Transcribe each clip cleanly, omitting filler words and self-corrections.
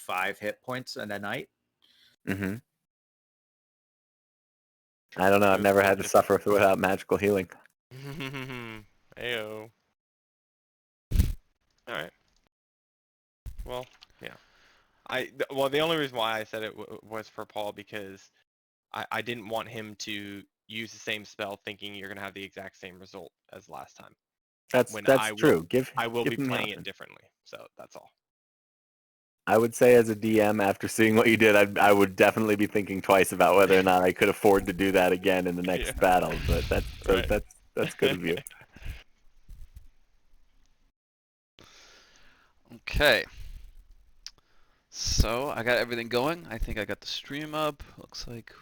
5 hit points in a night. Mm-hmm. I don't know. I've never had to suffer without magical healing. Ayo. All right. Well, yeah. Well, the only reason why I said it was for Paul because I didn't want him to use the same spell thinking you're gonna have the exact same result as last time. That's true. I will give be him the playing it option. differently. So that's all. I would say as a DM, after seeing what you did, I would definitely be thinking twice about whether or not I could afford to do that again in the next battle. But Right. that's good of you. Okay. So I got everything going. I think I got the stream up. Looks like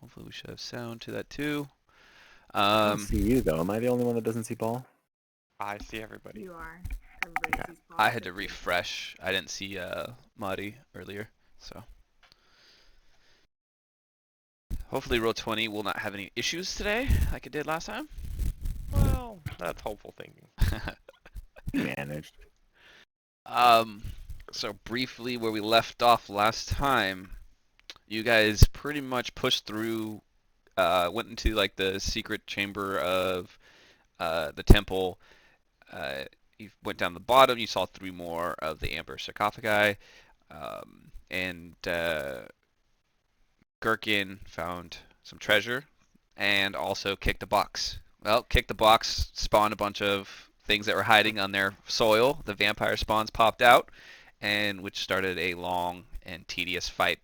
hopefully we should have sound to that too. I don't see you though. Am I the only one that doesn't see Paul? I see everybody. You are. Everybody sees Paul. I had to refresh. I didn't see Marty earlier, so hopefully Roll20 will not have any issues today like it did last time. Well, that's hopeful thinking. Managed. So briefly where we left off last time, you guys pretty much pushed through, went into like the secret chamber of the temple. You went down the bottom, you saw 3 more of the amber sarcophagi, and Gherkin found some treasure and also kicked a box. Well, kicked the box, spawned a bunch of things that were hiding on their soil. The vampire spawns popped out, and which started a long and tedious fight,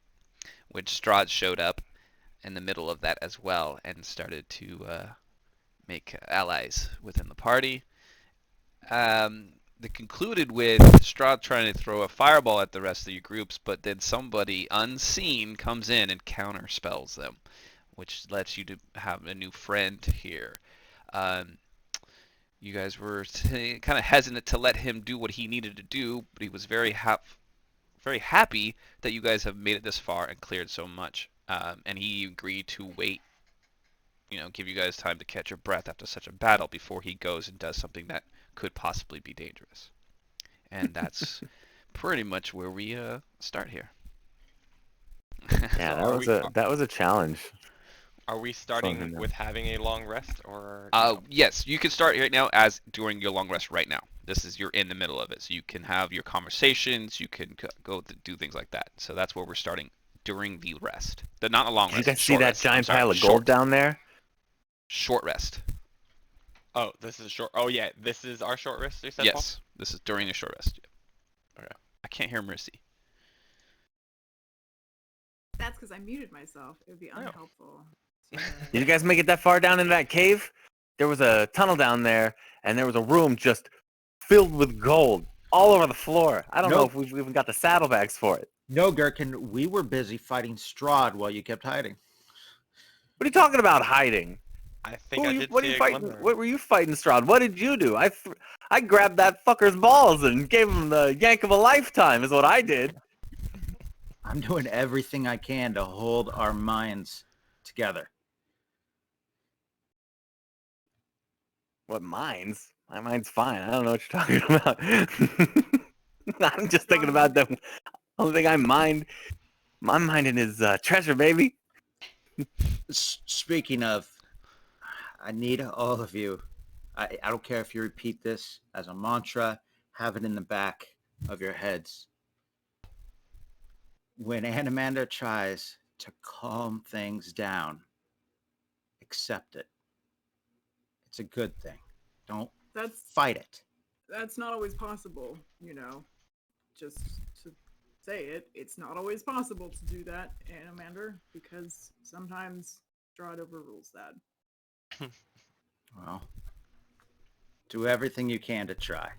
which Strahd showed up in the middle of that as well and started to make allies within the party. They concluded with Strahd trying to throw a fireball at the rest of your groups, but then somebody unseen comes in and counterspells them, which lets you to have a new friend here. You guys were kind of hesitant to let him do what he needed to do, but he was very happy that you guys have made it this far and cleared so much. And he agreed to wait, give you guys time to catch your breath after such a battle before he goes and does something that could possibly be dangerous. And that's pretty much where we start here. Yeah, that was a challenge. Are we starting with having a long rest or? Yes, you can start right now as during your long rest right now. You're in the middle of it, so you can have your conversations. You can go to do things like that. So that's where we're starting during the rest. Not a long rest. You guys see that giant pile of gold down there? Short rest. Oh, this is a short. Oh yeah, this is our short rest. You said, yes, Paul? This is during a short rest. Yeah. Okay. I can't hear Mercy. That's because I muted myself. It would be unhelpful. Did you guys make it that far down into that cave? There was a tunnel down there, and there was a room just filled with gold all over the floor. I don't know if we've even got the saddlebags for it. No, Gherkin, we were busy fighting Strahd while you kept hiding. What are you talking about hiding? I think I did what are see you a fighting? glimmer. What were you fighting, Strahd? What did you do? I grabbed that fucker's balls and gave him the yank of a lifetime. Is what I did. I'm doing everything I can to hold our minds together. What minds? My mind's fine. I don't know what you're talking about. I'm just thinking about the only thing I mind. My minding is treasure, baby. Speaking of, I need all of you. I don't care if you repeat this as a mantra, have it in the back of your heads. When Animander tries to calm things down, accept it. It's a good thing. Don't fight it. That's not always possible, Just to say it, it's not always possible to do that, Animander, because sometimes Strahd overrules that. Well, do everything you can to try.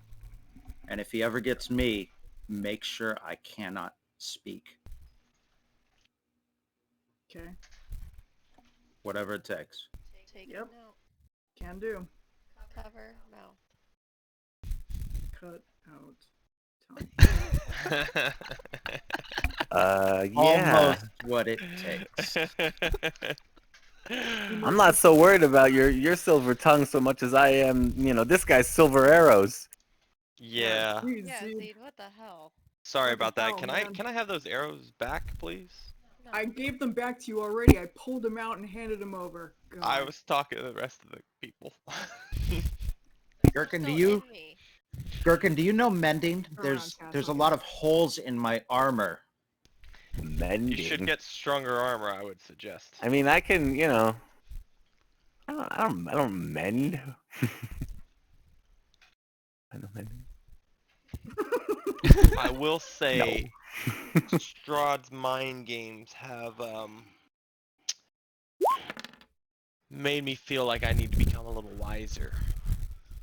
And if he ever gets me, make sure I cannot speak. Okay. Whatever it takes. Take Yep. note. Can do. Cover mouth. Cut out tongue. Yeah. Almost what it takes. I'm not so worried about your silver tongue so much as I am, this guy's silver arrows. Yeah. Jeez, Yeah, dude. Zed, what the hell? Sorry Like a about that. foul, Can man. I have those arrows back, please? No. I gave them back to you already. I pulled them out and handed them over. God. I was talking to the rest of the people. Gherkin, do Still you in me. Gherkin, do you know mending? Around There's a Castle. lot of holes in my armor. Mending. You should get stronger armor, I would suggest. I mean, I can, you know. I don't mend. I don't mend. I will say, Strahd's mind games have made me feel like I need to become a little wiser.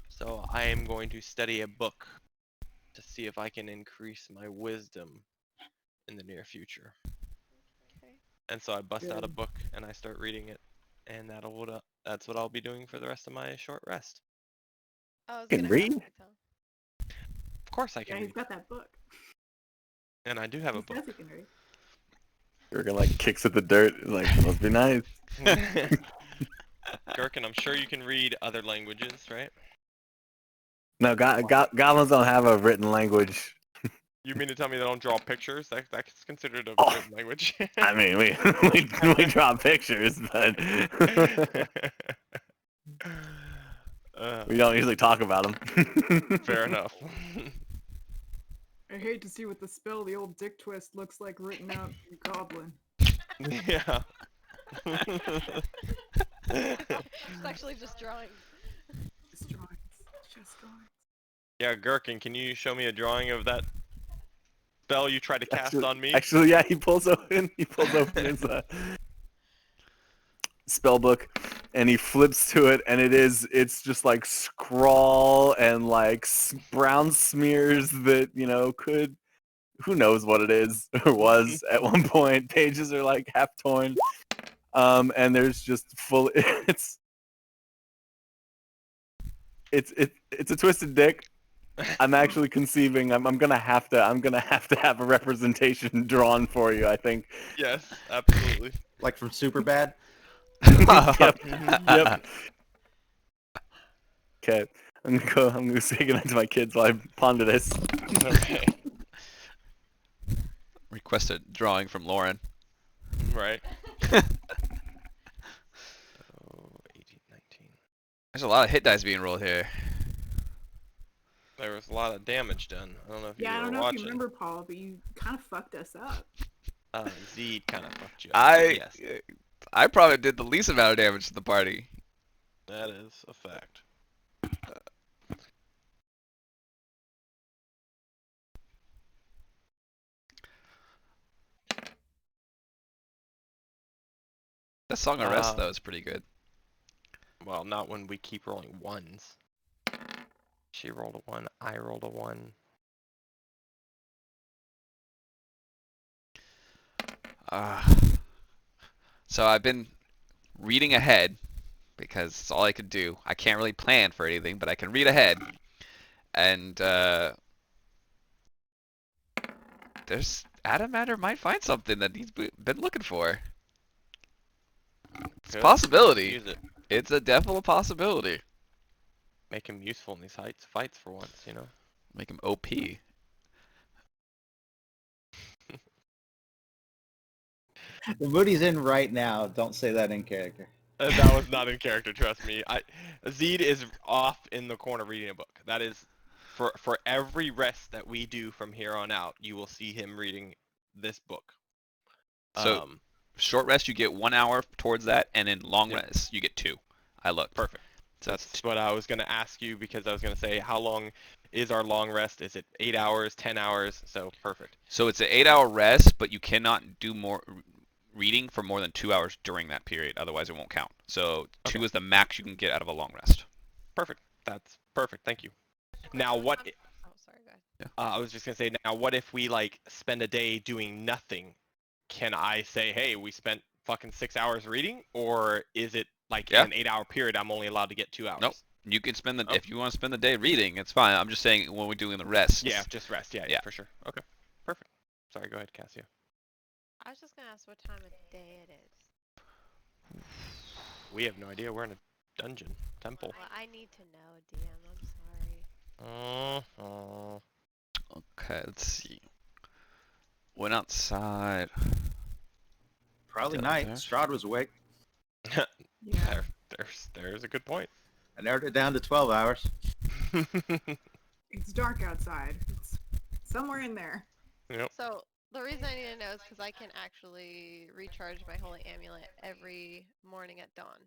So I am going to study a book to see if I can increase my wisdom in the near future. Okay. And so I bust out a Good. book and I start reading it, and that's what I'll be doing for the rest of my short rest. I was Can gonna read? ask you, Tom. Of course I Yeah, can he's read, got that book. and I do have He a book. says he can read. Gurgin like kicks at the dirt. Like, must be nice. Gherkin, I'm sure you can read other languages, right? No, goblins don't have a written language. You mean to tell me they don't draw pictures? That's considered a Oh. written language. I mean, we draw pictures, but we don't usually talk about them. Fair enough. I hate to see what the spell the old dick twist looks like written out in Goblin. Yeah. It's actually just drawing. Just drawings. Just drawings. Yeah, Gherkin, can you show me a drawing of that spell you tried to cast on me? Actually, yeah, he pulls open his spell book, and he flips to it, and it's just like scrawl and like brown smears that could, who knows what it is or was at one point. Pages are like half torn, and there's just full. It's a twisted dick. I'm actually conceiving. I'm gonna have to have a representation drawn for you, I think. Yes, absolutely. Like from Superbad? Yep. Yep. Okay. I'm gonna say goodnight to my kids while I ponder this. Okay. Request a drawing from Lauren. Right. Oh, 18, 19. There's a lot of hit dice being rolled here. There was a lot of damage done. I don't know if you Yeah, I were don't know watching. if you remember, Paul, but you kind of fucked us up. Zed kind of fucked you up. Yes, I probably did the least amount of damage to the party. that is a fact. That song of rest though is pretty good. Well, not when we keep rolling ones. She rolled a 1, I rolled a 1. So I've been reading ahead because it's all I could do. I can't really plan for anything, but I can read ahead. And there's Adamander might find something that he's been looking for. It's a Good. possibility. Use it. It's a definite possibility. Make him useful in these fights for once, you know? Make him OP. The mood he's in right now, don't say that in character. That was not in character, trust me. Zed is off in the corner reading a book. That is, for every rest that we do from here on out, you will see him reading this book. So short rest you get 1 hour towards that, and in long rest you get 2. I looked. Perfect. So That's what I was going to ask you, because I was going to say, how long is our long rest? Is it 8 hours, 10 hours? So perfect. So it's an 8-hour rest, but you cannot do more reading for more than 2 hours during that period. Otherwise, it won't count. So 2 is the max you can get out of a long rest. Perfect. That's perfect. Thank you. Now what? Oh, sorry, go ahead. Yeah. I was just gonna say. Now, what if we like spend a day doing nothing? Can I say, hey, we spent fucking 6 hours reading, or is it like in an 8-hour period? I'm only allowed to get 2 hours. Nope. You can spend the if you want to spend the day reading, it's fine. I'm just saying when we're doing the rest. Yeah, just rest. Yeah, for sure. Okay, perfect. Sorry, go ahead, Cassia. I was just gonna ask what time of day it is. We have no idea. We're in a dungeon, temple. Well, I need to know, DM. I'm sorry. Uh-huh. Okay, let's see. Went outside. Probably Did night. that. Strahd was awake. Yeah. There's a good point. I narrowed it down to 12 hours. It's dark outside. It's somewhere in there. Yep. So the reason I need to know is because I can actually recharge my holy amulet every morning at dawn.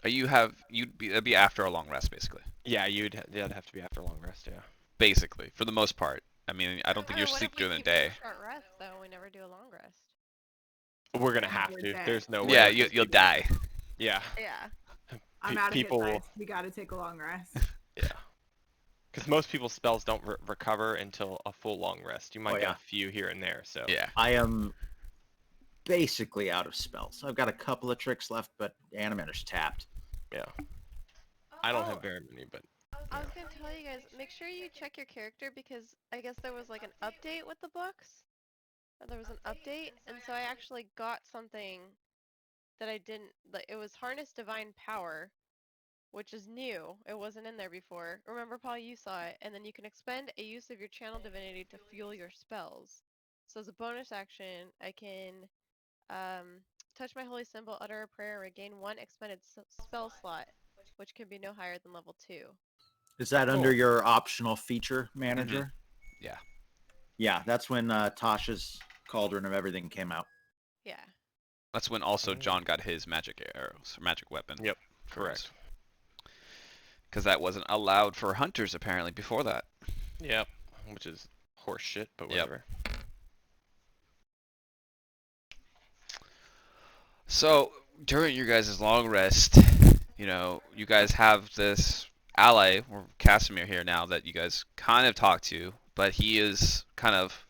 That'd be after a long rest, basically. Yeah, that'd have to be after a long rest. Yeah. Basically, for the most part. I mean, I don't think you're What asleep if we during the keep it day. a short rest though? We never do a long rest. We're gonna And have we're to. dead. There's no way. Yeah, we're supposed to you'll be- die. Yeah. Yeah. I'm out of people. hit dice. We gotta take a long rest. Yeah. Because most people's spells don't recover until a full long rest. You might Oh, get yeah. a few here and there. So. Yeah. I am basically out of spells. I've got a couple of tricks left, but Animator's tapped. Yeah. I don't Oh, have very many, but. I was gonna tell you guys, make sure you check your character because I guess there was like an update with the books. There was an update, and so I actually got something that I didn't. Like, it was Harness Divine Power, which is new. It wasn't in there before. Remember, Paul, you saw it, and then you can expend a use of your channel divinity to fuel your spells. So as a bonus action, I can touch my holy symbol, utter a prayer, and regain one expended spell slot, which can be no higher than level 2. Is that under your optional feature manager? Yeah. Yeah, that's when Tasha's Cauldron of Everything came out. Yeah. That's when also John got his magic arrows, or magic weapon. Yep. for Correct. Because that wasn't allowed for hunters apparently before that. Yep. Which is horse shit, but Yep. whatever. So during your guys' long rest, you guys have this ally, or Casimir here now, that you guys kind of talk to, but he is kind of,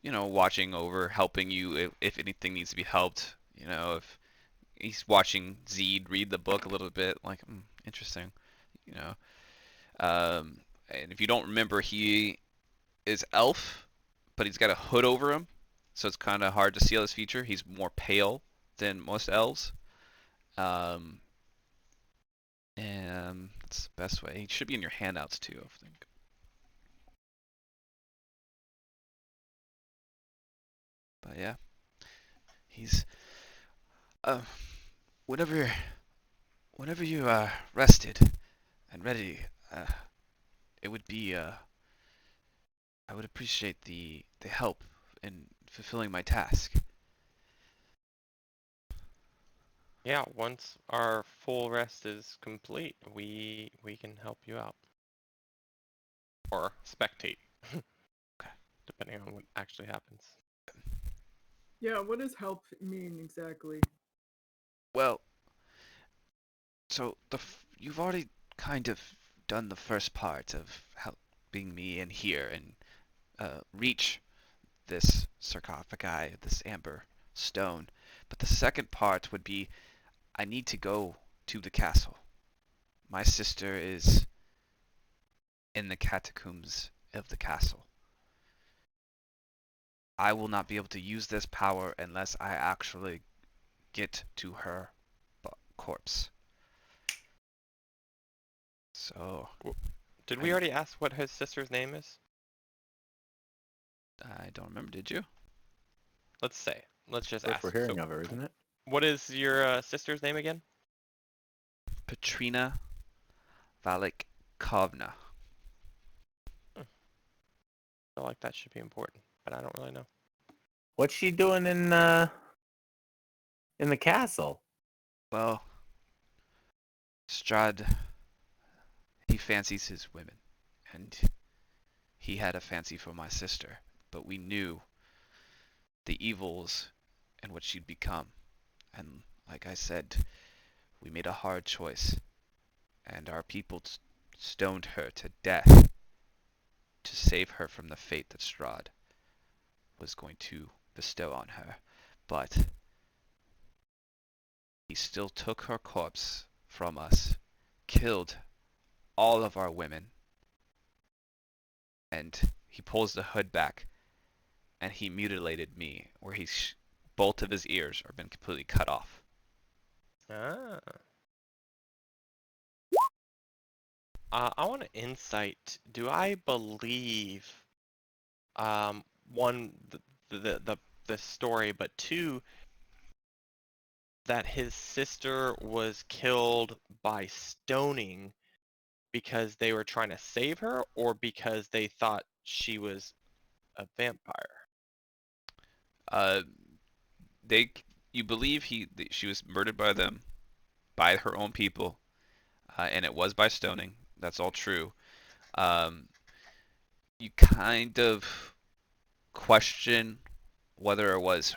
watching over, helping you if anything needs to be helped. If he's watching Zed read the book a little bit, like, interesting, and if you don't remember, he is elf, but he's got a hood over him, so it's kind of hard to see his feature. He's more pale than most elves. And that's the best way. He should be in your handouts too, I think. But yeah, he's whenever you are rested and ready, it would be I would appreciate the help in fulfilling my task. Yeah, once our full rest is complete, we can help you out. Or spectate. Okay. Depending on what actually happens. Yeah, what does help mean exactly? Well, so you've already kind of done the first part of helping me in here and reach this sarcophagi, this amber stone. But the second part would be I need to go to the castle. My sister is in the catacombs of the castle. I will not be able to use this power unless I actually get to her corpse. So, Did we already ask what his sister's name is? I don't remember, did you? Let's say. Let's just First ask. we're hearing So, of her, isn't it? what is your sister's name again? Petrina Valikovna. I feel like that should be important, but I don't really know. What's she doing in the castle? Well, Strahd, he fancies his women, and he had a fancy for my sister, but we knew the evils and what she'd become. And like I said, we made a hard choice, and our people stoned her to death to save her from the fate that Strahd was going to bestow on her. But he still took her corpse from us, killed all of our women, and he pulls the hood back and he mutilated me, where both of his ears are been completely cut off. Ah. I want to insight. Do I believe one, the story, but two, that his sister was killed by stoning because they were trying to save her, or because they thought she was a vampire? Uh, you believe she was murdered by them, by her own people, and it was by stoning. That's all true. Um, you kind of question whether it was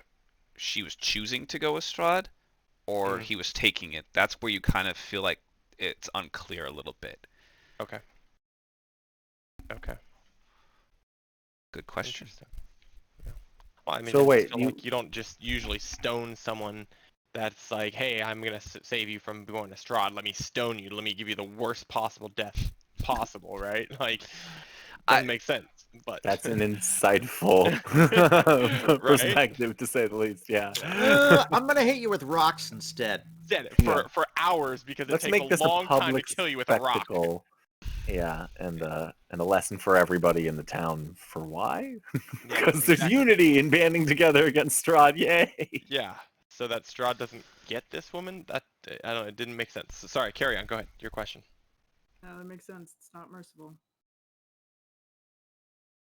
she was choosing to go with Strahd or Mhm. he was taking it. That's where you kind of feel like it's unclear a little bit. Okay. Okay. Good question. Interesting. Yeah. Well, I mean, So I just wait, feel like you don't just usually stone someone that's like, hey, I'm gonna save you from going to Strahd. Let me stone you. Let me give you the worst possible death possible, right? Like, I doesn't make sense. But that's an insightful right? perspective, to say the least. Yeah. I'm gonna hit you with rocks instead. Said it Yeah. for hours because it Let's takes a make this a long time to public kill you with a rock. spectacle. Yeah, and a lesson for everybody in the town. For why? Yeah, Because there's exactly. unity in banding together against Strahd. Yay! Yeah. So that Strahd doesn't get this woman. That I don't know. It didn't make sense. So, sorry. Carry on. Go ahead. Your question. No, that makes sense. It's not merciful.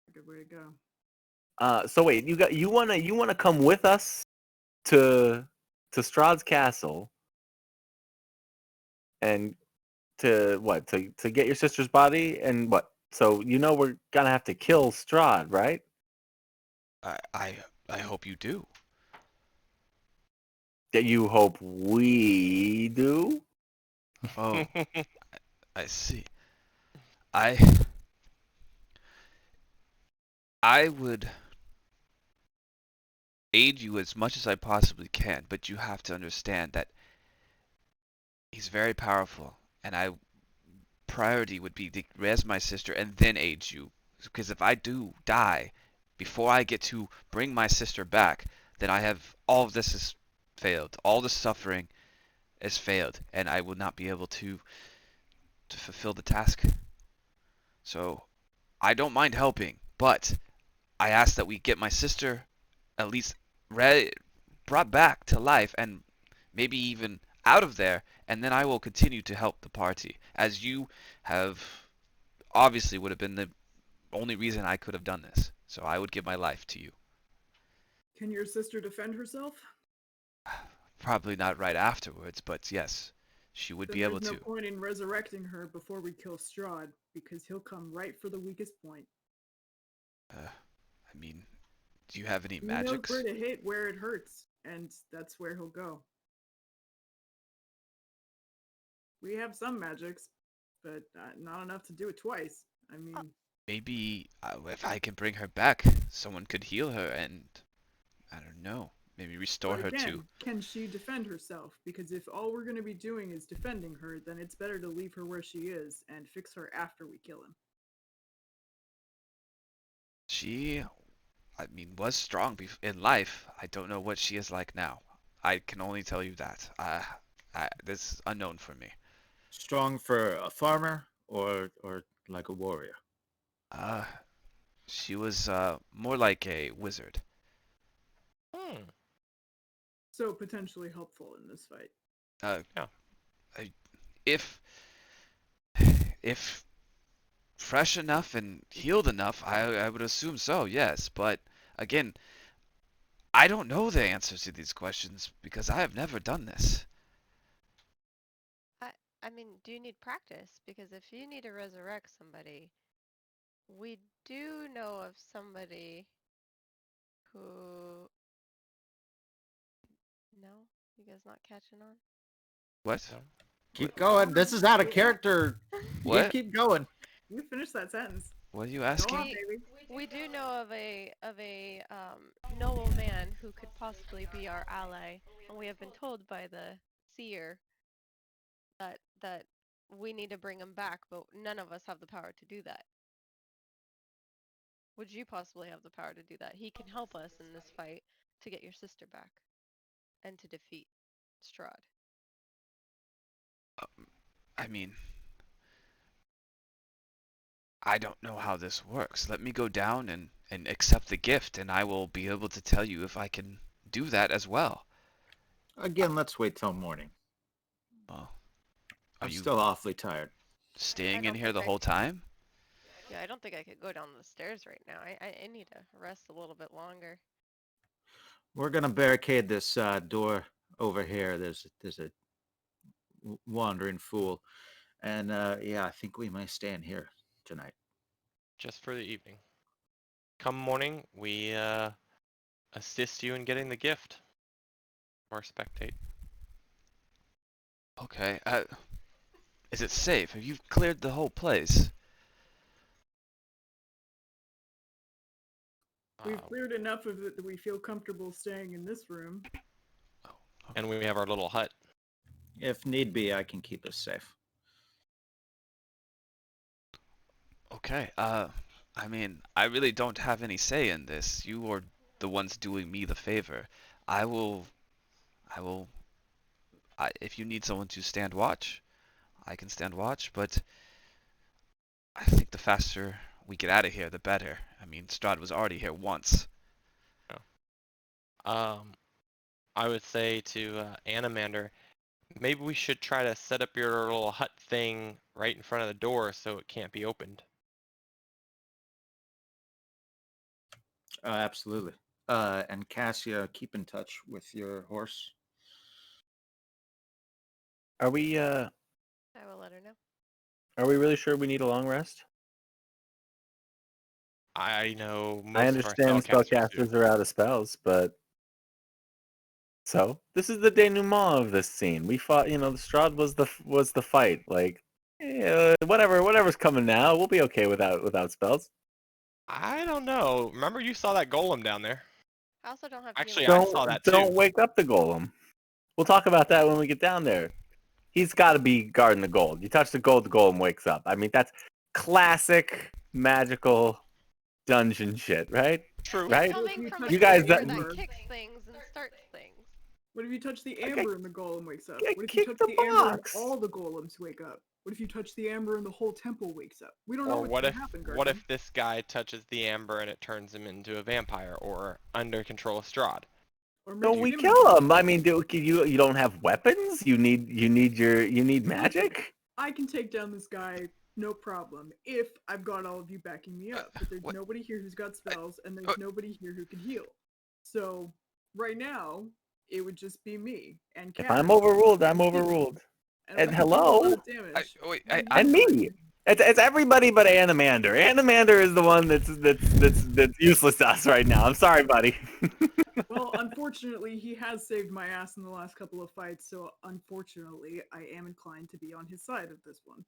A good way to go. So wait, you wanna come with us to Strahd's castle and to what to get your sister's body and what? So we're gonna have to kill Strahd, right? I hope you do. That you hope we do? Oh, I see. I I would aid you as much as I possibly can, but you have to understand that he's very powerful, and I priority would be to res my sister and then aid you. Because if I do die before I get to bring my sister back, then I have all of this has failed. All the suffering has failed, and I will not be able to fulfill the task. So I don't mind helping, but I ask that we get my sister at least brought back to life and maybe even out of there, and then I will continue to help the party, as you have obviously would have been the only reason I could have done this. So I would give my life to you. Can your sister defend herself? Probably not right afterwards, but yes, she would Then be able there's no to. point in resurrecting her before we kill Strahd, because he'll come right for the weakest point. I mean, do you have any He knows magics? where to hit where it hurts, and that's where he'll go. We have some magics, but not enough to do it twice. I mean, Maybe if I can bring her back, someone could heal her and, I don't know, maybe restore but her again, to. can she defend herself? Because if all we're going to be doing is defending her, then it's better to leave her where she is and fix her after we kill him. She, I mean, was strong in life. I don't know what she is like now. I can only tell you that. This is unknown for me. Strong for a farmer or like a warrior. Uh, she was more like a wizard. Hmm. So potentially helpful in this fight. Yeah. If if fresh enough and healed enough, I would assume so, yes. But again, I don't know the answers to these questions because I have never done this. I mean, do you need practice? Because if you need to resurrect somebody, we do know of somebody who. No? You guys not catching on? What? No. Keep going. This is out of character. You What? keep going. You finish that sentence. What are you Go asking? on, baby. We do know of a noble man who could possibly be our ally, and we have been told by the seer that we need to bring him back, but none of us have the power to do that. Would you possibly have the power to do that? He can help us in this fight to get your sister back and to defeat Strahd. I mean, I don't know how this works. Let me go down and accept the gift, and I will be able to tell you if I can do that as well. Again, let's wait till morning. Well, are I'm you still awfully tired. staying in don't here think the I whole time? Yeah, I don't think I could go down the stairs right now. I need to rest a little bit longer. We're gonna barricade this door over here. There's a wandering fool, and yeah, I think we may stay in here tonight. Just for the evening. Come morning, we assist you in getting the gift. Or spectate. Okay. Is it safe? Have you cleared the whole place? We've cleared enough of it that we feel comfortable staying in this room. Oh, And we have our little hut. If need be, I can keep us safe. okay. I mean, I really don't have any say in this. You are the ones doing me the favor. I will. If you need someone to stand watch, I can stand watch, but I think the faster we get out of here, the better. I mean, Strahd was already here once. I would say to Animander, maybe we should try to set up your little hut thing right in front of the door so it can't be opened. Absolutely. And Cassia, keep in touch with your horse. Are we I will let her know. really sure we need a long rest? I know most I of our understand spellcasters do. spellcasters are out of spells, but so this is the denouement of this scene. We fought, the Strahd was the fight. Like, whatever's coming now, we'll be okay without spells. I don't know. Remember you saw that golem down there? I also don't have Actually, healing. I saw that Don't too. wake up the golem. We'll talk about that when we get down there. He's got to be guarding the gold. You touch the golem wakes up. I mean, that's classic magical dungeon shit, right? True. Right? Coming from You a guys creature that- that kicks things and starts things. What if you touch the Okay. amber and the golem wakes up? Okay, What if you kick touch the the amber and box. all the golems wake up? What if you touch the amber and the whole temple wakes up? We don't know Or what's what gonna if happen, what Guardian. if this guy touches the amber and it turns him into a vampire or under control of Strahd? Or Don't makes we him kill him? I mean, you don't have weapons? You need magic? I can take down this guy, no problem, if I've got all of you backing me up. But there's What? nobody here who's got spells, and there's nobody here who can heal. So right now, it would just be me and If Kat. I'm overruled, I'm and overruled. if And I can do a lot hello? of damage, then And you're me. fine. It's everybody but Animander. Animander is the one that's useless to us right now. I'm sorry, buddy. Well, unfortunately, he has saved my ass in the last couple of fights, so unfortunately, I am inclined to be on his side of this one.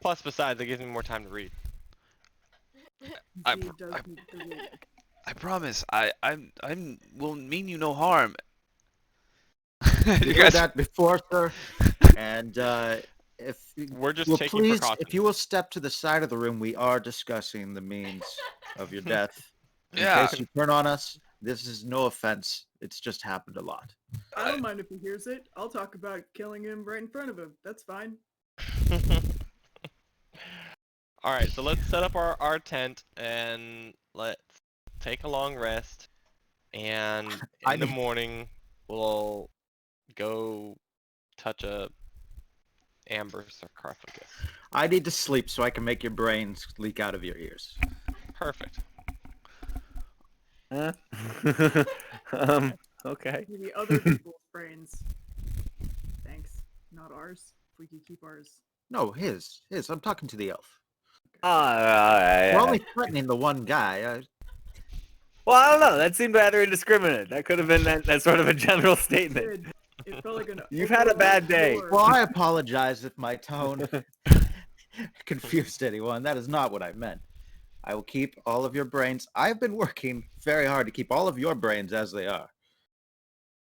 Plus, besides, it gives me more time to read. I He pr- does I- need the reading. I promise. I will mean you no harm. You you heard guys. that before, sir. And if We're just will taking please, precautions. if you will step to the side of the room, we are discussing the means of your death. In Yeah. case you turn on us, this is no offense. It's just happened a lot. I don't mind if he hears it. I'll talk about killing him right in front of him. That's fine. All right, so let's set up our tent and let's take a long rest. And in the morning, we'll go touch a amber sarcophagus. I need to sleep so I can make your brains leak out of your ears. Perfect. Huh? Okay. Maybe other people's brains. Thanks. Not ours. If we could keep ours. No, his. I'm talking to the elf. Yeah. We're only threatening the one guy. Well, I don't know. That seemed rather indiscriminate. That could have been that sort of a general statement. Kid, it felt like an You've had a bad day. overlord. Well, I apologize if my tone confused anyone. That is not what I meant. I will keep all of your brains. I've been working very hard to keep all of your brains as they are.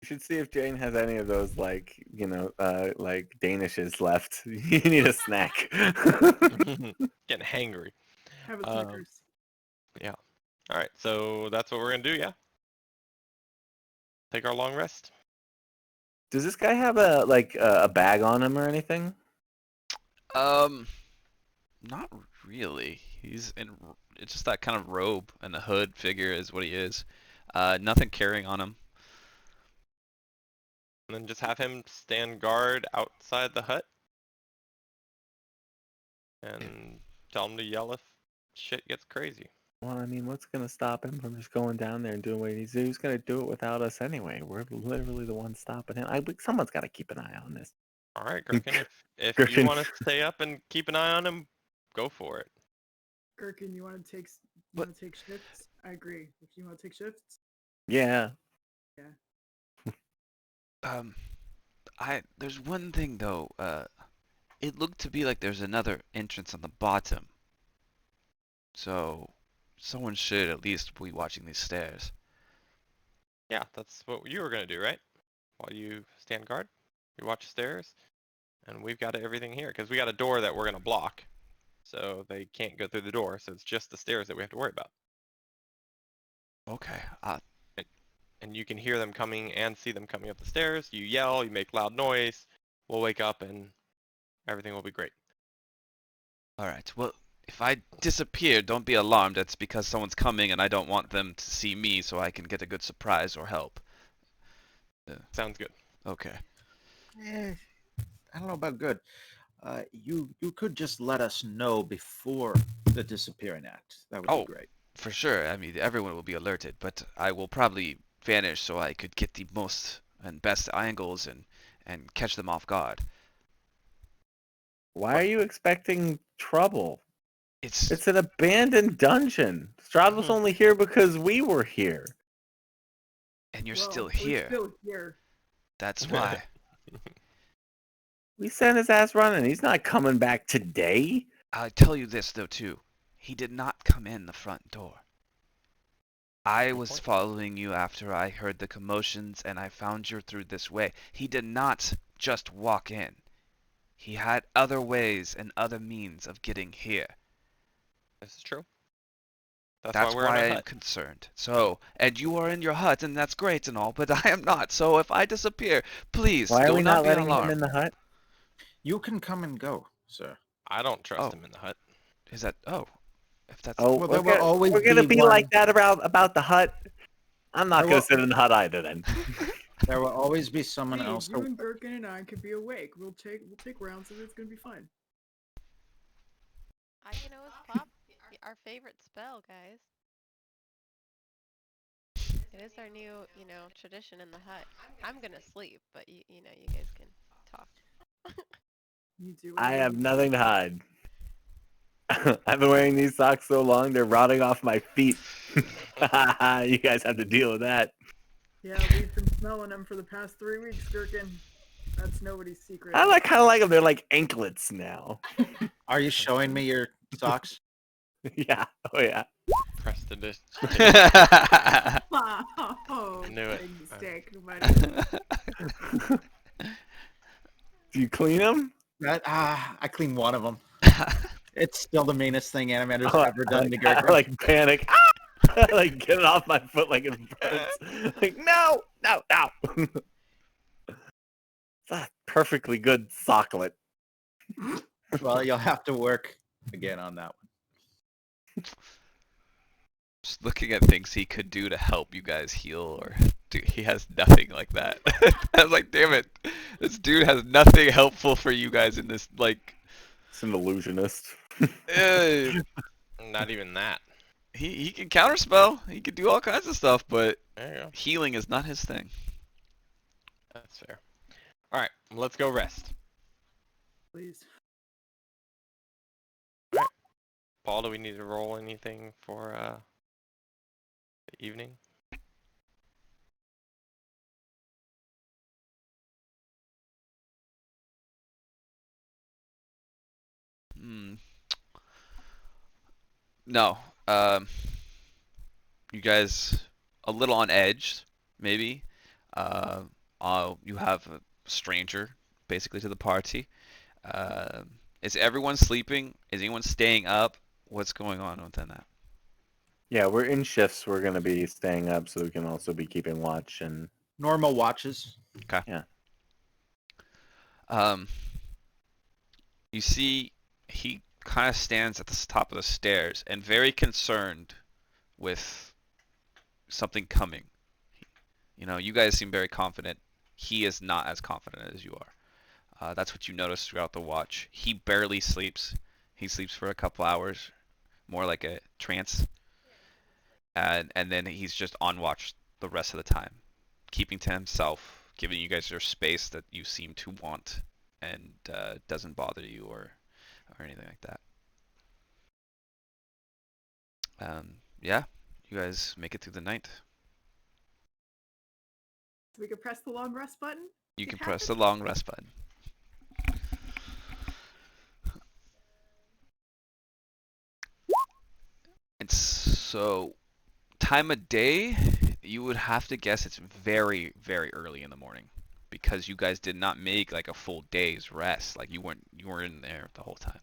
You should see if Jane has any of those, like Danishes left. You need a snack. Getting hangry. Have a Snickers. All right, so that's what we're gonna do, yeah? Take our long rest. Does this guy have a bag on him or anything? Not really. He's in. It's just that kind of robe and the hood figure is what he is. Nothing carrying on him. And then just have him stand guard outside the hut. And tell him to yell if shit gets crazy. Well, I mean, what's gonna stop him from just going down there and doing what he needs to do? He's gonna do it without us anyway. We're literally the ones stopping him. Someone's got to keep an eye on this. All right, Gherkin, if you Gherkin. want to stay up and keep an eye on him, go for it. Gherkin, you want to take What? shifts? I agree. If you want to take shifts, Yeah. There's one thing though. It looked to be like there's another entrance on the bottom. So, someone should at least be watching these stairs. Yeah, that's what you were gonna do, right? While you stand guard, you watch the stairs, and we've got everything here because we got a door that we're gonna block, so they can't go through the door. So it's just the stairs that we have to worry about. Okay. And you can hear them coming and see them coming up the stairs. You yell, you make loud noise. We'll wake up and everything will be great. All right. Well, if I disappear, don't be alarmed. That's because someone's coming and I don't want them to see me so I can get a good surprise or help. Sounds good. Okay. I don't know about good. You could just let us know before the disappearing act. That would Oh. be great. For sure. I mean, everyone will be alerted, but I will probably vanish so I could get the most and best angles and catch them off guard. Why are you expecting trouble? It's It's an abandoned dungeon. Strahd was only here because we were here. and you're well, still we're here. Still here. That's why. We sent his ass running. He's not coming back today. I'll tell you this though too. He did not come in the front door. I Good was point. following you after I heard the commotions and I found you through this way. He did not just walk in. He had other ways and other means of getting here. This is true. That's That's why we're in why our I am hut. concerned. So, and you are in your hut, and that's great and all, but I am not. So if I disappear, please Why are do we not not be letting him alarmed. in the hut? You can come and go, sir. I don't trust Oh. him in the hut. Is that? Oh, if that's. Oh, Well, there will always we're gonna be be like one- that about the hut. I'm not There gonna will- sit in the hut either then. There will always be someone Please, else. you and Gherkin and I could be awake. We'll take rounds of it. It's gonna be fine. I can always pop our favorite spell, guys. It is our new, tradition in the hut. I'm gonna sleep, but you guys can talk. You do. I whatever have you nothing to hide. I've been wearing these socks so long they're rotting off my feet. You guys have to deal with that. Yeah, we've been smelling them for the past 3 weeks, Gherkin. That's nobody's secret. I kind of like them. They're like anklets now. Are you showing me your socks? Yeah. Oh yeah. Preston just Oh, Knew it. big mistake, buddy. Do you clean them? I cleaned one of them. It's still the meanest thing Animator's Oh, ever done to I Gurgler. like panic. Like get it off my foot like it burns. Like no. It's a perfectly good socklet. Well, you'll have to work again on that one. Just looking at things he could do to help you guys heal, or dude, he has nothing like that. I was like, damn it, this dude has nothing helpful for you guys in this. Like, It's an illusionist. not even that. he can counterspell, he can do all kinds of stuff, but There you go. healing is not his thing. That's fair. All right, let's go rest. Please. Paul, do we need to roll anything for the evening? No. You guys a little on edge, maybe. You have a stranger basically to the party. Is everyone sleeping? Is anyone staying up? What's going on within that? Yeah, we're in shifts. We're gonna be staying up so we can also be keeping watch and Normal watches. You see, he kind of stands at the top of the stairs and very concerned with something coming. You know, you guys seem very confident. He is not as confident as you are. That's what you notice throughout the watch. He barely sleeps. He sleeps for a couple hours, more like a trance, and then he's just on watch the rest of the time, keeping to himself, giving you guys your space that you seem to want, and doesn't bother you or anything like that. Yeah, you guys make it through the night. So we could press the long rest button. You See can what press the happens? long rest button. And so, time of day, you would have to guess it's very, very early in the morning because you guys did not make like a full day's rest. Like you weren't in there the whole time.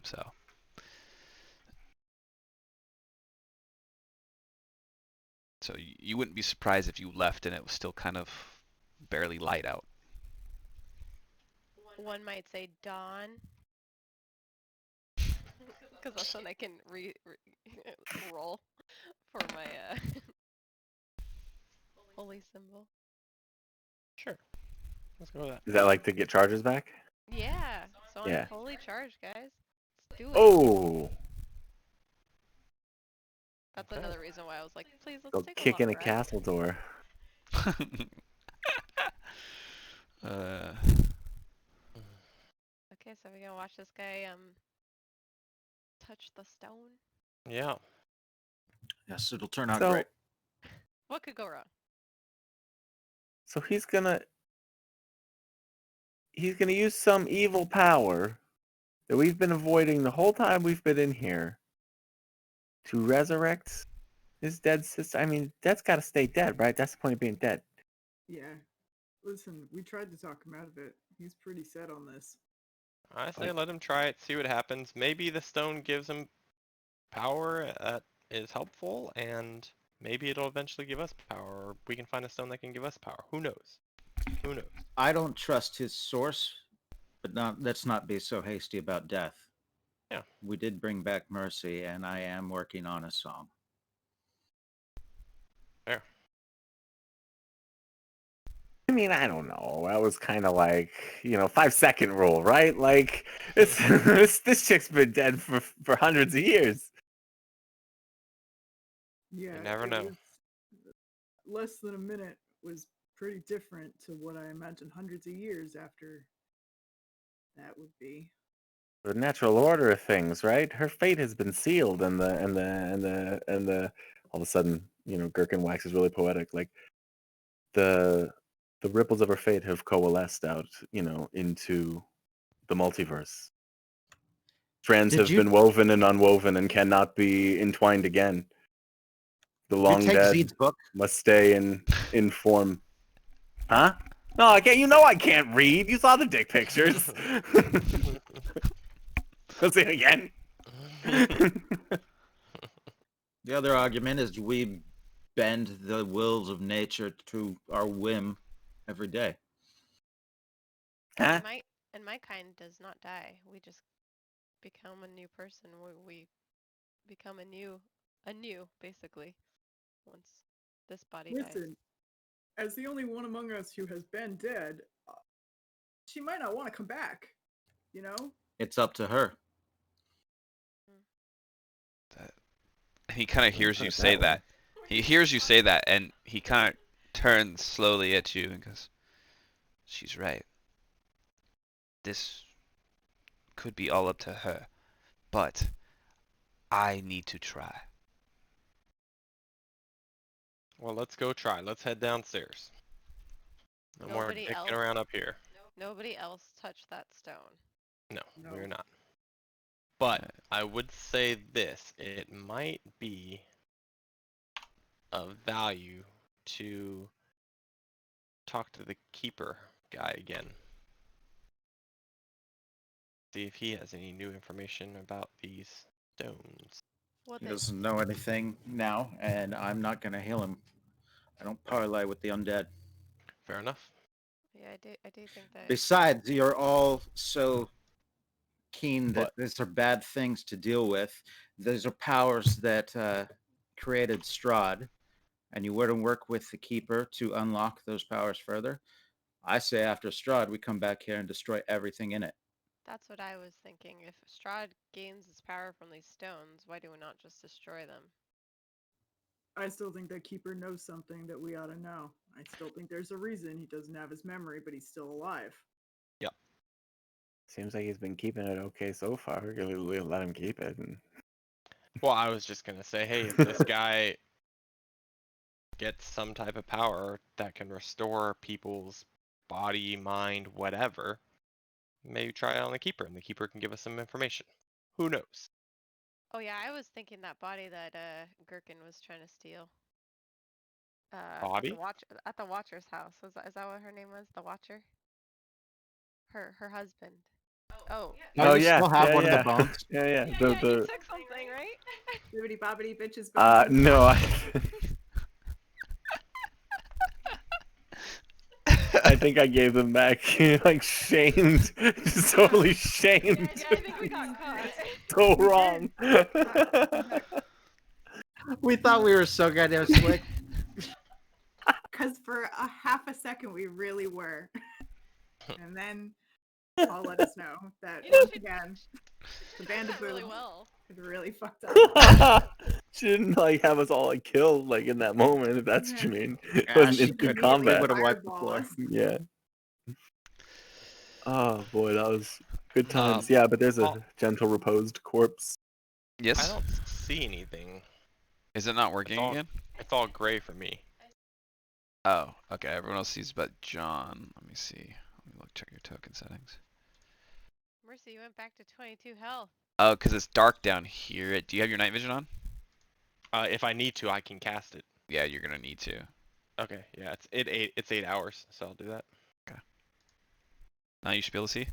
So you wouldn't be surprised if you left and it was still kind of barely light out. One might say dawn, because that's when I can roll for my holy symbol. Sure. Let's go with that. Is that like to get charges back? Yeah, so I'm Yeah. fully charged, guys. Let's do it. Oh, That's Okay. another reason why I was like, please, let's go take kick a in long a rest. castle door. uh, Okay, so we're gonna watch this guy touch the stone. Yeah. Yes, it'll turn out So, great. What could go wrong? so he's gonna use some evil power that we've been avoiding the whole time we've been in here to resurrect his dead sister. I mean, that's got to stay dead, right? That's the point of being dead. Yeah. Listen, we tried to talk him out of it. He's pretty set on this. I say Like- let him try it, see what happens. Maybe the stone gives him power that is helpful, and maybe it'll eventually give us power, or we can find a stone that can give us power. Who knows? Who knows? I don't trust his source, but let's not be so hasty about death. Yeah. We did bring back Mercy, and I am working on a song. Fair. I mean, I don't know. That was kind of like, 5-second rule, right? Like, it's this chick's been dead for hundreds of years. Yeah. never it know. was- less than a minute was pretty different to what I imagine hundreds of years after that would be. The natural order of things, right? Her fate has been sealed, and all of a sudden, Gherkin waxes really poetic. Like the ripples of her fate have coalesced out, into the multiverse. Strands Did have you- been woven and unwoven and cannot be entwined again. The You long take dead Zeed's book. must stay in form. Huh? No, I can't. I can't read. You saw the dick pictures. Let's see it again. The other argument is we bend the wills of nature to our whim every day. Huh? My kind does not die. We just become a new person. We become anew, basically. Once this body dies. Listen, as the only one among us who has been dead, she might not want to come back. You know? It's up to her. and he kind of hears put you it say that way. that. He hears you say that, and he kind of turns slowly at you and goes, "She's right. This could be all up to her, but I need to try." Well, let's go try. Let's head downstairs. No more Nobody dicking else? around up here. Nobody else touched that stone. No, No. we're not. But I would say this. It might be of value to talk to the keeper guy again. See if he has any new information about these stones. What He they doesn't know anything now, and I'm not going to heal him. I don't parlay with the undead. Fair enough. Yeah, I do think that Besides, you're all so keen that What? these are bad things to deal with. Those are powers that created Strahd, and you were to work with the Keeper to unlock those powers further. I say after Strahd, we come back here and destroy everything in it. That's what I was thinking. If Strahd gains its power from these stones, why do we not just destroy them? I still think that Keeper knows something that we ought to know. I still think there's a reason he doesn't have his memory, but he's still alive. Seems like he's been keeping it okay so far. We let him keep it. And... Well, I was just gonna say, hey, if this guy gets some type of power that can restore people's body, mind, whatever, maybe try it on the Keeper, and the Keeper can give us some information. Who knows? Oh yeah, I was thinking that body that Gherkin was trying to steal. Body? At the Watcher's house. Is that what her name was? The Watcher? Her husband. Oh. Oh You yeah, still have yeah, one of the yeah. bones. Yeah, yeah. Yeah, The he the took something, right? Bibbity bobbity bitches. bones. no, I think I gave them back. Like shamed, just totally shamed. Yeah, I think we got caught. So wrong. We thought we were so goddamn slick. Because for a half a second we really were. And then Paul let us know that once again, the band of That really boom well. had really fucked up. She didn't like have us all like killed like in that moment. If that's what you mean. It Yeah, wasn't she instant could Immediately combat. would have wiped the fireball floor. us. Yeah. Oh boy, that was good times. Um, Yeah, but there's a Paul- gentle reposed corpse. I Yes. don't see anything. Is it not working all- again? It's all gray for me. Oh, okay. Everyone else sees but John. Let me see. Let me look. Check your token settings. Mercy, you went back to 22 health. Oh, because it's dark down here. Do you have your night vision on? If I need to, I can cast it. Yeah, you're gonna need to. Okay, yeah, it's 8 hours, so I'll do that. Now you should be able to see.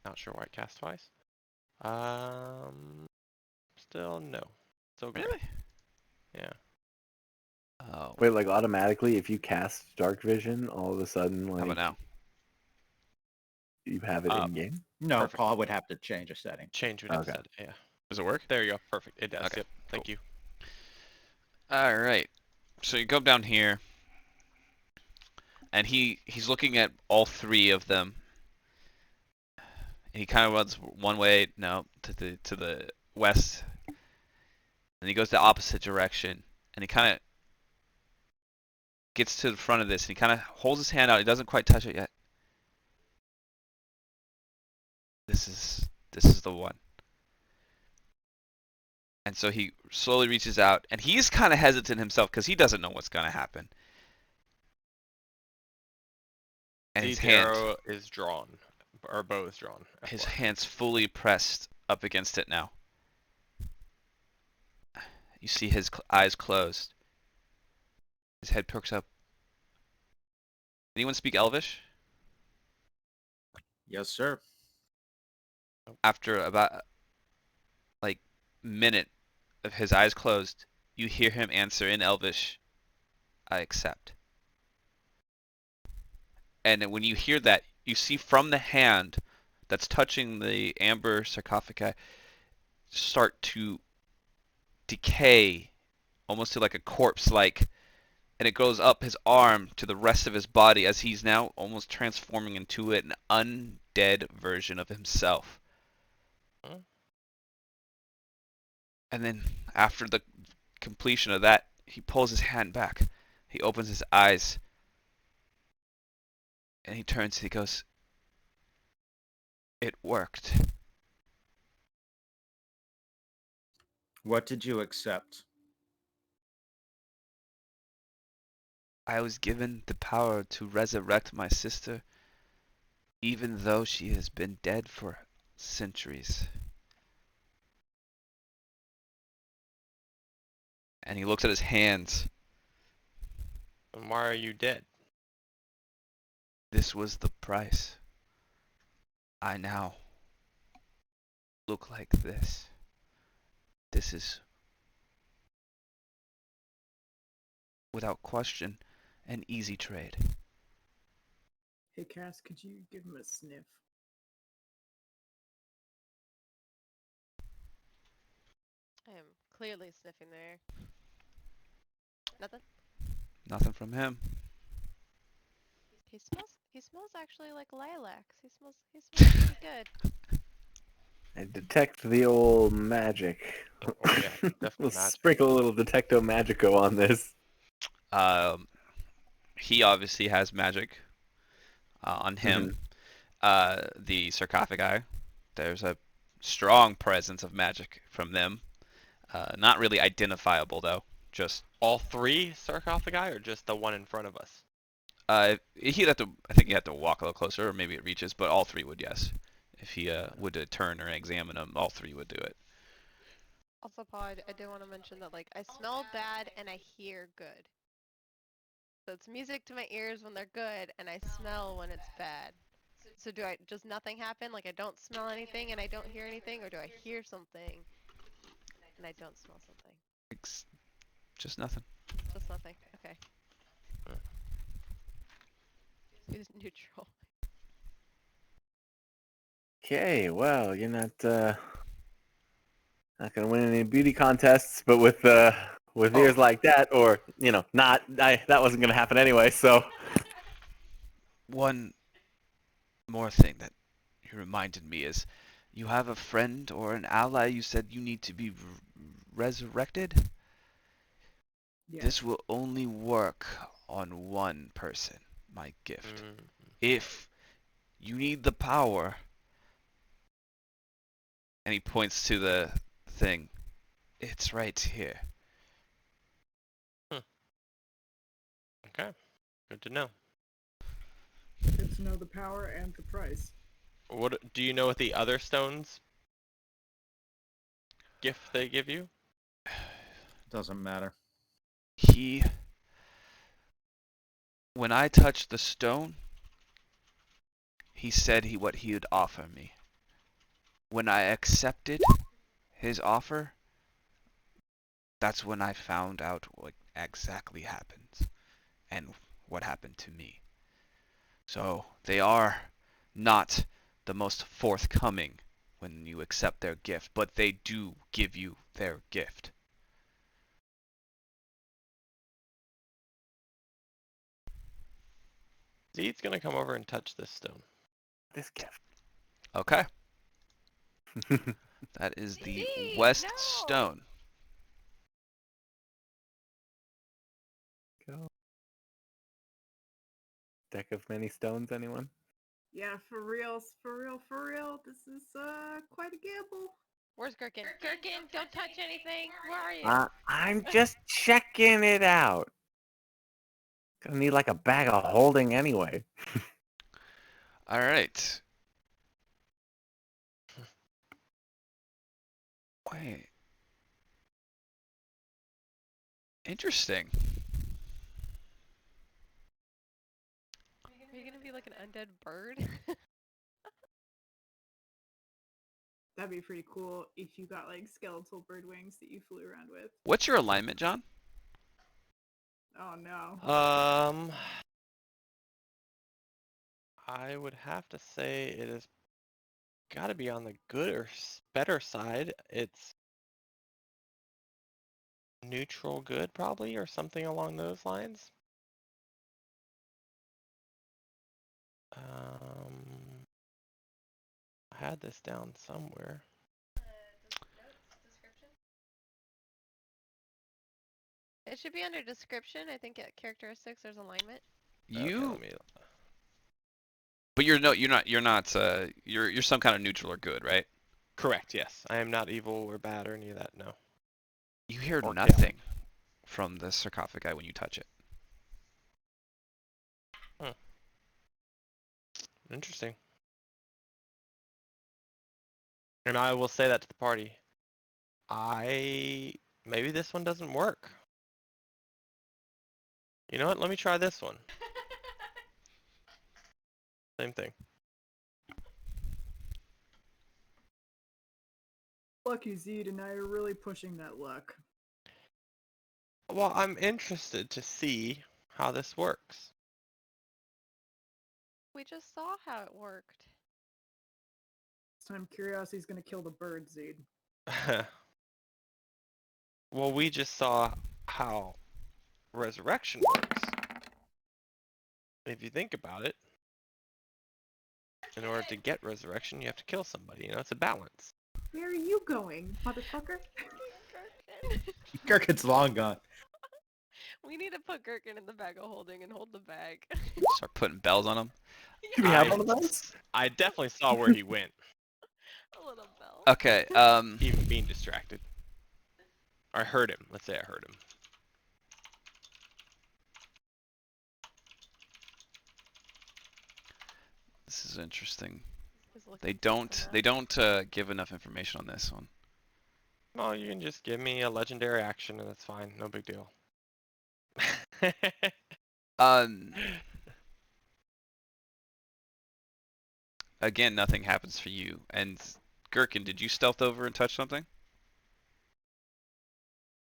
Not sure why it cast twice. Still no. So gray. Really? Yeah. Oh. Wait, like automatically, if you cast dark vision, all of a sudden, How like about now? you have it in game. No, Perfect. Paul would have to change a setting. Change what it Okay. said. Yeah. Does it work? There you go. Perfect. It does. Okay, Yep. Thank you. All right. So you go down here, and he's looking at all three of them. And he kind of runs one way, no, to the west, and he goes the opposite direction, and he kind of gets to the front of this, and he kind of holds his hand out. He doesn't quite touch it yet. This is the one. And so he slowly reaches out, and he's kind of hesitant himself because he doesn't know what's gonna happen. And his The hand, arrow is drawn, or bow is drawn. his FYI. hand's fully pressed up against it now. You see his eyes closed. His head perks up. Anyone speak Elvish? Yes, sir. After about like minute of his eyes closed, you hear him answer in Elvish, "I accept." And when you hear that, you see from the hand that's touching the amber sarcophagi start to decay almost to like a corpse like, and it goes up his arm to the rest of his body as he's now almost transforming into an undead version of himself. Huh? And then after the completion of that, he pulls his hand back. He opens his eyes. And he turns and he goes, "It worked." What did you accept? I was given the power to resurrect my sister, even though she has been dead for centuries. And he looks at his hands. And why are you dead? This was the price. I now look like this. This is, without question, an easy trade. Hey, Cass, could you give him a sniff? clearly sniffing the air. Nothing. Nothing from him. He smells actually like lilacs. He smells pretty good. I detect the old magic. Oh yeah, definitely We'll magic. sprinkle a little Detecto Magico on this. He obviously has magic on him. The sarcophagi, there's a strong presence of magic from them. Not really identifiable though. Just All three sarcophagi, or just the one in front of us? he'd have to. I think he'd have to walk a little closer, or maybe it reaches. But all three would, yes. If he would turn or examine them, all three would do it. Also, Paul, I do want to mention that like I smell bad and I hear good. So it's music to my ears when they're good, and I smell when it's bad. So does nothing happen? Like I don't smell anything and I don't hear anything, or do I hear something and I don't smell something? Just nothing. Just nothing. Okay. Who's neutral? Okay, well, you're not gonna win any beauty contests, but with ears like that, or not, that wasn't gonna happen anyway. So One more thing that you reminded me is, you have a friend or an ally. You said you need to be resurrected. Yes. This will only work on one person. My gift. Mm. If you need the power, and he points to the thing, it's right here. Okay, good to know. Good to know the power and the price. What do you know? What the other stones gift they give you? Doesn't matter. When I touched the stone, he said what he would offer me. When I accepted his offer, that's when I found out what exactly happened and what happened to me. So they are not the most forthcoming when you accept their gift, but they do give you their gift. Zeed's gonna come over and touch this stone. this gift. Okay, that is the Zeke, West no! Stone. Go. Deck of many stones, anyone? Yeah, for real, for real, for real. This is quite a gamble. Where's Gherkin? Gherkin, don't touch anything. Where are you? I'm just checking it out. Gonna need like a bag of holding anyway. All right. Wait. Interesting. Are you gonna be like an undead bird? That'd be pretty cool if you got like skeletal bird wings that you flew around with. What's your alignment, John? Oh no. I would have to say it has got to be on the good or better side. It's neutral good, probably, or something along those lines. I had this down somewhere. It should be under description. I think at characteristics there's alignment. Okay, let me. But you're some kind of neutral or good, right? Correct. Yes, I am not evil or bad or any of that. No. You hear Or nothing from the sarcophagi when you touch it. Interesting. And I will say that to the party. Maybe this one doesn't work. You know what? Let me try this one. Same thing. Lucky Zed and I are really pushing that luck. Well, I'm interested to see how this works. We just saw how it worked. This time curiosity's gonna kill the bird, Zed. Well, we just saw how resurrection works. If you think about it, in order to get resurrection, you have to kill somebody. You know, it's a balance. Where are you going, motherfucker? Gherkin. Gherkin's long gone. We need to put Gherkin in the bag of holding and hold the bag. Start putting bells on him. Do we have I- one of those? I definitely saw where he went, A little bell. Okay. even being distracted. Or I heard him. Let's say I heard him. This is interesting. He's looking They for don't. something They else. don't give enough information on this one. Well, you can just give me a legendary action and that's fine. No big deal. Um. Again, nothing happens for you. And Gherkin, did you stealth over and touch something?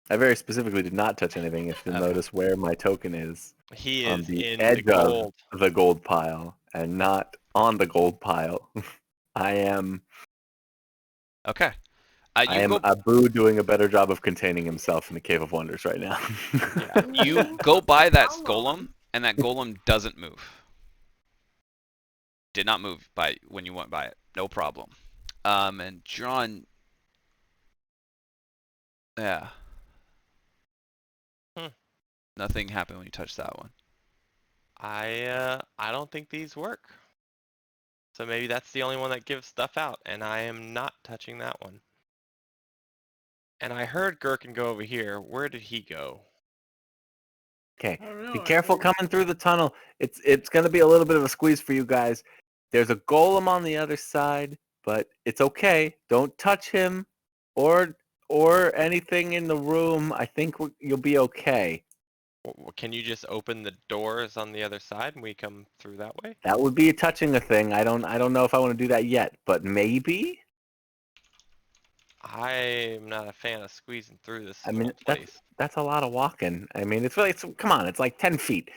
I very specifically did not touch anything. If you'll Okay. notice where my token is He on is the in the edge gold. of the gold pile and not on the gold pile. I am Okay. I You am go. Abu doing a better job of containing himself in the Cave of Wonders right now. Yeah. You go by that How golem, long? and that golem doesn't move. Did not move by when you went by it. No problem. And John. Yeah. Hmm. Nothing happened when you touched that one. I don't think these work. So maybe that's the only one that gives stuff out, and I am not touching that one. And I heard Gherkin go over here. Where did he go? Okay, I don't know. be I careful figured- coming through the tunnel. It's going to be a little bit of a squeeze for you guys. There's a golem on the other side, but it's okay. Don't touch him or anything in the room. I think you'll be okay. Can you just open the doors on the other side and we come through that way? That would be touching a thing. I don't know if I want to do that yet, but maybe. I'm not a fan of squeezing through this I mean, little place. that's a lot of walking. I mean, it's really come on. It's like 10 feet.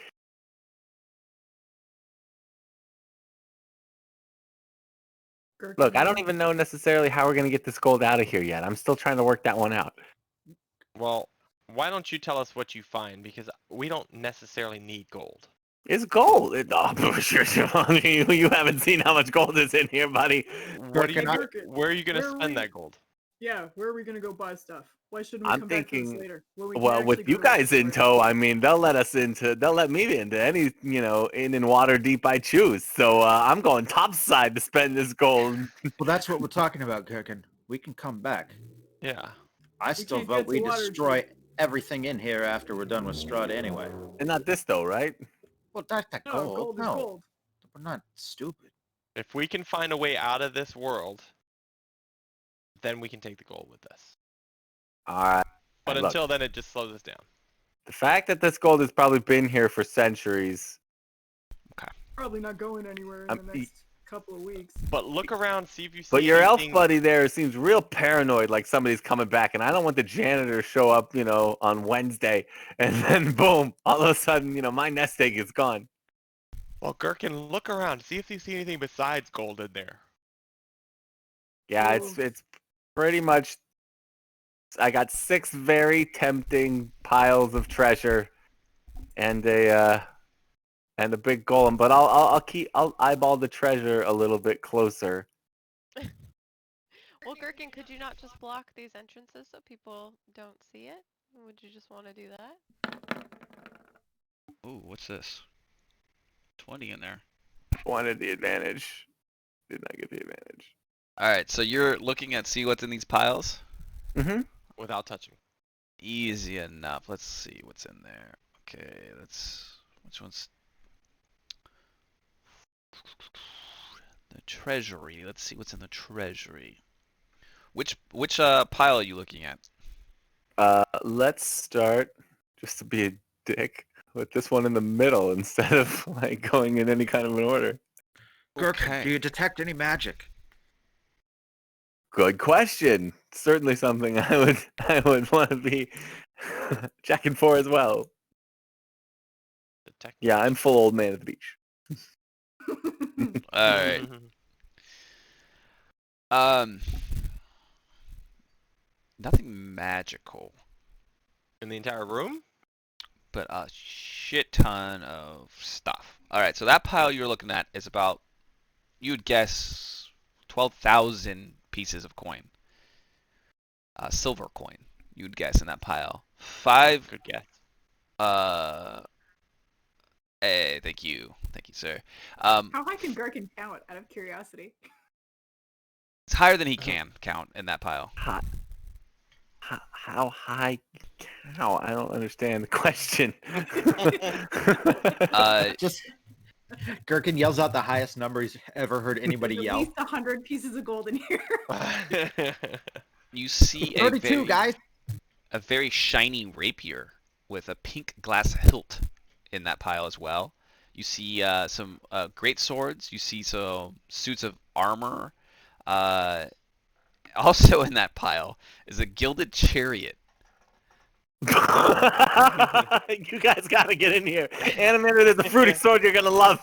Gherkin, Look, I you don't even know necessarily how we're going to get this gold out of here yet. I'm still trying to work that one out. Well, why don't you tell us what you find? Because we don't necessarily need gold. It's gold. You haven't seen how much gold is in here, buddy. What are you, Gherkin, I- Gherkin, where are you going to where are spend we- that gold? Yeah, where are we gonna go buy stuff? Why shouldn't we I'm come back to thinking- this later? When we can Well, actually with go you to guys in restaurant? tow, I mean, they'll let me into any, in and water deep I choose. So I'm going topside to spend this gold. Well, that's what we're talking about, Gherkin. We can come back. Yeah. I still can't vote get to we water destroy deep. everything in here after we're done with Strahd anyway. And not this though, right? Well, not that No, gold. gold is No, gold. we're not stupid. If we can find a way out of this world, then we can take the gold with us. All right. But Look, until then, it just slows us down. the fact that this gold has probably been here for centuries. Probably not going anywhere in I'm- the next couple of weeks. But look around, see if you see But your elf anything. buddy there seems real paranoid, like somebody's coming back, and I don't want the janitor to show up, on Wednesday, and then boom, all of a sudden, my nest egg is gone. Well, Gherkin, look around, see if you see anything besides gold in there. Yeah, Ooh. it's pretty much. I got 6 very tempting piles of treasure, and a big golem. But I'll eyeball the treasure a little bit closer. Well, Gherkin, could you not just block these entrances so people don't see it? Would you just want to do that? Ooh, what's this? 20 in there. Wanted the advantage, did not get the advantage. All right, so you're looking at see what's in these piles. Mm-hmm. Without touching. Easy enough. Let's see what's in there. Okay, which one's the treasury? Let's see what's in the treasury. Which pile are you looking at? Let's start, just to be a dick, with this one in the middle instead of like going in any kind of an order. Gherkin, Okay. do you detect any magic? Good question. Certainly something I would want to be checking for as well. Detect Yeah, I'm full old man at the beach. All right. Um, nothing magical. In the entire room? but a shit ton of stuff. All right, so that pile you're looking at is about, you'd guess, 12,000 pieces of coin, silver coin. You'd guess in that pile. Five. Good guess. Hey, thank you, sir. How high can Gherkin count, out of curiosity? It's higher than he can count in that pile. How high? How? I don't understand the question. Just Gherkin yells out the highest number he's ever heard anybody There's at yell. least 100 pieces of gold in here. You see 32, guys. a very shiny rapier with a pink glass hilt in that pile as well. You see some great swords. You see some suits of armor. Also in that pile is a gilded chariot. You guys gotta get in here. Animator, there's a fruity sword you're gonna love.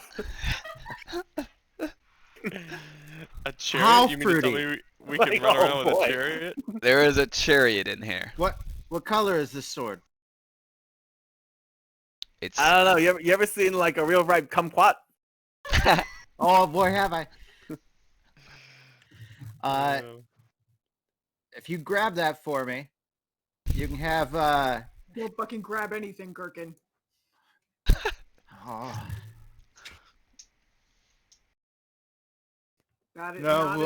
A chariot? How You mean to tell fruity? me we Like, can run oh, around with boy. a chariot? There is a chariot in here. What color is this sword? It's I don't know. You ever seen like a real ripe kumquat? Oh boy, have I. If you grab that for me, you can have Don't fucking grab anything, Gherkin. oh, Got it. no, not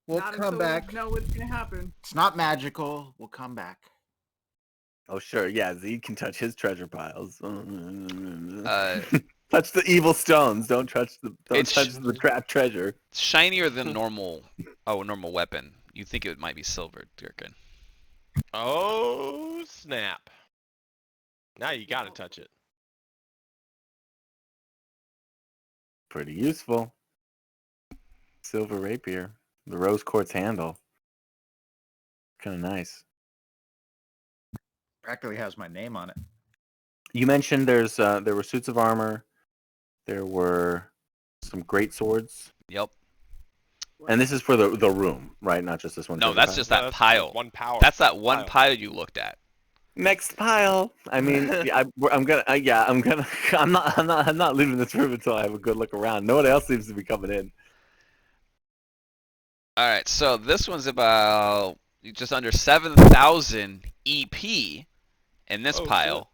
we'll not come until back. We know what's gonna happen. It's not magical. We'll come back. Oh sure, yeah. Z can touch his treasure piles. Uh, Touch the evil stones. Don't touch the It's- the trapped treasure. shinier than normal. Oh, a normal weapon. You think it might be silver, Gherkin. Oh, snap. Now you gotta touch it. Pretty useful. Silver rapier. The rose quartz handle. Kind of nice. Practically has my name on it. You mentioned there were suits of armor. There were some great swords. Yep. And this is for the room, right? Not just this one. No, treasure that's pile. just that That's pile. One power. That's that one pile. pile you looked at. Next pile. I mean, I'm not leaving this room until I have a good look around. No one else seems to be coming in. All right, so this one's about just under 7,000 EP in this Oh, pile.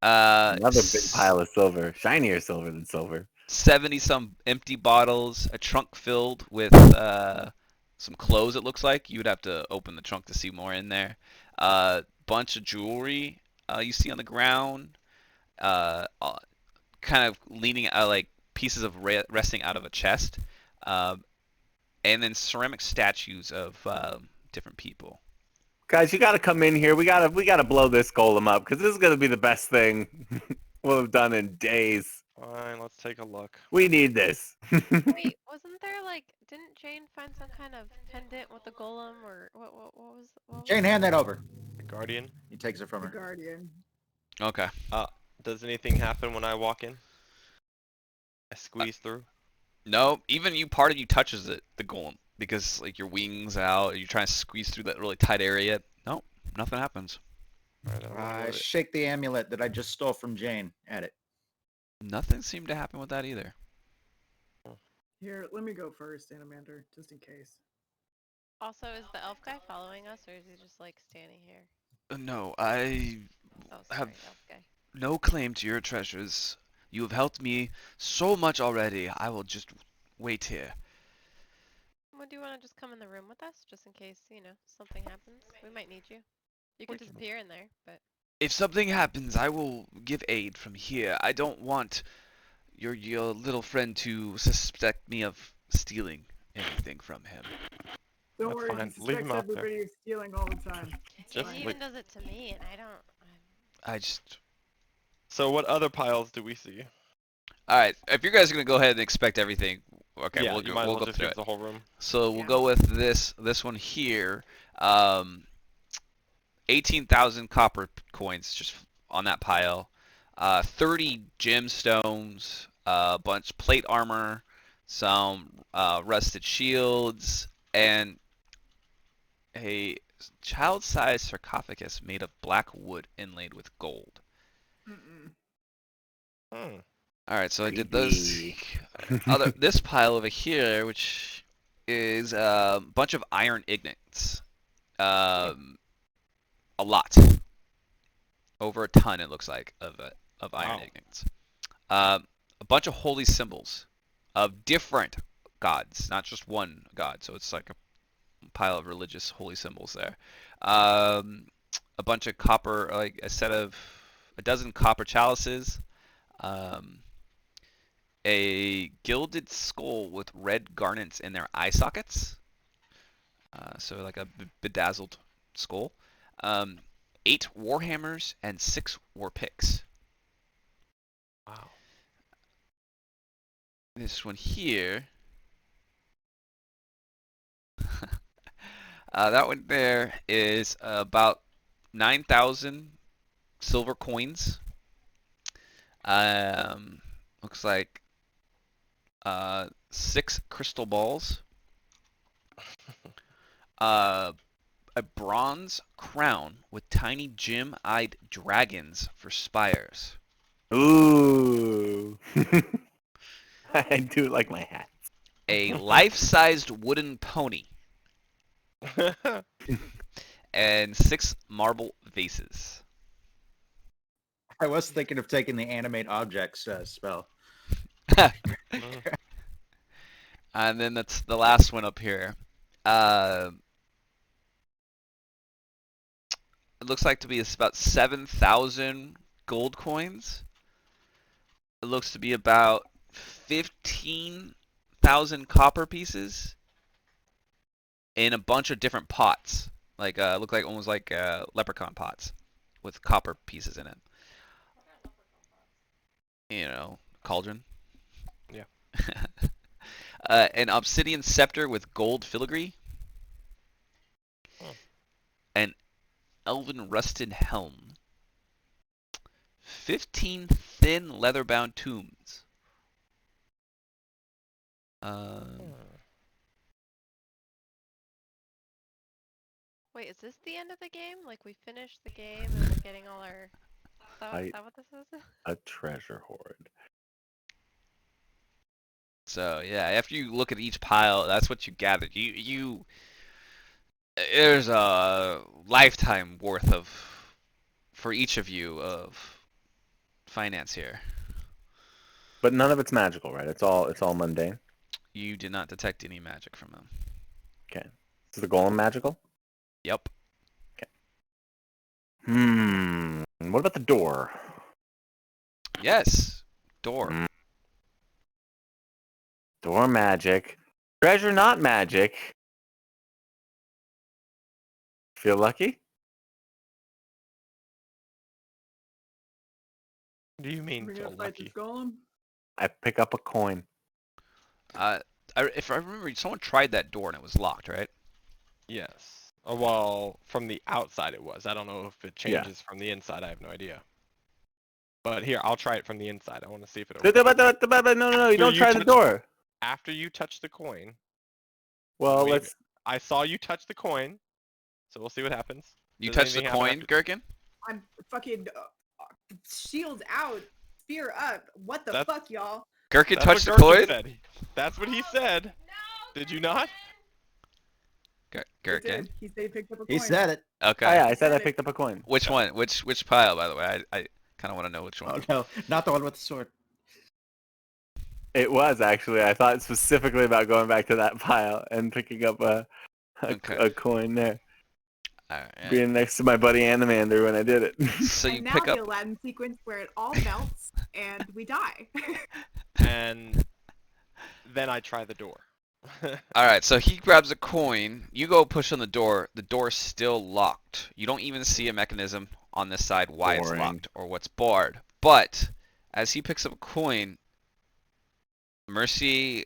Another big pile of silver, shinier silver than silver. 70 some empty bottles, a trunk filled with some clothes. It looks like you would have to open the trunk to see more in there. Bunch of jewelry you see on the ground, kind of leaning like pieces of resting out of a chest, and then ceramic statues of different people. Guys, you got to come in here. We gotta blow this golem up because this is gonna be the best thing we'll have done in days. Fine, let's take a look. We need this. Wait, wasn't there like? Didn't Jane find some kind of pendant with the golem, or what? What was? What was Jane, hand that over. The Guardian. He takes it from The her. Guardian. Okay. Does anything happen when I walk in? I squeeze through. No, even part of you touches it, the golem, because like your wings out, you're trying to squeeze through that really tight area. No, nothing happens. Alright, I'm gonna I move it. shake the amulet that I just stole from Jane at it. Nothing seemed to happen with that either. Here, let me go first, Animander, just in case. Also, is the elf guy following us, or is he just like standing here? No, I Oh, sorry, have elf guy. no claim to your treasures. You have helped me so much already. I will just wait here. Well, do you want to just come in the room with us, just in case something happens? We might need you. You can disappear in there, but If something happens, I will give aid from here. I don't want your little friend to suspect me of stealing anything from him. Don't That's worry, fine. he Leave suspects him out there. everybody is stealing all the time. Just he wait. even does it to me, and I don't. I just... So what other piles do we see? Alright, if you guys are going to go ahead and expect everything, okay, yeah, we'll you go, might as we'll well go just through use it. the whole room. So we'll Yeah. go with this one here. 18,000 copper coins just on that pile. 30 gemstones, a bunch plate armor, some rusted shields, and a child-sized sarcophagus made of black wood inlaid with gold. Mm-mm. Hmm. All right, so I did those. Creepy. This pile over here, which is a bunch of iron ingots. A lot, over a ton, it looks like, of iron Wow. ingots. A bunch of holy symbols of different gods, not just one god. So it's like a pile of religious holy symbols there. A bunch of copper, like a dozen copper chalices. Um, a gilded skull with red garnets in their eye sockets. So like a bedazzled skull. 8 warhammers and 6 war picks. Wow. This one here. That one there is about 9,000 silver coins. Looks like 6 crystal balls. A bronze crown with tiny gem-eyed dragons for spires. Ooh. I do like my hat. A life-sized wooden pony. And 6 marble vases. I was thinking of taking the animate objects spell. And then that's the last one up here. It looks like to be about 7,000 gold coins. It looks to be about 15,000 copper pieces in a bunch of different pots. Like look like almost like leprechaun pots with copper pieces in it. You know, cauldron. Yeah. An obsidian scepter with gold filigree. Hmm. An elven rusted helm. 15 thin leather-bound tombs. Wait, is this the end of the game? Like we finished the game and we're getting all our stuff? Is that what this is? A treasure hoard. So yeah, after you look at each pile, that's what you gathered. There's a lifetime worth of for each of you of finance here. But none of it's magical, right? It's all mundane. You did not detect any magic from them. Okay. Is the golem magical? Yep. What about the door? Yes. Door. Hmm. Door magic. Treasure not magic. Feel lucky? Do you mean We're feel gonna fight this lucky? golem. I pick up a coin. If I remember, someone tried that door and it was locked, right? Yes. Well, from the outside it was. I don't know if it Yeah. changes from the inside. I have no idea. But here, I'll try it from the inside. I want to see if it No, opens. no, you don't you try the touch- door. After you touch the coin. Well, Wait a let's. I saw you touch the coin, so we'll see what happens. You Does touched the anything happen coin, after- Gherkin? I'm fucking shield out, spear up. What the That's- fuck, y'all? Gherkin That's touched the what Gherkin coin? said. That's what he said. Did you not? He Gherkin? did. He said he picked up a coin. He said it. Okay. Oh yeah, I said I picked up a coin. Which one? Which pile, by the way? I kind of want to know which Oh one. no, not the one with the sword. It was actually. I thought specifically about going back to that pile and picking up Okay. a coin there, Alright. being next to my buddy Animander when I did it. So you And now pick the up. Aladdin sequence where it all melts and we die. And then I try the door. Alright, so he grabs a coin. You go push on the door. The door's still locked. You don't even see a mechanism on this side why it's Boring. locked or what's barred. But as he picks up a coin, Mercy,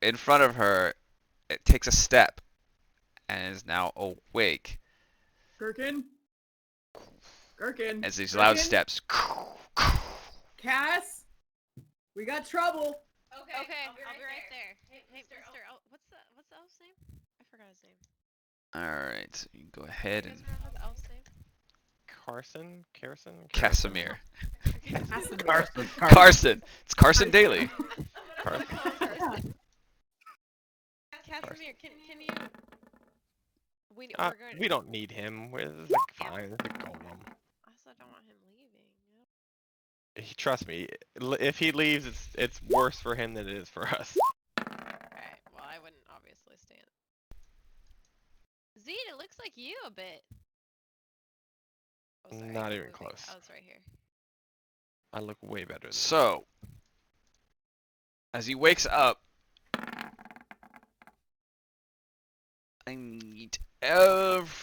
in front of her, it takes a step and is now awake Gherkin? Gherkin? as these loud Gherkin? steps. Cass? We got trouble. Okay, I'll be right there. Hey, mister, what's the elf's name? I forgot his name. All right, so you can go ahead You and guys remember the elf's name? Carson? Casimir. Casimir. Carson. Carson. It's Carson Daly. Carson. Carson. Casimir, can you? We're going. We don't need him. This is like fine. It's a golem. I also don't want him leaving. Yep. Trust me, if he leaves, it's worse for him than it is for us. Alright, well, I wouldn't obviously stand. Zed, it looks like you a bit. Oh, sorry, Not I'm even moving. close. Oh, it's right here. I look way better than So, as he wakes up, I need Animander,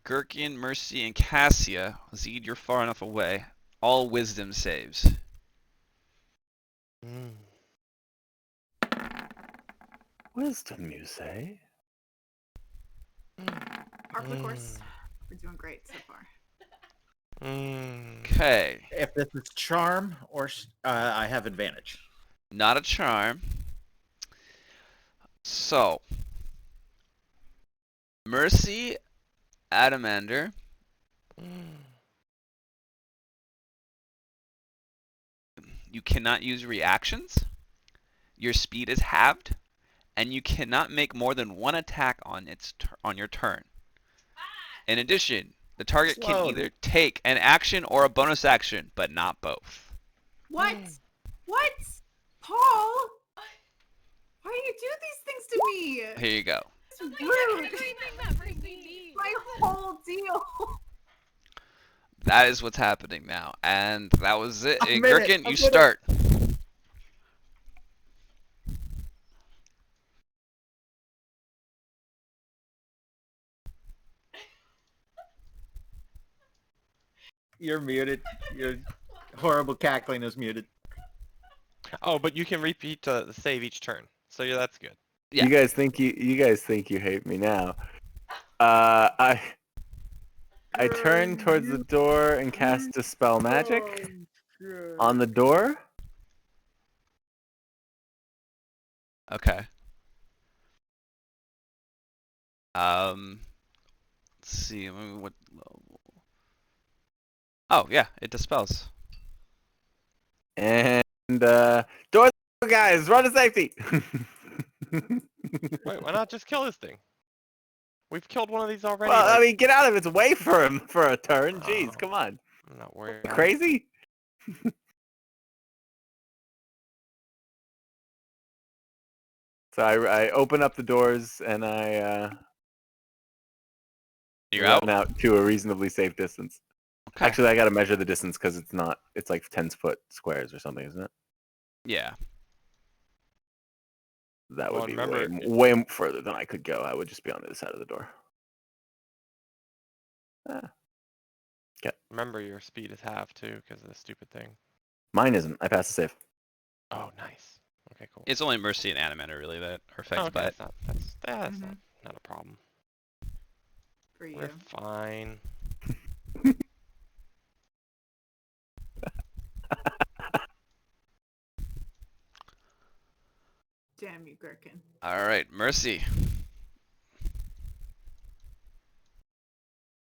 Gherkin, Mercy, and Cassia. Zed, you're far enough away. All wisdom saves. Mm. Wisdom, you say? Par for the course. We're doing great so far. Okay, If this is charm or I have advantage. not a charm. So, Mercy, Adamander, you cannot use reactions. Your speed is halved, and you cannot make more than one attack on on your turn. In addition, the target can Slowed. either take an action or a bonus action, but not both. What? What? Paul? Why do you do these things to me? Here you go. It's That's like rude. everything that Mercy needs. My whole deal. That is what's happening now, and that was it. I'm in it, Gherkin, I'm you in it. start. You're muted. Your horrible cackling is muted. Oh, but you can repeat the save each turn, so yeah, that's good. Yeah. You guys think you hate me now? I turn towards the door and cast Dispel Magic on the door. Okay. Let's see. What? Oh yeah, it dispels. And door, guys, run to safety. Wait, why not just kill this thing? We've killed one of these already. Well, like, I mean, get out of its way for him for a turn. Jeez, Oh. come on. I'm not worried. Crazy? So I open up the doors and I You're run out. out to a reasonably safe distance. Okay. Actually, I gotta measure the distance because it's not. It's like 10-foot squares or something, isn't it? Yeah. That would Well, be remember- way further than I could go. I would just be on the other side of the door. Remember, your speed is half too because of the stupid thing. Mine isn't. I passed the save. Oh, nice. Okay, cool. It's only Mercy and Animander really that are Oh, affected okay, by it. that's not a problem. For you. We're fine. Damn you, Gherkin. All right, Mercy.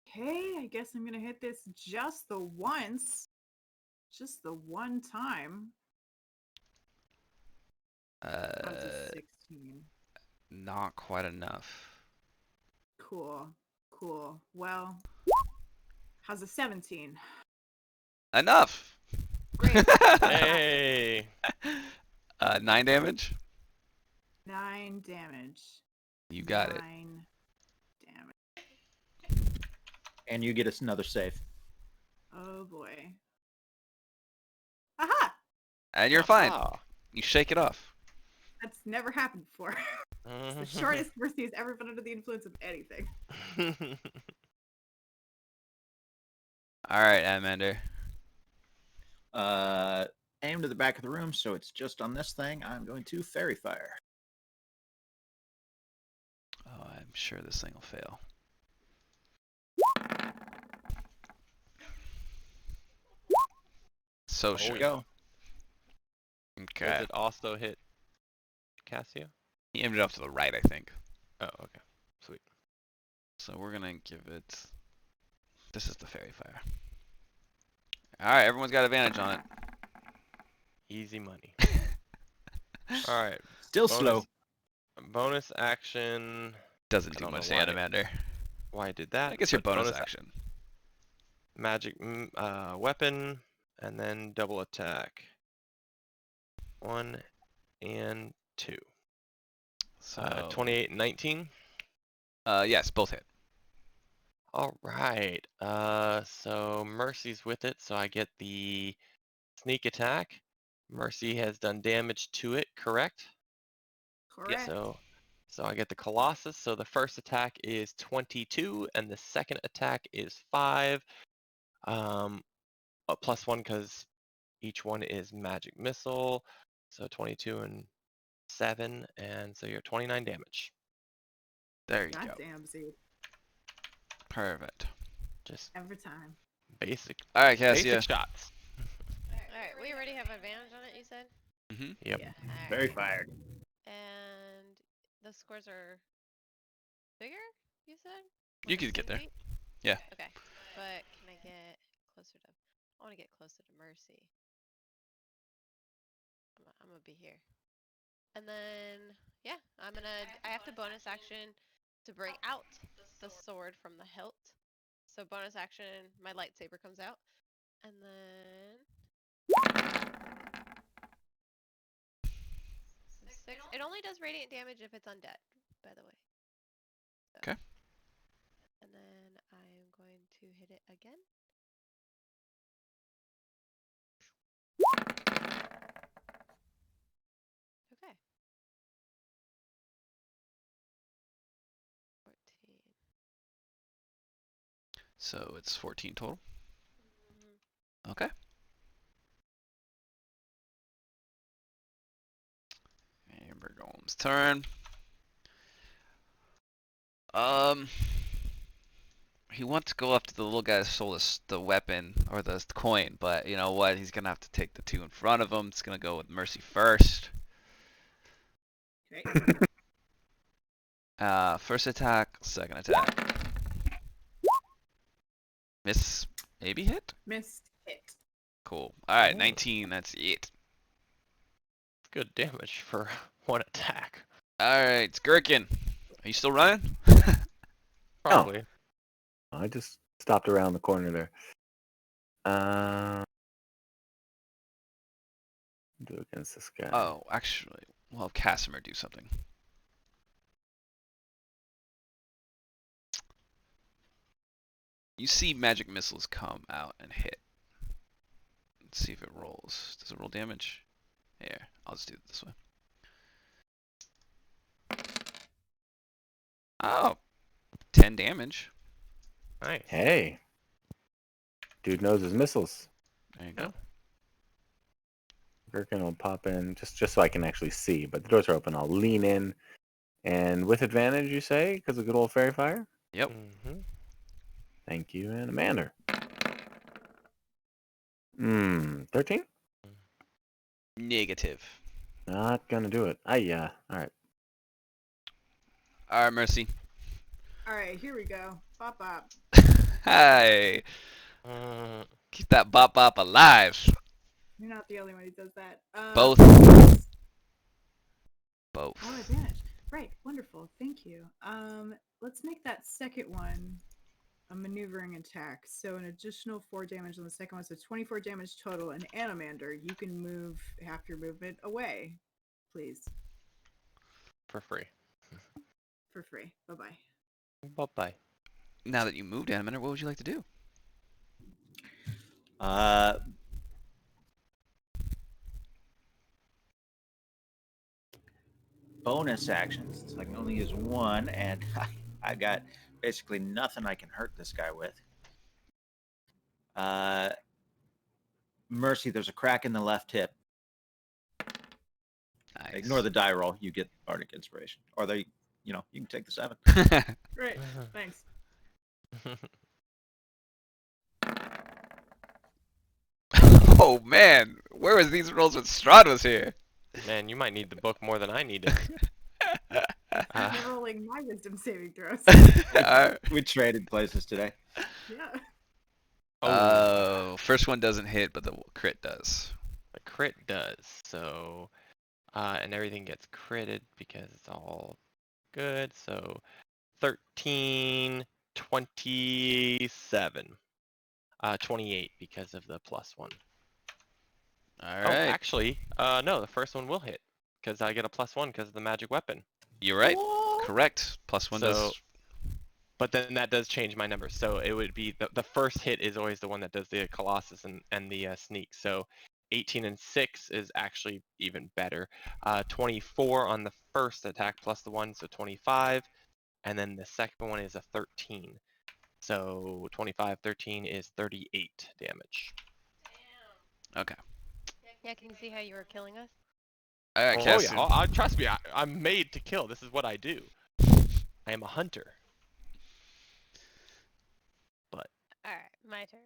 Okay, I guess I'm gonna hit this just the once. Just the one time. That was a 16. Not quite enough. Cool. Cool. Well, how's a 17? Enough. Great. Hey. 9 damage. 9 damage. You got it. 9 damage. And you get us another save. Oh boy. Aha! And you're fine. Ah. You shake it off. That's never happened before. It's the shortest Mercy has ever been under the influence of anything. All right, Amander. Aim to the back of the room, so it's just on this thing. I'm going to Fairy Fire. Oh, I'm sure this thing will fail. So Oh, Here sure. we go. Okay. Does it also hit Cassia? He aimed it off to the right, I think. Oh, okay. So we're gonna give it. This is the fairy fire. All right, everyone's got advantage on it. Easy money. All right. Still bonus, slow. Bonus action. Doesn't I do don't know much, why. Salamander. Why I did that? I guess your but bonus action. Magic weapon, and then double attack. 1 and 2. So 28 and 19. yes, both hit. All right. So Mercy's with it, so I get the sneak attack. Mercy has done damage to it, correct? Correct. So I get the Colossus. So the first attack is 22, and the second attack is 5. A +1 because each one is magic missile. So 22 and 7, and so you're 29 damage. There you God go. damn, Z. Perfect. Just Every time. basic, All right, Cassia. basic shots. Alright, we already have advantage on it, you said? Mm-hmm. Yep. Yeah. Very Alright. fired. And the scores are bigger, you said? You When could it's get there. 2 feet? Yeah. Okay. But can I get closer to... I want to get closer to Mercy. I'm gonna be here. And then, yeah, I have to bonus action to bring out the sword from the hilt. So bonus action, my lightsaber comes out. And then... So 6. It only does radiant damage if it's undead, by the way. So. Okay. And then I'm going to hit it again. Okay. 14. So it's 14 total. Mhm. Okay. Amber Golem's turn. He wants to go after the little guy that stole the weapon or the coin, but you know what? He's gonna have to take the 2 in front of him. It's gonna go with Mercy first. Okay. First attack, second attack. Miss, maybe hit? Missed hit. Cool. Alright, Oh. 19, that's it. Good damage for one attack. Alright, Gherkin. Are you still running? Probably. I just stopped around the corner there. Do against this guy. Oh, actually, we'll have Casimir do something. You see magic missiles come out and hit. Let's see if it rolls. Does it roll damage? Here, I'll just do it this way. Oh, 10 damage. Nice. Hey. Dude knows his missiles. There you go. Gherkin will pop in just so I can actually see, but the doors are open. I'll lean in, and with advantage, you say, because of good old fairy fire? Yep. Mm-hmm. Thank you, and Amanda. 13? Negative. Not gonna do it. Yeah. All right. Alright, Mercy. Alright, here we go. Bop bop. Hi. Keep that bop bop alive. You're not the only one who does that. Both. Both. Oh, advantage. Right, wonderful. Thank you. Let's make that second one a maneuvering attack. So an additional 4 damage on the second one, so 24 damage total. And Animander, you can move half your movement away, please, For free. for free. Bye bye. Bye-bye. Now that you moved, Animator, what would you like to do? Bonus actions. So I can only use one, and I got basically nothing I can hurt this guy with. Mercy, there's a crack in the left hip. Nice. Ignore the die roll. You get Bardic Inspiration. Or you can take the 7. Great, thanks. Oh man, where was these rolls when Strahd was here? Man, you might need the book more than I needed. I'm rolling my wisdom saving throws. Alright. We traded places today. Yeah. Oh, first one doesn't hit, but the crit does. The crit does. So, and everything gets critted because it's all good. So, 13, 27. 28 because of the +1. Oh, Alright. actually, no, the first one will hit because I get a +1 because of the magic weapon. You're right. Oh, Correct. +1 So, does. but then that does change my number. So it would be the first hit is always the one that does the Colossus and the sneak. So 18 and 6 is actually even better. 24 on the first attack plus the 1, so 25. And then the second one is a 13. So 25, 13 is 38 damage. Okay. Yeah, can you see how you were killing us? Alright, Oh yeah, Caston. trust me, I'm made to kill. This is what I do. I am a hunter. But Alright, my turn.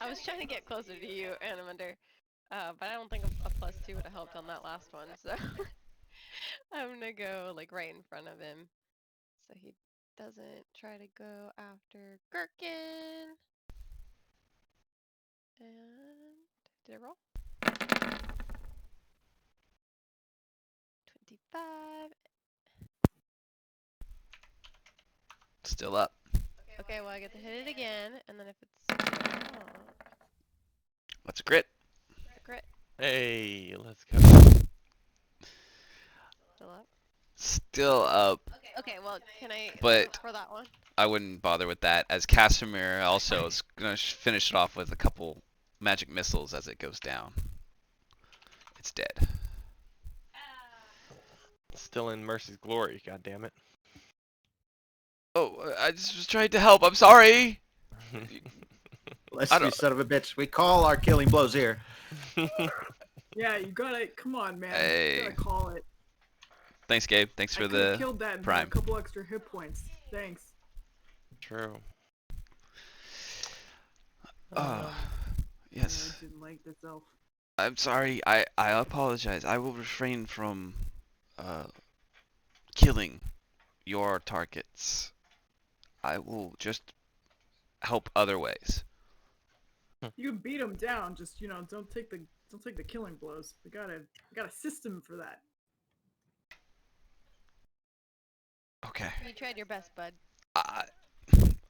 I was trying to get closer to you, Animander, but I don't think a +2 would have helped on that last one, so I'm gonna go like right in front of him, so he doesn't try to go after Gherkin. And did I roll? 25. Still up. Okay, well I get to hit it again, and then if it's That's a crit. a crit, hey, let's go. still up. Still up, Okay, well can I But- for that one? I wouldn't bother with that, as Casimir also is going to finish it off with a couple magic missiles as it goes down. It's dead. Still in Mercy's glory, god damn it. Oh, I just was trying to help. I'm sorry. Bless I you, don't- son of a bitch. We call our killing blows here. yeah, you gotta. Come on, man. Hey. You gotta call it. Thanks, Gabe. Thanks I for could have the killed that and had prime. a couple extra hit points. Thanks. True. Oh, I yes. didn't like this elf. I'm sorry. I apologize. I will refrain from killing your targets. I will just help other ways. You can beat him down. Just don't take the killing blows. We got a system for that. Okay. You tried your best, bud. I,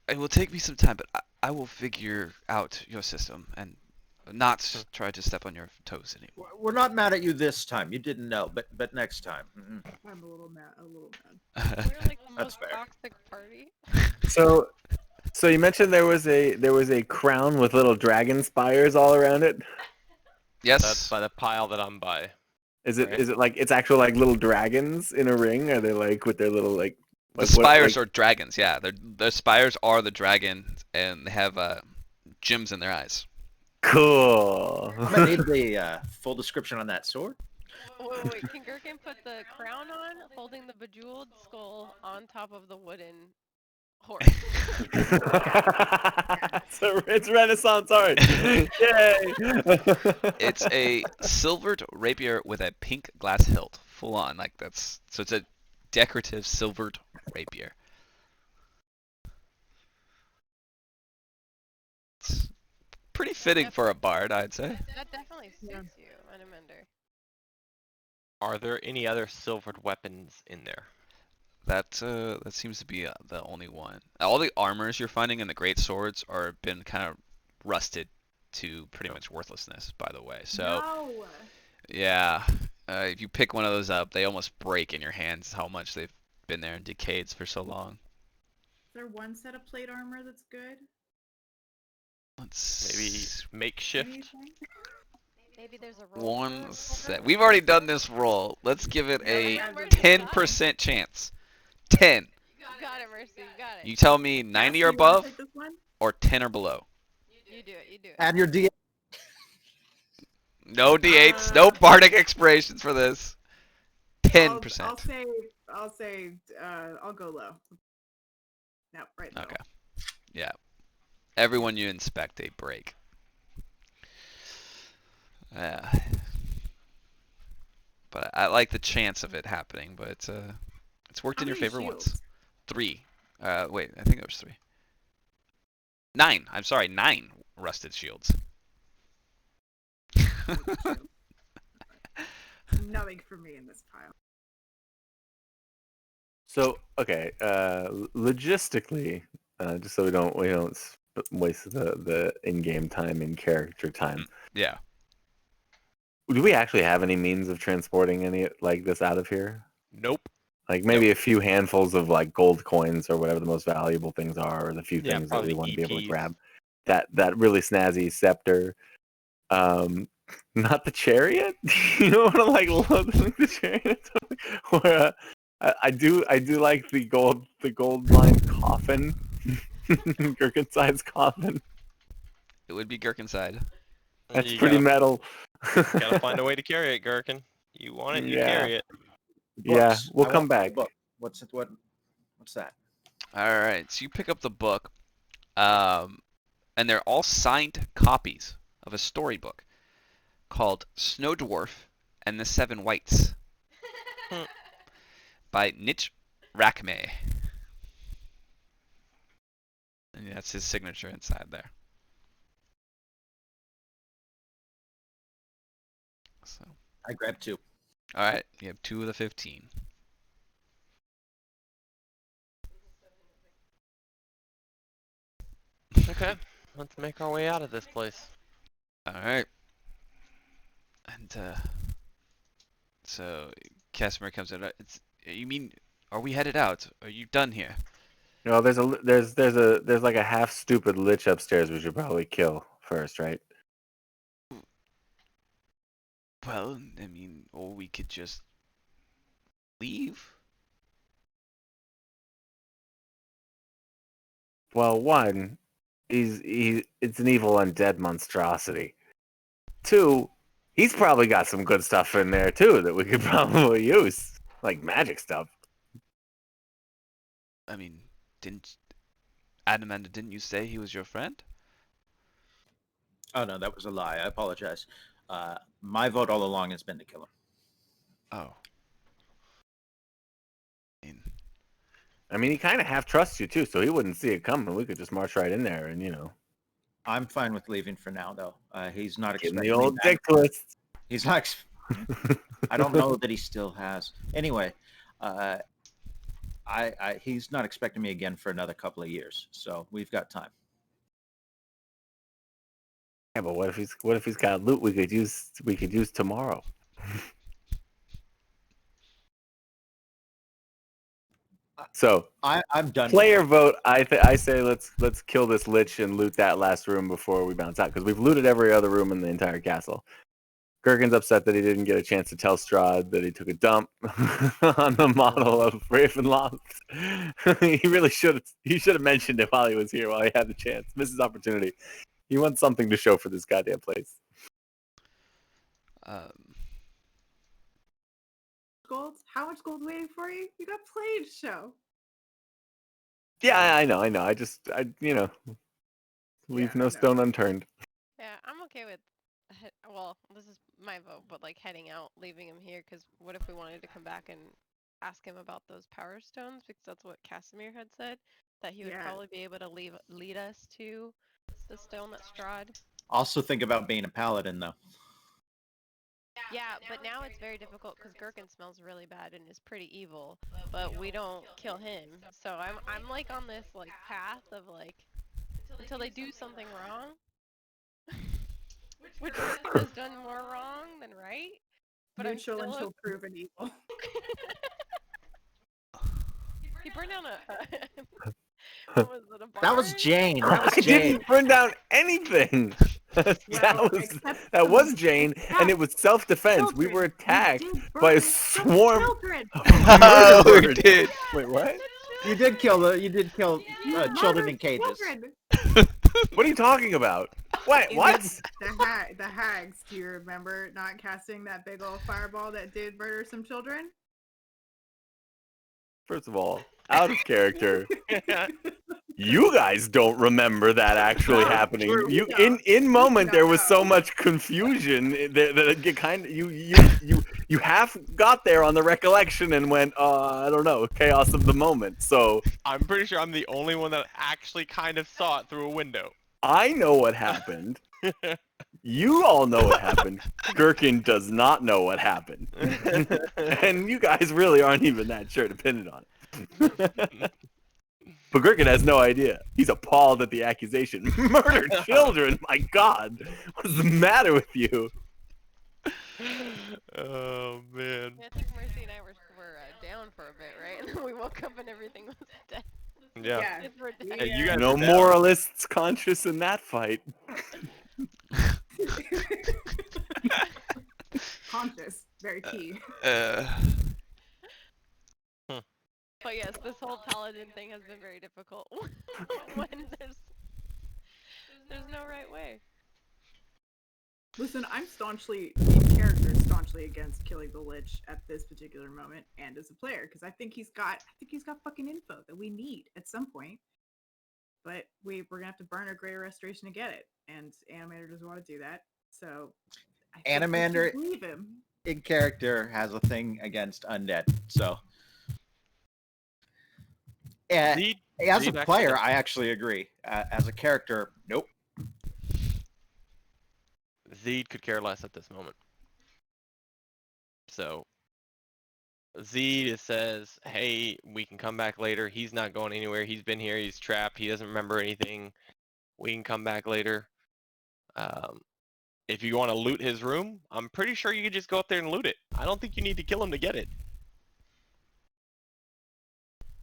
it will take me some time, but I will figure out your system and not try to step on your toes anymore. We're not mad at you this time. You didn't know, but next time. Mhm. I'm a little mad. We're like the That's most fair. toxic party. So you mentioned there was a crown with little dragon spires all around it. Yes. That's by the pile that I'm by. Is it Right. is it like it's actual like little dragons in a ring? Are they like with their little like The what, spires like- are dragons, yeah. The spires are the dragons, and they have gems in their eyes. cool? I'm gonna need the full description on that sword. Wait, can Gherkin put the crown on, holding the bejeweled skull on top of the wooden horse? So it's Renaissance art. Yay! It's a silvered rapier with a pink glass hilt, full on. Like so it's a decorative silvered rapier. It's pretty fitting for a bard, I'd say. That definitely suits Yeah. you, Animander. Are there any other silvered weapons in there? That seems to be the only one. All the armors you're finding and the great swords are been kind of rusted to pretty much worthlessness, by the way. So No. yeah, if you pick one of those up, they almost break in your hands. How much they've been there in decades for so long. Is there one set of plate armor that's good? Let's Maybe makeshift? Anything? Maybe there's a roll. for one it? set. We've already done this roll. Let's give it a Yeah, Mercy, 10% chance. 10. You got it, Mercy. You got it. You tell me 90 or Cassie, you wanna above, take this one? or 10 or below. You do it. You do it. Add your D. No D8s, no bardic expirations for this. 10%. I'll go low. No, right. Okay. Yeah. Everyone you inspect, they break. But I like the chance of it happening, but it's It's worked How in your many favor once. shields? 3. Wait, I think it was 3. 9. I'm sorry, 9 rusted shields. Nothing for me in this pile. So okay, logistically, just so we don't waste the in-game time and character time. Yeah. Do we actually have any means of transporting any like this out of here? Nope. Like maybe a few handfuls of like gold coins or whatever the most valuable things are, or the few Yeah, things that we probably want to be able to EPs. grab. That really snazzy scepter. Not the chariot. You know what I like? Love the chariot. Where I do like the gold lined coffin, Gherkin-sized coffin. It would be Gherkinside. That's You pretty gotta, metal. gotta find a way to carry it, Gherkin. You want it, you Yeah. carry it. Yeah, Books. we'll I come want my back. book. What's it? What's that? All right, so you pick up the book, and they're all signed copies of a storybook called Snow Dwarf and the Seven Whites by Nitch Rackme. And that's his signature inside there. So, I grabbed 2. all right, you have 2 of the 15. Okay, let's make our way out of this place. All right. And so Casimir comes in. You mean, are we headed out? Are you done here? No, there's like a half stupid lich upstairs we should probably kill first, right? Well, I mean, or we could just leave. Well, one, it's an evil undead monstrosity. 2, he's probably got some good stuff in there too that we could probably use, like magic stuff. I mean, Adamanda, didn't you say he was your friend? Oh no, that was a lie. I apologize. My vote all along has been to kill him. Oh. I mean, he kind of half trusts you too, so he wouldn't see it coming. We could just march right in there, and I'm fine with leaving for now, though. He's not getting expecting the me old back. dick twist. He's not. I don't know that he still has. Anyway, he's not expecting me again for another couple of years, so we've got time. Yeah, but what if he's got loot we could use tomorrow? So I'm done. player vote. I say let's kill this lich and loot that last room before we bounce out because we've looted every other room in the entire castle. Gherkin's upset that he didn't get a chance to tell Strahd that he took a dump on the model of Ravenloft. He really should have mentioned it while he was here, while he had the chance. Missed his opportunity. He wants something to show for this goddamn place. Gold? How much gold waiting for you? You got plenty to show. Yeah, I know. Leave no stone unturned. Yeah, I'm okay with. Well, this is my vote, but like heading out, leaving him here, because what if we wanted to come back and ask him about those power stones? Because that's what Casimir had said, that he would Yeah. probably be able to lead us to the stone that Strahd. Also think about being a paladin, though. Yeah, but now it's very difficult because Gherkin smells really bad and is pretty evil, but we don't kill him. So I'm like on this like path of like until they do something wrong. Which Gherkin has done more wrong than right. But Neutral I'm still until proven evil. He burned down a. What was it, a barn? That was Jane. That was I Jane. didn't burn down anything. that was Jane, and it was self-defense. We were attacked by a swarm. Children. Oh, we Murdered. did. Wait, what? You did kill children in cages. Children. What are you talking about? What? It What? was the hags. Do you remember not casting that big old fireball that did murder some children? First of all, out of character. You guys don't remember that actually No, happening. true, we You don't. in moment do there not was so know. much confusion that it kind of you half got there on the recollection and went, I don't know, chaos of the moment. So I'm pretty sure I'm the only one that actually kind of saw it through a window. I know what happened. You all know what happened. Gherkin does not know what happened. And you guys really aren't even that sure, depending on it. But Gherkin has no idea. He's appalled at the accusation. Murder children? My God. What's the matter with you? Oh man. I think Mercy and I were down for a bit, right? And then we woke up and everything was dead. Yeah. Kids were dead. Hey, you guys No were down. moralists conscious in that fight. Conscious, very key. But yes, this whole paladin thing has been very difficult when there's no right way. Listen, I'm in character, staunchly against killing the Lich at this particular moment, and as a player, because I think he's got fucking info that we need at some point. But we're gonna have to burn our Greater Restoration to get it, and Animator doesn't want to do that. So I think we should Animator leave him. in character has a thing against undead. So, Zeed- as a Zeed actually player, does. I actually agree. As a character, nope. Zeed could care less at this moment. So Zeed says, hey, we can come back later. He's not going anywhere. He's been here. He's trapped. He doesn't remember anything. We can come back later. If you want to loot his room, I'm pretty sure you could just go up there and loot it. I don't think you need to kill him to get it.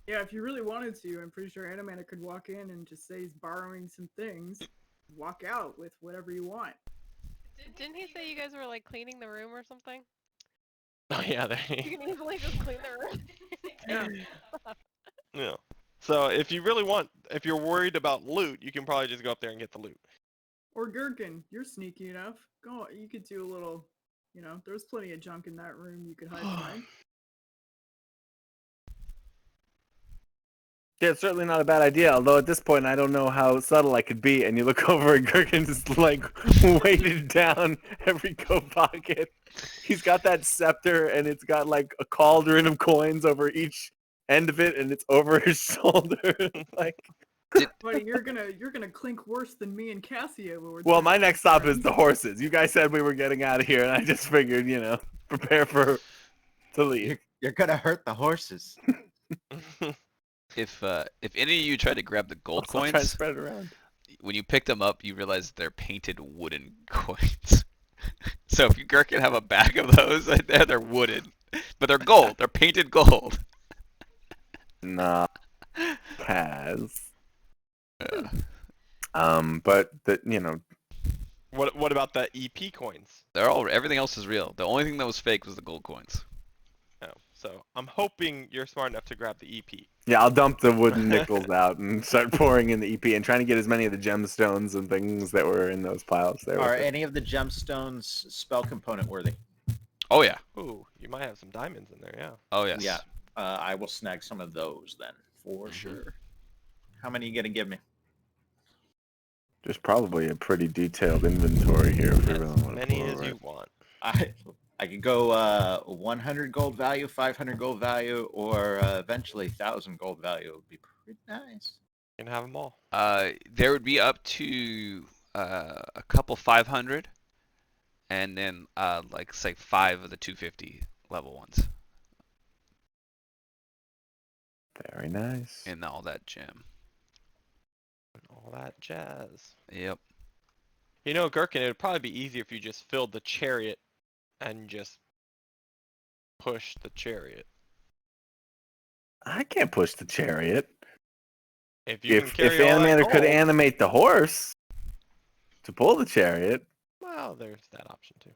Yeah, if you really wanted to, I'm pretty sure Animator could walk in and just say he's borrowing some things, walk out with whatever you want. Didn't he say you guys were like cleaning the room or something? Oh yeah, You can easily just clean the room. Yeah. yeah. So if you're worried about loot, you can probably just go up there and get the loot. Or Gherkin, you're sneaky enough. Go, you could do a little, there's plenty of junk in that room you could hide behind. Yeah, it's certainly not a bad idea, although at this point I don't know how subtle I could be, and you look over and Gherkin's like weighted down every coat pocket. He's got that scepter and it's got like a cauldron of coins over each end of it and it's over his shoulder. Like Buddy, you're gonna clink worse than me and Cassia when we're well, doing my this next stop round. is the horses. You guys said we were getting out of here and I just figured, prepare to leave. You're gonna hurt the horses. If any of you tried to grab the gold Also, try and coins, spread it around. when you pick them up, you realize they're painted wooden coins. So if you Gherkin have a bag of those, they're wooden, but they're gold. They're painted gold. Nah, Kaz. Uh, But What about the EP coins? everything else is real. The only thing that was fake was the gold coins. Oh, so I'm hoping you're smart enough to grab the EP. yeah, I'll dump the wooden nickels out and start pouring in the EP and trying to get as many of the gemstones and things that were in those piles there. Are with it. any of the gemstones spell component worthy? Oh yeah. Ooh, you might have some diamonds in there, yeah. Oh yes. Yeah. I will snag some of those then, for sure. How many you gonna give me? There's probably a pretty detailed inventory here if we As really want to many pull as it. you want. I could go 100 gold value, 500 gold value, or eventually 1,000 gold value. It would be pretty nice. You can have them all. There would be up to a couple 500, and then like say 5 of the 250 level ones Very nice. in all that gem. All that jazz. Yep. You know, Gherkin, it would probably be easier if you just filled the chariot and just pushed the chariot. I can't push the chariot. If you can If carry all that Animator could gold- animate the horse to pull the chariot, Well, there's that option too.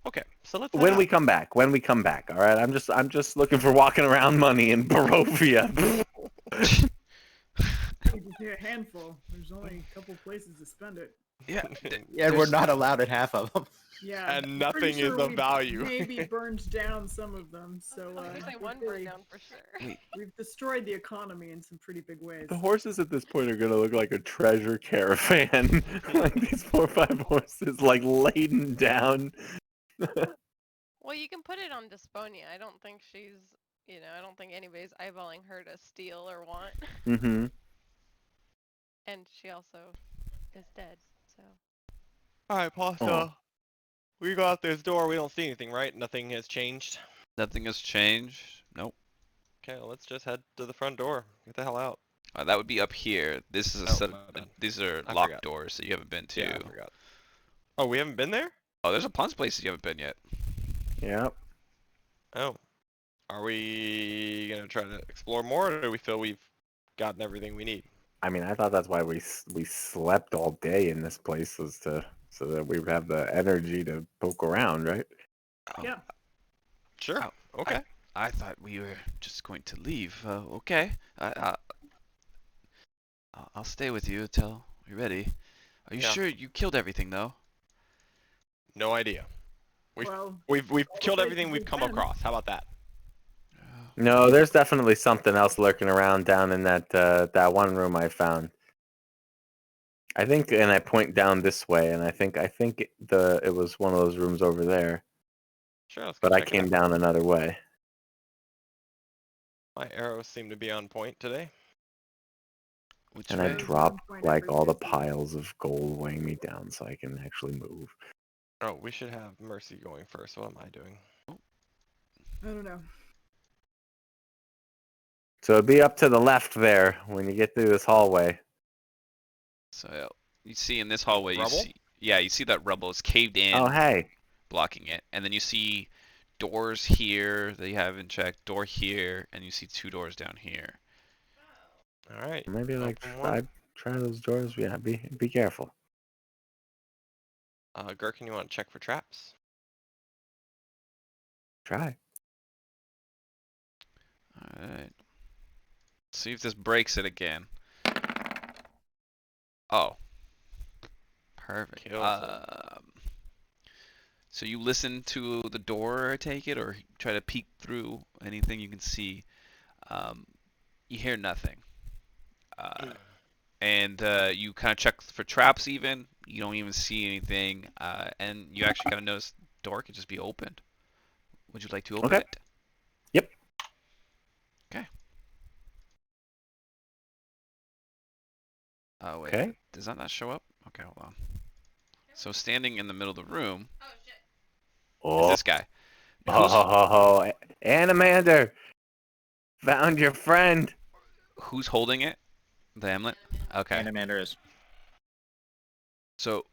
Okay, so let's. when we come back, all right. I'm just looking for walking around money in Barovia. You just need a handful. There's only a couple places to spend it. Yeah. Yeah, we're there's- not allowed at half of them. Yeah, And I'm nothing pretty is sure of we value. Maybe burned down some of them, so I was gonna say we've one really- burned down for sure. Wait. we've destroyed the economy in some pretty big ways. The horses at this point are gonna look like a treasure caravan. Like these 4 or 5 horses, like laden down. Well, you can put it on Desponia. I don't think she's, I don't think anybody's eyeballing her to steal or want. Mm-hmm. And she also is dead, so. All right, Paul. So we go out this door. We don't see anything, right? Nothing has changed. Nothing has changed. Nope. Okay, well, let's just head to the front door. Get the hell out. That would be up here. This is a Oh, set. my bad. These are I locked forgot. doors that you haven't been to. Yeah, I forgot. Oh, we haven't been there? Oh, there's a bunch of places you haven't been yet. Yep. Oh. Are we gonna try to explore more, or do we feel we've gotten everything we need? I mean, I thought that's why we slept all day in this place, was so that we would have the energy to poke around, right? Oh, Yeah. Sure. Oh, Okay. I thought we were just going to leave. Okay. I'll stay with you until you're ready. Are you Yeah. sure you killed everything though? No idea. We've- Well, We've killed places everything we've we've come been. across. How about that? No, there's definitely something else lurking around down in that one room I found. I think, and I point down this way, and I think it was one of those rooms over there, Sure. Let's go but I check it came out. down another way. My arrows seem to be on point today. Which And I way? dropped Point like every all the 50. piles of gold weighing me down so I can actually move. Oh, we should have Mercy going first. What am I doing? I don't know. So it'd be up to the left there when you get through this hallway. So you see in this hallway, you Rubble? see, yeah, you see that rubble is caved in, Oh, hey. blocking it, and then you see doors here that you haven't checked, door here, and you see 2 doors down here. All right. Maybe like Open one. try those doors. Yeah, be careful. Gherkin, you want to check for traps? Try. All right. See if this breaks it again. Oh. Perfect. Kills it. So you listen to the door, I take it, or try to peek through anything you can see. You hear nothing. And you kind of check for traps even. You don't even see anything. And you actually kind of notice the door could just be opened. Would you like to open Okay. it? Yep. Okay. Oh, wait. Okay. Does that not show up? Okay, hold on. So standing in the middle of the room is Oh, this guy. Animander! Found your friend! Who's holding it? The amulet? Okay. Animander is. So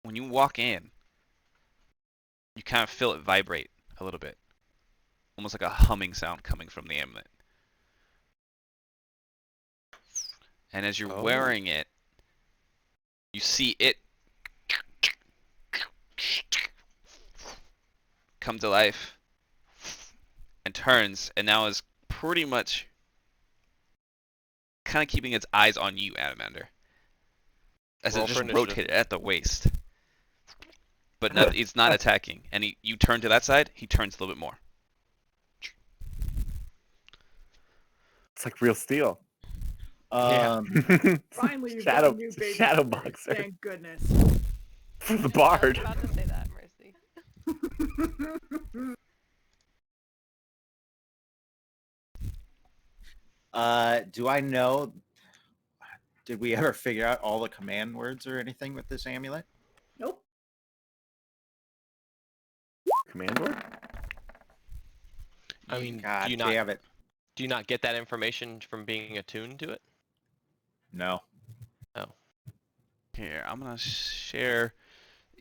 when you walk in, you kind of feel it vibrate a little bit. Almost like a humming sound coming from the amulet. And as you're Oh. wearing it, you see it come to life and turns, and now is pretty much kind of keeping its eyes on you, Animander. As Roll it for just initiative. rotated at the waist. But it's not attacking. And you turn to that side, he turns a little bit more. It's like real steel. Yeah. Finally, you've Shadow- got a new baby. shadow sister. boxer. Thank goodness. For the I was bard. about to say that, Mercy. Do I know? Did we ever figure out all the command words or anything with this amulet? Nope. Command word? I mean, God do you not damn it! do you not get that information from being attuned to it? No. Here, I'm gonna share.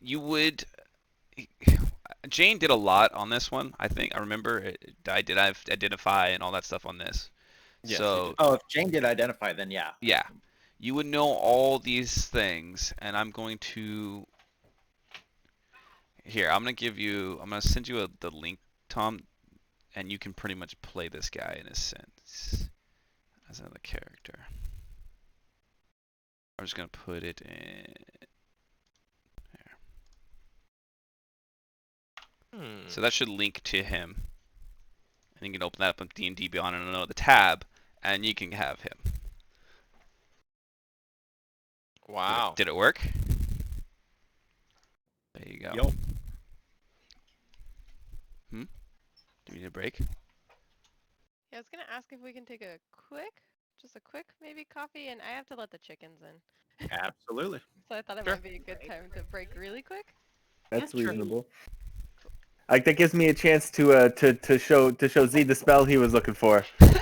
You would. Jane did a lot on this one. I think I remember. I did identify and all that stuff on this. Yes, you So did. Oh, if Jane did identify, then yeah. yeah, you would know all these things, and I'm going to. Here, I'm gonna send you the link, Tom, and you can pretty much play this guy in a sense as another character. I'm just gonna put it in. So that should link to him. And you can open that up in D&D Beyond in another tab, and you can have him. Wow. Did it work? There you go. Yup. Do you need a break? Yeah, I was gonna ask if we can take just a quick maybe coffee, and I have to let the chickens in. Absolutely. So I thought it Sure. might be a good time to break really quick. That's Yeah, sure. reasonable. Like that gives me a chance to show Z the spell he was looking for. Did you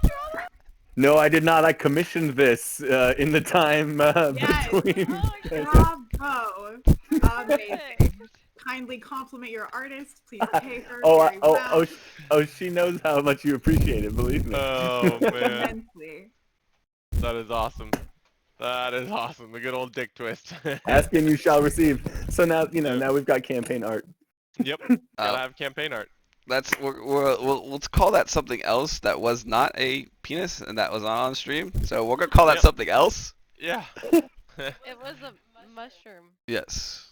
draw that? No, I did not. I commissioned this in the time Yes. between. Oh, Bravo. Amazing. perfect. Kindly compliment your artist. Please pay her Oh, very well. she knows how much you appreciate it. Believe me. Oh man, Immensely. that is awesome. That is awesome. The good old dick twist. Ask and you shall receive. So now Yep. now we've got campaign art. Yep. Gotta have campaign art. Let's call that something else that was not a penis and that was not on stream. So we're gonna call that Yep. something else. Yeah. It was a mushroom. Yes.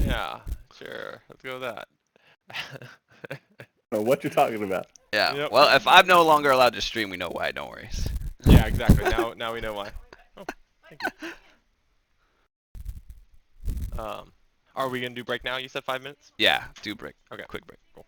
Yeah. Sure. Let's go with that. Know what you're talking about. Yeah. Yep. Well, if I'm no longer allowed to stream, we know why. Don't worry. Yeah. Exactly. Now we know why. Oh, thank you. Are we gonna do break now? You said 5 minutes. Yeah. Do break. Okay. Quick break. Cool.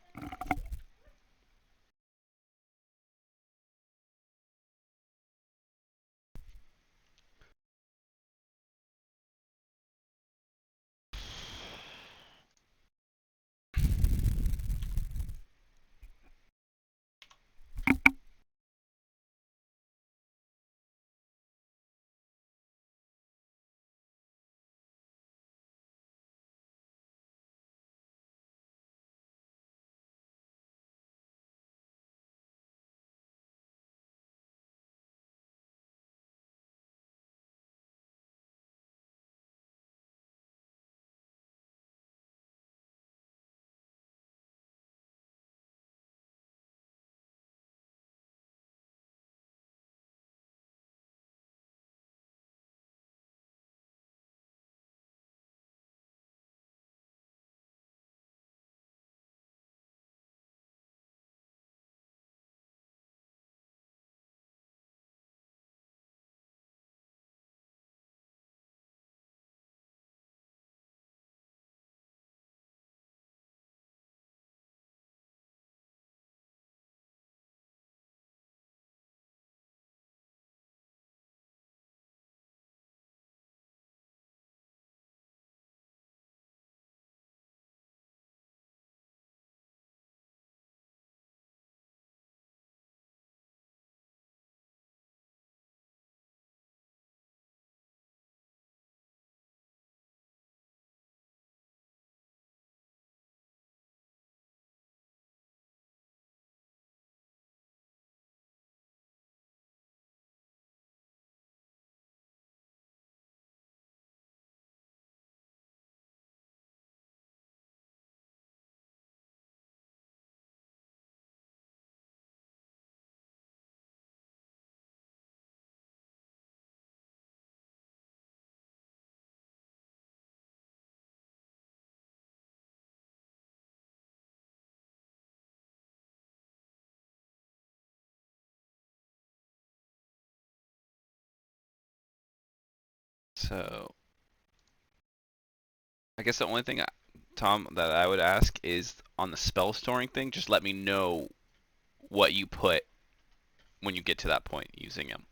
So I guess the only thing, Tom, that I would ask is on the spell storing thing. Just let me know what you put when you get to that point using them.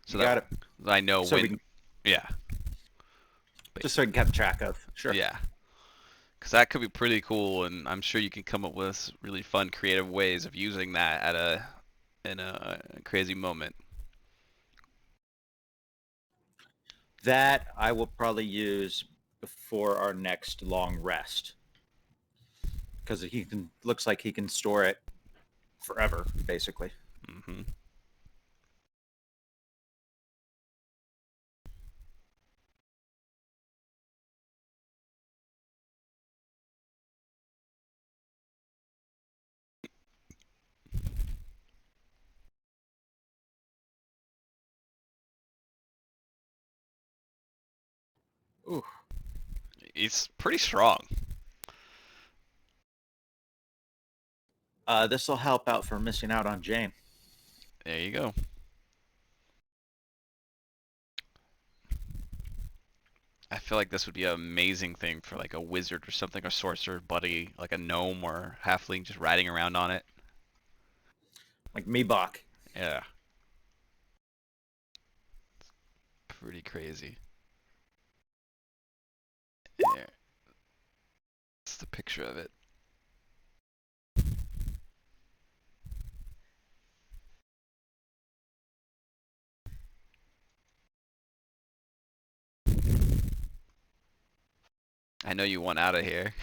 So You got it. that I know So when. we can, Yeah. just so we can keep track of. Sure. Yeah. Because that could be pretty cool, and I'm sure you can come up with really fun, creative ways of using that in a crazy moment. That I will probably use before our next long rest, because looks like he can store it forever, basically. Mm-hmm. Ooh. He's pretty strong. This will help out for missing out on Jane. There you go. I feel like this would be an amazing thing for like a wizard or something, a sorcerer buddy, like a gnome or halfling just riding around on it. Like Meebach. Yeah. Pretty crazy. There. That's the picture of it. I know you want out of here.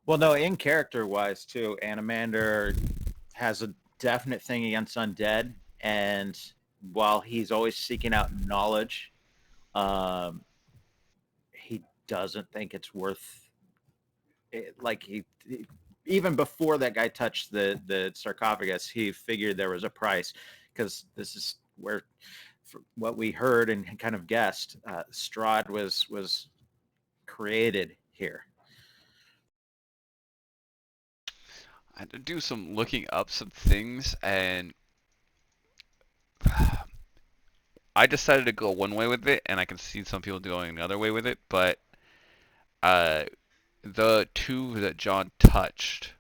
Well, no, in character wise too, Animander has a definite thing against undead, and while he's always seeking out knowledge, he doesn't think it's worth it. Like even before that guy touched the sarcophagus, he figured there was a price, because this is where, what we heard and kind of guessed, Strahd was created here. I had to do some looking up some things, and I decided to go one way with it, and I can see some people going another way with it, but the two that John touched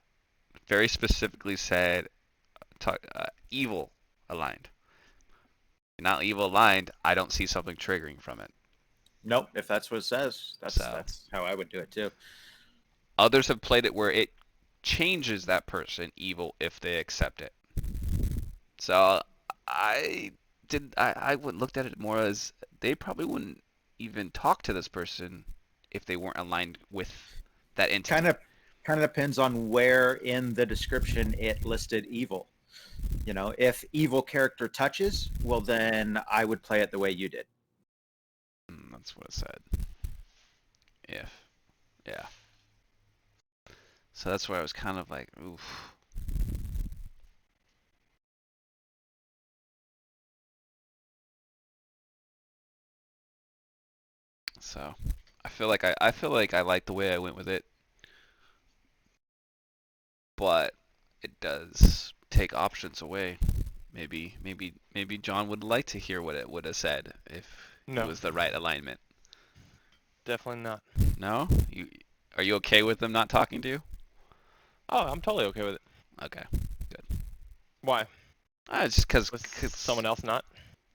very specifically said evil aligned. Not evil aligned, I don't see something triggering from it. Nope, if that's what it says, that's how I would do it too. Others have played it where it changes that person evil if they accept it. So I looked at it more as they probably wouldn't even talk to this person if they weren't aligned with that entity. Kind of depends on where in the description it listed evil. You know, if evil character touches, well then I would play it the way you did. That's what it said. Yeah. So that's where I was kind of like, oof. So I feel like I like the way I went with it, but it does take options away. Maybe John would like to hear what it would have said if it No, was the right alignment. definitely not. No? Are you okay with them not talking to you? Oh, I'm totally okay with it. Okay. Why? Just because Was someone else not?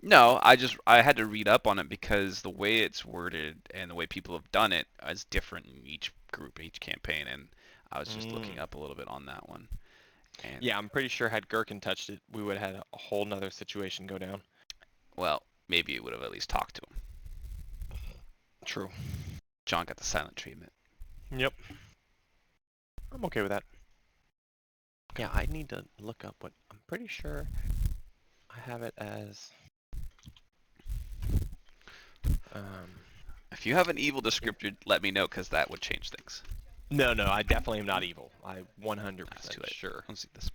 No, I had to read up on it because the way it's worded and the way people have done it is different in each group, each campaign, and I was just looking up a little bit on that one. And Yeah, I'm pretty sure had Gherkin touched it, we would have had a whole nother situation go down. well, maybe it would have at least talked to him. True. John got the silent treatment. Yep. I'm okay with that. Yeah, I need to look up what I'm pretty sure I have it as. If you have an evil descriptor, let me know because that would change things. No, I definitely am not evil. I 100% That's too late. sure. Let's see this.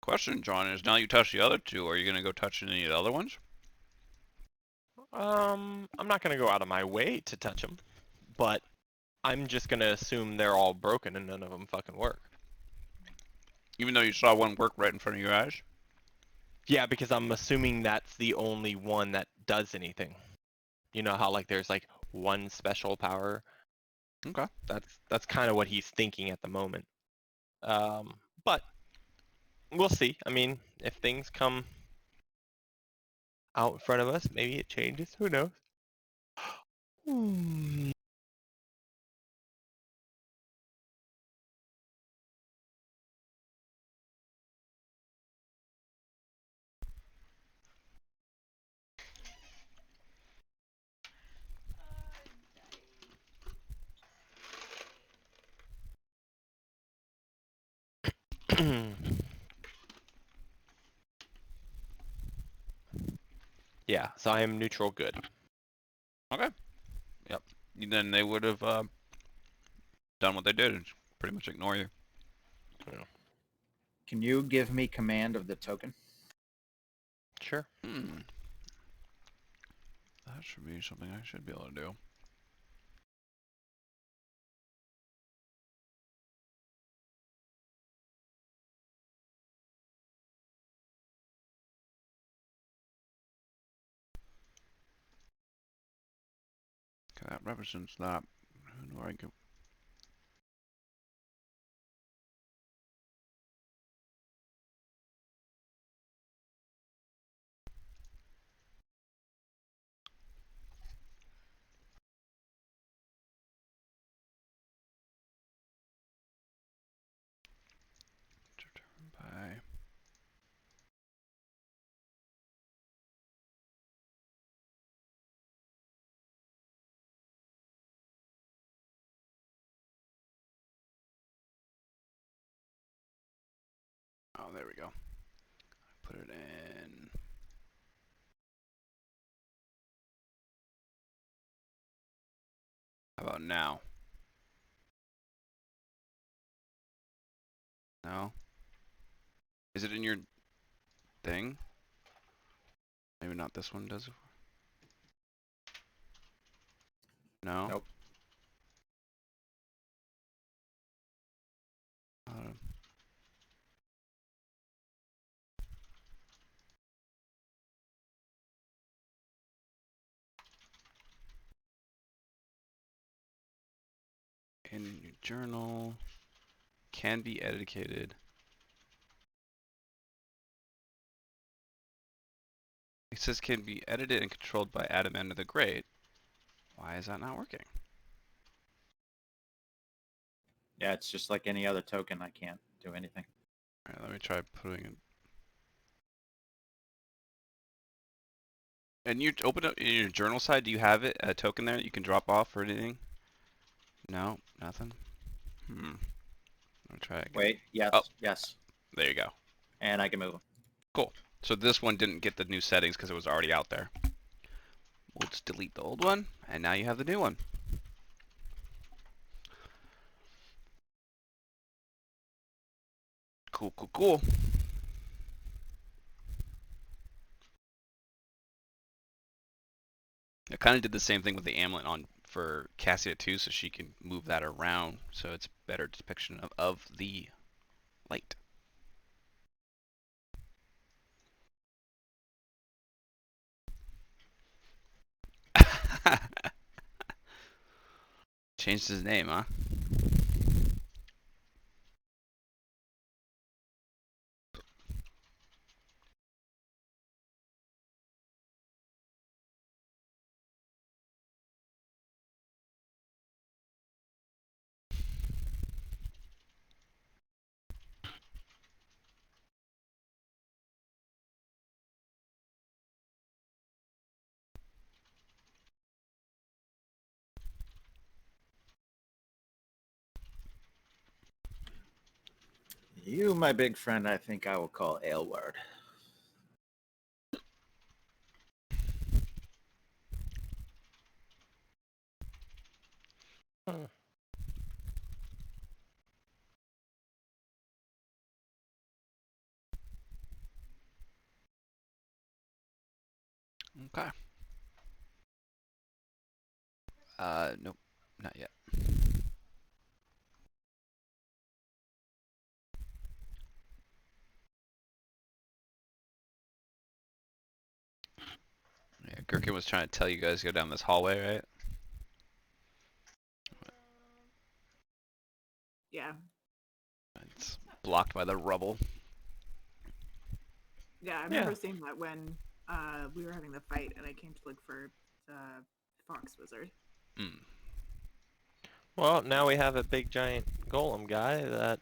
Question, John, is now you touch the other two, are you going to go touch any of the other ones? I'm not gonna go out of my way to touch them, but I'm just gonna assume they're all broken and none of them fucking work. Even though you saw one work right in front of your eyes? Yeah, because I'm assuming that's the only one that does anything. You know how like there's like one special power? Okay. That's kind of what he's thinking at the moment. But we'll see. I mean, if things come out in front of us, maybe it changes. Who knows? Yeah, so I am neutral good. Okay. Yep. Then they would have done what they did and pretty much ignore you. Can you give me command of the token? Sure. That should be something I should be able to do. Okay, that represents that. Who do I give? By oh, there we go. Put it in. How about now? No? Is it in your thing? Maybe not this one does it. No? Nope. In your journal. Can be edited. It says can be edited and controlled by Adam End of the Great. Why is that not working? Yeah, it's just like any other token. I can't do anything. Alright, let me try putting it. And you open up in your journal side, do you have it, a token there that you can drop off or anything? No, nothing. I'll try it again. Wait, yes, Oh. yes. There you go. And I can move them. Cool. So this one didn't get the new settings because it was already out there. We'll just delete the old one, and now you have the new one. Cool, cool, cool. I kind of did the same thing with the amulet on for Cassia too, so she can move that around, so it's better depiction of the light. Changed his name, huh? You, my big friend, I think I will call Aylward. Huh. Okay. Nope, not yet. Yeah, Gherkin was trying to tell you guys to go down this hallway, right? Yeah. It's blocked by the rubble. Yeah, I remember seeing that when we were having the fight and I came to look for the Fox Wizard. Mm. Well, now we have a big giant golem guy that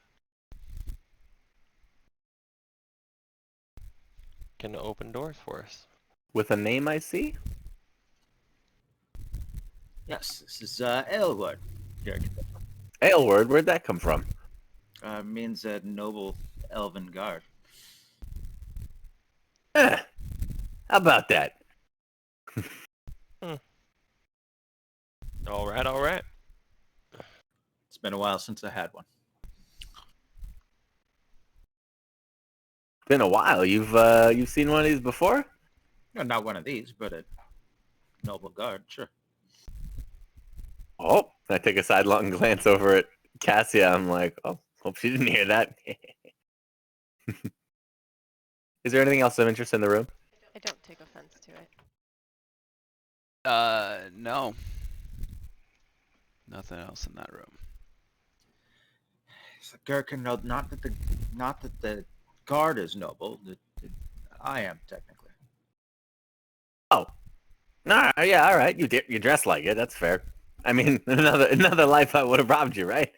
can open doors for us. With a name I see? Yes, this is Aylward. Aylward, where'd that come from? Means a noble elven guard. Eh, how about that? All right, all right. It's been a while since I had one. Been a while. You've seen one of these before? No, not one of these, but a noble guard, sure. Oh, I take a sidelong glance over at Cassia. I'm like, oh, hope she didn't hear that. Is there anything else of interest in the room? I don't take offense to it. No. Nothing else in that room. It's a Gherkin, no, not that the guard is noble. I am technically. Oh, no, yeah, all right. You dress like it. That's fair. I mean, another life I would have robbed you, right?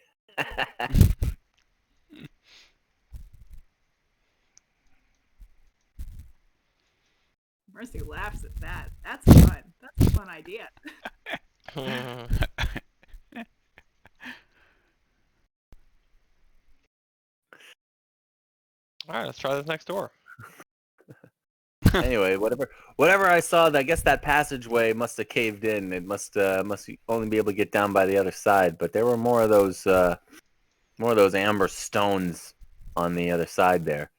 Mercy laughs at that. That's fun. That's a fun idea. All right, let's try this next door. Anyway, whatever I saw, I guess that passageway must have caved in. It must only be able to get down by the other side. But there were more of those amber stones on the other side there.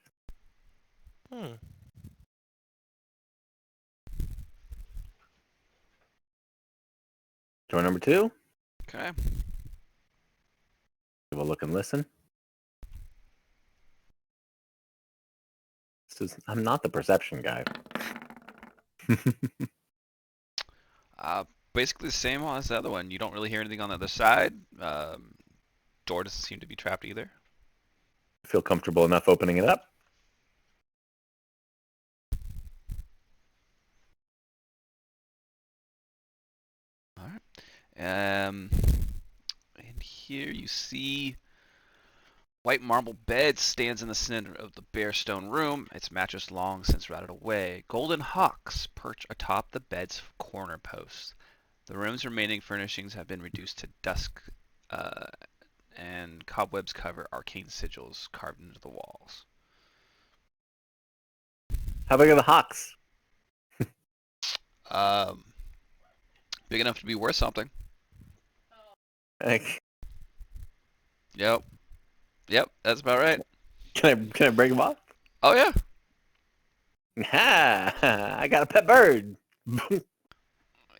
Door number 2. Okay. We'll look and listen. I'm not the perception guy. Basically the same one as the other one. You don't really hear anything on the other side. Door doesn't seem to be trapped either. Feel comfortable enough opening it up? All right. And here you see white marble bed stands in the center of the bare stone room. Its mattress long since rotted away. Golden hawks perch atop the bed's corner posts. The room's remaining furnishings have been reduced to dusk, and cobwebs cover arcane sigils carved into the walls. How big are the hawks? Big enough to be worth something. Like, Yep, that's about right. can I break them off? Oh yeah. Ha! I got a pet bird.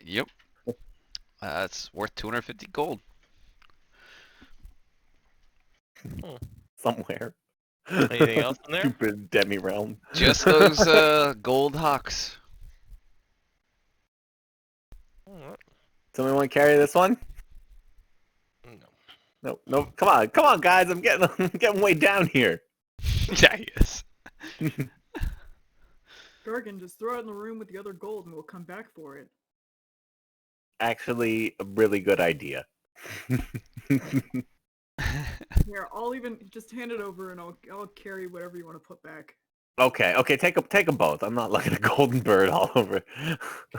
Yep. It's worth 250 gold. Somewhere. Anything else in there? Stupid demi realm. Just those gold hawks. Somebody want to carry this one? No. No. Come on, guys. I'm getting way down here. Yeah, he is. Gargan, just throw it in the room with the other gold and we'll come back for it. Actually, a really good idea. Here, I'll even just hand it over and I'll carry whatever you want to put back. Okay. Take them both. I'm not looking at a golden bird all over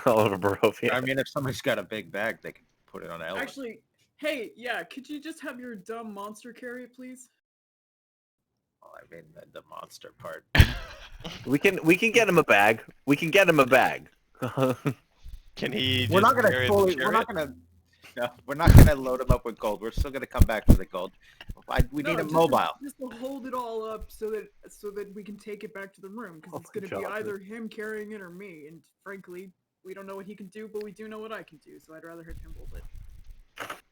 Barovia. I mean, if somebody's got a big bag, they can put it on Ellen. Actually, hey, yeah, could you just have your dumb monster carry it, please? Well, I mean, the monster part. We can get him a bag. Can he just We're not gonna carry the fully. chariot? We're not gonna load him up with gold. We're still gonna come back for the gold. We need No, him mobile. Just to hold it all up so that we can take it back to the room because it's gonna be either him carrying it or me. And frankly, we don't know what he can do, but we do know what I can do. So I'd rather have him hold it.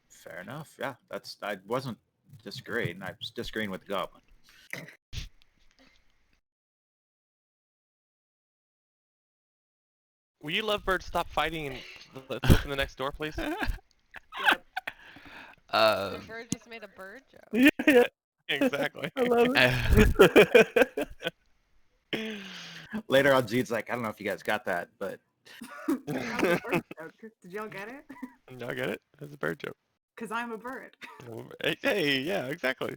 Fair enough. Yeah, I wasn't disagreeing. I was disagreeing with the goblin. Will you lovebird stop fighting and let's open the next door, please? The bird just made a bird joke. Yeah, Exactly. I love it. Later on, Zeed's like, I don't know if you guys got that, but Did y'all get it? I get it. It's a bird joke. Because I'm a bird. Hey, yeah, exactly.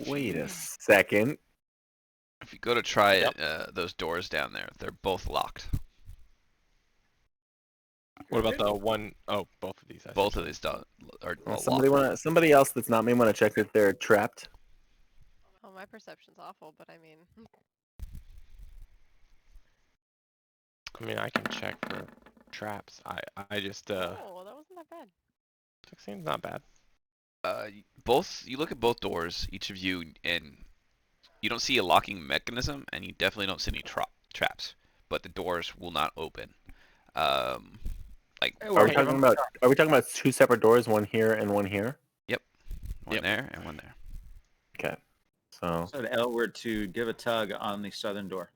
Wait a second. If you go to try it, those doors down there, they're both locked. What about the one oh both of these? I Both think. of these are all Somebody else that's not me want to check if they're trapped. Oh, my perception's awful, but I mean, I mean, I can check for traps. I just Oh, that wasn't that bad. 16's not bad. You look at both doors, each of you, and you don't see a locking mechanism, and you definitely don't see any traps. But the doors will not open. Like Hey, Are well, we give talking him a about? shot. Are we talking about two separate doors, one here and one here? one Yep. there and one there. Okay. So So Elward to give a tug on the southern door.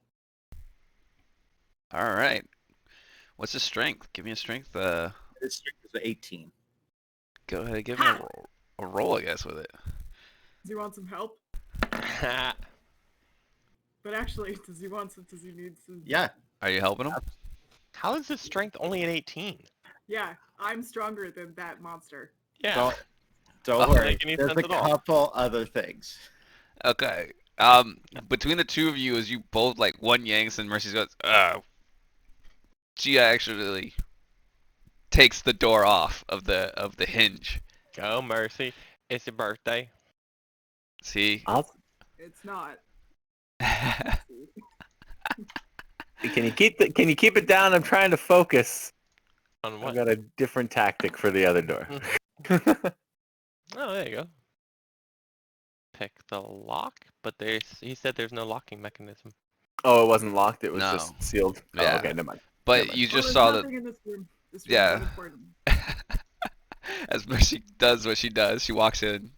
All right. What's the strength? Give me a strength. His strength is 18. Go ahead, give me a roll, I guess, with it. Does he want some help? But actually, does he want some? Does he need some? Yeah. Are you helping him? How is his strength only an 18? Yeah, I'm stronger than that monster. Yeah. Don't Doesn't worry. make any There's sense a at all. couple other things. Okay. Between the two of you, as you both like one yanks and Mercy goes, she actually takes the door off of the hinge. Go, Mercy. It's your birthday. See? I'll, It's not. can you keep it down? I'm trying to focus. On I've what? got a different tactic for the other door. Oh, there you go. Pick the lock, but he said there's no locking mechanism. Oh, it wasn't locked. It was No. just sealed. Oh, Yeah. okay, never mind. But you Oh, just there's saw that nothing in this room. This room's Yeah. unimportant. as Mercy does what she does, she walks in,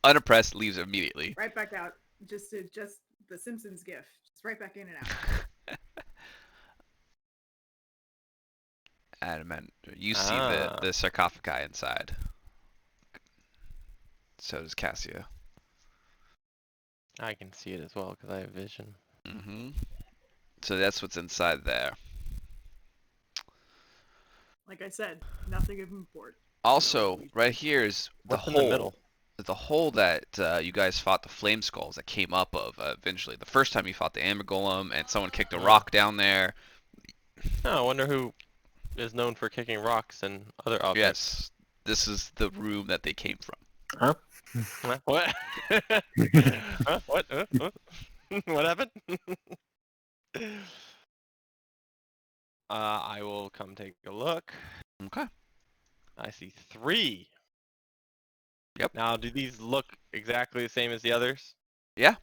unimpressed, leaves immediately. Right back out. Just the Simpsons gif. Just right back in and out. And man, you see Ah. the sarcophagi inside. So does Cassia. I can see it as well because I have vision. Mm-hmm. So that's what's inside there. Like I said, nothing of import. Also, right here is the What's in the hole. middle? The hole that you guys fought the flame skulls that came up of eventually. The first time you fought the amber golem, and someone kicked a rock down there. Oh, I wonder who is known for kicking rocks and other objects. Yes, this is the room that they came from. Huh? What? Huh? What? What happened? I will come take a look. Okay. I see 3. Yep. Now, do these look exactly the same as the others? They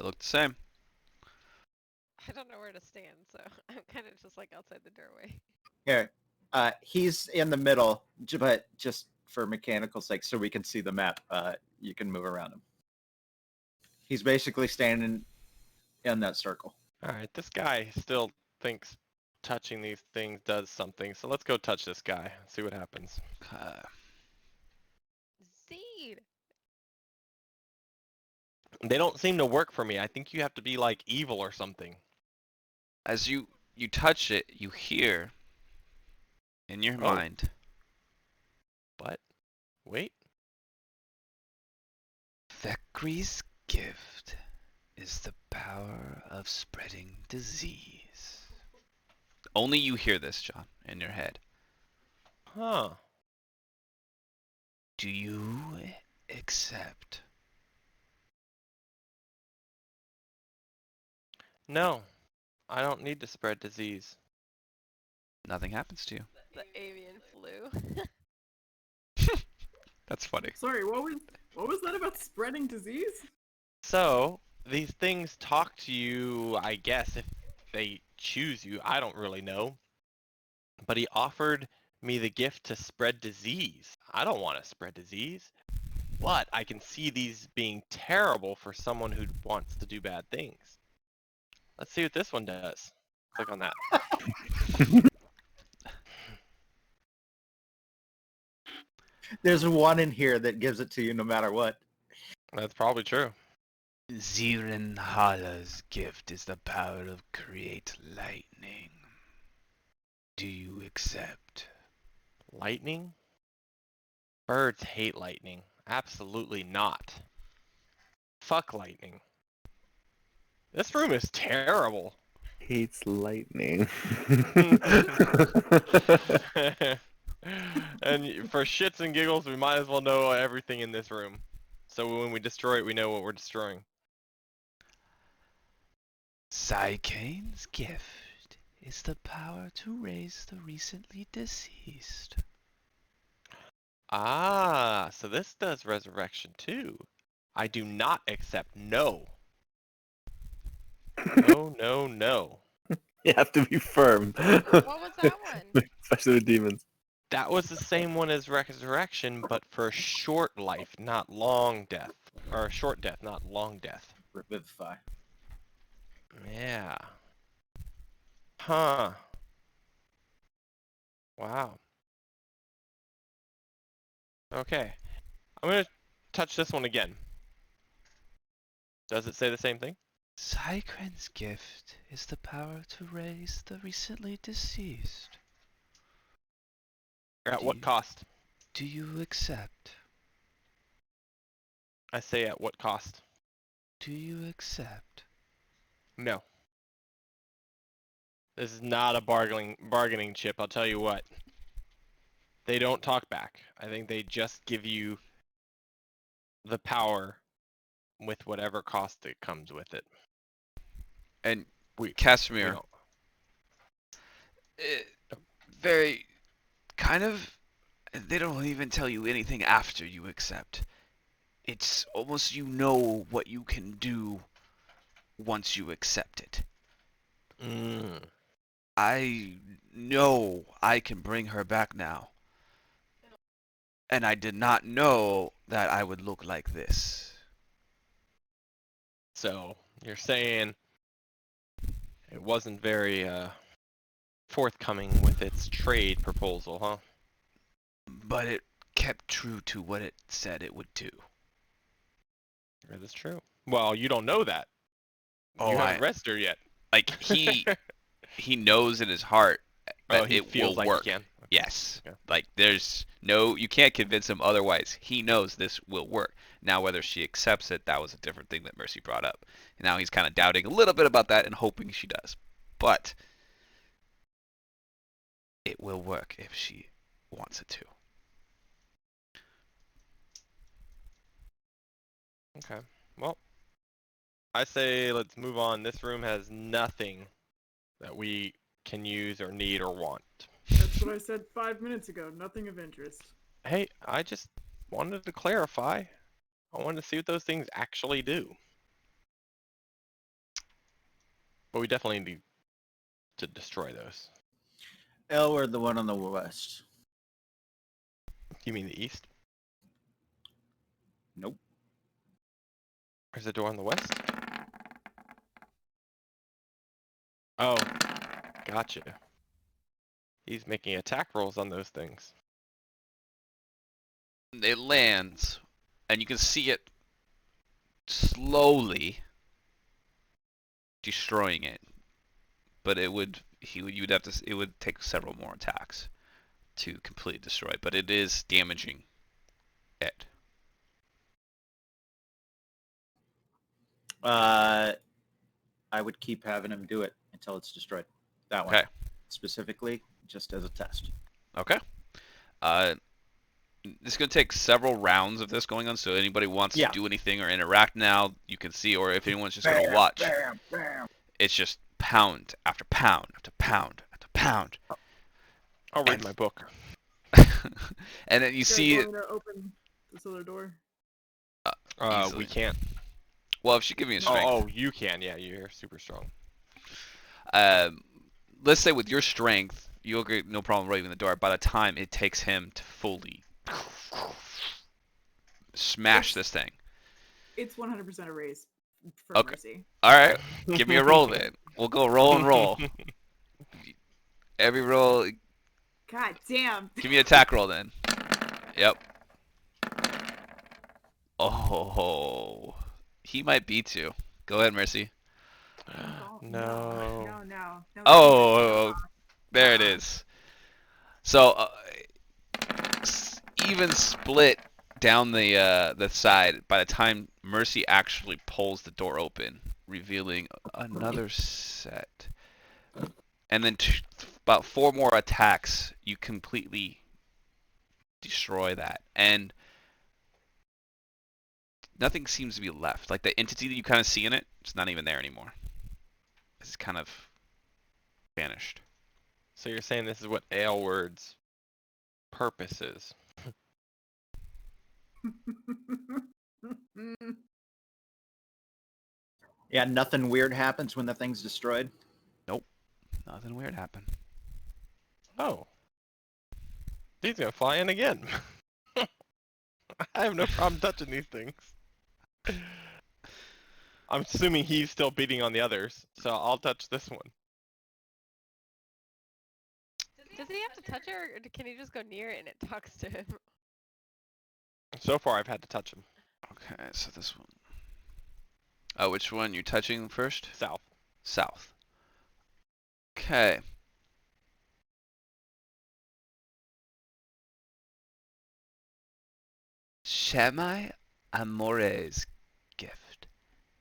look the same. I don't know where to stand, so I'm kind of just like outside the doorway. Here. He's in the middle, but just for mechanical sake, so we can see the map, you can move around him. He's basically standing in that circle. All right, this guy still thinks touching these things does something, so let's go touch this guy, see what happens. Seed! They don't seem to work for me. I think you have to be like evil or something. As you touch it, you hear in your mind. But wait. Thekri's gift is the power of spreading disease. Only you hear this, John, in your head. Huh. Do you accept? No. I don't need to spread disease. Nothing happens to you. The avian flu. That's funny. Sorry, what was that about spreading disease? So, these things talk to you, I guess, if they choose you. I don't really know. But he offered me the gift to spread disease. I don't want to spread disease. But I can see these being terrible for someone who wants to do bad things. Let's see what this one does. Click on that. There's one in here that gives it to you no matter what. That's probably true. Zirin Hala's gift is the power of create lightning. Do you accept? Lightning? Birds hate lightning. Absolutely not. Fuck lightning. This room is terrible. Hates lightning. And for shits and giggles, we might as well know everything in this room. So when we destroy it, we know what we're destroying. Psykane's gift is the power to raise the recently deceased. Ah, so this does resurrection too. I do not accept. No. No, no, no. You have to be firm. What was that one? Especially with demons. That was the same one as resurrection, but for short life, not long death. Or short death, not long death. Revivify. Yeah. Huh. Wow. Okay. I'm gonna touch this one again. Does it say the same thing? Zycran's gift is the power to raise the recently deceased. At Do what you- cost? Do you accept? I say at what cost? Do you accept? No. This is not a bargaining chip, I'll tell you what. They don't talk back. I think they just give you the power with whatever cost it comes with it. And We Casimir, don't. very kind of. They don't even tell you anything after you accept. It's almost you know what you can do once you accept it. Mm. I know I can bring her back now. And I did not know that I would look like this. So you're saying it wasn't very forthcoming with its trade proposal, huh? But it kept true to what it said it would do. That is true. Well, you don't know that. Oh, You haven't rested her yet. like he knows in his heart Oh, that he it feels will like work. he can. Okay. Yes. Okay. Like there's no you can't convince him otherwise. He knows this will work. Now whether she accepts it, that was a different thing that Mercy brought up. And now he's kind of doubting a little bit about that and hoping she does. But it will work if she wants it to. Okay. Well, I say let's move on. This room has nothing that we can use or need or want. That's what I said 5 minutes ago. Nothing of interest. Hey, I just wanted to clarify. I wanted to see what those things actually do. But we definitely need to destroy those. Elward, the one on the west. You mean the east? Nope. There's a door on the west? Oh, gotcha. He's making attack rolls on those things. It lands, and you can see it slowly destroying it. But it would you'd have to it would take several more attacks to completely destroy it. But it is damaging it. I would keep having him do it until it's destroyed. That one. Okay. Specifically, just as a test. Okay. It's going to take several rounds of this going on, so anybody wants Yeah. to do anything or interact now, you can see, or if anyone's just going to watch, Bam, bam. it's just pound after pound after pound after pound. I'll read my book. And then you You guys see it. want me to open this other door? Easily. We can't. Well, if she give me a strength. Oh, you can. Yeah, you're super strong. Let's say with your strength, you'll get no problem raising the door. By the time it takes him to fully smash this thing. It's 100% a raise for Okay. Mercy. All right, give me a roll then. We'll go roll and roll. Every roll, God damn. give me an attack roll then. Yep. Oh, he might beat you. Go ahead, Mercy. Oh, No. No. Oh, there it is. So even split down the side. By the time Mercy actually pulls the door open, revealing another set, and then about 4 more attacks, you completely destroy that, and nothing seems to be left. Like the entity that you kind of see in it, it's not even there anymore. It's kind of vanished. So you're saying this is what Aylward's purpose is? Yeah, nothing weird happens when the thing's destroyed. Nothing weird happened. Oh. He's gonna fly in again. I have no problem touching these things. I'm assuming he's still beating on the others, so I'll touch this one. Does he have to touch it, or can he just go near it and it talks to him? So far, I've had to touch him. Okay, so this one. Oh, which one you touching first? South. South. Okay. Shemai Amore's gift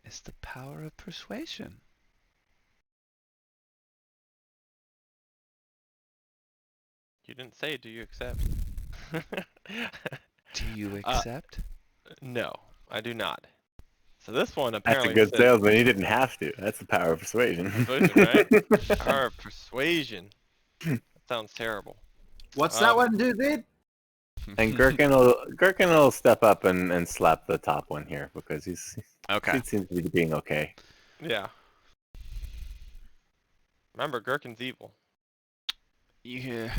is the power of persuasion. You didn't say, do you accept? Do you accept? No, I do not. So this one That's apparently a good says salesman. He didn't have to. That's the power of persuasion. Persuasion, right? Power of persuasion. That sounds terrible. What's that one do, dude? And Gherkin will step up and slap the top one here because he Okay. seems to be being okay. Yeah. Remember, Gherkin's evil. You hear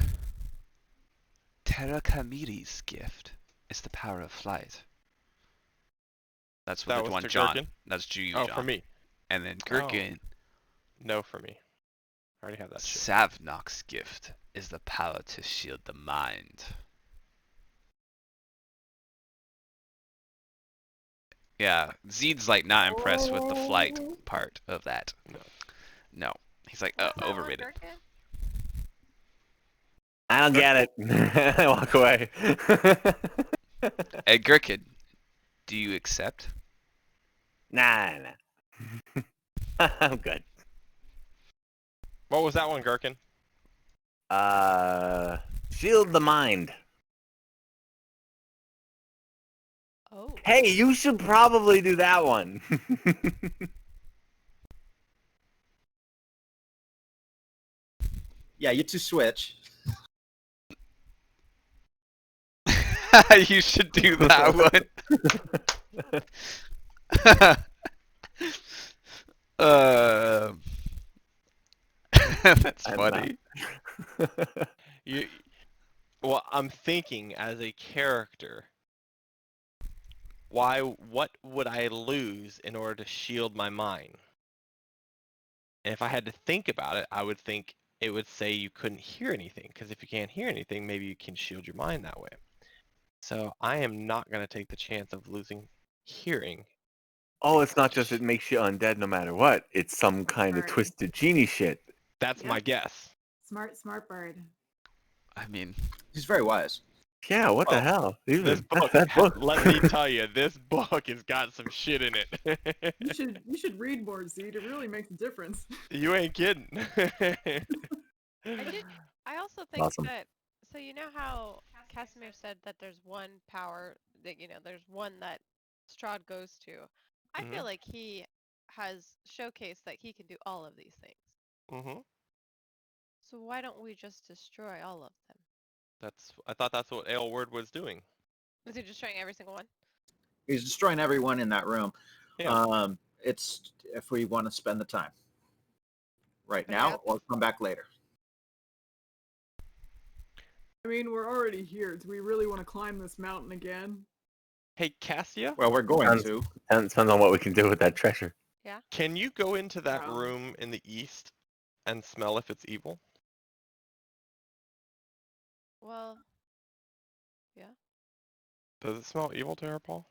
Terra Kamiri's gift is the power of flight. That's what That the was one to John. Gherkin? That's you, Oh, John. for me. And then Gherkin, No, for me. I already have that shit. Savnok's gift is the power to shield the mind. Yeah, Zeed's like not impressed with the flight part of that. No. No. He's like, What's that one, overrated. Gherkin? I don't get it. I walk away. Hey, Gherkin, do you accept? Nah. I'm good. What was that one, Gherkin? Shield the mind. Oh. Hey, you should probably do that one. Yeah, you two switch. You should do that one. That's I'm funny. Well, I'm thinking as a character, what would I lose in order to shield my mind? And if I had to think about it, I would think it would say you couldn't hear anything, because if you can't hear anything, maybe you can shield your mind that way. So I am not going to take the chance of losing hearing. Oh, it's not just it makes you undead no matter what. It's some kind of Right. twisted genie shit. That's my Yep. guess. Smart bird. I mean, He's very wise. Yeah, what the Well, hell? These This are- book, that book. let me tell you, this book has got some shit in it. You should read more, Zed. It really makes a difference. You ain't kidding. I also think Awesome. that, so you know how Casimir said that there's one power that, there's one that Strahd goes to. I Mhm. feel like he has showcased that he can do all of these things. Mm-hmm. So why don't we just destroy all of them? I thought that's what Aylward was doing. Is he destroying every single one? He's destroying everyone in that room. Yeah. It's if we want to spend the time right Okay. now or come back later. I mean, we're already here. Do we really want to climb this mountain again? Hey, Cassia, Well, we're going Sounds- to. Depends on what we can do with that treasure. can you go into that No. room in the east and smell if it's evil? Well, Does it smell evil to her, Paul?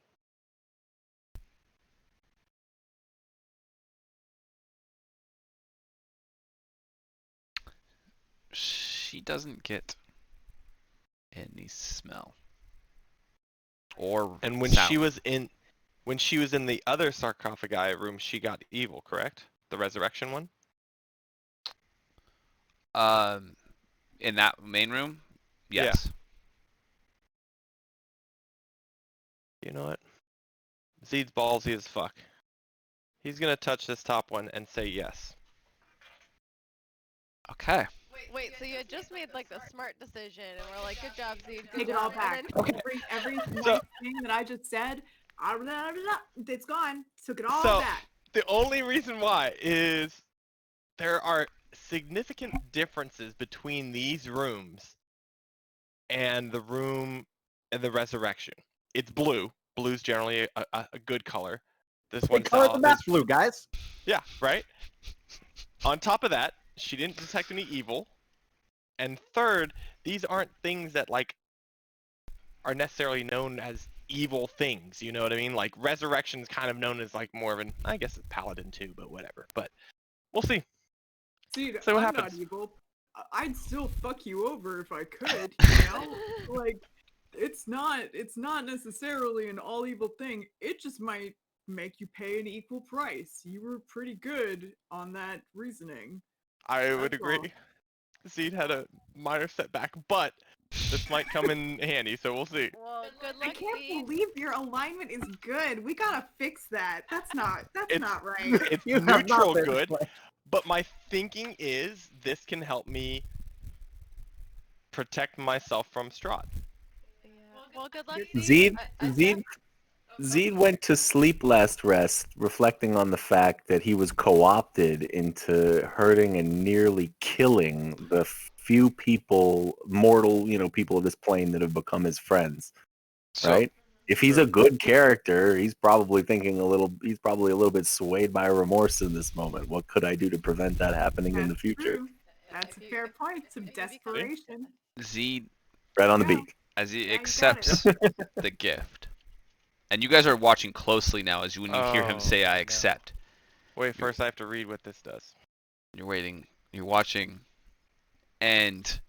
she doesn't get any smell. Or And when sound. she was in the other sarcophagi room, she got evil, correct? The resurrection one? In that main room? Yeah. Yes. You know what? Zeed's ballsy as fuck. He's gonna touch this top one and say yes. Okay. Wait, so you had just made like the smart decision, and we're like, good job, Zeke, good Take it job. all back. And then, Every So- nice thing that I just said, it's gone. Took it all So- back. The only reason why is there are significant differences between these rooms and the room and the resurrection. It's blue. Blue's generally a good color. This They one's color the map blue, guys. Yeah, right? On top of that, she didn't detect any evil. And third, these aren't things that like are necessarily known as evil things, you know what I mean? Like resurrection's kind of known as like more of an, I guess it's paladin too, but whatever. But we'll see. See, So what I'm happens? not evil. I'd still fuck you over if I could, you know? Like, it's not necessarily an all evil thing. It just might make you pay an equal price. You were pretty good on that reasoning. I would That's all. agree. Zed had a minor setback, but this might come in handy, so we'll see. well, good I luck, can't Zeke. believe your alignment is good. We gotta fix that. That's It's- not right. It's You have not neutral been good, playing. but my thinking is this can help me protect myself from Strahd. Yeah. Well, good luck, Zed- Zeke. Zed went to sleep last rest, reflecting on the fact that he was co-opted into hurting and nearly killing the few people, mortal, people of this plane that have become his friends. So, Right? If he's a good character, he's probably he's probably a little bit swayed by remorse in this moment. What could I do to prevent that happening in the That's future? true. That's a fair point. Some desperation. Zed, Right on the Yeah. beak. as he Yeah, you got accepts the gift, and you guys are watching closely now as when you hear him Oh, say, "I no. accept." Wait, first I have to read what this does. You're waiting. You're watching, and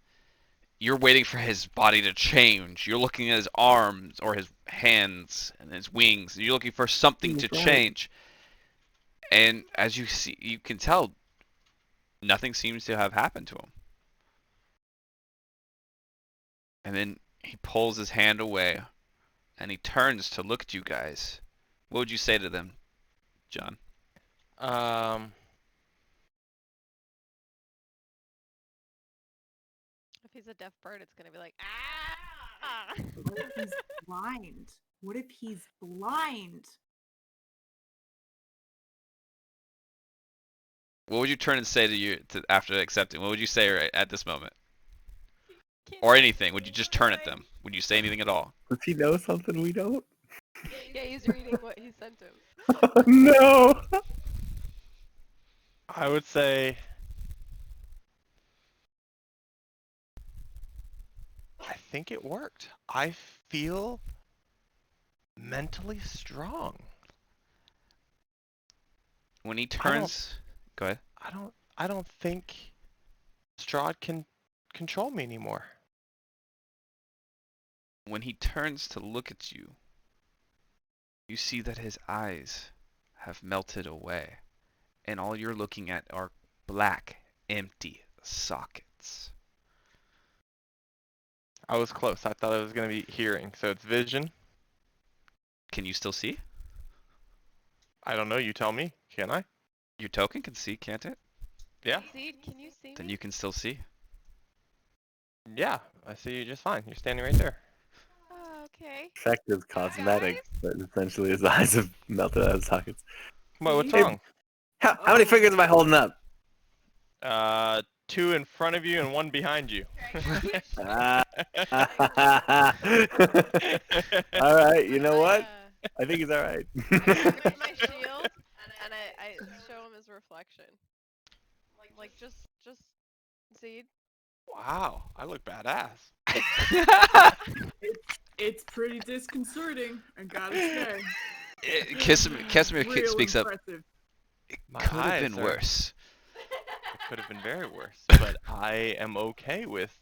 you're waiting for his body to change. You're looking at his arms or his hands and his wings. And you're looking for something to Right. change. And as you see, you can tell nothing seems to have happened to him. And then he pulls his hand away, and he turns to look at you guys. What would you say to them, John? If he's a deaf bird, it's gonna be like, ah. What if he's blind? What if he's blind? What would you turn and say after accepting? What would you say right at this moment? Or anything? Would you just turn at them? Would you say anything at all? Does he know something we don't? Yeah, he's reading what he sent him. Oh, no. I would say I think it worked. I feel mentally strong. When he turns, go ahead. I don't think Strahd can control me anymore. When he turns to look at you, you see that his eyes have melted away, and all you're looking at are black, empty sockets. I was close. I thought it was going to be hearing. So it's vision. Can you still see? I don't know. You tell me. Can I? Your token can see, can't it? Yeah. Zed, can you see Then me? you can still see. Yeah. I see you just fine. You're standing right there. Oh, okay. Effect is cosmetic, but essentially his eyes have melted out of his sockets. What, what's See? wrong? How many fingers am I holding up? 2 in front of you and 1 behind you. Ah. All right, you know what? I think he's all right. I grab my shield and I show him his reflection. Like just Zed. Wow. I look badass. It's pretty disconcerting, I gotta say. Casimir Real speaks up. impressive. It My could have eyes been are- worse. It could have been very worse, but I am okay with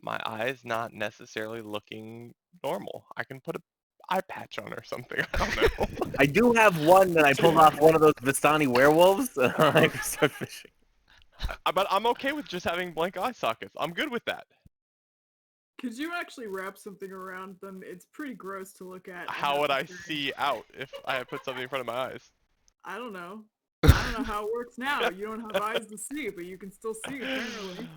my eyes not necessarily looking normal. I can put a eye patch on or something. I don't know. I do have one that I pulled off one of those Vistani werewolves. I start fishing. But I'm okay with just having blank eye sockets. I'm good with that. Could you actually wrap something around them? It's pretty gross to look at. and How have would to I carry. see out if I had put something in front of my eyes? I don't know. I don't know how it works now. You don't have eyes to see, but you can still see apparently.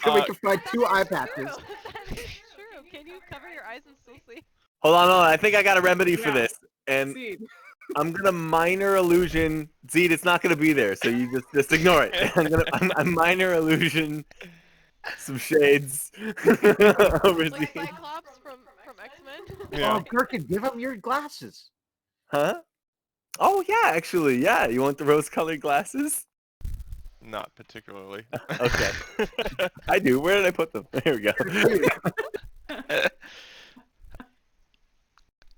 We can find That 2 eye is patches. true. That is true. Can you cover your eyes and still see? Hold on. I think I got a remedy for Yeah. this, and See. I'm gonna minor illusion. Zed, it's not gonna be there, so you just ignore it. I'm minor illusion some shades over Like Zed. Cyclops from X-Men? Yeah. Oh, Gherkin, give him your glasses. Huh? Oh yeah, actually, yeah. You want the rose-colored glasses? Not particularly. Okay. I do. Where did I put them? Here we go.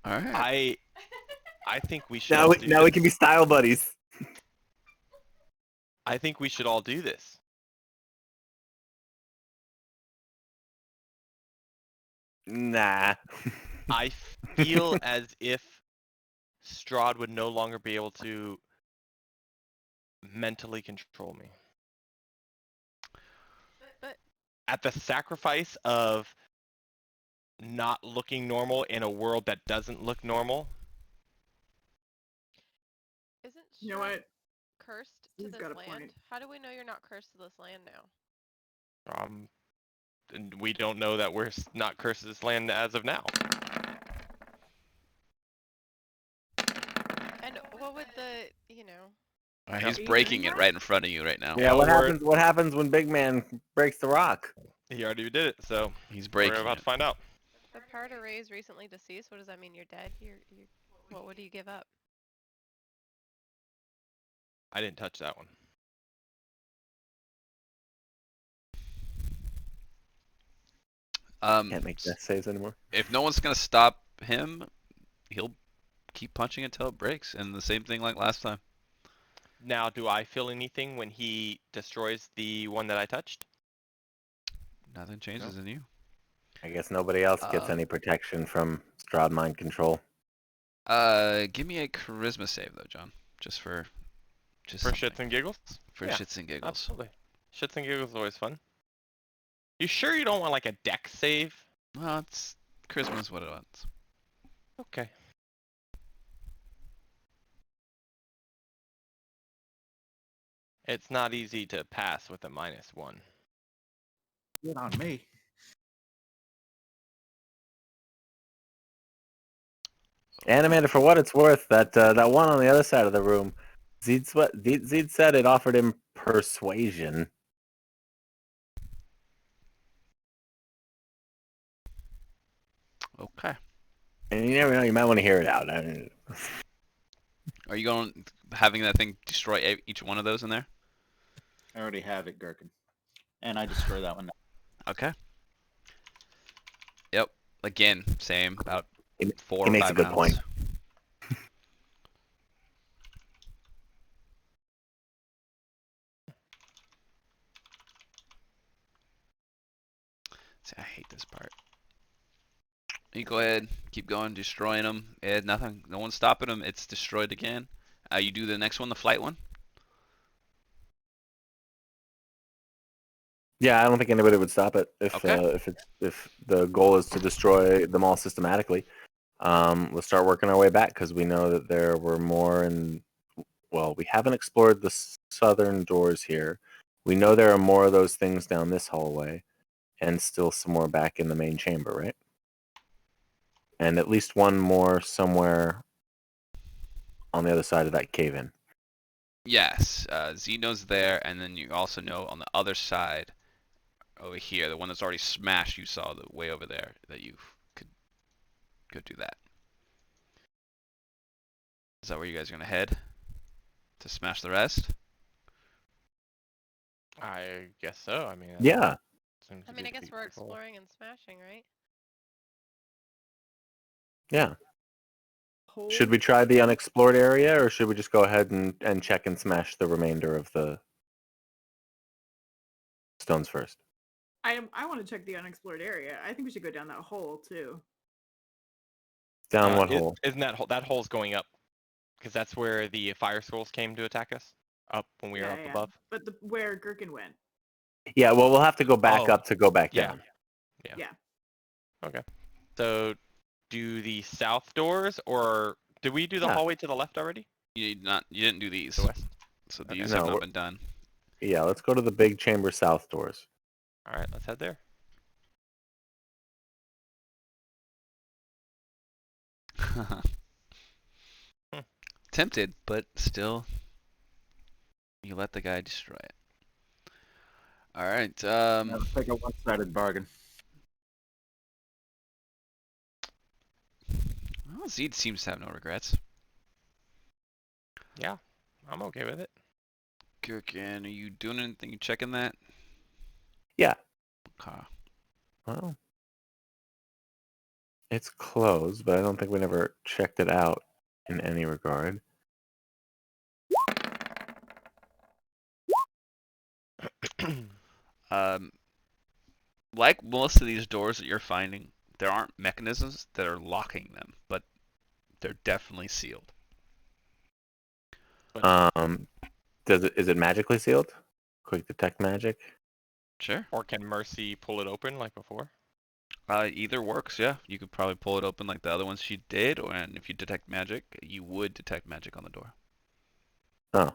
All right. I think we should now all we, do now we this. can be style buddies. I think we should all do this. Nah. I feel as if Strahd would no longer be able to mentally control me. But At the sacrifice of not looking normal in a world that doesn't look normal. isn't You know Strahd what? cursed to He's this got a land? point. How do we know you're not cursed to this land now? And we don't know that we're not cursed to this land as of now. And what would the, All right, he's Yep. breaking it right in front of you right now. Yeah, Oh, what we're- happens? What happens when Big Man breaks the rock? He already did it, so He's we're breaking about it. to find out. the power to raise recently deceased? What does that mean? You're dead? What would you give up? I didn't touch that one. Can't make death saves anymore. If no one's gonna stop him, he'll keep punching until it breaks, and the same thing like last time. Now, do I feel anything when he destroys the one that I touched? Nothing changes in you. I guess nobody else gets any protection from Strahd mind control. Give me a charisma save though, John, just for For something. shits and giggles? For Yeah, shits and giggles. Absolutely. Shits and giggles is always fun. You sure you don't want like a deck save? Well, it's charisma's what it wants. Okay. It's not easy to pass with a -1. Get on me. And Amanda, for what it's worth, that one on the other side of the room, Zed said it offered him persuasion. Okay. And you never know, you might want to hear it out. Are you going having that thing destroy each one of those in there? I already have it, Gherkin. And I destroy that one. Okay. Yep. Again, same. About He- 4 he or makes a 5 good rounds. point. See, I hate this part. You go ahead, keep going, destroying them. Nothing. No one's stopping them. It's destroyed again. You do the next one, the flight one. Yeah, I don't think anybody would stop it if Okay. if the goal is to destroy them all systematically. Let's start working our way back because we know that there were more, and well, we haven't explored the southern doors here. We know there are more of those things down this hallway, and still some more back in the main chamber, right? And at least one more somewhere on the other side of that cave-in. Yes. Xeno's there, and then you also know on the other side, over here, the one that's already smashed. You saw the way over there that you could do that. Is that where you guys are gonna head to smash the rest? I guess so. I mean, Yeah. seems to I be mean, I the guess we're goal. exploring and smashing, right? Yeah. Whole Should we try the unexplored area, or should we just go ahead and check and smash the remainder of the stones first? I want to check the unexplored area. I think we should go down that hole too. Down what hole? Isn't that hole's going up? Because that's where the fire scrolls came to attack us. Up when we were up above. But where Gherkin went. Yeah, well, we'll have to go back Oh, up to go back yeah. down. Yeah. Okay. So, do the south doors, or did we do the Yeah. hallway to the left already? You didn't do these, The west. so Okay. these No, have not we're- been done. Yeah, let's go to the big chamber south doors. All right, let's head there. Tempted, but still, you let the guy destroy it. All right. Never take a one-sided bargain. Well, Zed seems to have no regrets. Yeah, I'm okay with it. Gherkin, are you doing anything? You checking that? Yeah. Okay. Well, it's closed, but I don't think we never checked it out in any regard. Like most of these doors that you're finding, there aren't mechanisms that are locking them, but they're definitely sealed. Is it magically sealed? Quick detect magic. Sure. Or can Mercy pull it open like before? Either works, yeah. You could probably pull it open like the other ones she did, and if you detect magic, you would detect magic on the door. Oh.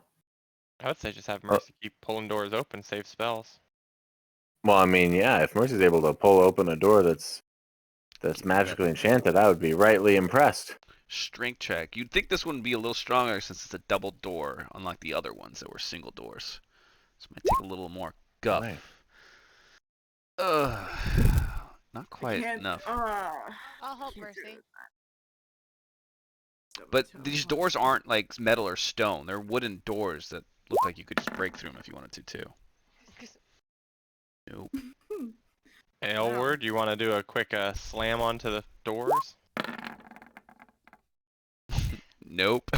I would say just have Mercy keep pulling doors open, save spells. Well, I mean, yeah, if Mercy's able to pull open a door that's magically enchanted, I would be rightly impressed. Strength check. You'd think this one would be a little stronger since it's a double door, unlike the other ones that were single doors. This might take a little more guff. Right. Not quite Can't- enough. I'll help can't do Mercy. that. Stubborn But toe. these doors aren't like metal or stone. They're wooden doors that look like you could just break through them if you wanted to too. Nope. Hey, Wow. Elward, do you want to do a quick slam onto the doors? Nope.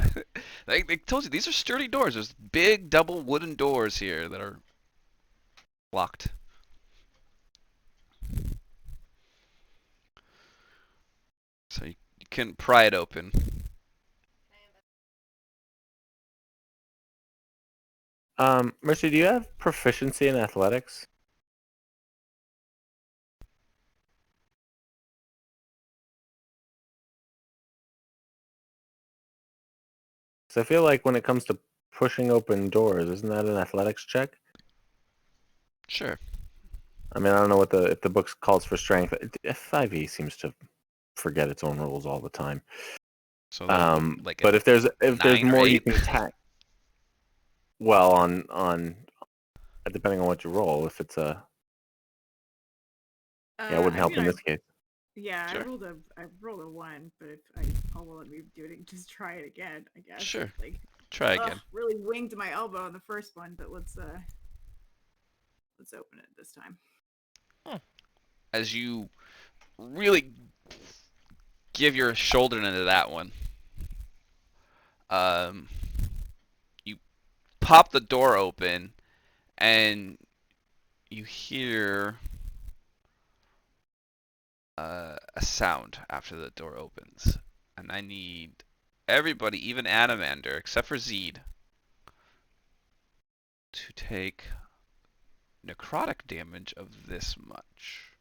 They told you these are sturdy doors. There's big double wooden doors here that are locked. So you can pry it open. Mercy, do you have proficiency in athletics? So I feel like when it comes to pushing open doors, isn't that an athletics check? Sure. I mean, I don't know what if the book calls for strength. 5e seems to forget its own rules all the time. So that would, like, But if there's 9 or more you 8? can tack. Well, on depending on what you roll, if it's a yeah, it wouldn't help in this case. Yeah, Sure. I rolled a 1, but if Paul will let me do it, just try it again, I guess. Sure. Like, Try again. really winged my elbow on the first one, but let's open it this time. As you really give your shoulder into that one, you pop the door open, and you hear a sound after the door opens. And I need everybody, even Adamander, except for Zed, to take necrotic damage of this much.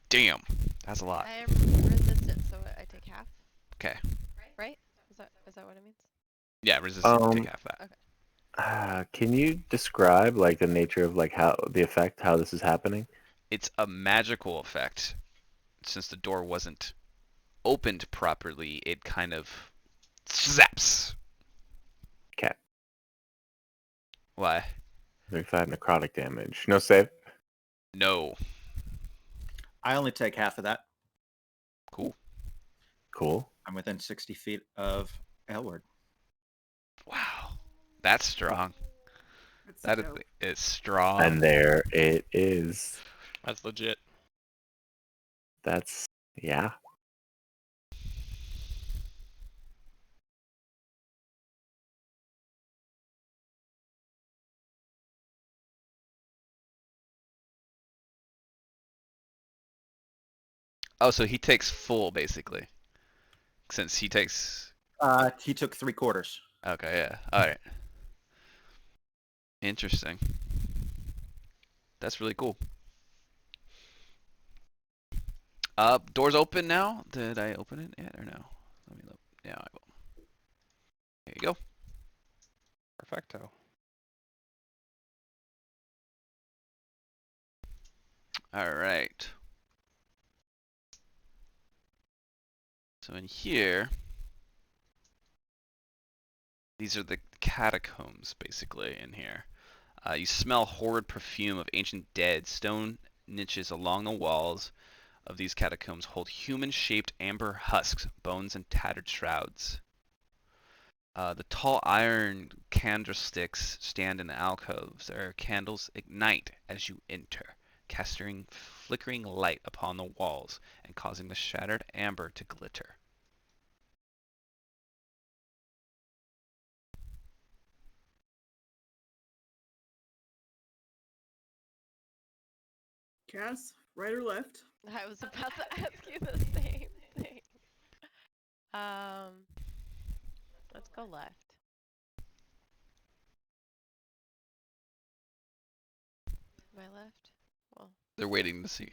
Damn, that's a lot. I am resistant, so I take half. Okay. Right? Is that what it means? Yeah, resistance, you take half that. Okay. Can you describe like the nature of like how this is happening? It's a magical effect. Since the door wasn't opened properly, it kind of zaps. Okay. Why? 35 necrotic damage. No save. No. I only take half of that. Cool. I'm within 60 feet of Elward. Wow. That's strong. That's That dope. is strong. And there it is. That's legit. That's yeah. Oh, so he takes full, basically. Since he takes... He took 3/4. Okay, yeah. Alright. Interesting. That's really cool. Door's open now. Did I open it yet or no? Let me look. Yeah, I will. There you go. Perfecto. All right. So in here, these are the catacombs, basically, in here. You smell horrid perfume of ancient dead. Stone niches along the walls of these catacombs hold human-shaped amber husks, bones, and tattered shrouds. The tall iron candlesticks stand in the alcoves. Their candles ignite as you enter, casting flickering light upon the walls and causing the shattered amber to glitter. Cass, right or left? I was about to ask you the same thing. Let's go left. Am I left? Well, They're waiting to see.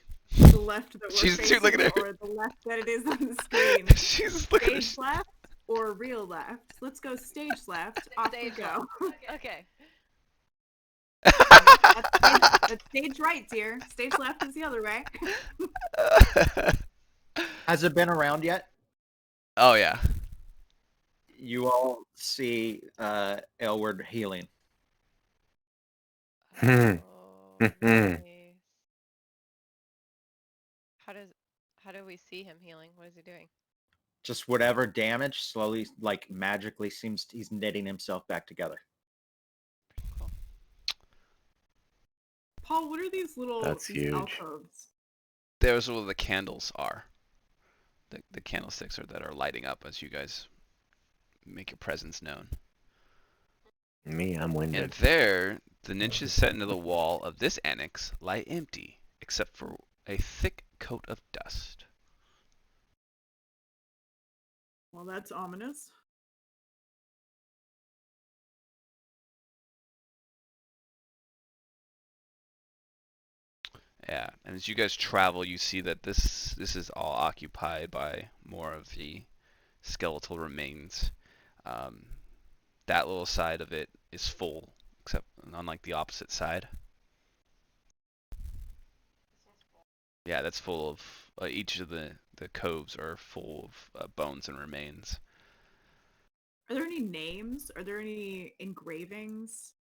The left that we're She's facing, look at her. or the left that it is on the screen? She's looking. Stage left or real left? Let's go stage left. Off we Stage go. okay. That's stage right, dear. Stage left is the other way. Has it been around yet? Oh yeah. You all see Elward healing. Hmm. Oh, nice. How do we see him healing? What is he doing? Just whatever damage slowly, like magically, seems he's knitting himself back together. Cool. Paul, what are these That's these huge. alcoves? There's where the candles are. The candlesticks are that are lighting up as you guys make your presence known. Me, I'm And winded. there, the niches set into the wall of this annex lie empty, except for a thick coat of dust. Well, that's ominous. Yeah, and as you guys travel, you see that this is all occupied by more of the skeletal remains. That little side of it is full, except unlike the opposite side. Yeah, that's full of each of the coves are full of bones and remains. Are there any names? Are there any engravings?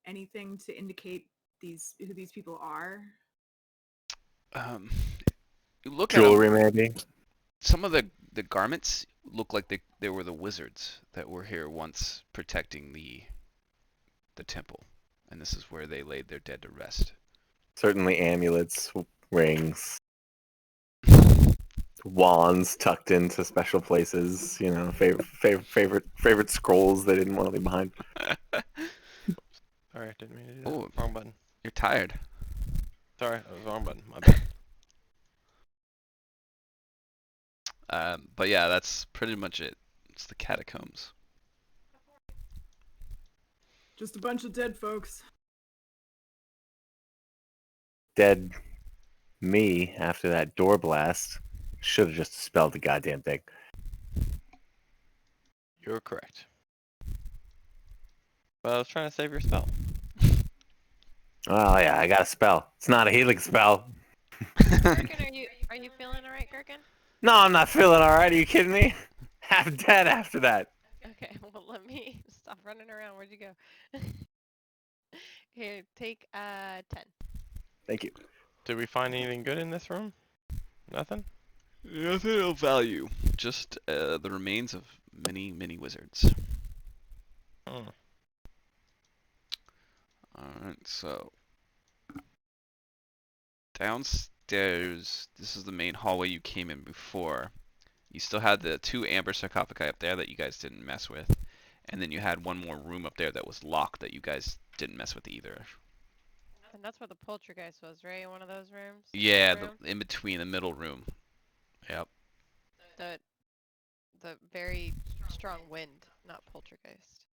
Anything to indicate who these people are? You look at 'em, Jewelry, maybe. some of the garments look like they were the wizards that were here once protecting the temple, and this is where they laid their dead to rest. Certainly amulets, rings, wands tucked into special places. You know, favorite scrolls they didn't want to leave behind. Sorry, I didn't mean to do that. Oh. Wrong button. You're tired. Sorry, that was the wrong button. My bad. But yeah, that's pretty much it. It's the catacombs. Just a bunch of dead folks. Dead me after that door blast. Should have just dispelled the goddamn thing. You're correct. But I was trying to save your spell. Oh yeah, I got a spell. It's not a healing spell. Gherkin, are you feeling alright, Gherkin? No, I'm not feeling alright. Are you kidding me? Half dead after that. Okay, well let me stop running around. Where'd you go? Here, take 10. Thank you. Did we find anything good in this room? Nothing? Nothing of value. Just the remains of many wizards. Hmm. Alright, so downstairs, this is the main hallway you came in before. You still had the 2 amber sarcophagi up there that you guys didn't mess with. And then you had one more room up there that was locked that you guys didn't mess with either. And that's where the poltergeist was, right? One of those rooms? Yeah, Room? in between the middle room. Yep. The very strong wind, not poltergeist.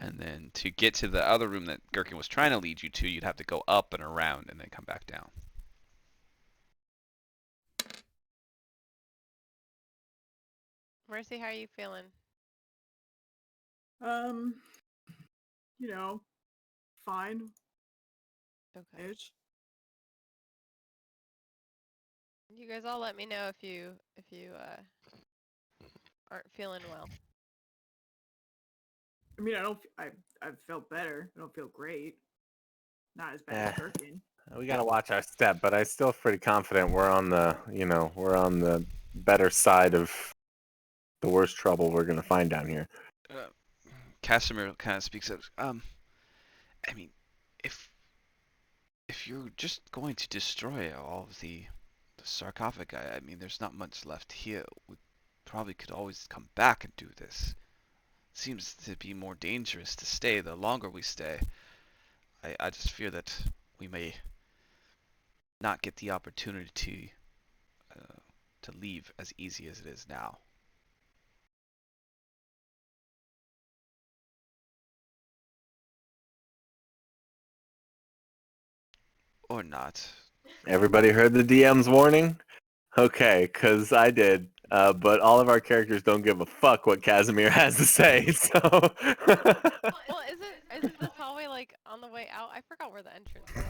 And And then to get to the other room that Gherkin was trying to lead you to, you'd have to go up and around and then come back down. Mercy, how are you feeling? You know, fine Okay. ish. You guys all let me know if you aren't feeling well. I mean, I've felt better. I don't feel great. Not as bad as Eh. Gherkin. We gotta watch our step, but I still pretty confident we're on the, we're on the better side of the worst trouble we're gonna find down here. Casimir kind of speaks up. I mean, if you're just going to destroy all of the sarcophagi, I mean, there's not much left here. We probably could always come back and do this. Seems to be more dangerous to stay the longer we stay. I just fear that we may not get the opportunity to leave as easy as it is now. Or not. Everybody heard the DM's warning? Okay, because I did. But all of our characters don't give a fuck what Casimir has to say, so... Well, isn't this hallway like on the way out? I forgot where the entrance was.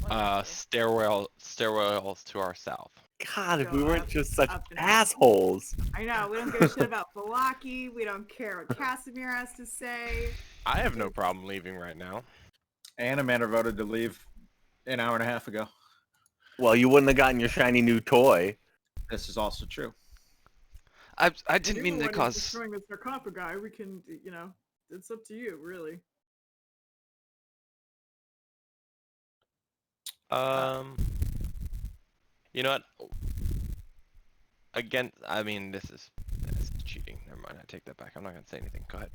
Honestly. Stairwells to our south. God, if Go we weren't up, just such up and up. assholes. I know, we don't give a shit about Balaki. We don't care what Casimir has to say. I have no problem leaving right now. Animander voted to leave an hour and a half ago. Well, you wouldn't have gotten your shiny new toy. This is also true. I If didn't you're mean the to one who's cause. destroying the sarcophagi. We can, it's up to you, really. You know what? Again, I mean, this is cheating. Never mind. I take that back. I'm not gonna say anything. Go ahead.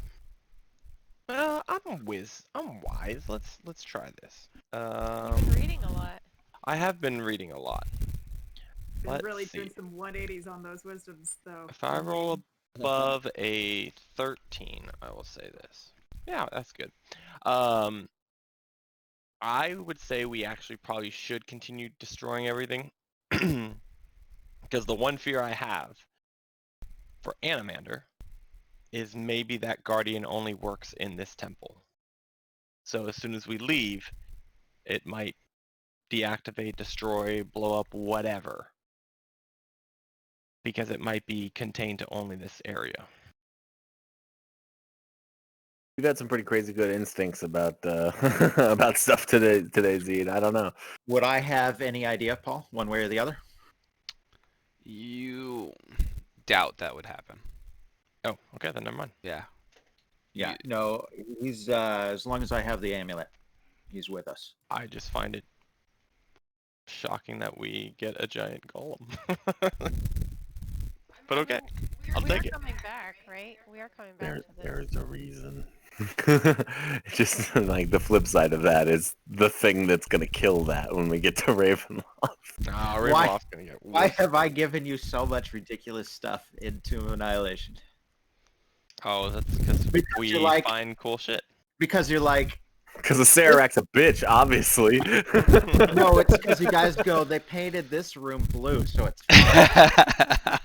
I'm wise. Let's try this. You've been reading a lot. I have been reading a lot. Been Let's really see. doing some 180s on those wisdoms, though. If I roll above a 13, I will say this. Yeah, that's good. I would say we actually probably should continue destroying everything. Because the one fear I have for Animander is maybe that Guardian only works in this temple. So as soon as we leave, it might deactivate, destroy, blow up, whatever. Because it might be contained to only this area. You got some pretty crazy good instincts about about stuff today, Zed. I don't know. Would I have any idea, Paul, one way or the other? You doubt that would happen. Oh, okay, then never mind. Yeah. Yeah, no, he's as long as I have the amulet, he's with us. I just find it shocking that we get a giant golem. But okay, I'll take it. We are coming back, right? We are coming back to this. There's a reason. Just like the flip side of that is the thing that's gonna kill that when we get to Ravenloft. Nah, Why- Ravenloft's gonna get Why worse. have I given you so much ridiculous stuff in Tomb of Annihilation? Oh, that's because Because we you're like- find cool shit. Because you're like, Because the Sarak's a bitch, obviously. no, it's because you guys go, they painted this room blue, so it's fine.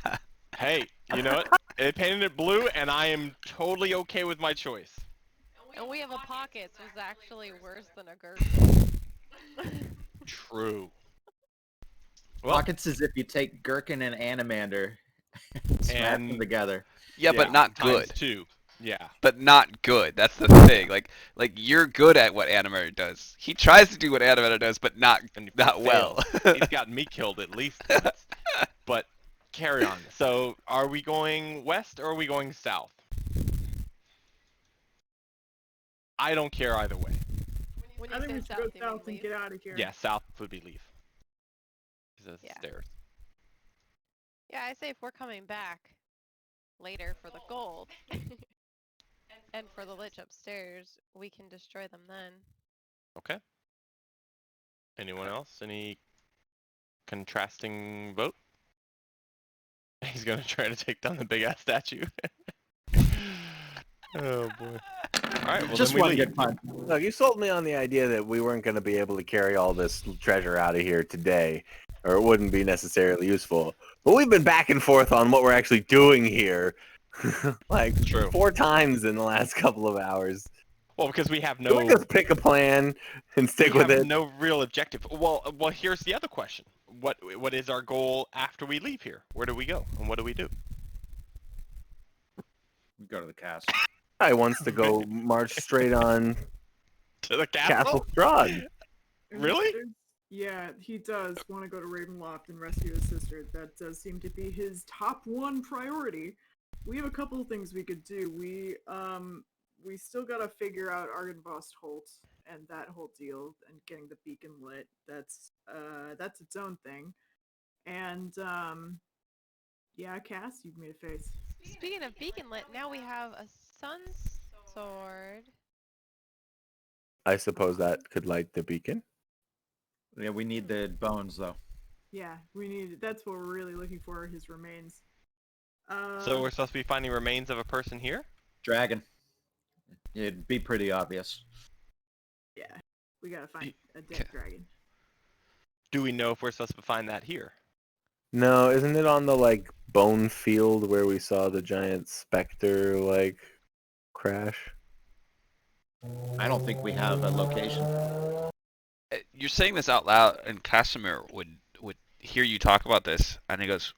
Hey, you know what? They painted it blue, and I am totally okay with my choice. And we have a pocket, so it's actually worse than a gherkin. True. Well, Pockets is if you take Gherkin and Animander and smash them And- together. Yeah, but not times good. 2. Yeah. But not good. That's the thing. Like you're good at what Animator does. He tries to do what Animator does, but not well. He's gotten me killed at least once. But carry on. So, are we going west or are we going south? I don't care either way. When I you think we say should go south, you mean south and leave? get out of here. Yeah, south would be leave. Because Yeah. stairs. Yeah, I say if we're coming back later for the gold and for the lich upstairs, we can destroy them then. Okay. Anyone else? Any contrasting vote? He's gonna try to take down the big ass statue. Oh boy. All right, well Just then we one leave. good punch. Look, you sold me on the idea that we weren't going to be able to carry all this treasure out of here today, or it wouldn't be necessarily useful. But we've been back and forth on what we're actually doing here, like True. 4 times in the last couple of hours. Well, because we have Can we no just pick a plan and stick we with have it? no real objective. Well, here's the other question. What is our goal after we leave here? Where do we go and what do we do? We go to the castle. I wants to go march straight on To the Castle Strahd. Really? Yeah, he does want to go to Ravenloft and rescue his sister. That does seem to be his top one priority. We have a couple of things we could do. We still gotta figure out Argynvost Holt and that whole deal and getting the beacon lit. That's its own thing. And yeah, Cass, you've made a face. Speaking of beacon lit, now we have a sun's sword. I suppose that could light the beacon. Yeah, we need the bones though. Yeah, we need. That's what we're really looking for. His remains. So we're supposed to be finding remains of a person here? Dragon. It'd be pretty obvious. Yeah, we gotta find a dead Okay. dragon. Do we know if we're supposed to find that here? No, isn't it on the like bone field where we saw the giant specter like crash? I don't think we have a location. You're saying this out loud, and Casimir would hear you talk about this, and he goes,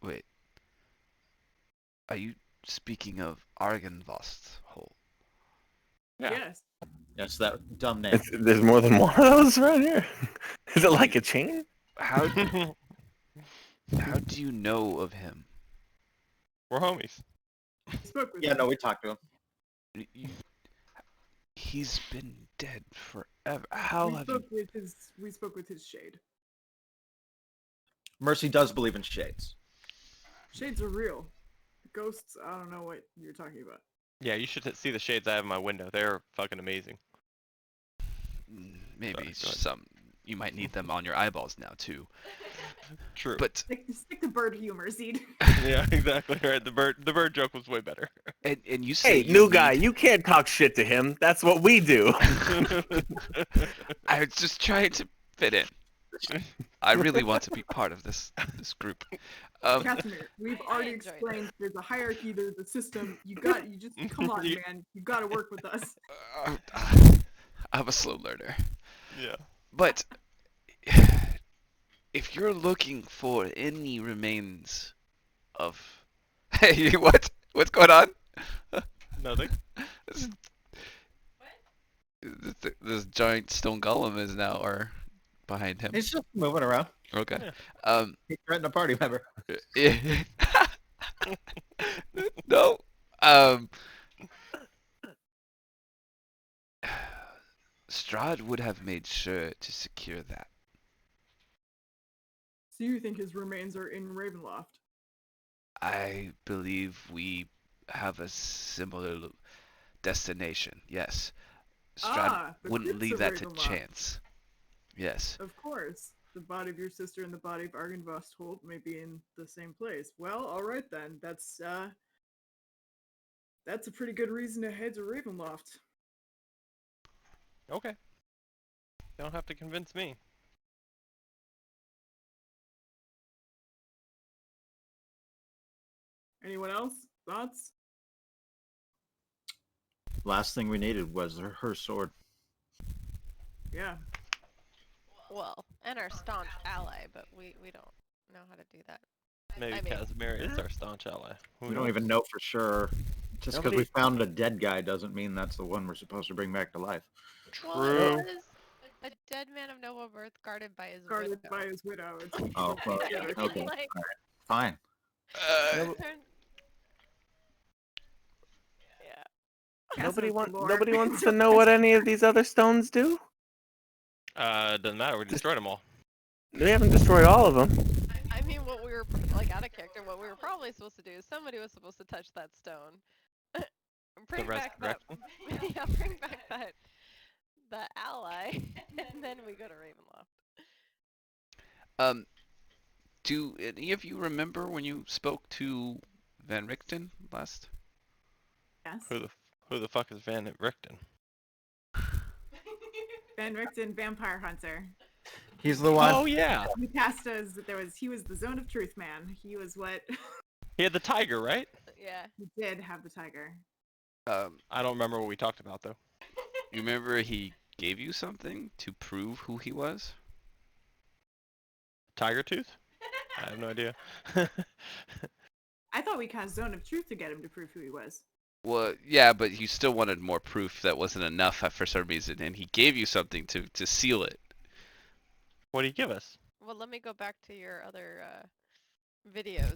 "Wait, are you speaking of Argynvost Holt?" Yeah. Yes. Yes, that dumb name. There's more than one of those around here. Is it like a chain? How do you know of him? We're homies. We spoke with Yeah, him. no, we talked to him. He's been dead forever. How we have you? spoke with his shade. Mercy does believe in shades. Shades are real. Ghosts, I don't know what you're talking about. Yeah, you should see the shades I have in my window. They're fucking amazing. Maybe Sorry, go ahead. some. You might need them on your eyeballs now too. True. But Stick the bird humor, Zed. Yeah, exactly right. The bird joke was way better. and you say Hey, you new need- guy, you can't talk shit to him. That's what we do. I was just trying to fit in. I really want to be part of this group. Casimir, we've already enjoyed explained there's a hierarchy, there's a system. You just come on, You- man. You gotta work with us. I'm a slow learner. Yeah. But if you're looking for any remains of, hey, what? What's going on? Nothing. This giant stone golem is now or behind him. He's just moving around. Okay. He threatened a party member. No. Strahd would have made sure to secure that. So you think his remains are in Ravenloft? I believe we have a similar destination. Yes. Strahd the wouldn't crypts leave of that to Ravenloft. chance. Yes. Of course. The body of your sister and the body of Argynvost Holt may be in the same place. Well, alright then. That's a pretty good reason to head to Ravenloft. Okay. You don't have to convince me. Anyone else? Thoughts? Last thing we needed was her sword. Yeah. Well, and our staunch ally, but we don't know how to do that. Maybe I mean- Casimir is our staunch ally. Who We don't knows? even know for sure. Just because Nobody- we found a dead guy doesn't mean that's the one we're supposed to bring back to life. Well, True. it was a dead man of noble birth guarded by his Guarded widow. by his widow. It's Oh, well, together. okay. Like, Fine. turn- yeah. Nobody Castles wants. galore. Nobody wants to know what any of these other stones do. Doesn't matter. We destroyed them all. We haven't destroyed all of them. I mean, what we were like out of character. What we were probably supposed to do is somebody was supposed to touch that stone. Bring back that. resurrection? Yeah, bring back that ally, and then we go to Ravenloft. Do any of you remember when you spoke to Van Richten last? Yes. Who Who the fuck is Van Richten? Van Richten, Vampire Hunter. He's the one. Oh yeah, He cast us. He was the Zone of Truth man. He was what he had the tiger, right? Yeah. he did have the tiger. I don't remember what we talked about though. You remember he gave you something to prove who he was? Tiger tooth? I have no idea. I thought we cast Zone of Truth to get him to prove who he was. Well, yeah, but you still wanted more proof. That wasn't enough for some reason, and he gave you something to seal it. What did he give us? Well, let me go back to your other videos.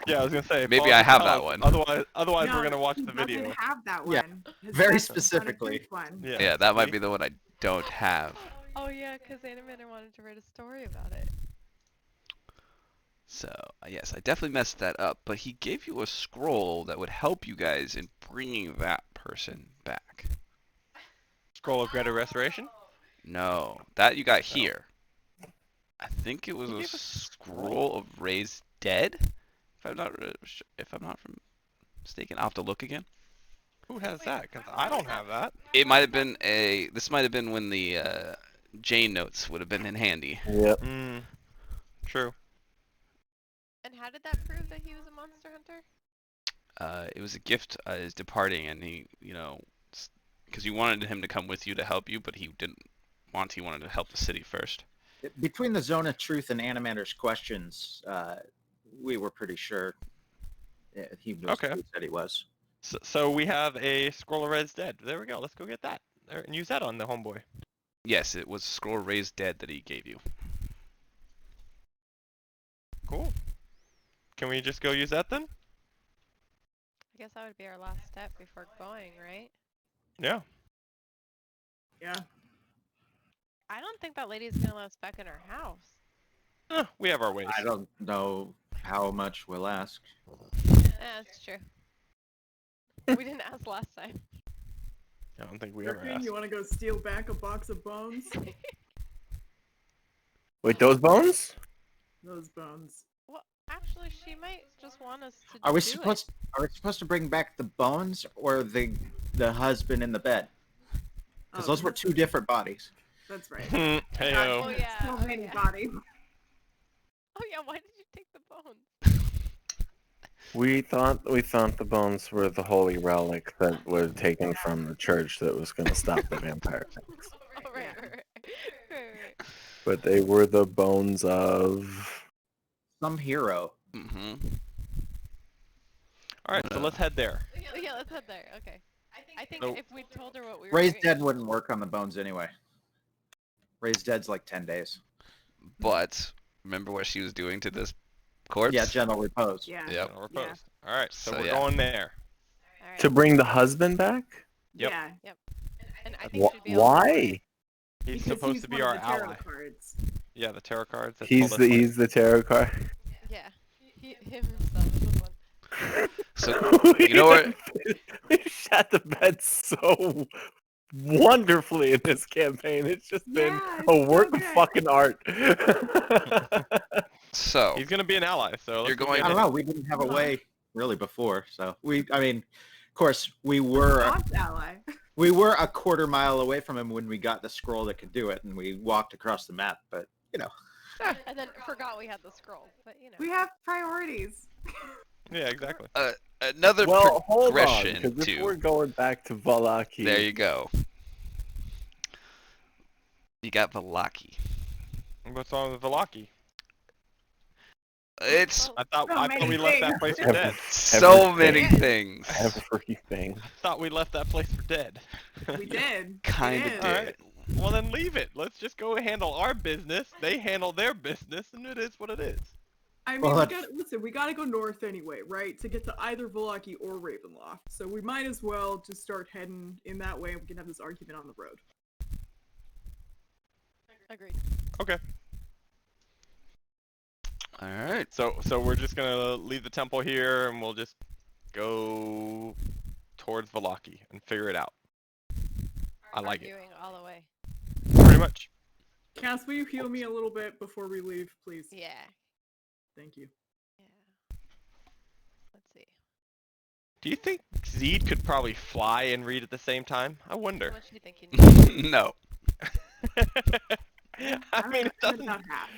Yeah, I was gonna say. Maybe Paul, I have tell that us. one. Otherwise, No, we're gonna watch he the video. doesn't have that Yeah, one. His very cast is Zone of specifically. Truth one. Yeah, that might see? be the one I don't have. Oh yeah, because Animator wanted to write a story about it. So, yes, I definitely messed that up, but he gave you a scroll that would help you guys in bringing that person back. Scroll of Greater Restoration. No, that you got here. I think it was He a gave us scroll of raised dead. If I'm not mistaken, I'll have to look again. Who has that? Cause I don't have that. It might have been a. This might have been when the Jane notes would have been in handy. Yep. True. And how did that prove that he was a monster hunter? It was a gift his departing, and he, because you wanted him to come with you to help you, but he didn't want. He wanted to help the city first. Between the Zone of Truth and Animator's questions, we were pretty sure he was Okay. who he said he was. So we have a Scroll of Red's Dead. There we go. Let's go get that and use that on the homeboy. Yes, it was scroll raised dead that he gave you. Cool. Can we just go use that then? I guess that would be our last step before going, right? Yeah. Yeah. I don't think that lady's gonna let us back in her house. We have our ways. I don't know how much we'll ask. Yeah, that's true. We didn't ask last time. I don't think we ever Griffin, asked. you want to go steal back a box of bones? Wait, those bones? Those bones. Well, actually, she might just want us to Are we do supposed? Are we supposed to bring back the bones or the husband in the bed? Because Oh, those were two different bodies. That's right. Oh Heyo. yeah. So Oh many yeah. bodies. Oh yeah. Why did you take the bones? We thought the bones were the holy relic that was taken from the church that was going to stop the vampire things. Oh right. But they were the bones of... Some hero. Mm-hmm. All right, so let's head there. Yeah, let's head there. Okay. I think So- if we told her what we were Raised doing, dead wouldn't work on the bones anyway. Raised dead's like 10 days. But remember what she was doing to this corpse? Yeah, gentle repose. Yeah. Yep. We're posed. All right, so, So, we're yeah. going there. All right. To bring the husband back? Yep. Yeah. And I think she'd be able to Why? He's Because supposed he's to be one of our the tarot ally. cards. Yeah, the tarot cards. That He's told us, he's the tarot card. Yeah. Him himself is the one. So you know what? We shot the bed so wonderfully in this campaign. It's just been Yeah, a it's work so of good. fucking art. So He's gonna be an ally, so let's You're go going- get I don't him. know. We didn't have a way really before, so I mean, of course, we were God's ally. a quarter mile away from him when we got the scroll that could do it, and we walked across the map. But And then forgot we had the scroll, but you know. We have priorities. Yeah, exactly. another Well, hold on, progression because if to. we're going back to Valaki, There you go. You got Valaki. What's wrong with Velaki? It's I thought So many we left that things. place for dead. so everything. many things. everything. I thought we left that place for dead. We did. Kind We of did. did. Alright. Well, then leave it. Let's just go handle our business. They handle their business, and it is what it is. I mean, Well, we gotta go north anyway, right? To get to either Velaki or Ravenloft. So we might as well just start heading in that way and we can have this argument on the road. Agreed. Okay. All right. So we're just gonna leave the temple here, and we'll just go towards Velaki and figure it out. I like it. Arguing all the way. Pretty much. Cass, will you heal me a little bit before we leave, please? Yeah. Thank you. Yeah. Let's see. Do you think Zeed could probably fly and read at the same time? I How wonder. much do you think you need? No. I mean, it I'm doesn't. about half.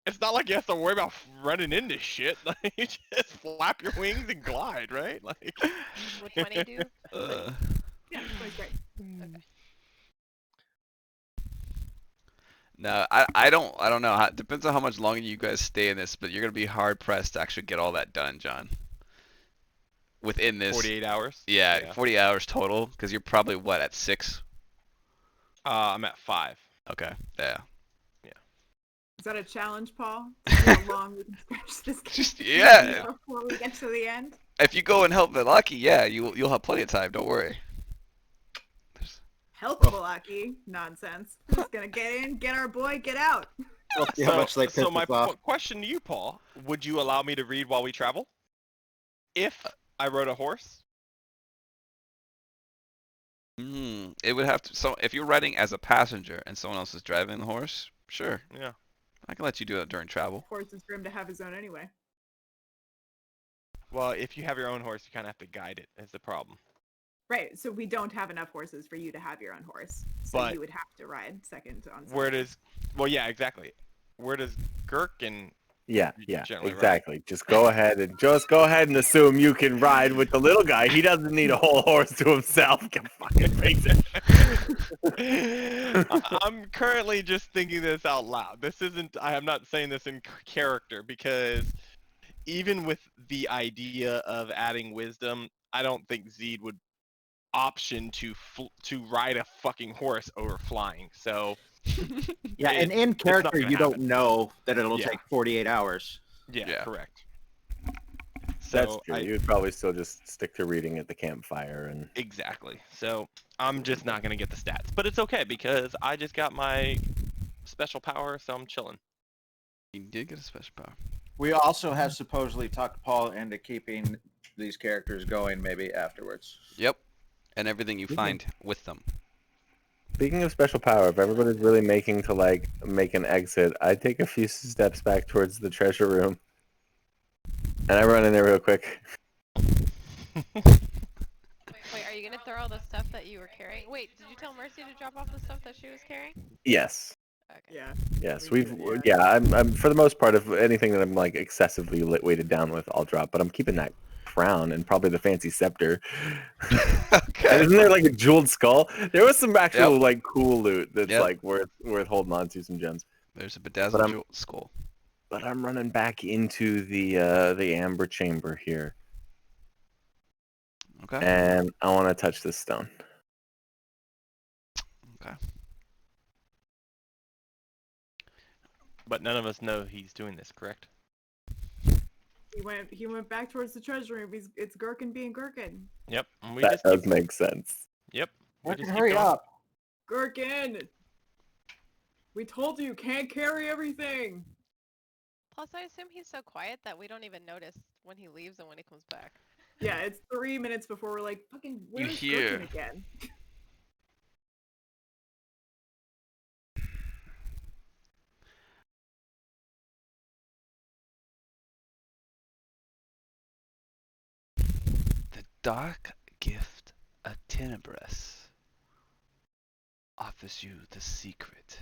It's not like you have to worry about running into shit. Like, you just flap your wings and glide, right? Like. Would 20 do? Yeah, that's great. Okay. No, I don't know. It depends on how much longer you guys stay in this, but you're gonna be hard pressed to actually get all that done, John. Within this, 48 hours. yeah, 40 hours total, because you're probably what at 6. I'm at 5. Okay, yeah. Is that a challenge, Paul? To see how long we can stretch this game Just yeah. before we get to the end? If you go and help Velaki, yeah, you'll have plenty of time. Don't worry. Help Balaki. Nonsense. We're just gonna get in, get our boy, get out. We'll see how much they piss so my us off. question to you, Paul, would you allow me to read while we travel? If I rode a horse? It would have to. So if you're riding as a passenger and someone else is driving the horse, sure, Yeah. I can let you do that during travel. Horse is for him to have his own anyway. Well, if you have your own horse, you kind of have to guide it. Is the problem. Right, so we don't have enough horses for you to have your own horse. So But- you would have to ride second on Where something. does? Well, yeah, exactly. Where does Gherkin? Yeah, You yeah, gently ride. exactly. Just go ahead and assume you can ride with the little guy. He doesn't need a whole horse to himself. Can fucking face it. I'm currently just thinking this out loud. This isn't. I am not saying this in character because even with the idea of adding wisdom, I don't think Zeed would option to ride a fucking horse over flying. So Yeah, and in not character, gonna you don't happen. know that it'll Yeah. take 48 hours. yeah. Correct. That's So true. You'd probably still just stick to reading at the campfire and. exactly. So I'm just not gonna get the stats, but it's okay because I just got my special power, so I'm chilling. You did get a special power. We also have supposedly talked Paul into keeping these characters going maybe afterwards. Yep, and everything you Mhm. find with them. Speaking of special power, if everybody's really making to make an exit, I take a few steps back towards the treasure room, and I run in there real quick. Wait, are you gonna throw all the stuff that you were carrying? Wait, did you tell Mercy to drop off the stuff that she was carrying? Yes, Okay. Yeah. yes, We we've do, yeah. I'm for the most part, if anything that I'm like excessively weighted down with, I'll drop. But I'm keeping that crown and probably the fancy scepter. And Okay. isn't there like a jeweled skull? There was some actual Yep. like cool loot that's Yep. like worth holding on to, some gems. There's a But bedazzled I'm- jewel skull. But I'm running back into the amber chamber here, Okay. and I want to touch this stone. Okay. But none of us know he's doing this, correct? He went back towards the treasure room. It's Gherkin being Gherkin. Yep. And we That just does keep, make sense. Yep. We Gherkin, just keep hurry going. up. Gherkin! We told you can't carry everything. Plus, I assume he's so quiet that we don't even notice when he leaves and when he comes back. Yeah, it's 3 minutes before we're like, fucking, where's hear. Gherkin again? The dark gift of Tenebris offers you the secret.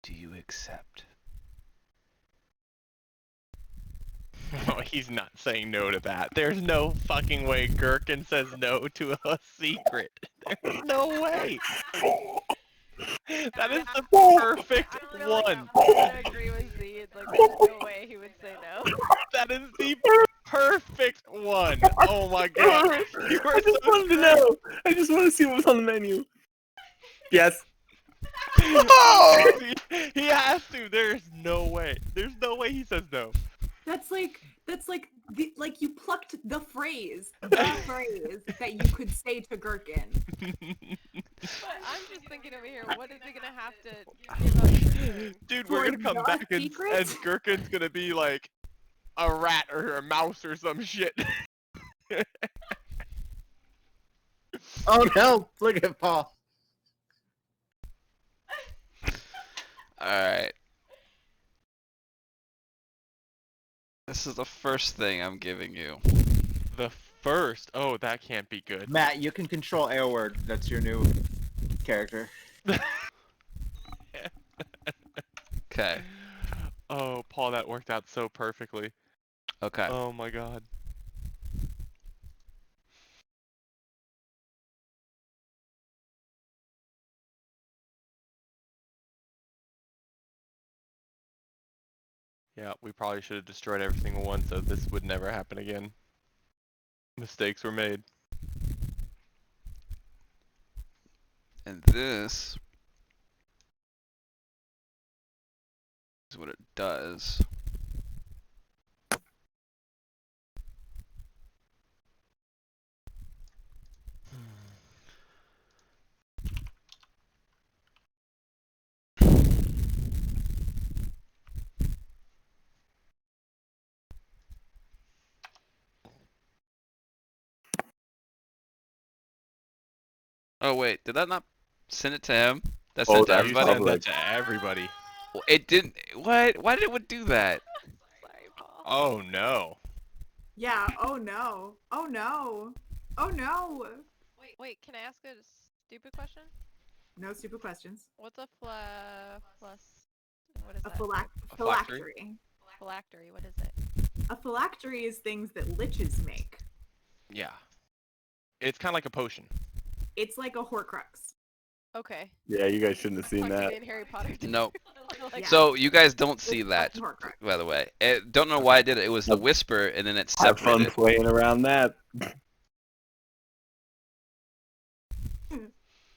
Do you accept? Oh, he's not saying no to that. There's no fucking way Gherkin says no to a secret. There's no way. That is the perfect I'm really one. gonna agree with Z. It's like there's no way he would say no. That is the perfect one. Oh my god. You I are just so wanted to know. I just want to see what was on the menu. Yes. He has to. There's no way. There's no way he says no. That's like you plucked the phrase that you could say to Gherkin. But I'm just thinking over here, what is he gonna have to give up for doing? Dude, For we're gonna come your back and secret? Gherkin's gonna be like a rat or a mouse or some shit. Oh no! Look at Paul. Alright. This is the first thing I'm giving you. The first. Oh, that can't be good. Matt, you can control Airword. That's your new character. Okay. Oh, Paul, that worked out so perfectly. Okay. Oh my god. Yeah, we probably should have destroyed every single one so this would never happen again. Mistakes were made. And this is what it does. Oh wait, did that not send it to him? That Oh, sent it to that's You everybody? sent public. that to everybody. Well, it didn't. What? Why did it do that? Sorry, Paul. Oh no. Yeah. Oh no. Oh no. Oh no. Wait, can I ask a stupid question? No stupid questions. What's a plus? What is A that? phylactery? phylactery. Phylactery. What is it? A phylactery is things that liches make. Yeah. It's kind of like a potion. It's like a Horcrux. Okay. Yeah, you guys shouldn't have seen Fuck, you that. mean Harry Potter. too. No. Like, Yeah. So you guys don't see It's that, fucking Horcrux. by the way. Don't know why I did it. It was the Have- whisper, and then it Have fun separated. playing around that.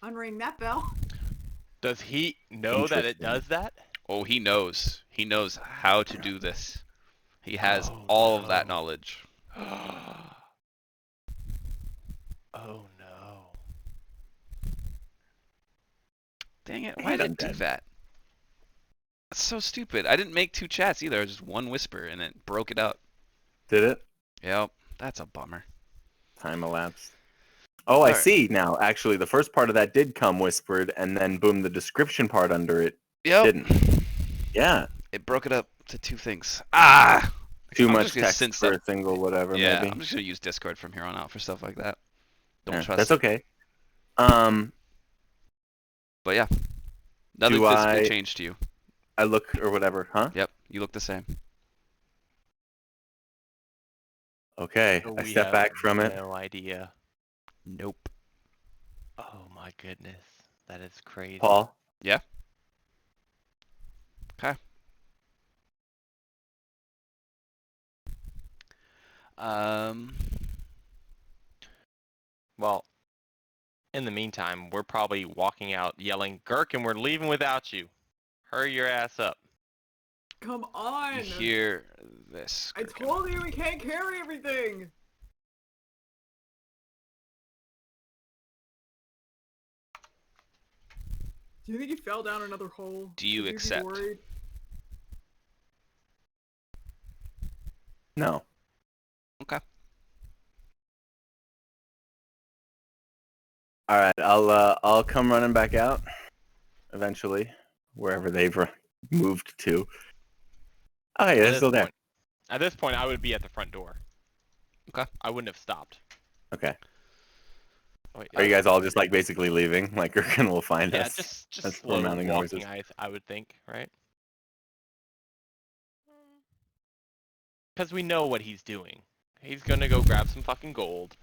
Unring that bell. Does he know that it Interesting. does that? Oh, he knows. He knows how to do this. He has Oh, all of that no. knowledge. Oh no. Dang it! Why did it do Undead. that? That's so stupid. I didn't make two chats either. It was just one whisper, and it broke it up. Did it? Yep. That's a bummer. Time elapsed. Oh, I Alright. see now. Actually, the first part of that did come whispered, and then boom, the description part under it Yep. didn't. Yeah. It broke it up to two things. Ah! Too I'm much just gonna text send for stuff. a single whatever, Yeah, maybe. I'm just gonna use Discord from here on out for stuff like that. Don't Yeah, trust that's it. okay. But yeah, nothing Do physically I- changed to you. I look or whatever, huh? Yep, you look the same. Okay, So I we step have back from it. No idea. Nope. Oh my goodness. That is crazy. Paul, Yeah. Okay. Um. Well, in the meantime, we're probably walking out yelling, Gherkin, we're leaving without you. Hurry your ass up. Come on. You hear this? I Gherkin. told you we can't carry everything. Do you think he fell down another hole? Do you Should we be accept? worried? no. Okay. All right, I'll come running back out eventually, wherever they've moved to. Oh, hey, At they're this still there. point- At this point, I would be at the front door. Okay. I wouldn't have stopped. Okay. Wait, Are you guys all just like basically leaving? Like Gherkin will find Yeah, us. just That's slow mounting walking, noises. I would think, right? mm, Because we know what he's doing. He's gonna go grab some fucking gold,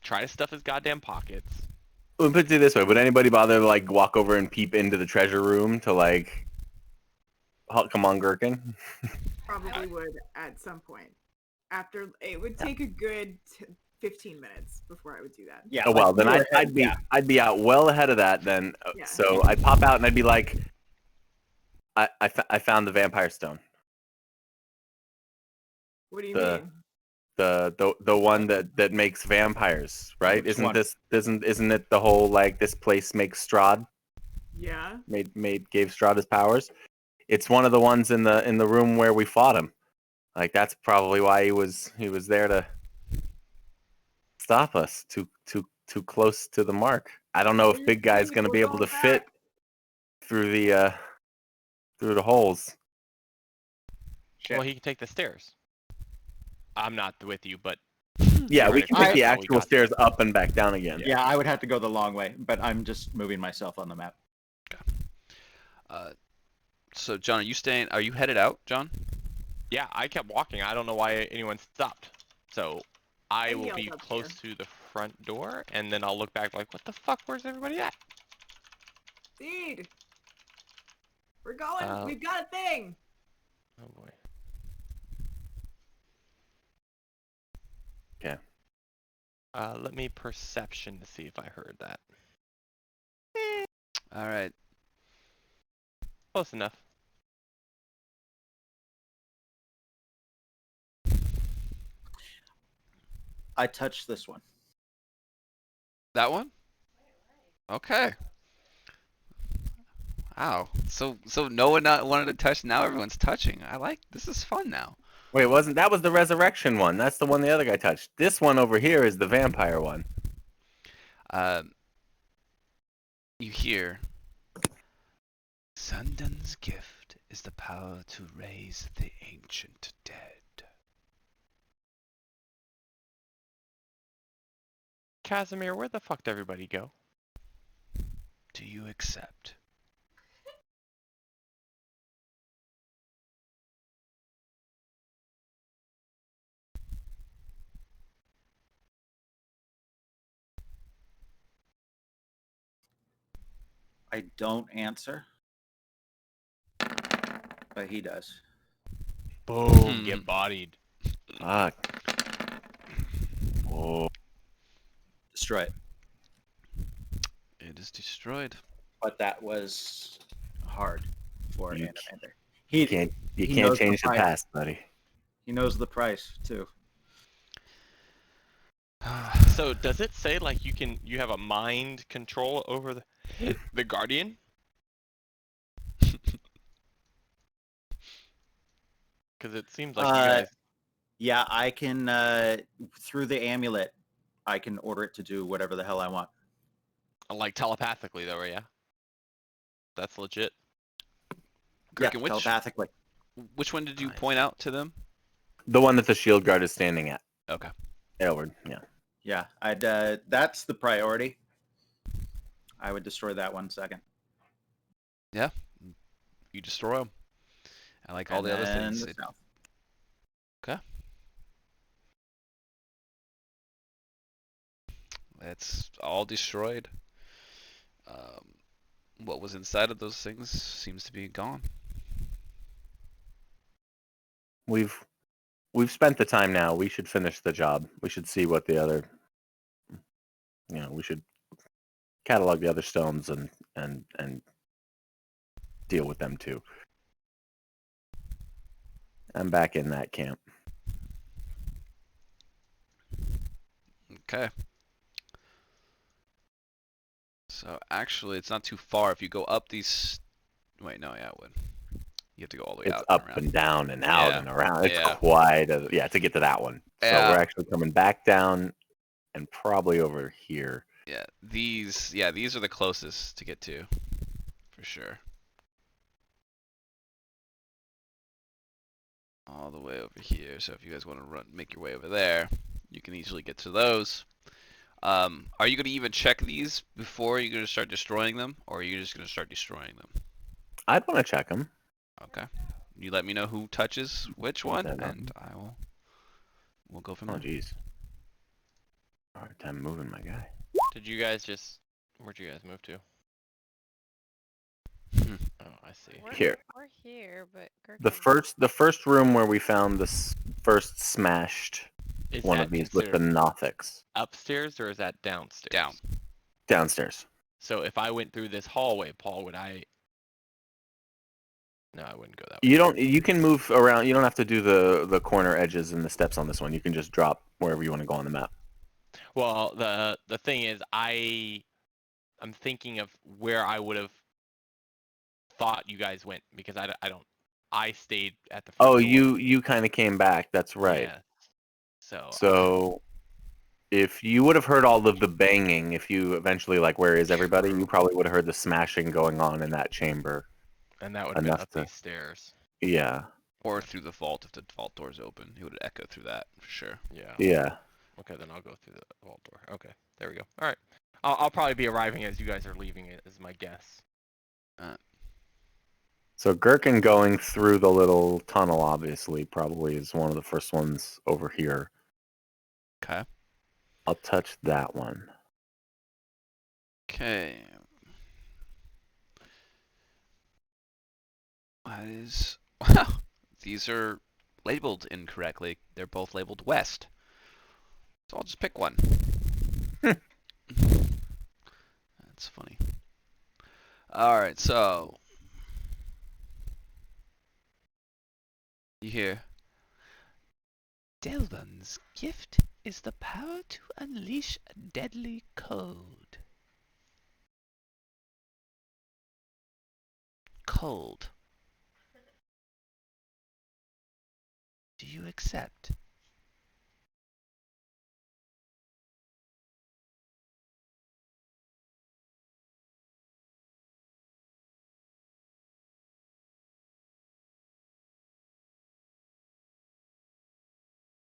try to stuff his goddamn pockets. We'll put it this way: would anybody bother to like walk over and peep into the treasure room to like, come on, Gherkin? Probably would at some point. After it would take a good 15 minutes before I would do that. Yeah. Oh well, then you were I'd be yeah. I'd be out well ahead of that then. Yeah. So I'd pop out and I'd be like, I found the vampire stone, What do you The- mean? the one that makes vampires, right? Which one? Isn't it the whole like this place makes Strahd Yeah. gave Strahd his powers? It's one of the ones in the room where we fought him. Like that's probably why he was there to stop us. Too close to the mark. I don't know if Big Guy's gonna be able to fit through the holes. Shit. Well, he can take the stairs. I'm not with you, but Yeah, we can take the I- actual stairs up and back down again. Yeah, I would have to go the long way, but I'm just moving myself on the map. So John, are you headed out, John? yeah, I kept walking. I don't know why anyone stopped. So I I will yelled be up close here. to the front door, and then I'll look back like, what the fuck? Where's everybody at? Seed. We're going. Uh, We've got a thing. Oh boy. Okay. Let me perception to see if I heard that. All right. Close enough. I touched this one. That one? Okay. Wow. So no one not wanted to touch. Now everyone's touching. I like this. Is fun now. Wait, that was the resurrection one? That's the one the other guy touched. This one over here is the vampire one. You hear. Sundun's gift is the power to raise the ancient dead. Casimir, where the fuck did everybody go? Do you accept? I don't answer, but he does. Boom. Get bodied. Fuck. Oh. Destroy it. It is destroyed. But that was hard for You Animander. You He can't He knows change the the price. past, buddy. he knows the price too. So does it say like you have a mind control over the guardian? Because it seems like you guys. Yeah, I can through the amulet, I can order it to do whatever the hell I want. Like telepathically though, yeah? That's legit. Gherkin, Yeah, telepathically. which one did you Nice. point out to them? The one that the shield guard is standing at. Okay. Edward, yeah. Yeah, I'd that's the priority. I would destroy that one second. You destroy them. I like all And the other then things. the south. Okay. It's all destroyed. What was inside of those things seems to be gone. We've spent the time now. We should finish the job. We should see what the other we should catalog the other stones and deal with them too. I'm back in that camp. Okay. So actually, it's not too far. If you go up these, wait, no, yeah, it would. You have to go all the way It's out up and around. and down and out Yeah. and around. It's Yeah. quite to get to that one. So Yeah. we're actually coming back down and probably over here. Yeah, these are the closest to get to, for sure. All the way over here. So if you guys want to make your way over there, you can easily get to those. Are you going to even check these before you're going to start destroying them, or are you just going to start destroying them? I'd want to check them. Okay. You let me know who touches which one, Okay, no. and we'll go from Oh, there. jeez. Hard time moving, my guy. Did you guys just? Where'd you guys move to? Hmm. Oh, I see. Here. We're here, but The first room where we found this first smashed Is one that of these with the considered Nothics upstairs or is that downstairs? Down. downstairs. So if I went through this hallway, Paul, would I? No, I wouldn't go that way. You don't. You can move around. You don't have to do the corner edges and the steps on this one. You can just drop wherever you want to go on the map. Well, the thing is, I'm thinking of where I would have thought you guys went because I don't. I stayed at the. Front Oh, door. you kind of came back. That's right. Yeah. So. So if you would have heard all of the banging, if you eventually where is everybody? You probably would have heard the smashing going on in that chamber. And that would have been enough up to- these stairs. Yeah. Or through the vault if the vault door's open. It would echo through that for sure. Yeah. Yeah. Okay, then I'll go through the vault door. Okay, there we go. All right. I'll probably be arriving as you guys are leaving it, is my guess. So Gherkin going through the little tunnel, obviously, probably is one of the first ones over here. Okay. I'll touch that one. Okay. That is... Wow. These are labeled incorrectly. They're both labeled west. So I'll just pick one. That's funny. Alright, so... You hear... Delvan's gift is the power to unleash a deadly code. Cold. Do you accept?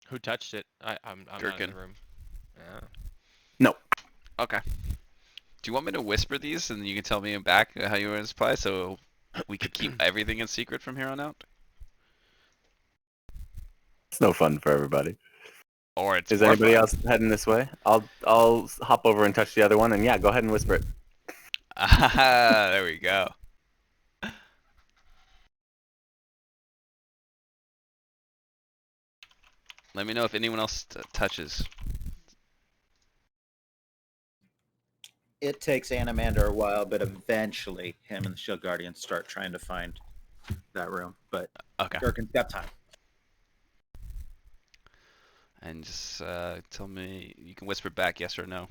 Who touched it? I'm not in Gherkin. the room. Yeah. No. Okay. Do you want me to whisper these and you can tell me back how you want to reply so we could keep everything in secret from here on out? It's no fun for everybody. Or it's Is more anybody fun. else heading this way? I'll hop over and touch the other one, and yeah, go ahead and whisper it. Ah, there we go. Let me know if anyone else touches. It takes Animander a while, but eventually him and the Shield Guardians start trying to find that room. But Okay. Gherkin's got time. And just tell me, you can whisper back yes or no.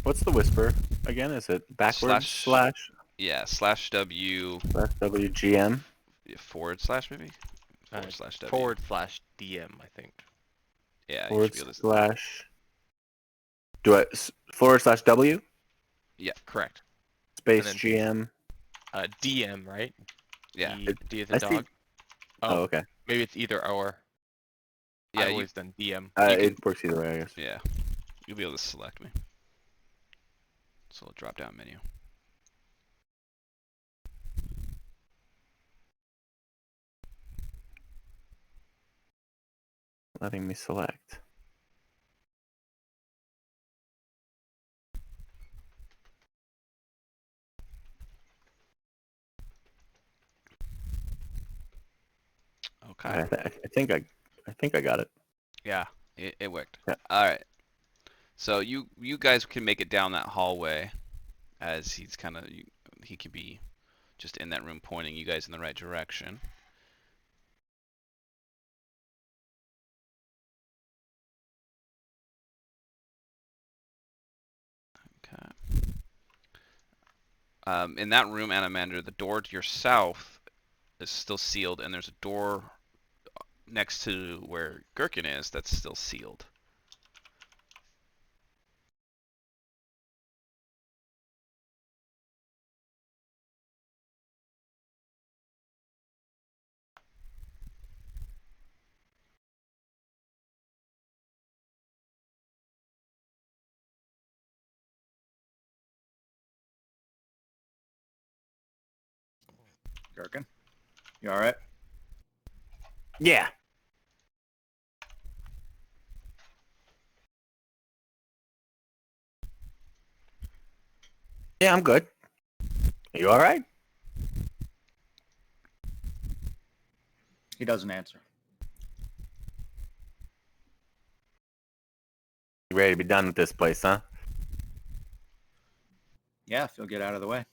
What's the whisper again? Is it backwards slash Yeah, /W WGM? / maybe? /W. /DM, I think. Yeah, you Forward should be able to... slash. / W? Yeah, Correct. Space And GM. DM, right? yeah. D as in I see- dog. Oh, okay. Maybe it's either or. Yeah, I've you, always done DM. It works either way, I guess. yeah. You'll be able to select me. So it'll drop down menu. Letting me select. Okay. I think I got it. Yeah, it worked. Yeah. All right. So you guys can make it down that hallway, as he's kind of he could be just in that room pointing you guys in the right direction. Okay. In that room, Animander, the door to your south is still sealed, and there's a door next to where Gherkin is that's still sealed. Gherkin, you all right? Yeah. Yeah, I'm good. You all right? He doesn't answer. You ready to be done with this place, huh? Yeah, if you'll get out of the way.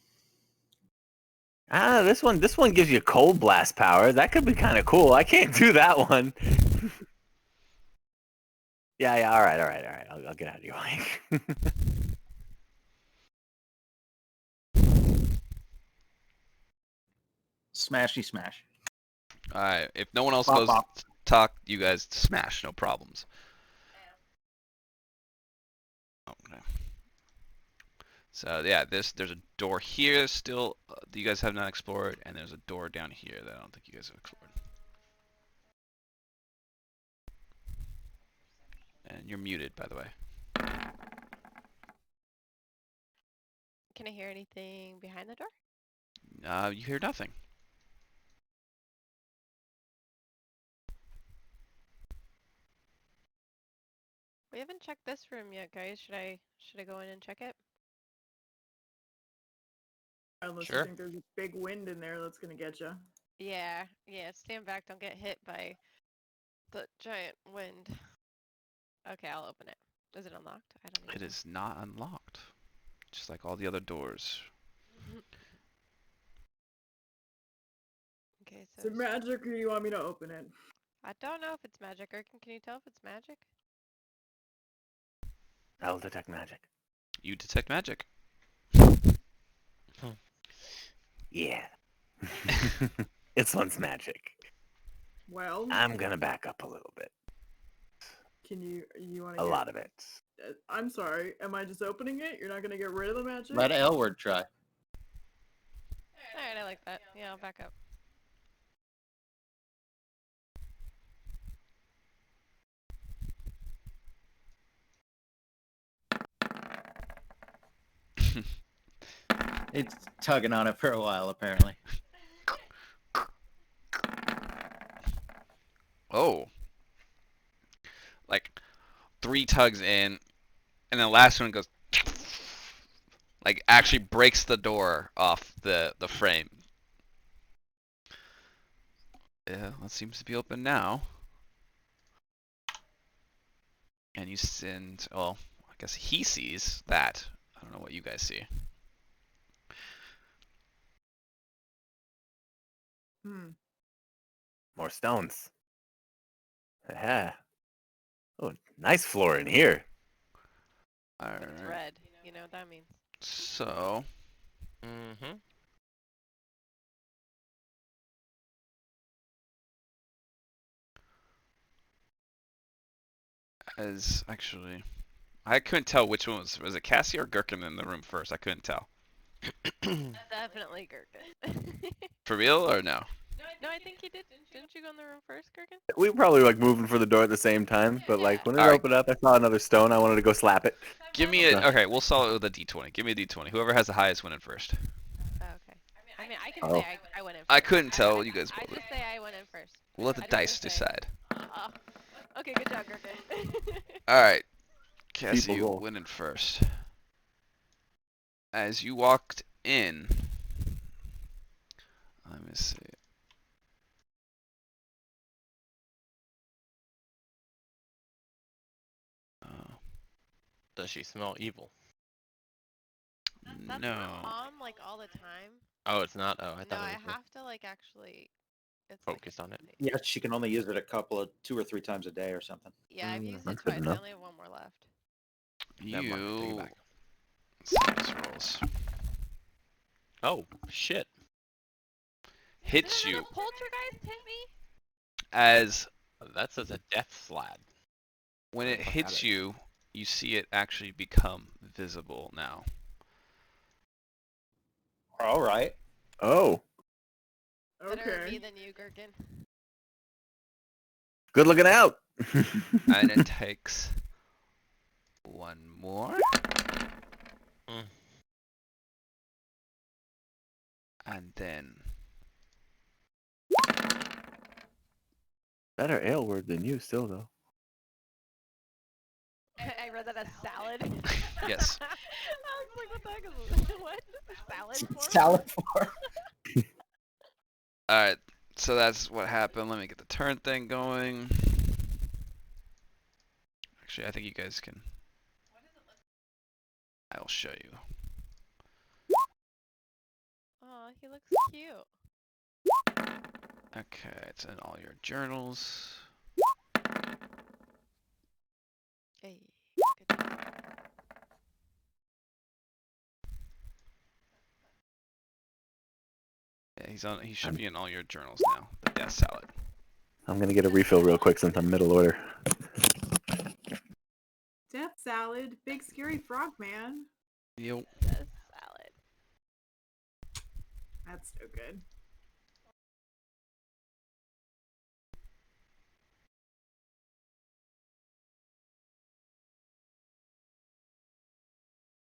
Ah, this one gives you cold blast power. That could be kind of cool. I can't do that one. Yeah. All right. I'll get out of your way. Smashy smash. All right. If no one else Bop, goes bop. talk, you guys smash. No problems. Okay. So yeah, there's a door here still that you guys have not explored, and there's a door down here that I don't think you guys have explored. And you're muted, by the way. Can I hear anything behind the door? You hear nothing. We haven't checked this room yet, guys. Should I go in and check it? Unless you Sure. think there's a big wind in there that's gonna get you. Yeah. Stand back. Don't get hit by the giant wind. Okay, I'll open it. Is it unlocked? I don't It even is not unlocked, just like all the other doors. know. Okay, Is so it magic or you want me to open it? I don't know if it's magic. Erkin, can you tell if it's magic? I'll detect magic. You detect magic. Yeah. This one's magic. Well, I'm gonna back up a little bit. can you want A to lot of it. I'm sorry. Am I just opening it? You're not gonna get rid of the magic? Let Elward try. Alright, I like that. Yeah, I'll back up. It's tugging on it for a while, apparently. Oh. Like 3 tugs in, and the last one goes like actually breaks the door off the frame. Yeah, that seems to be open now. And you send, well, I guess he sees that. I don't know what you guys see. More stones. Yeah. Oh, nice floor in here. But it's Alright. red. You know what that means. So, Mm-hmm. as actually, I couldn't tell which one was it Cassie or Gherkin in the room first? I couldn't tell. Definitely Gherkin. For real or no? No, I think he did. Didn't you go in the room first, Gherkin? We were probably like moving for the door at the same time, but like when it Alright. opened up, I saw another stone. I wanted to go slap it. Give me a, okay, we'll solve it with a d20. Give me a d20. Whoever has the highest win in first. Oh, okay. I mean, I can Oh. say I went in first. I couldn't tell. You guys I both. just say I went in first. We'll let the I just dice didn't say. decide. Oh. Okay, good job, Gherkin. Alright. Cassie, you roll. win in first. As you walked in, let me see. Does she smell evil? That's No. not on like all the time. Oh, it's not. Oh, I No, thought I it was have to like actually. It's like focused on it. Yeah, she can only use it 2 or 3 times a day or something. Yeah, I've used it That's good twice. I enough. only have one more left. Never mind, I take it You. back. Let's see these rolls. Oh shit! Hits Did you another poltergeist hit me? as That says a death slad. when Where it the fuck hits is it? you, you see it actually become visible now. All right. Oh, Better me Okay. than you, Gherkin. good looking out. And it takes one more. Mm. And then Better ale word than you, still though. I read that as salad. Yes. I was like, what the heck is this? What? Salad form? Salad for. Alright, so that's what happened. Let me get the turn thing going. Actually, I think you guys can. I'll show you. Oh, he looks cute. Okay, it's in all your journals. Hey, good. Yeah, he's on. He should I'm- be in all your journals now. The death salad. I'm gonna get a refill real quick since I'm middle order. Death salad, big scary frog man. Yo. Death salad. That's so good.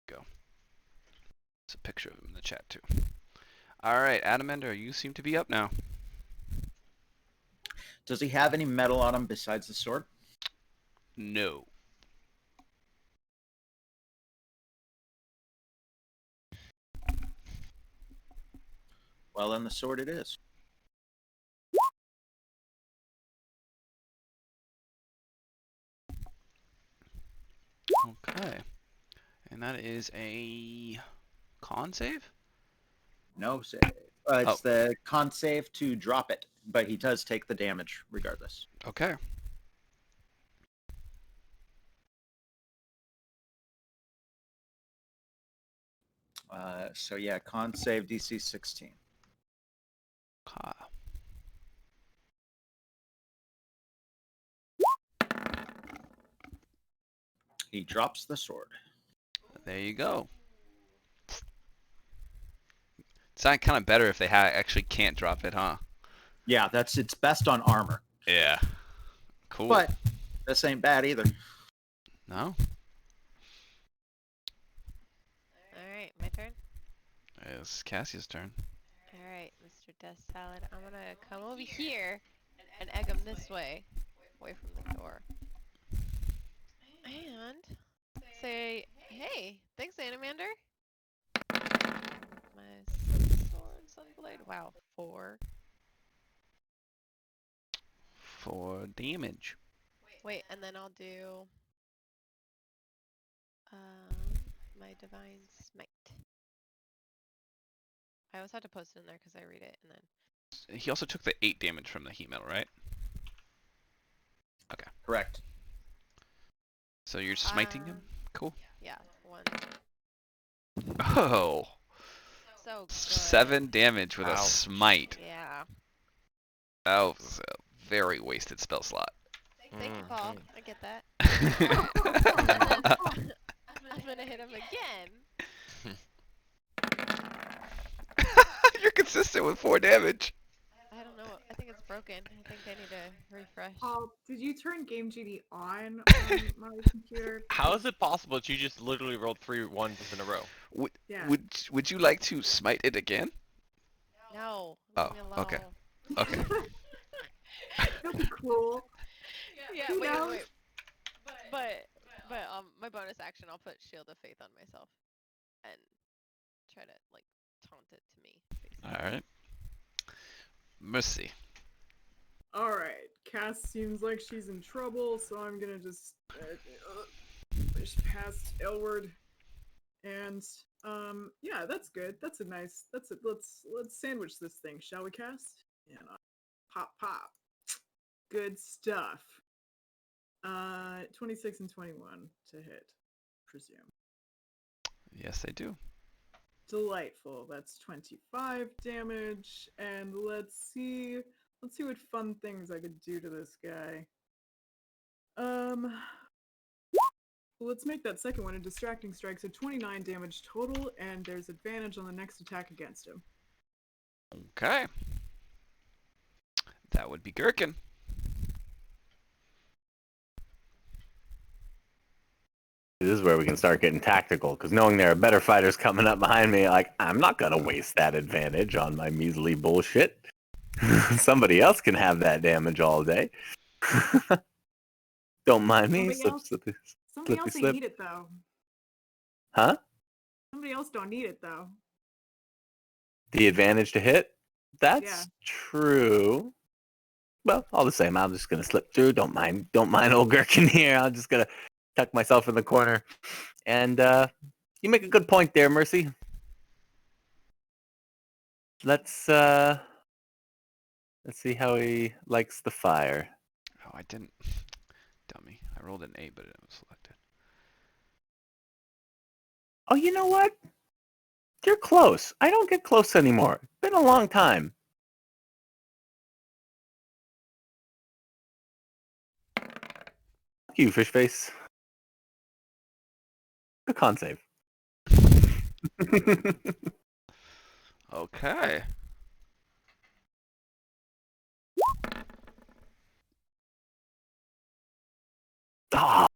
Go. It's a picture of him in the chat too. All right, Adamander, you seem to be up now. Does he have any metal on him besides the sword? No. Well, then the sword it is. Okay. And that is a con save? No save. It's the con save to drop it, but he does take the damage regardless. Okay. So yeah, con save DC 16. Okay. He drops the sword. There you go. It's not kind of better if they actually can't drop it, huh? Yeah, it's best on armor. Yeah. Cool. But this ain't bad either. No? Alright, my turn. It's Cassia's turn. Alright, Mr. Death Salad. I'm gonna come over here and egg him this way, away from the door. And say, hey, thanks, Animander. My sword, Sunblade. Wow, 4. 4 damage. Wait, and then I'll do my Divine Smite. I always have to post it in there because I read it and then. He also took the 8 damage from the heat metal, right? Okay. Correct. So you're smiting him? Cool. Yeah, 1. Oh. So good. 7 damage with a Ouch. smite. Yeah. That was a very wasted spell slot. Thank you, Paul. I get that. I'm gonna hit him again. You're consistent with 4 damage. I don't know. I think it's broken. I think I need to refresh. Paul, did you turn Game GD on my computer? How is it possible that you just literally rolled 3 ones in a row? Yeah. Would you like to smite it again? No. Oh, Leave me alone. okay. Okay. Don't be cruel. Yeah, Who wait, knows? wait. But my bonus action, I'll put Shield of Faith on myself and try to like taunt it to me. Basically. All right. Mercy. All right. Cass seems like she's in trouble, so I'm gonna just push past Elward, and yeah, that's good. That's a nice. That's it. Let's sandwich this thing, shall we, Cass? And pop. Good stuff. 26 and 21 to hit, presume. Yes, they do. Delightful. That's 25 damage, and let's see what fun things I could do to this guy. Let's make that second one a distracting strike, so 29 damage total, and there's advantage on the next attack against him. Okay. That would be Gherkin. This is where we can start getting tactical, because knowing there are better fighters coming up behind me, like, I'm not going to waste that advantage on my measly bullshit. Somebody else can have that damage all day. Don't mind me. Somebody else slip. ain't need it, though. Huh? Somebody else don't need it, though. The advantage to hit? That's Yeah. true. Well, all the same, I'm just going to slip through. Don't mind old Gherkin here. I'm just going to tuck myself in the corner. And you make a good point there, Mercy. Let's see how he likes the fire. Oh, I didn't. Dummy. I rolled an 8, but it was selected. Oh, you know what? You're close. I don't get close anymore. It's been a long time. Fuck you, fish face. The con save. Okay. Ah.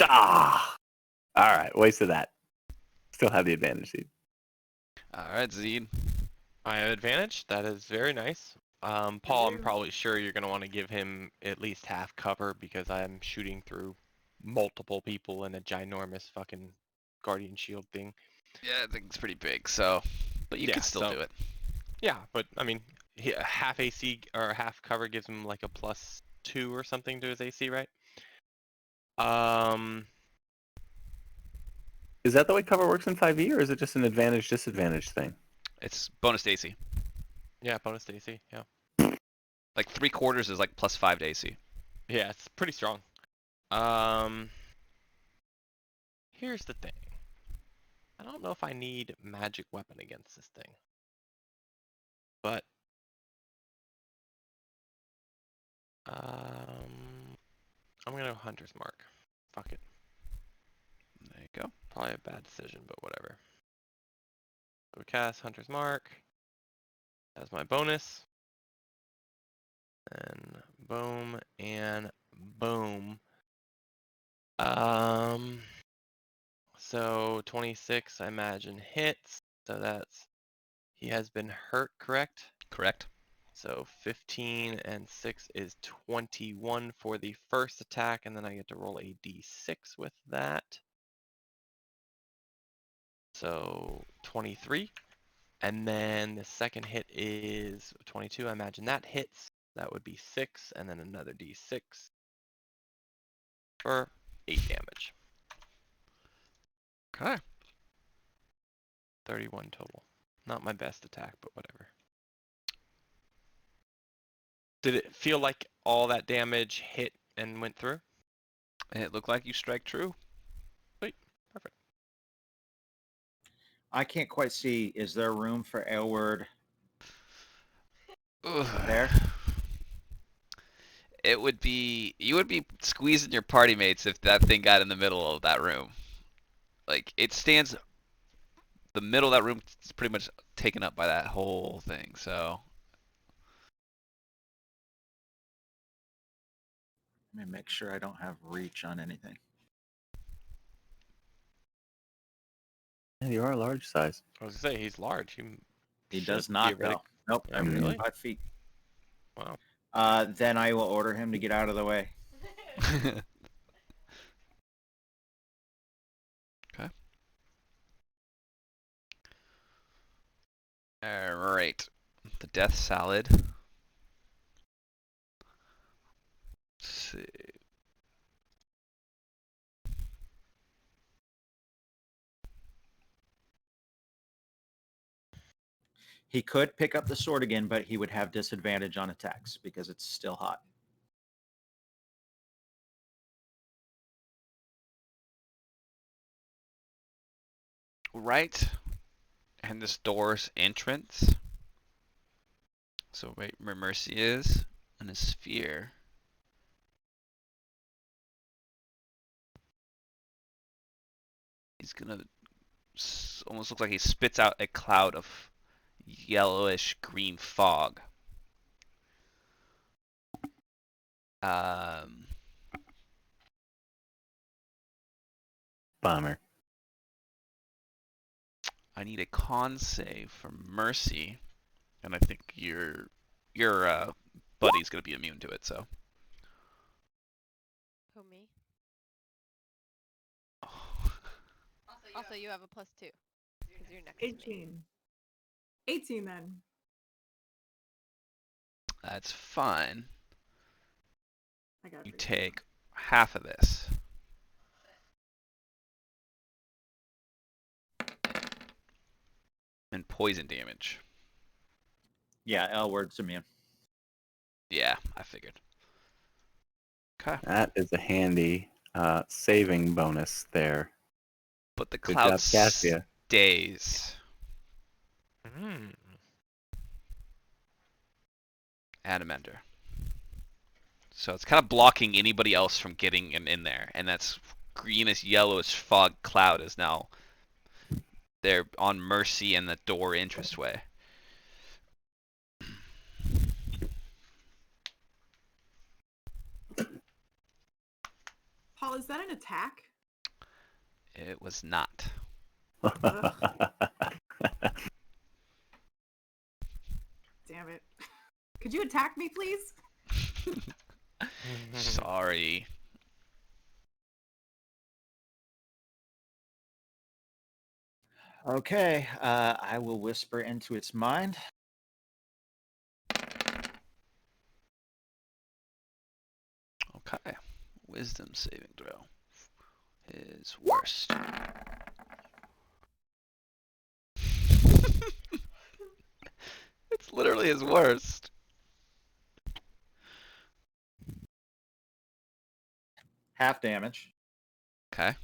Ah. All right, wasted that. Still have the advantage seed. All right, Zed. I have advantage. That is very nice. Paul, I'm do. probably sure you're going to want to give him at least half cover because I'm shooting through multiple people in a ginormous fucking guardian shield thing. Yeah, I think it's pretty big, so, but you Yeah, can still so- do it. Yeah, but I mean, half AC or half cover gives him like a +2 or something to his AC, right? Is that the way cover works in 5e, or is it just an advantage disadvantage thing? It's bonus to AC. Yeah, bonus to AC. Yeah. Like 3/4 is like +5 to AC. Yeah, it's pretty strong. Here's the thing. I don't know if I need magic weapon against this thing. But I'm gonna go Hunter's Mark. Fuck it. There you go. Probably a bad decision, but whatever. Go cast Hunter's Mark. That's my bonus. And boom and boom. So 26 I imagine hits. So that's he has been hurt, correct? Correct. So 15 and 6 is 21 for the first attack, and then I get to roll a d6 with that. So 23. And then the second hit is 22. I imagine that hits. That would be 6, and then another d6 for 8 damage. Okay. 31 total. Not my best attack, but whatever. Did it feel like all that damage hit and went through? It looked like you strike true. Sweet. Perfect. I can't quite see. Is there room for Aylward Ugh. there? It would be, you would be squeezing your party mates if that thing got in the middle of that room. Like, it stands, the middle of that room is pretty much taken up by that whole thing, so. Let me make sure I don't have reach on anything. Yeah, you are a large size. I was gonna say he's large. He should does not, theoretic- though. Nope, Oh, I'm really? 5 feet. Wow. Then I will order him to get out of the way. Okay. Alright. The death salad. Let's see. He could pick up the sword again, but he would have disadvantage on attacks because it's still hot. Right. And this door's entrance. So right where Mercy is, in a sphere. He's gonna almost look like he spits out a cloud of yellowish green fog. Um, Bummer. I need a con save from Mercy, and I think your buddy's gonna be immune to it. So. Who, me? Also, you have a +2 because you're next to me. 18. 18 then. That's fine. I got You it. take half of this. And poison damage. Yeah, Aylward's immune. Yeah, I figured. Okay. That is a handy saving bonus there. but the Good cloud job, Cassia. stays. Hmm. Adamander. So it's kind of blocking anybody else from getting in there, and that's greenish, yellowish fog cloud is now there on Mercy and the door entranceway. Paul, is that an attack? It was not. Damn it. Could you attack me, please? Sorry. Okay, I will whisper into its mind. Okay. Wisdom saving throw. His worst. It's literally his worst. Half damage. Okay.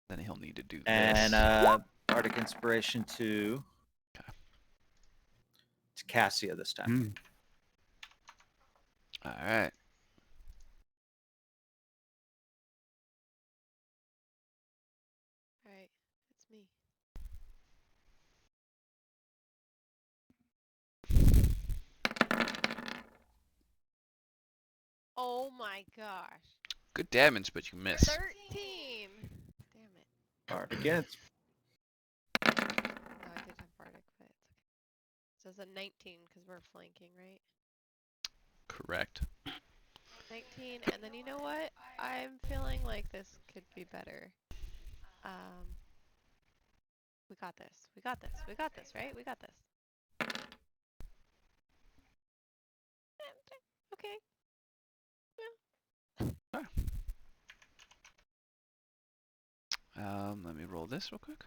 Then he'll need to do And this. Bardic Inspiration to Cassia this time. All right. All right, it's me. Oh my gosh. Good damage, but you miss. 13. Damn it. Bardic Ins. No, I did have Bardic, but it's okay. So it's a 19 because we're flanking, right? Correct. 19, and then you know what? I'm feeling like this could be better. We got this. We got this. We got this, right? We got this. Okay. Let me roll this real quick.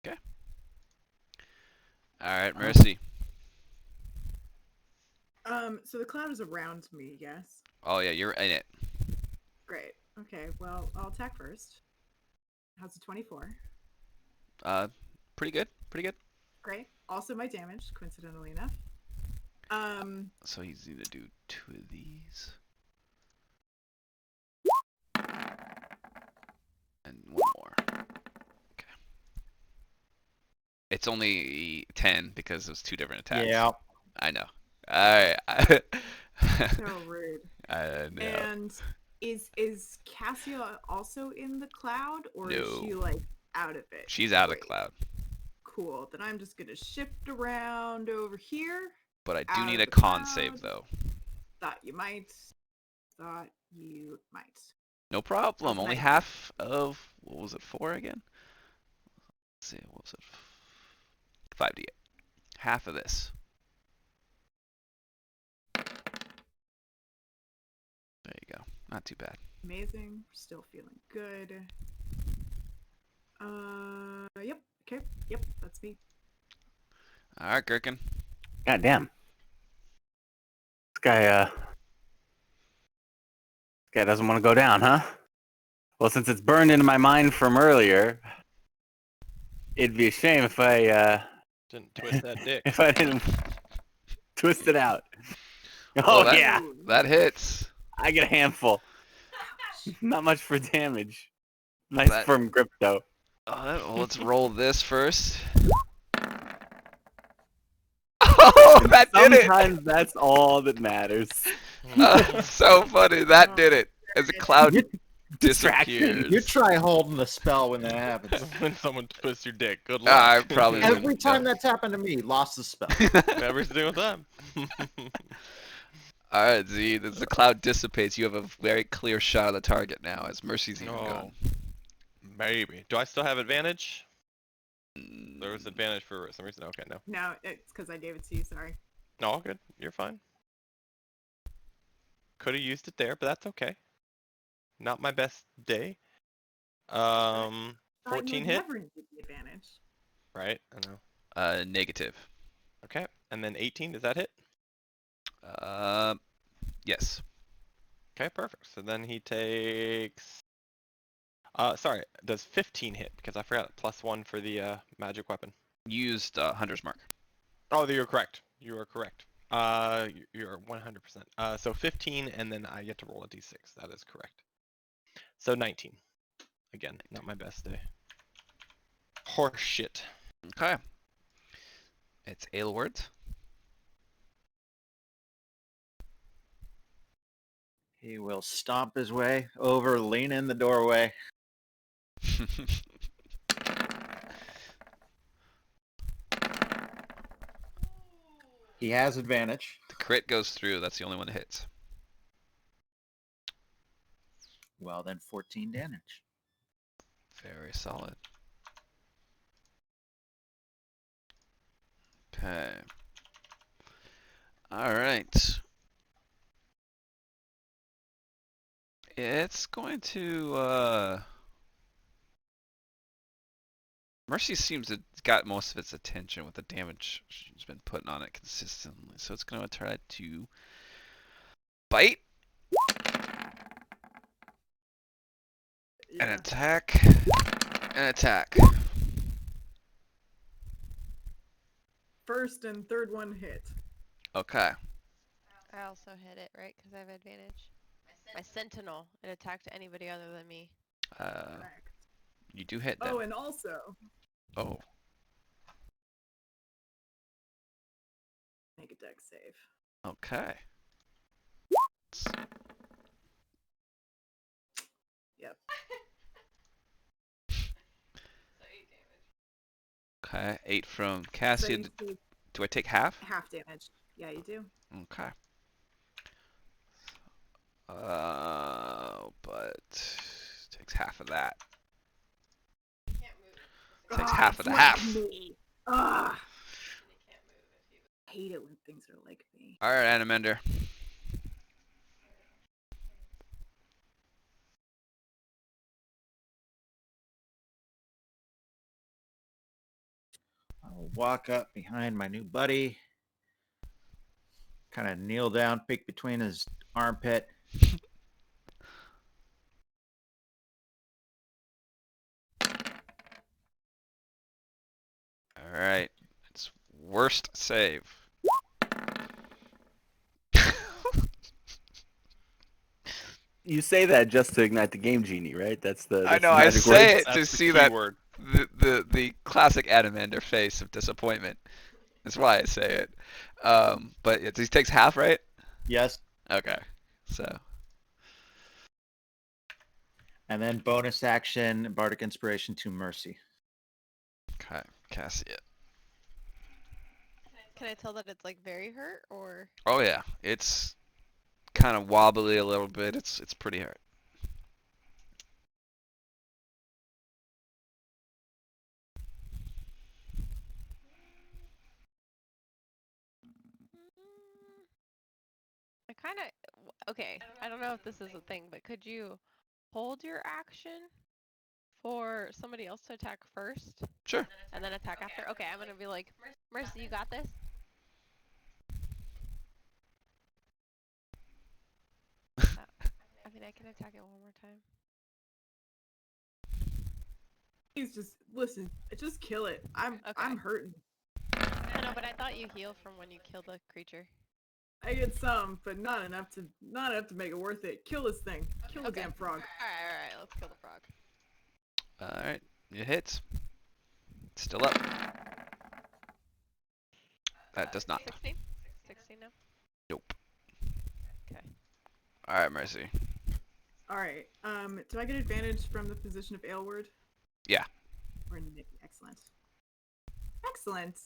Okay. All right, Mercy. So the cloud is around me, yes? Oh yeah, you're in it. Great. Okay, well, I'll attack first. How's a 24? Pretty good. Pretty good. Great. Also my damage, coincidentally enough. So he's going to do 2 of these. And 1 more. Okay. It's only 10 because it was 2 different attacks. Yeah. I know. Alright. So rude. I know. And is Cassia also in the cloud, or is No. she like out of it? She's out of Great. cloud. Cool. Then I'm just gonna shift around over here. But I do Out need of a the con cloud. save though. Thought you might. Thought you might. No problem. How's Only nice? half of, what was it, 4 again? Let's see, what was it? 5d8. Half of this. There you go. Not too bad. Amazing. Still feeling good. Yep. Okay. Yep. That's me. Alright, Gherkin. God damn. This guy doesn't want to go down, huh? Well, since it's burned into my mind from earlier, it'd be a shame if I Didn't twist that dick. if I didn't twist it out. Well, Oh that- yeah, That hits. I get a handful. Not much for damage. Nice That- firm grip though. Well, let's roll this first. Oh, that did it! Sometimes that's all that matters. So funny. That did it. As a cloud Distraction. disappears. You try holding the spell when that happens. When someone twists your dick, good luck. I probably wouldn't. Every time that's happened to me, lost the spell. Every single time. Alright, Z, as the cloud dissipates, you have a very clear shot of the target now, as Mercy's even Oh, gone. maybe. Do I still have advantage? There was advantage for some reason. Okay, no. No, it's because I gave it to you. Sorry. No, all good. You're fine. Could have used it there, but that's okay. Not my best day. Thought 14 you'd hit. Never need the advantage. Right, I know. Negative. Okay, and then 18, does that hit? Yes. Okay, perfect. So then he takes. Sorry, does 15 hit because I forgot +1 for the magic weapon. Used Hunter's Mark. Oh, you're correct. You are correct. You're 100%. So 15, and then I get to roll a d6. That is correct. So 19. Again, not my best day. Horse shit. Okay. It's Aylward. He will stomp his way over, lean in the doorway. He has advantage. The crit goes through. That's the only one that hits. Well, then 14 damage. Very solid. Okay. All right. It's going to Mercy seems to got most of its attention with the damage she's been putting on it consistently. So it's going to try to bite and Yeah. attack and attack. First and third one hit. Okay. I also hit it, right? Because I have advantage. My sentinel. It attacked anybody other than me. Correct. You do hit them. Oh, and also Oh. make a dex save. Okay. Yep. Okay. 8 from So Cassia. you take Do I take half? half damage. Yeah, you do. Okay. But takes half of that. Takes half of it's the like half. me. Ah. I hate it when things are like me. All right, Animender. I'll walk up behind my new buddy. Kind of kneel down, peek between his armpit. All right. It's worst save. You say that just to ignite the game genie, right? That's the. I That's know. the I magic say word. it to That's the see that keyword. the classic Animender face of disappointment. That's why I say it. But he takes half, right? Yes. Okay. So. And then bonus action, Bardic Inspiration to Mercy. Okay. Cassia. Can I tell that it's like very hurt or? Oh yeah. It's kind of wobbly a little bit. It's pretty hard. I kind of. Okay. I don't know if this is a thing, but could you hold your action for somebody else to attack first Sure. and then attack after? Okay, I'm gonna be like, Mercy, you got this. I mean, I can attack it one more time. He's just listen. Just kill it. I'm Okay. hurting. I know, but I thought you heal from when you kill the creature. I get some, but not enough to make it worth it. Kill this thing. Kill the Okay. damn frog. Alright, let's kill the frog. All right. It hits. Still up. That does not. 16? 16 now? Nope. Okay. All right, Mercy. All right. Do I get advantage from the position of Aylward? Yeah. Excellent. Excellent.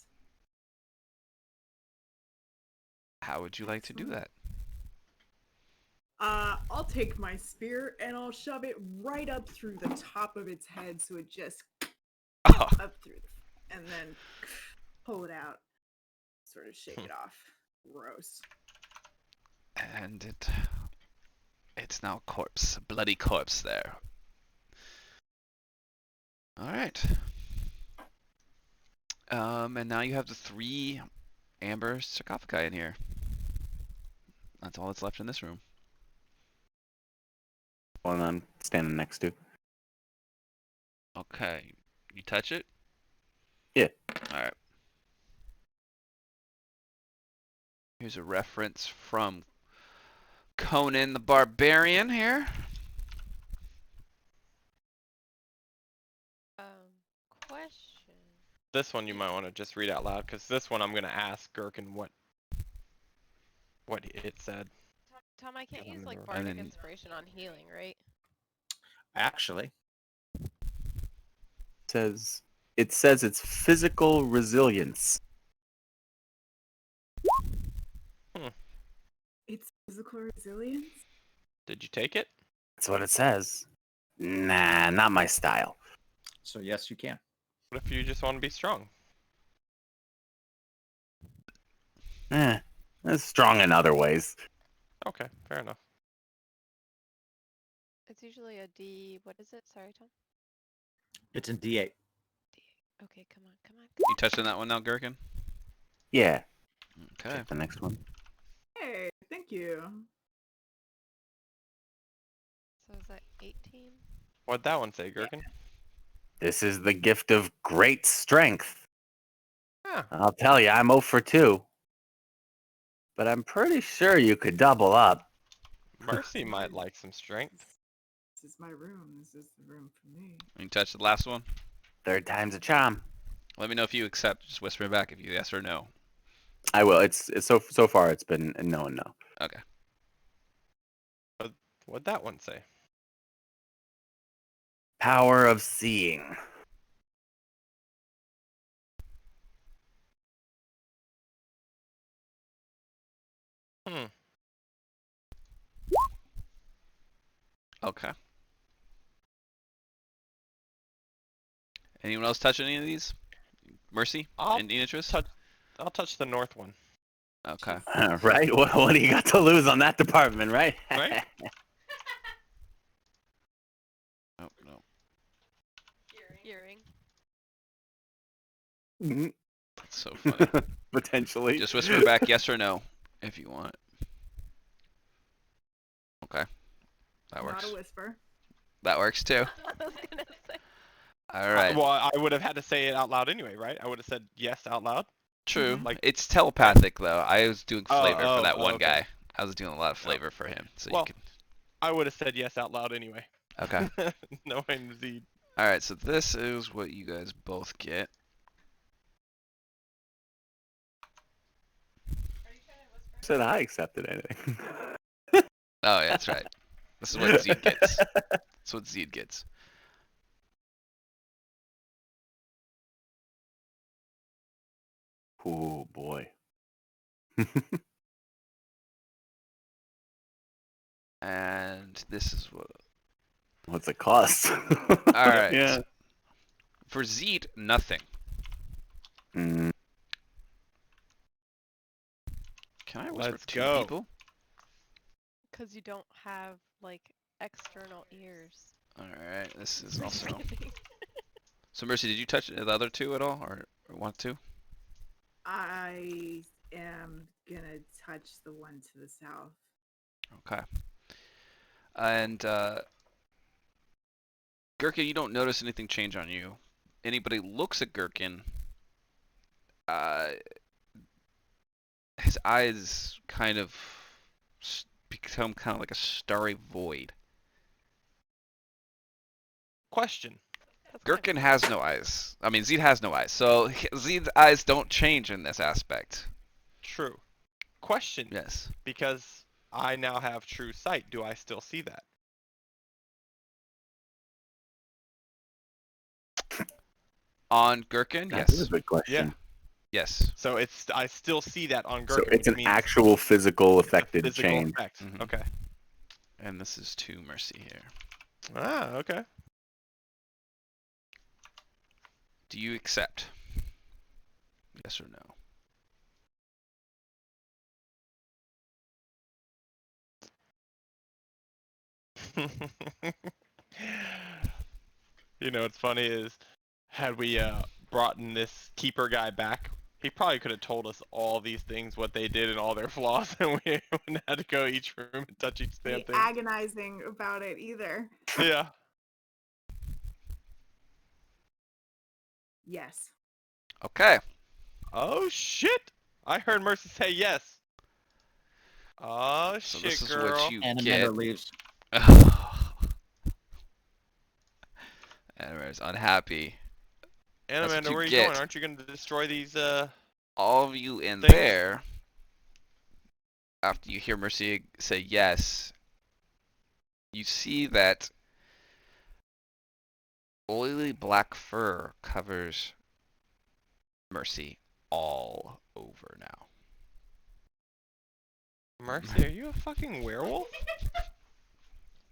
How would you like to do that? I'll take my spear and I'll shove it right up through the top of its head, so it just Oh, up through, and then pull it out, sort of shake it off. Gross. and it's now a corpse, a bloody corpse there. All right. And now you have the 3 amber sarcophagi in here. That's all that's left in this room. one I'm standing next to. Okay. You touch it? Yeah. All right. Here's a reference from Conan the Barbarian here. Question. This one you might want to just read out loud, because this one I'm gonna ask Gherkin what it said. Tom, I can't Yeah, use like and bardic then- inspiration on healing, right? Actually, It says it's physical resilience. It's physical resilience. Did you take it? That's what it says. Nah, not my style. so yes, you can. What if you just want to be strong? It's strong in other ways. Okay, fair enough. It's usually a D. What is it? Sorry, Tom. It's in D8. Okay, come on, come on. You touching that one now, Gherkin? Yeah. Okay. Check the next one. Hey, thank you. So is that 18? What'd that one say, Gherkin? This is the gift of great strength. Ah, I'll tell you, I'm 0 for 2. But I'm pretty sure you could double up. Mercy might like some strength. This is my room. This is the room for me. You touch the last one? Third time's a charm. Let me know if you accept. Just whisper back if you yes or no. I will. It's so far it's been a no and no. Okay. What'd that one say? Power of seeing. Hmm. Okay. Anyone else touch any of these? Mercy? I'll Any interest? I'll touch the north one. Okay. Right? What do you got to lose on that department, right? Right? Oh, no. Earring. Mhm. That's so funny. Potentially. Just whisper back yes or no if you want. Okay. That works. Not a whisper. That works too. I was gonna say. All right. Well, I would have had to say it out loud anyway, right? I would have said yes out loud. True. Like- It's telepathic though. I was doing Oh, flavor for that oh, one okay. guy. I was doing a lot of flavor for him. So Well- you can. I would have said yes out loud anyway. Okay. Knowing the All right. So this is what you guys both get. Said I accepted anything. Oh yeah, that's right. This is what Zed gets. That's what Zed gets. Oh boy. And this is what. What's it cost? All right. Yeah. For Zed, nothing. Mm, Can I whisper Let's two go. people? Because you don't have like external ears. All right. This is also. Kidding. So Mercy, did you touch the other two at all, or want to? I am gonna touch the one to the south. Okay. And Gherkin, you don't notice anything change on you. Anybody looks at Gherkin, his eyes kind of become kind of like a starry void. question. That's Gherkin kinda has no eyes. I mean, Zed has no eyes, so Zed's eyes don't change in this aspect. True. Question. Yes. Because I now have true sight. Do I still see that? On Gherkin, that is yes. a good question. Yes. So I still see that on So Gherkin. it's which an means actual physical it's a affected physical change. effect. Mhm. Okay. And this is to Mercy here. Ah, okay. Do you accept? Yes or no? You know what's funny is, had we brought in this keeper guy back, He probably could have told us all these things, what they did, and all their flaws, and we wouldn't have to go each room and touch each damn Be thing. agonizing about it either. Yeah. Yes. Okay. Oh shit! I heard Mercy say yes. Oh So shit, this is girl. what you And get. Amanda leaves. Animator's unhappy. And That's what Amanda, you where are you get. going? Aren't you going to destroy these? All of you in Things. there, after you hear Mercy say yes, you see that oily black fur covers Mercy all over now. Mercy, are you a fucking werewolf?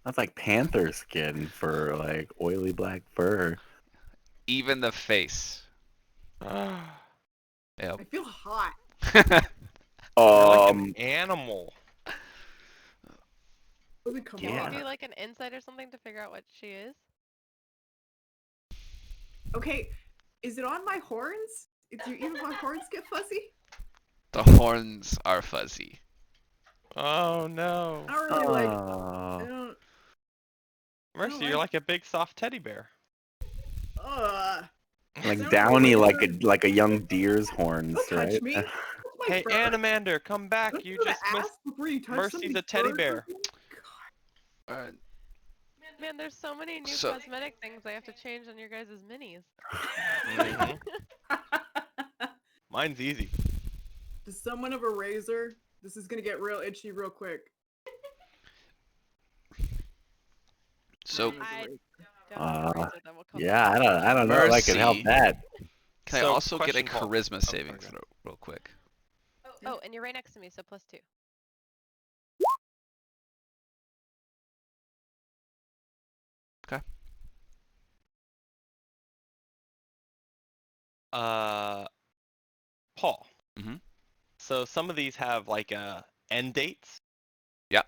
That's like panther skin for like oily black fur. Even the face. I Yep. feel hot. You're like an animal. Doesn't come Yeah. off. Do like an insight or something to figure out what she is? Okay, is it on my horns? Do even my horns get fuzzy? The horns are fuzzy. Oh no. I don't really like. I Oh. don't. Mercy, like- you're like a big soft teddy bear. Ugh. Like Sounds downy, like like a young deer's horns, Don't right? touch me. Touch my Hey, fur. Animander, come back. Don't You do the just missed. ass before you touch Mercy's somebody's a teddy fur or bear. something? Alright. Man, there's so many new So- cosmetic things I have to change on your guys' minis. Mhm. Mine's easy. Does someone have a razor? This is gonna get real itchy real quick. So, I don't have a razor that will come Yeah, I don't know if I can help Mercy. that. can I So, also get a question, Paul. charisma saving sorry. throw real quick? Oh, and you're right next to me, so +2. Paul. Mhm. So some of these have like end dates. Yeah.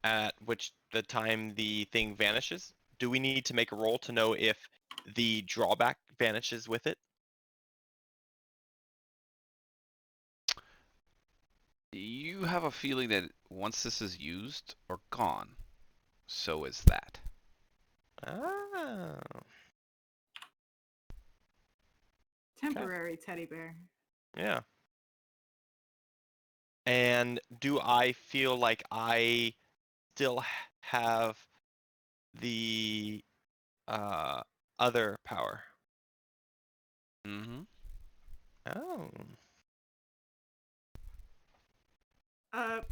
At which the time the thing vanishes. Do we need to make a roll to know if the drawback vanishes with it? You have a feeling that once this is used or gone, so is that. Oh. Temporary teddy bear. Yeah. And do I feel like I still have the other power? Mm-hmm. Oh.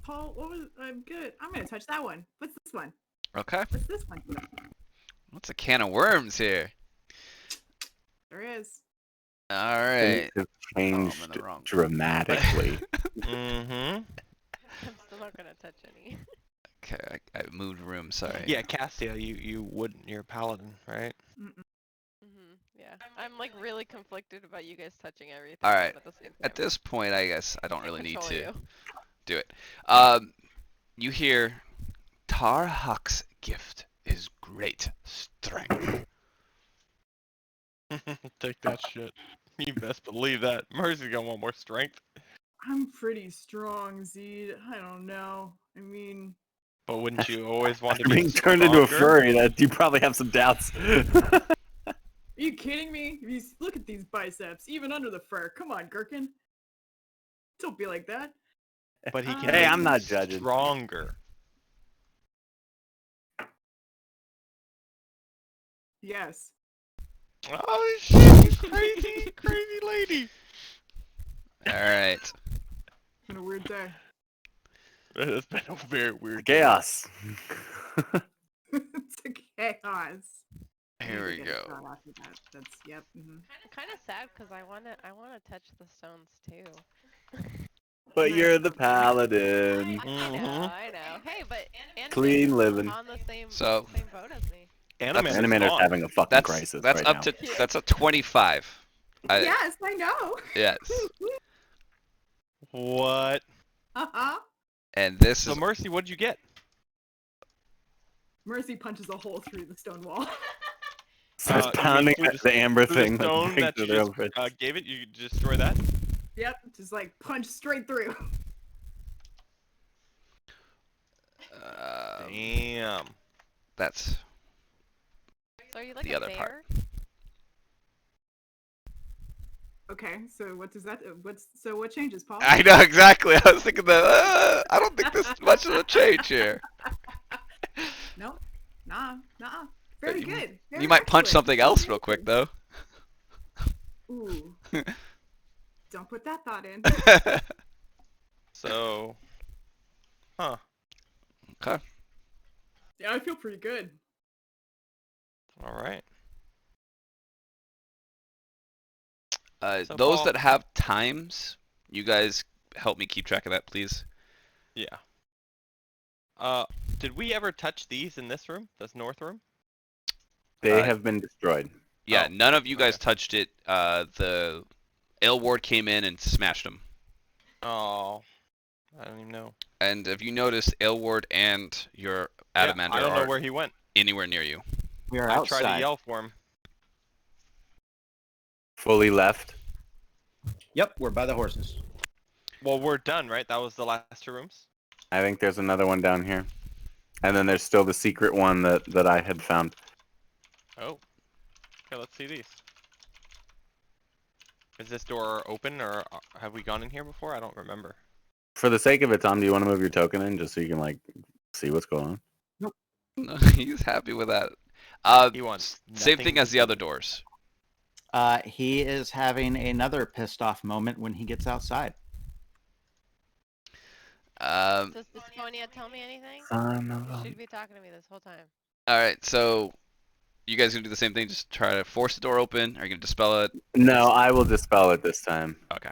Paul, what was? I'm good. I'm gonna touch that one. What's this one? Okay. What's this one? What's a can of worms here? There is. All Things right. have I'm in changed the wrong. dramatically. Mm-hmm. I'm still not gonna touch any. Okay, I moved room. Sorry. Yeah, Cassia, you wouldn't. You're a paladin, right? Yeah. I'm like really conflicted about you guys touching everything. All right. At the same time. At this point, I guess I don't Can't really need control to you. do it. You hear Tarhak's gift is great strength. Take that shit. You best believe that. Mercy's gonna want more strength. I'm pretty strong, Zed. I don't know. I mean, But wouldn't you always want to After be being turned into a stronger? furry, that you probably have some doubts. are you kidding me? Look at these biceps, even under the fur. Come on, Gherkin. Don't be like that. But he can Hey, make I'm you not judging. Stronger. Yes. Oh shit! You crazy, crazy lady. All right. It's been a weird day. It's been a very weird day. Chaos. It's a chaos. Here we Need to get a go. shot after that. That's yep. I'm kind of sad because I wanna touch the stones too. But you're the paladin. I know. Hey, but Clean Animator's living. on the same So- same boat as me. Animator's Animator's gone. having a fucking That's crisis that's right up now. to that's a 25. Yes, I know. Yes. What? Uh-huh. And this So is Mercy, what'd you get? Mercy punches a hole through the stone wall. Starts You mean pounding through the amber Through thing. the stone thing that through you the just oven. gave it, you destroy that? Yep, just like punch straight through. Damn. That's So are you like the a other part. bear? Okay, so what does that? What changes, Paul? I know exactly. I was thinking that. I don't think there's much of a change here. No, nah. Very You- good. You Very might punch excellent. something else real quick though. Ooh, don't put that thought in. So, huh? Okay. Yeah, I feel pretty good. All right. So Those Paul, that have times, you guys help me keep track of that, please. yeah. Did we ever touch these in this room? This north room? They Uh, have been destroyed. Yeah, Oh, none of you guys okay. touched it. The Ale Ward came in and smashed them. Oh, I don't even know. And if you notice, Ale Ward and your Yeah, Adamander I don't know are where he went. anywhere near you. We are I outside. tried to yell for him. Fully left. Yep, we're by the horses. Well, we're done, right? That was the last two rooms. I think there's another one down here. And then there's still the secret one that I had found. Oh. Okay, let's see these. Is this door open, or have we gone in here before? I don't remember. For the sake of it, Tom, do you want to move your token in just so you can like see what's going on? No, he's happy with that. He wants Same nothing thing to as the do other with it. doors. He is having another pissed off moment when he gets outside. Um, Does Dysphonia tell me anything? Son of You a- should be talking to me this whole time. all right, so you guys gonna do the same thing? Just try to force the door open? Are you gonna dispel it? No, I will dispel it this time. Okay.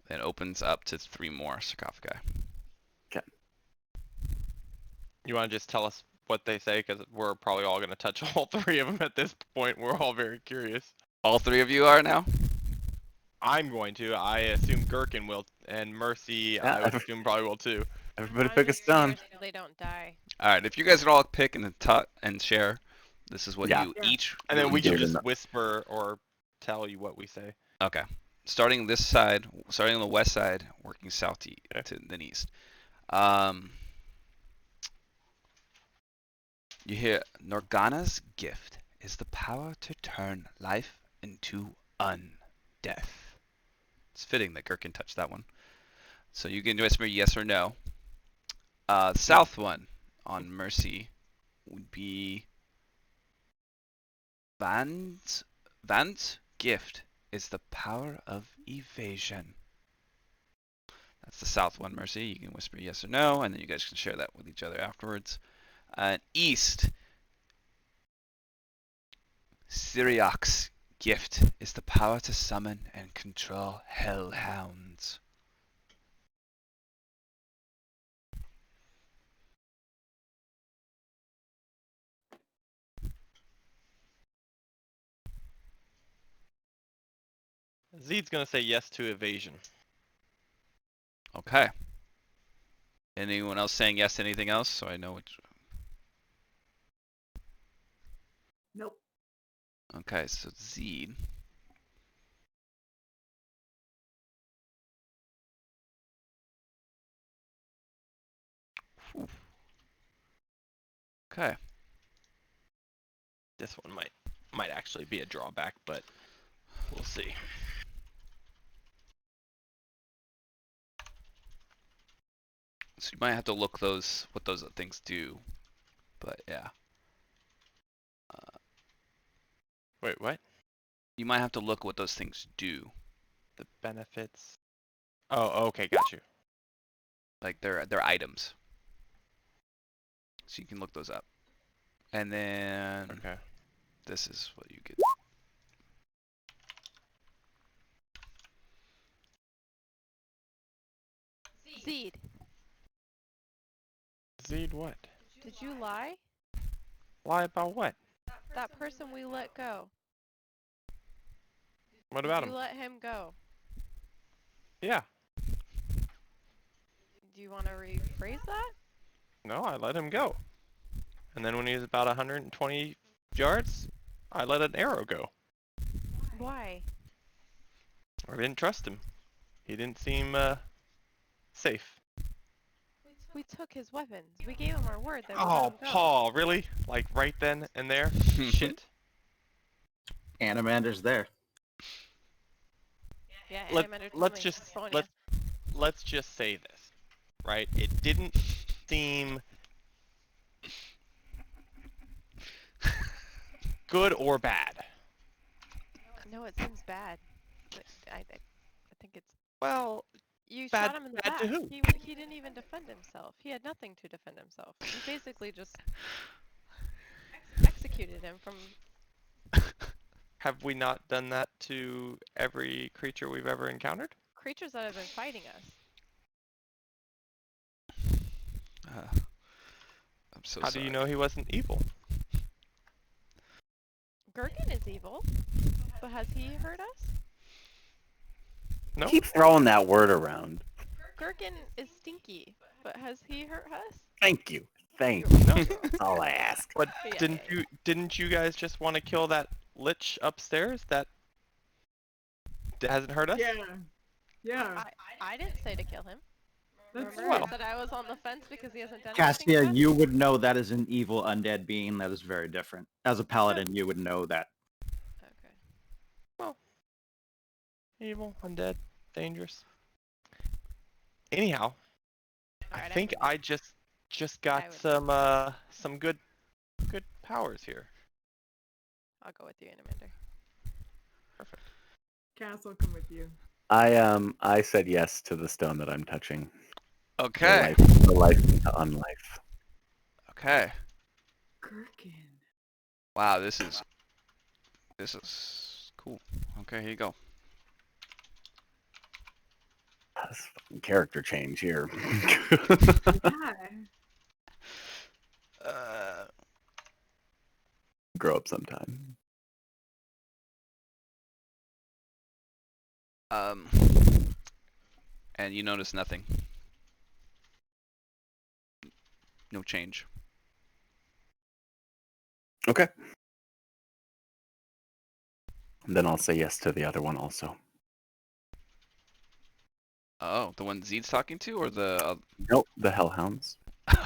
Then it opens up to 3 more sarcophagi. You want to just tell us what they say? Because we're probably all going to touch all three of them at this point. We're all very curious. All 3 of you are now? I'm going to. I assume Gherkin will, and Mercy, Yeah. I would assume probably will too. Everybody I'm pick a just stone. scared so they don't die. All right, if you guys can all pick and share, this is what Yeah. you Yeah. each. And then will we can do. just whisper or tell you what we say. Okay. Starting this side, starting on the west side, working south to the east. You hear Norgana's gift is the power to turn life into undeath. It's fitting that Gherkin touched that one. So you can whisper yes or no. South one on Mercy would be Van's gift is the power of evasion. That's the south one, Mercy. You can whisper yes or no, and then you guys can share that with each other afterwards. East, Syriac's gift is the power to summon and control hellhounds. Zed's going to say yes to evasion. Okay. Anyone else saying yes to anything else? So I know which. Nope. Okay, so Zed. Whew. Okay. This one might actually be a drawback, but we'll see. So you might have to look what those things do, but yeah. Wait, what? You might have to look what those things do. The benefits. Oh, okay, got you. Like they're items. So you can look those up. And then Okay. this is what you get. Zed, Zed, what? did you lie? Lie about what? That person we let go. What Did about you him? let him go? Yeah. Do you want to rephrase that? No, I let him go. And then when he was about 120 yards, I let an arrow go. Why? I didn't trust him. He didn't seem safe. We took his weapons. We gave him our word that we let Oh, him go. Paul, really? Like right then and there? Shit. Animander's there. Yeah, Let- Animander told let's me. just- Sonya. Let's just say this, right? It didn't seem good or bad. No, it seems bad. But I think it's. Well, You Bad- shot him in the bad back. to who? He didn't even defend himself. He had nothing to defend himself. You basically just executed him from. have we not done that to every creature we've ever encountered? Creatures that have been fighting us. I'm so How sorry. do you know he wasn't evil? Gherkin is evil, but has he hurt us? No. Keep throwing that word around. Gherkin is stinky, but has he hurt us? Thank you. Thank You're you. welcome. That's all I ask. But Yeah, didn't you guys just want to kill that lich upstairs that hasn't hurt us? Yeah. Yeah. I didn't say to kill him. That's Remember Well. I said I was on the fence because he hasn't done Cassia, anything to us? you would know that is an evil undead being. That is very different. As a paladin, you would know that. Okay. Evil, undead, dangerous. Anyhow, I Alright, think I'm with I just got I would- some good powers here. I'll go with you, Animander. Perfect. Cass will come with you. I said yes to the stone that I'm touching. Okay. The life into unlife. Okay. Gherkin. Wow, this is cool. Okay, here you go. That's fucking character change here. Yeah. Grow up sometime. And you notice nothing. No change. Okay. And then I'll say yes to the other one also. Oh, the one Zed's talking to, or the? Nope, the Hellhounds.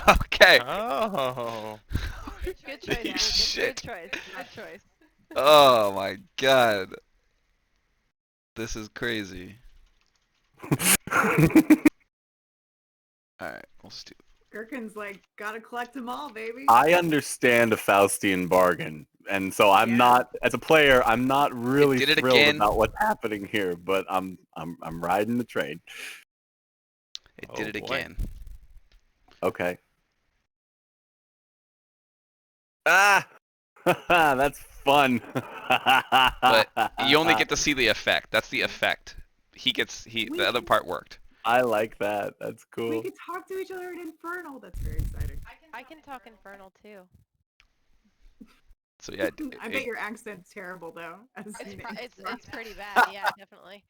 Okay. Oh. Good choice, Zed. Shit. Good choice. Good choice. Oh my god. This is crazy. Alright, we'll just do. Gherkin's like, gotta collect them all, baby. I understand a Faustian bargain, and so I'm Yeah. not, as a player, I'm not really did it thrilled again. about what's happening here, but I'm riding the train. It Oh, did it boy. again. Okay. Ah, that's fun. But you only get to see the effect. That's the effect. The other part worked. I like that. That's We cool. can talk to each other in Infernal. That's very exciting. I can talk Infernal too. So yeah, I bet your accent's terrible though. As It's pretty bad. Yeah, definitely.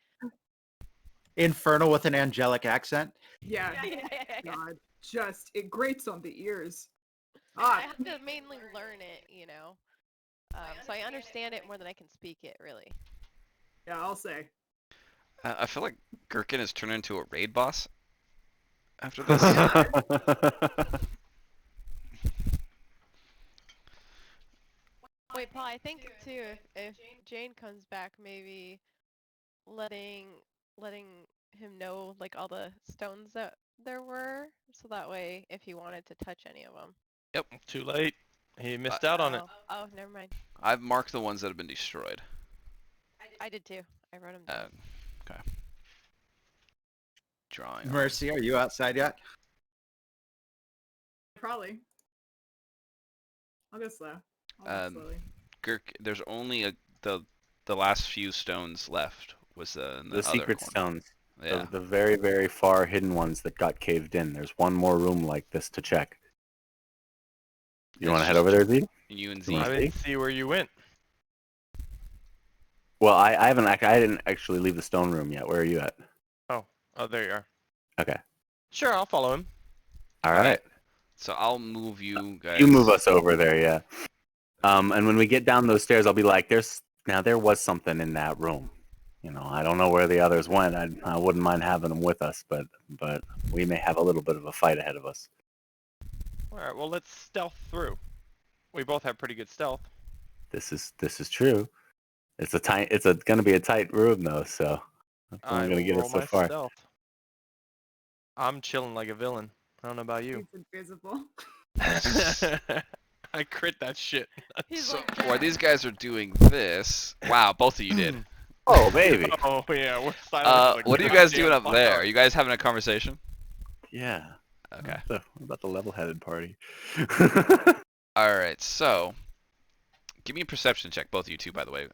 Infernal with an angelic accent. yeah. Yeah. God, just it grates on the ears. I Ah, have to mainly learn it, you know. So I understand it more than I can speak it, really. yeah, I'll say. I feel like Gherkin has turned into a raid boss after this. Wait, Paul, I think too, if Jane comes back, maybe letting him know like all the stones that there were, so that way if he wanted to touch any of them. Too late. He missed out on it. Oh, never mind. I've marked the ones that have been destroyed. I did too. I wrote them down. Okay. Drawing. Mercy, are you outside yet? Probably. I'll go slow. I'll go slowly. There's only the last few stones left. Was in the The other secret corner. stones. Yeah. The very, very far hidden ones that got caved in. There's one more room like this to check. You want to It's head just over there, Z? You and You Z. wanna I see? didn't see where you went. Well, I didn't actually leave the stone room yet. Where are you at? Oh, there you are. Okay. Sure, I'll follow him. All Alright. right. So I'll move you guys. You move us over there, yeah. And when we get down those stairs, I'll be like, there was something in that room. I don't know where the others went. I wouldn't mind having them with us, but we may have a little bit of a fight ahead of us. All right, well, let's stealth through. We both have pretty good stealth. This is true. It's going to be a tight room though, so that's only going to get roll us so my far. stealth. I'm chilling like a villain. I don't know about you. He's invisible. I crit that shit. He's So like, while these guys are doing this, wow, both of you did. Oh, baby. Oh yeah, we're silent. What are you guys doing up there? Are you guys having a conversation? Yeah. Okay. What about the level-headed party? All right. So, give me a perception check, both of you two, by the way,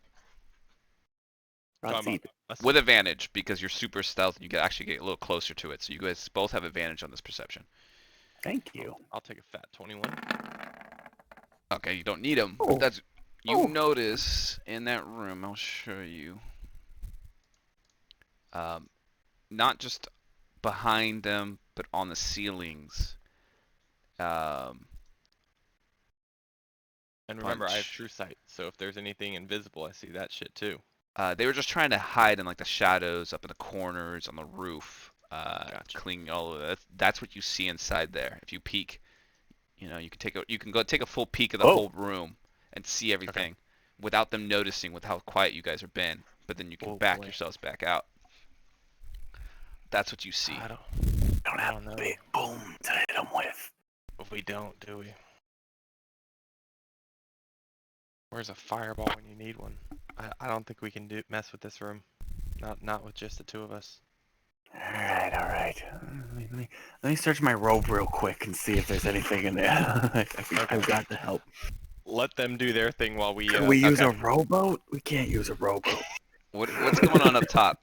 with advantage because you're super stealth and you can actually get a little closer to it. So you guys both have advantage on this perception. Thank you. I'll take a fat 21. Okay, you don't need them. Oh. That's you Oh. notice in that room. I'll show you. Not just behind them, but on the ceilings. And remember, I have Punch. true sight, so if there's anything invisible, I see that shit too. They were just trying to hide in like the shadows, up in the corners, on the roof, Gotcha. clinging all of that. That's what you see inside there. If you peek, you can go take a full peek of the Oh. whole room and see everything without them noticing with how quiet you guys have been. But then you can Oh, back boy. yourselves back out. That's what you see. I don't Have don't a know. big boom to hit them with. We don't, do we? Where's a fireball when you need one? I don't think we can mess with this room. Not with just the two of us. All right. Let me search my robe real quick and see if there's anything in there. I've got to help. Let them do their thing while we. Can we use a rowboat? We can't use a rowboat. What's going on up top?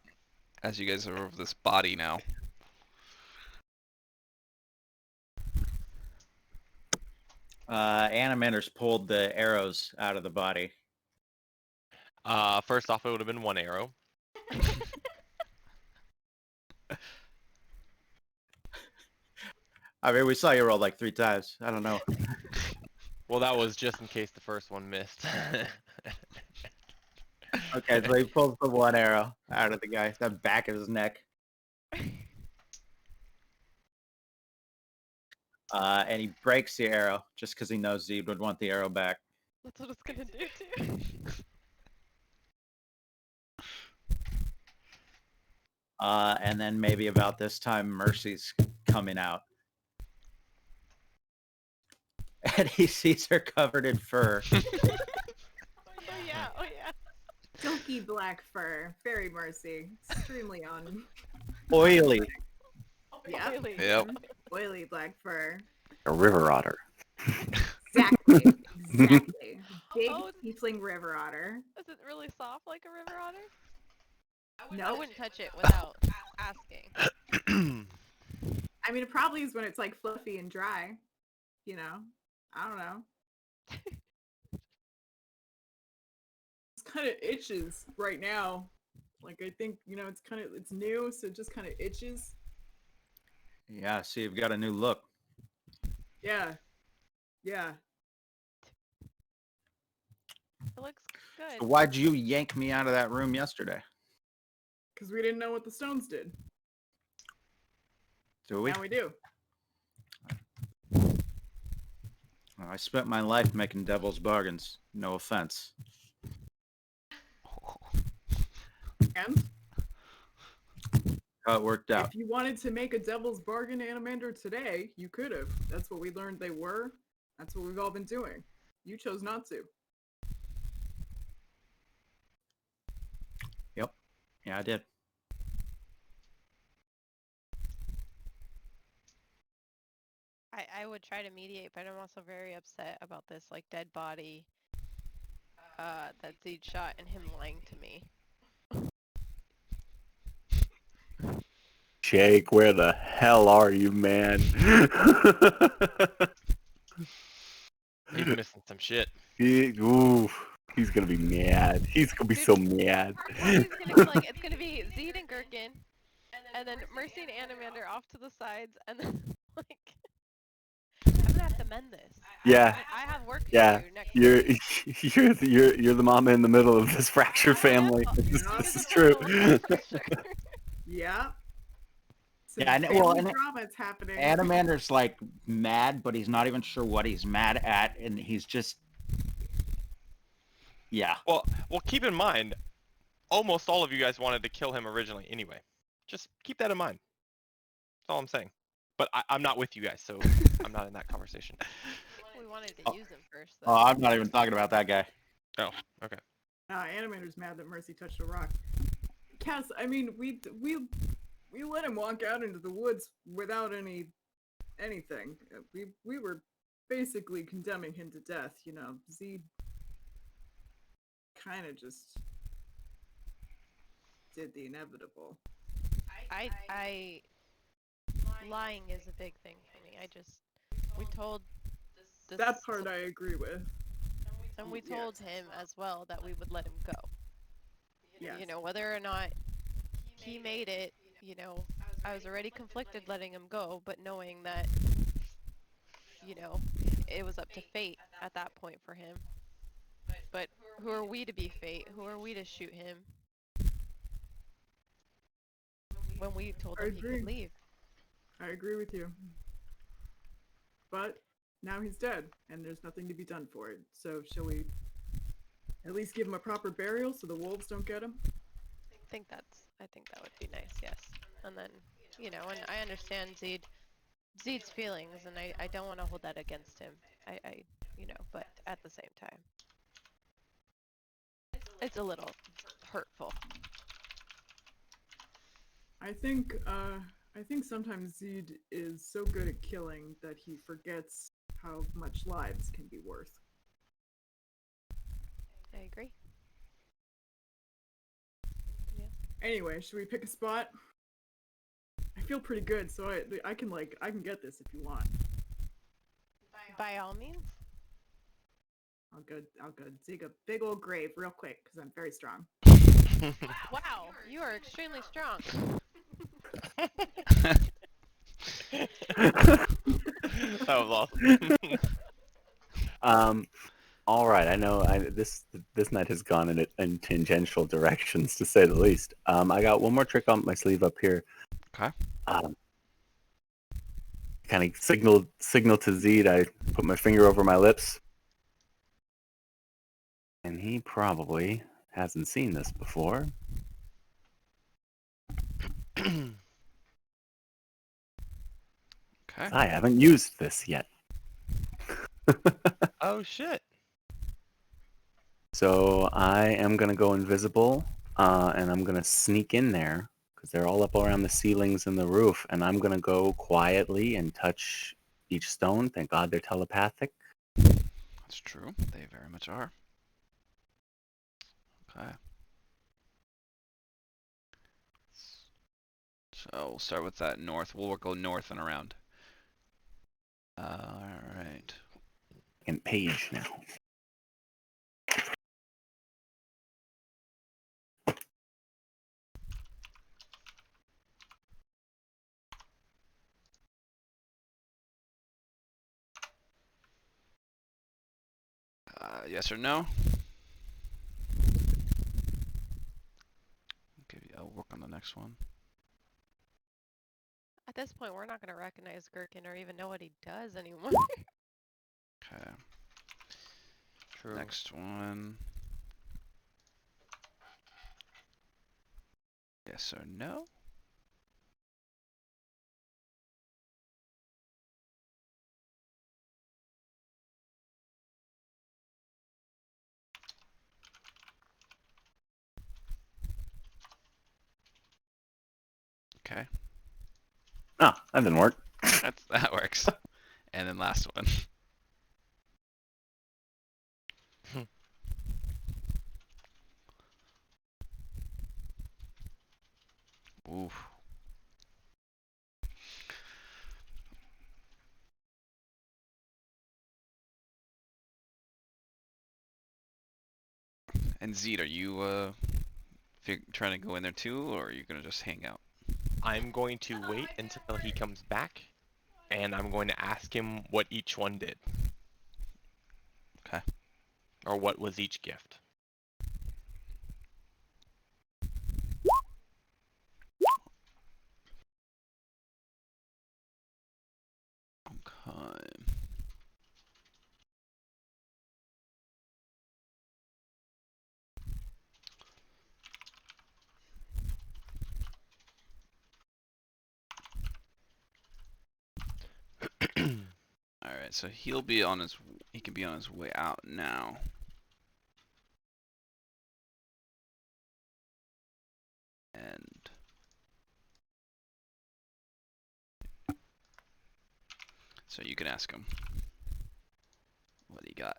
As you guys are over this body now. Animander's pulled the arrows out of the body. First off, it would have been one arrow. I mean, we saw you roll like 3 times. I don't know. Well, that was just in case the first one missed. Okay, so he pulls the one arrow out of the back of his neck. And he breaks the arrow just because he knows Zed would want the arrow back. that's what it's gonna do too. And then maybe about this time, Mercy's coming out. And he sees her covered in fur. Oh yeah, oh yeah. Silky black fur. Very Mercy. Extremely on. Oily. Yeah. Really? Yep. Oily black fur. A river otter. Exactly. Exactly. Big Oh. tiefling river otter. Is it really soft like a river otter? I Nope. wouldn't touch it without asking. I mean, it probably is when it's like fluffy and dry. You know? I don't know. It's kind of itches right now. Like, I think, it's new, so it just kind of itches. Yeah, see, you've got a new look. Yeah. Yeah. It looks good. So why'd you yank me out of that room yesterday? Because we didn't know what the stones did. Do we? Now we do. Well, I spent my life making devil's bargains. No offense. And How it worked out. if you wanted to make a devil's bargain Animander today, you could have. That's what we learned they were. That's what we've all been doing. You chose not to. Yep. Yeah, I did. I would try to mediate, but I'm also very upset about this like dead body that Zed shot and him lying to me. Jake, where the hell are you, man? He's missing some shit. He's gonna be mad. He's gonna be so mad. He's gonna be like, it's gonna be Zed and Gherkin, and then Mercy and Animander off to the sides, and then like I'm gonna have to amend this. Yeah. I have work to Yeah. do next You're week. you're the mama in the middle of this fractured family. I am. This is It's true. a little for sure. Yeah. Some Yeah, family well, drama is happening. Animander's like mad, but he's not even sure what he's mad at, and he's just, yeah. Well, keep in mind, almost all of you guys wanted to kill him originally anyway. Just keep that in mind. That's all I'm saying. But I'm not with you guys, so I'm not in that conversation. We wanted to Oh. use him first. Oh, Though. I'm not even talking about that guy. Oh, okay. Animator's mad that Mercy touched a rock. Cass, I mean, we let him walk out into the woods without anything. We were basically condemning him to death. You know, Z kind of just did the inevitable. I lying is a big thing for me. We told this, That part I agree with. and we told him as well that we would let him go. Yes. You know, whether or not he made it, you know, I was already conflicted letting him go, but knowing that, you know, it was up to fate at that point for him. But who are we to be fate? Who are we to shoot him? When we told I him he agree. could leave. I agree with you. But now he's dead, and there's nothing to be done for it. So shall we at least give him a proper burial so the wolves don't get him? I think that would be nice, yes. And then, you know, and I understand Zeed's feelings, and I don't want to hold that against him. I you know, but at the same time, it's a little hurtful. I think sometimes Zed is so good at killing that he forgets how much lives can be worth. I agree. Anyway, should we pick a spot? I feel pretty good, so I can get this if you want. By all means. I'll go dig a big old grave real quick because I'm very strong. Wow, you are extremely strong. That was awesome. All right. I know this night has gone in tangential directions, to say the least. I got one more trick on my sleeve up here. Okay. Kind of signal to Zed. I put my finger over my lips, and he probably hasn't seen this before. Okay. I haven't used this yet. Oh shit. So I am going to go invisible, and I'm going to sneak in there, because they're all up around the ceilings and the roof, and I'm going to go quietly and touch each stone. Thank God they're telepathic. That's true. They very much are. Okay. So we'll start with that north. We'll go north and around. All right. And page now. Yes or no? Okay, I'll work on the next one. At this point, we're not going to recognize Gherkin or even know what he does anymore. Okay. True. Next one. Yes or no? Okay. Oh, that didn't work. That works. And then last one. Oof. And Zed, are you trying to go in there too, or are you gonna just hang out? I'm going to wait until he comes back, and I'm going to ask him what each one did. Okay. Or what was each gift. Okay. All right, so he can be on his way out now. And so you can ask him what he got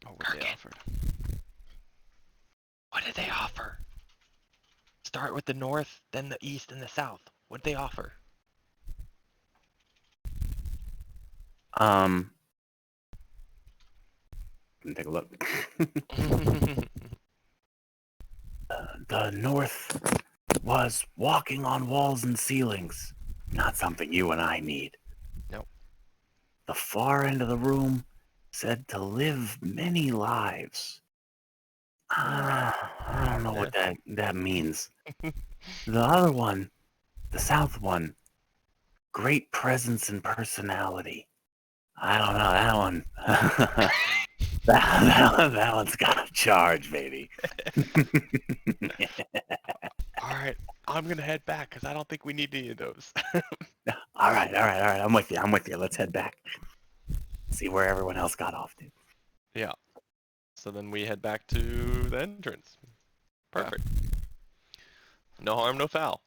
or what they Kirkin. offered. What did they offer? Start with the north, then the east, and the south. What did they offer? Let me take a look. The north was walking on walls and ceilings. Not something you and I need. Nope. The far end of the room said to live many lives. I don't know what that means. The other one, the south one, great presence and personality. I don't know, that one. that one's got a charge, baby. Alright, I'm gonna head back because I don't think we need any of those. All right. I'm with you. Let's head back. See where everyone else got off to. Yeah. So then we head back to the entrance. Perfect. No harm, no foul.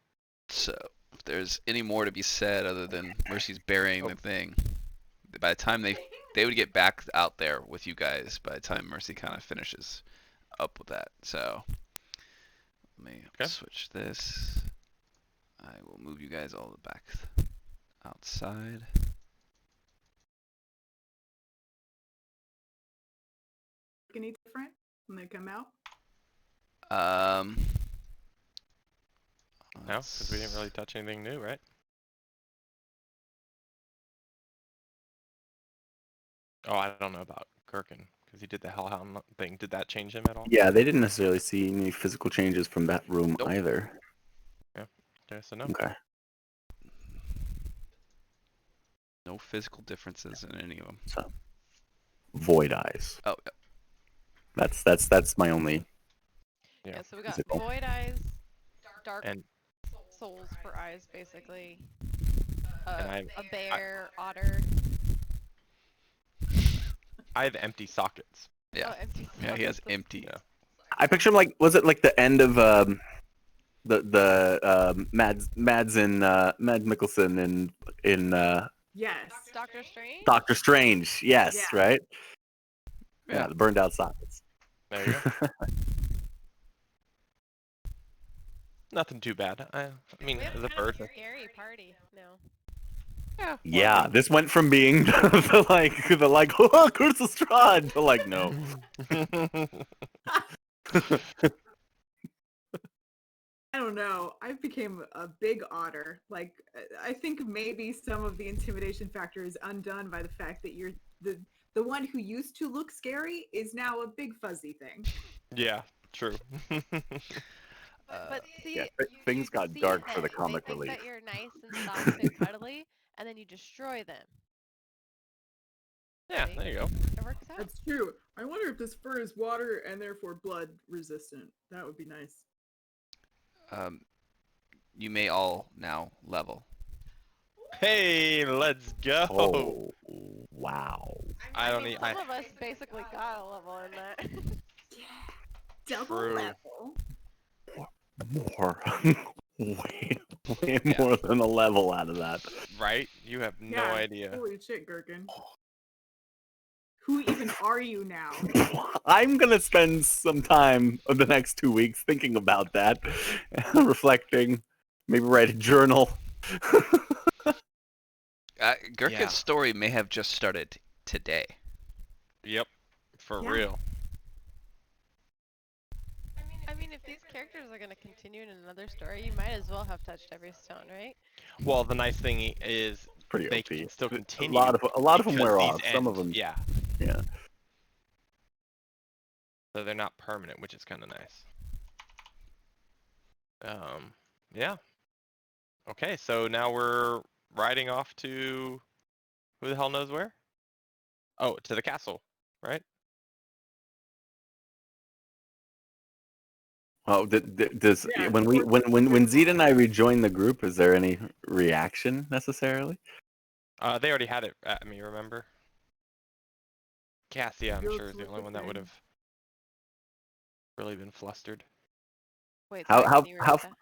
So if there's any more to be said other than Mercy's burying the thing, by the time they would get back out there with you guys by the time Mercy kind of finishes up with that. So let me switch this. I will move you guys all back outside. Any different when they come out? No, because we didn't really touch anything new, right? Oh, I don't know about Kirkin, because he did the Hellhound thing. Did that change him at all? Yeah, they didn't necessarily see any physical changes from that room Nope. either. Yeah. Okay, so no. Okay. No physical differences in any of them. So, void eyes. Oh, yeah. That's my only. Yeah, so we got Physical. void eyes, dark And souls for eyes, basically. And A bear, otter. I have empty sockets. Yeah. Oh, empty Yeah, he has sockets. empty. Yeah. I picture him like, was it like the end of the Mads and Mads Mikkelsen in Yes. Doctor Strange? Doctor Strange? Yes, Yeah. right. Yeah. Yeah, the burned out sockets. There you go. Nothing too bad. I mean, We have the kind bird. of a scary party now. Yeah. Yeah, this went from being the like oh, Curse of Strahd to like no. I don't know. I became a big otter. Like, I think maybe some of the intimidation factor is undone by the fact that you're the one who used to look scary is now a big fuzzy thing. Yeah, true. But see, yeah, things got see dark for them, the comic they think relief. that you're nice and soft and cuddly, and then you destroy them. Yeah, See? there you go. It works out. That's true. I wonder if this fur is water and therefore blood resistant. That would be nice. You may all now level. Hey, let's go. Oh, wow. I don't mean, need. some of us basically got a level in that. Double True. level. More. way Yeah. more than a level out of that. Right? You have no Yeah, idea. Holy shit, Gherkin. Who even are you now? I'm gonna spend some time of the next 2 weeks thinking about that, reflecting, maybe write a journal. Gurkha's Yeah. story may have just started today. Yep. For Yeah. real. I mean, if these characters are going to continue in another story, you might as well have touched every stone, right? Well, the nice thing is pretty they OP. can still A continue. lot of them because wear these off. Some of end, them, yeah. yeah. So they're not permanent, which is kind of nice. Yeah. Okay, so now we're riding off to who the hell knows where? Oh, to the castle, right? Oh, does Yeah, when we towards when Zed and I rejoin the group, is there any reaction necessarily? They already had it at me, remember? Cassie, I'm Go sure, is the towards only the one that would thing. have really been flustered. Wait, How sorry, how can you how repeat that?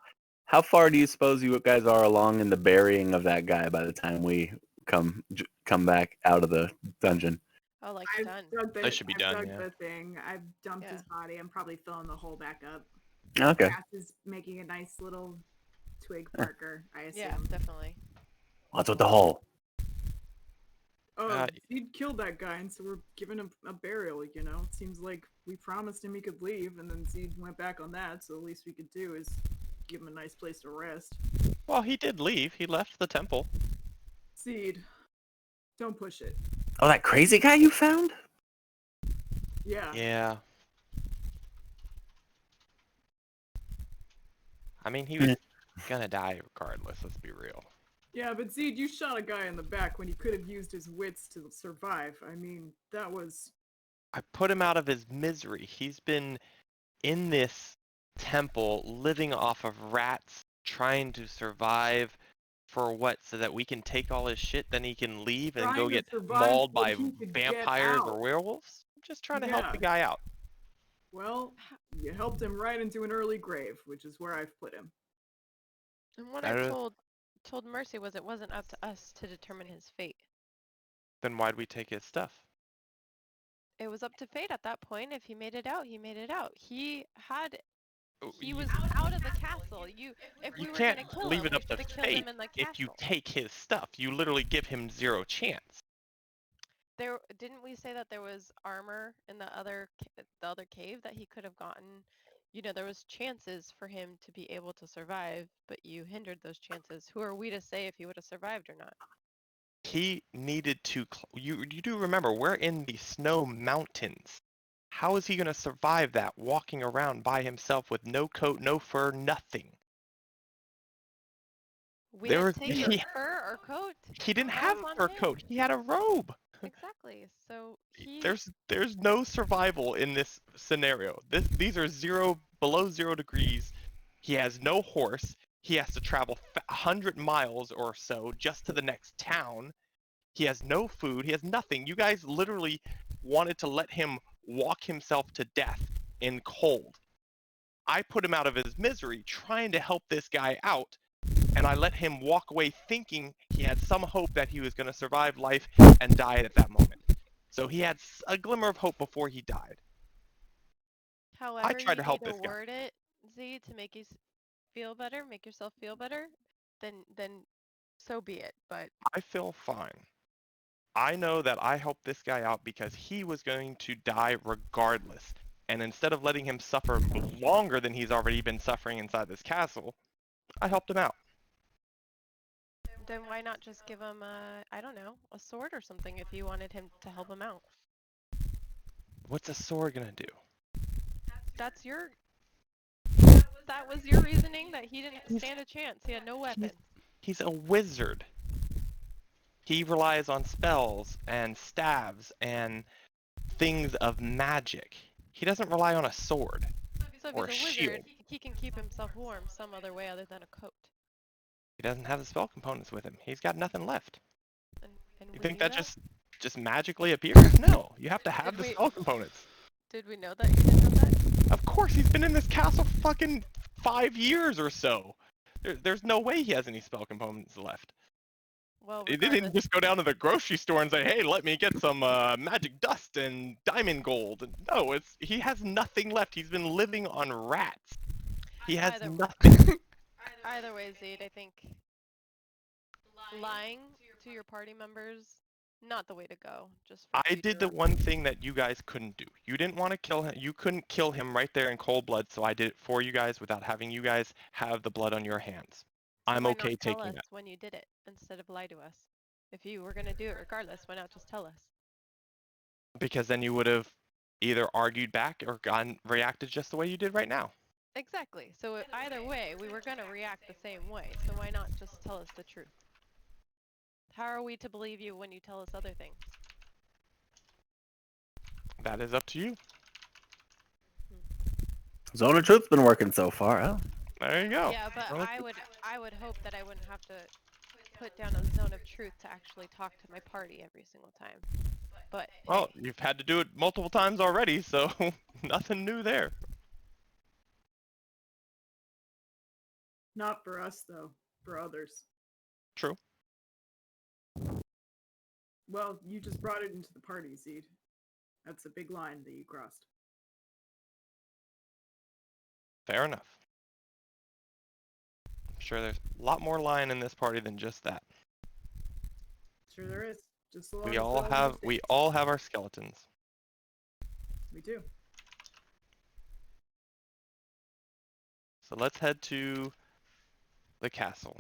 how far do you suppose you guys are along in the burying of that guy by the time we come back out of the dungeon? Oh, like I've done. dug the They should be I've done, dug yeah. the thing. I've dumped Yeah. his body. I'm probably filling the hole back up. Okay. Cass is making a nice little twig Yeah. marker, I assume. Yeah, definitely. What's with the hole? Oh, Zed killed that guy, and so we're giving him a burial, you know? It seems like we promised him he could leave, and then Zed went back on that, so the least we could do is give him a nice place to rest. Well, he did leave. He left the temple. Zed, don't push it. Oh, that crazy guy you found? Yeah. Yeah. I mean, he was gonna die regardless, let's be real. Yeah, but Zed, you shot a guy in the back when he could have used his wits to survive. I mean, that was... I put him out of his misery. He's been in this temple living off of rats, trying to survive for what? So that we can take all his shit, then he can leave and go Trying to get survive mauled so by he could get vampires or out. werewolves? I'm just trying to help the Yeah. guy out. Well, you helped him right into an early grave, which is where I've put him. And what That I is- told Mercy was it wasn't up to us to determine his fate. Then why'd we take his stuff? It was up to fate at that point. If he made it out, he made it out. He You- was out of the castle. If You we were can't gonna kill leave him, it we up to should have killed fate him in the if you castle. take his stuff. You literally give him zero chance. There didn't we say that there was armor in the other cave that he could have gotten? You know, there was chances for him to be able to survive, but you hindered those chances. Who are we to say if he would have survived or not? He needed to. You do remember we're in the snow mountains. How is he going to survive that walking around by himself with no coat, no fur, nothing? We There didn't was take his fur or coat. he didn't That have was a on fur him. coat. He had a robe. Exactly. So There's no survival in this scenario. These are below 0 degrees. He has no horse. He has to travel 100 miles or so just to the next town. He has no food. He has nothing. You guys literally wanted to let him walk himself to death in cold. I put him out of his misery trying to help this guy out, and I let him walk away thinking he had some hope that he was going to survive life and die at that moment. So he had a glimmer of hope before he died. however tried you to help need to this guy. word it, Z, to make you feel better, make yourself feel better, then so be it. But I feel fine. I know that I helped this guy out because he was going to die regardless. And instead of letting him suffer longer than he's already been suffering inside this castle, I helped him out. then why not just give him I don't know, a sword or something if you wanted him to help him out? What's a sword gonna do? That's your that was your reasoning that he didn't stand a chance. He had no weapon. He's a wizard. He relies on spells and staves and things of magic. He doesn't rely on a sword. So if or he's a a wizard, shield. he can keep himself warm some other way other than a coat. He doesn't have the spell components with him. He's got nothing left. And You we think knew that just magically appears? No, you have to have Did the we- spell components. Did we know that you didn't know that? Of course, he's been in this castle fucking 5 years or so. There's no way he has any spell components left. Well, He didn't regardless, just go down to the grocery store and say, "Hey, let me get some magic dust and diamond gold." No, he has nothing left. He's been living on rats. He has Either- nothing. either way, Zed, I think lying to your party members, not the way to go. Just for I did the future one thing that you guys couldn't do. You didn't want to kill him. You couldn't kill him right there in cold blood, so I did it for you guys without having you guys have the blood on your hands. So I'm why okay not tell taking us that. when you did it instead of lie to us? If you were gonna do it regardless, why not just tell us? Because then you would have either argued back or reacted just the way you did right now. Exactly. So either way, we were gonna react the same way. So why not just tell us the truth? How are we to believe you when you tell us other things? That is up to you. Zone of Truth's been working so far, huh? There you go. Yeah, but Well, I would hope that I wouldn't have to put down a zone of truth to actually talk to my party every single time. But well, you've had to do it multiple times already, so nothing new there. Not for us, though. For others. True. Well, you just brought it into the party, Zed. That's a big line that you crossed. Fair enough. I'm sure there's a lot more lying in this party than just that. Sure there is. Just a lot We of all have our skeletons. We do. So let's head to the castle.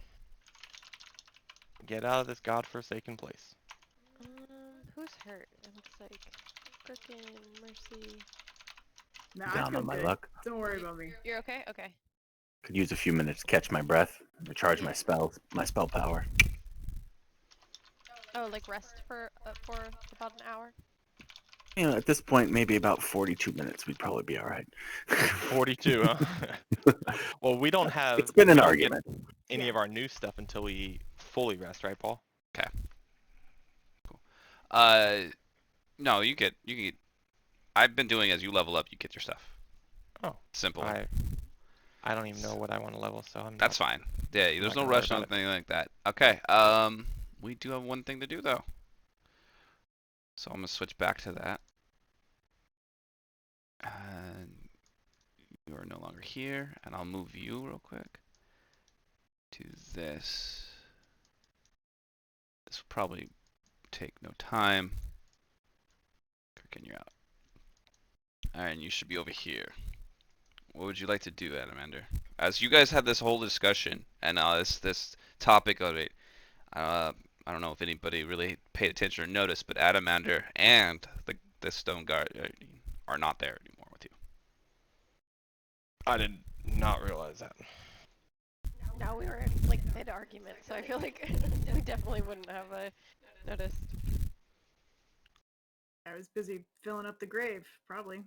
Get out of this godforsaken place. who's hurt? It looks like Gherkin, Mercy. Nah, I Down feel on my good. luck. Don't worry about me. You're okay? Okay. Could use a few minutes to catch my breath, recharge my spell power. Oh, like rest for about an hour? You know, at this point, maybe about 42 minutes, we'd probably be all right. 42, huh? Well, we don't have. It's been an we don't get argument. any of our new stuff until we fully rest, right, Paul? No, you get. I've been doing as you level up, you get your stuff. Oh, Simple. I don't even know what I want to level, so I'm. That's fine. Yeah, there's not no gonna rush worry on about anything like that. Okay. We do have one thing to do though. So I'm gonna switch back to that. And you are no longer here, and I'll move you real quick to this. This will probably take no time. Kirkin, you're out. Alright, and you should be over here. What would you like to do, Adamander? As you guys had this whole discussion, and this topic of it, I don't know if anybody really paid attention or noticed, but Adamander and the Stone Guard are not there anymore with you. I did not realize that. No, we were in like mid-argument, so I feel like we definitely wouldn't have noticed. I was busy filling up the grave, probably.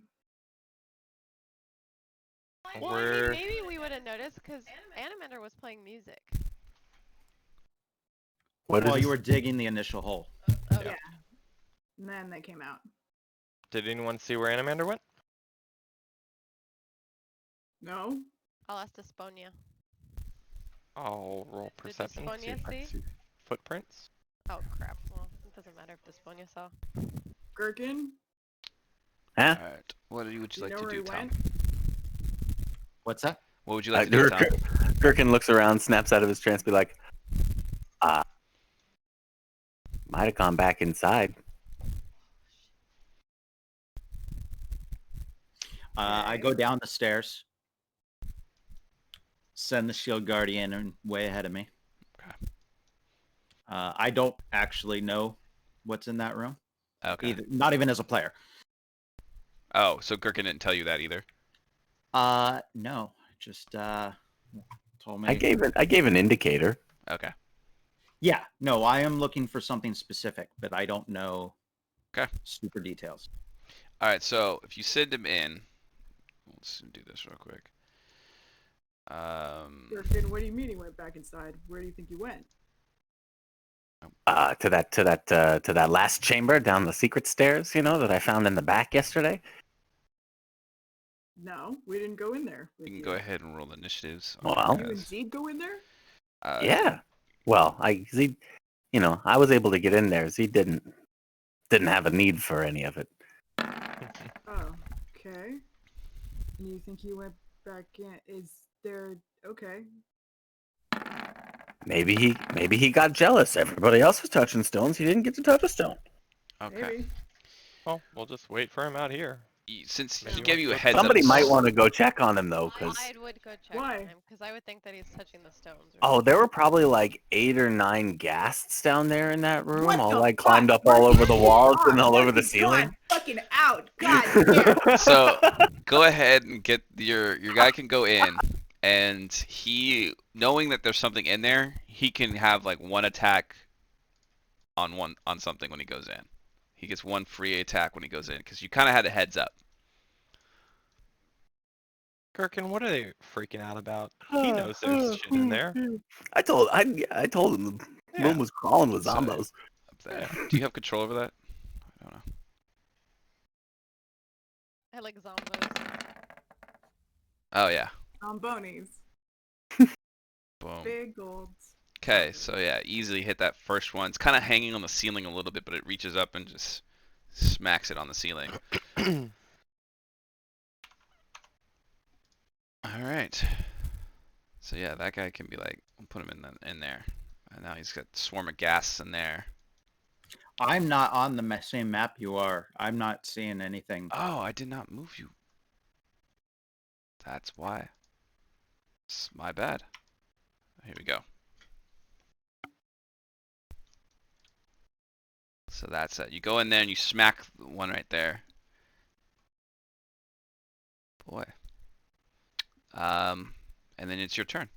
Well, I mean, maybe we would have noticed because Animander was playing music. While you were digging the initial hole. Oh, Yeah. And then they came out. Did anyone see where Animander went? No? I'll ask Desponia. I'll roll perception. See if I Desponia see footprints. Oh crap. Well, it doesn't matter if Desponia saw. Gherkin? Huh? Alright. What would you Do you like know to where do, he Tom? went? What's that? What would you like to do, Tom? Gherkin looks around, snaps out of his trance, be like, might have gone back inside. I go down the stairs. Send the shield guardian in way ahead of me. Okay. I don't actually know what's in that room. Okay. Either, not even as a player. Oh, so Gherkin didn't tell you that either? No. Just told me. I gave an indicator. Okay. Yeah, no, I am looking for something specific, but I don't know super details. Alright, so if you send him in, let's do this real quick. Gherkin, what do you mean he went back inside? Where do you think he went? To that last chamber down the secret stairs, that I found in the back yesterday. No, we didn't go in there. You can go ahead and roll initiatives. Well, You and Zed go in there? Yeah. Well, I was able to get in there. Z didn't have a need for any of it. Oh, okay. And you think he went back in? Is there okay? Maybe he got jealous. Everybody else was touching stones. He didn't get to touch a stone. Okay. Maybe. Well, we'll just wait for him out here. Since Maybe he you gave want you to a go heads up. Somebody might s- want to go check on him though, because I would go check Why? on him because I would think that he's touching the stones. Or oh, there were probably like 8 or 9 ghasts down there in that room, What all the like climbed fuck? up all over Marcus, the get walls and on. all over the Marcus, ceiling. God fucking out. God damn. So go ahead and get your guy can go in, and he knowing that there's something in there, he can have like one attack on something when he goes in. He gets one free attack when he goes in because you kind of had a heads up. Gherkin, what are they freaking out about? He knows there's shit in there. I told him the Yeah. room was crawling with So- zombos. Up there. Do you have control over that? I don't know. I like zombos. Oh yeah. Zombonis. Boom. Big golds. Okay, so yeah, easily hit that first one. It's kind of hanging on the ceiling a little bit, but it reaches up and just smacks it on the ceiling. All right. So yeah, that guy can be like, we'll put him in there. And now he's got a swarm of gas in there. I'm not on the same map you are. I'm not seeing anything. Oh, I did not move you. That's why. It's my bad. Here we go. So that's it. You go in there and you smack one right there. Boy. And then it's your turn.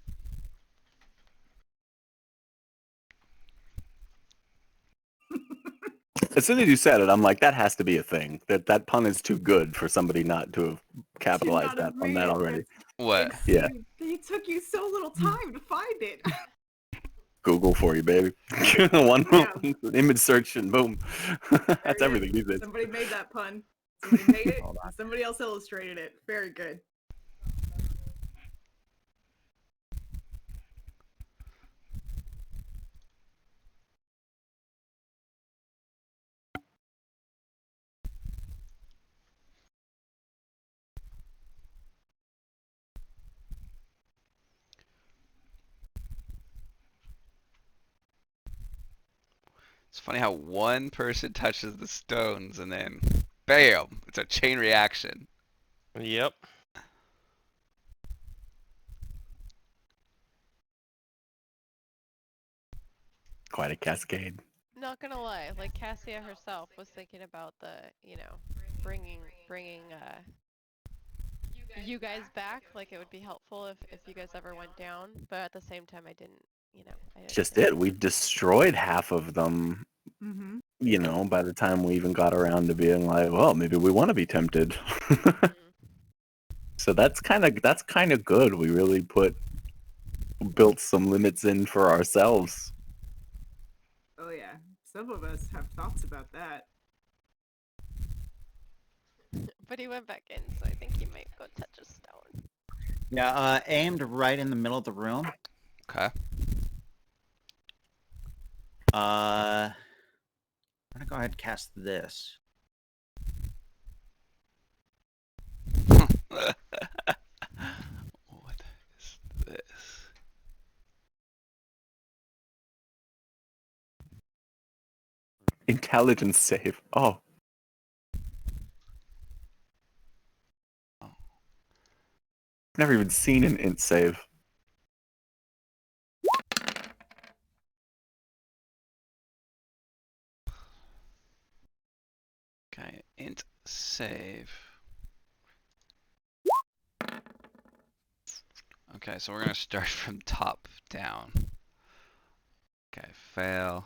As soon as you said it, I'm like, that has to be a thing. That pun is too good for somebody not to have capitalized not have that on made that it. already. What? Yeah. It took you so little time to find it. Google for you, baby. One Yeah. image search and boom. There That's it everything is. these days. Somebody made that pun. Somebody made it. Hold on. And somebody else illustrated it. Very good. It's funny how one person touches the stones and then bam, it's a chain reaction. Yep. Quite a cascade. Not gonna lie, like Cassia herself was thinking about the, bringing you guys back. Like it would be helpful if you guys ever went down. But at the same time, I didn't. I didn't Just think- it. We destroyed half of them, Mm-hmm. by the time we even got around to being like, well, maybe we want to be tempted. Mhm. So that's kind of good. We really built some limits in for ourselves. Oh yeah. Some of us have thoughts about that. But he went back in, so I think he might go touch a stone. Yeah, aimed right in the middle of the room. Okay. I'm gonna go ahead and cast this. What is this? Intelligence save. Oh. Never even seen an int save. Okay, int save. Okay, so we're gonna start from top down. Okay, fail.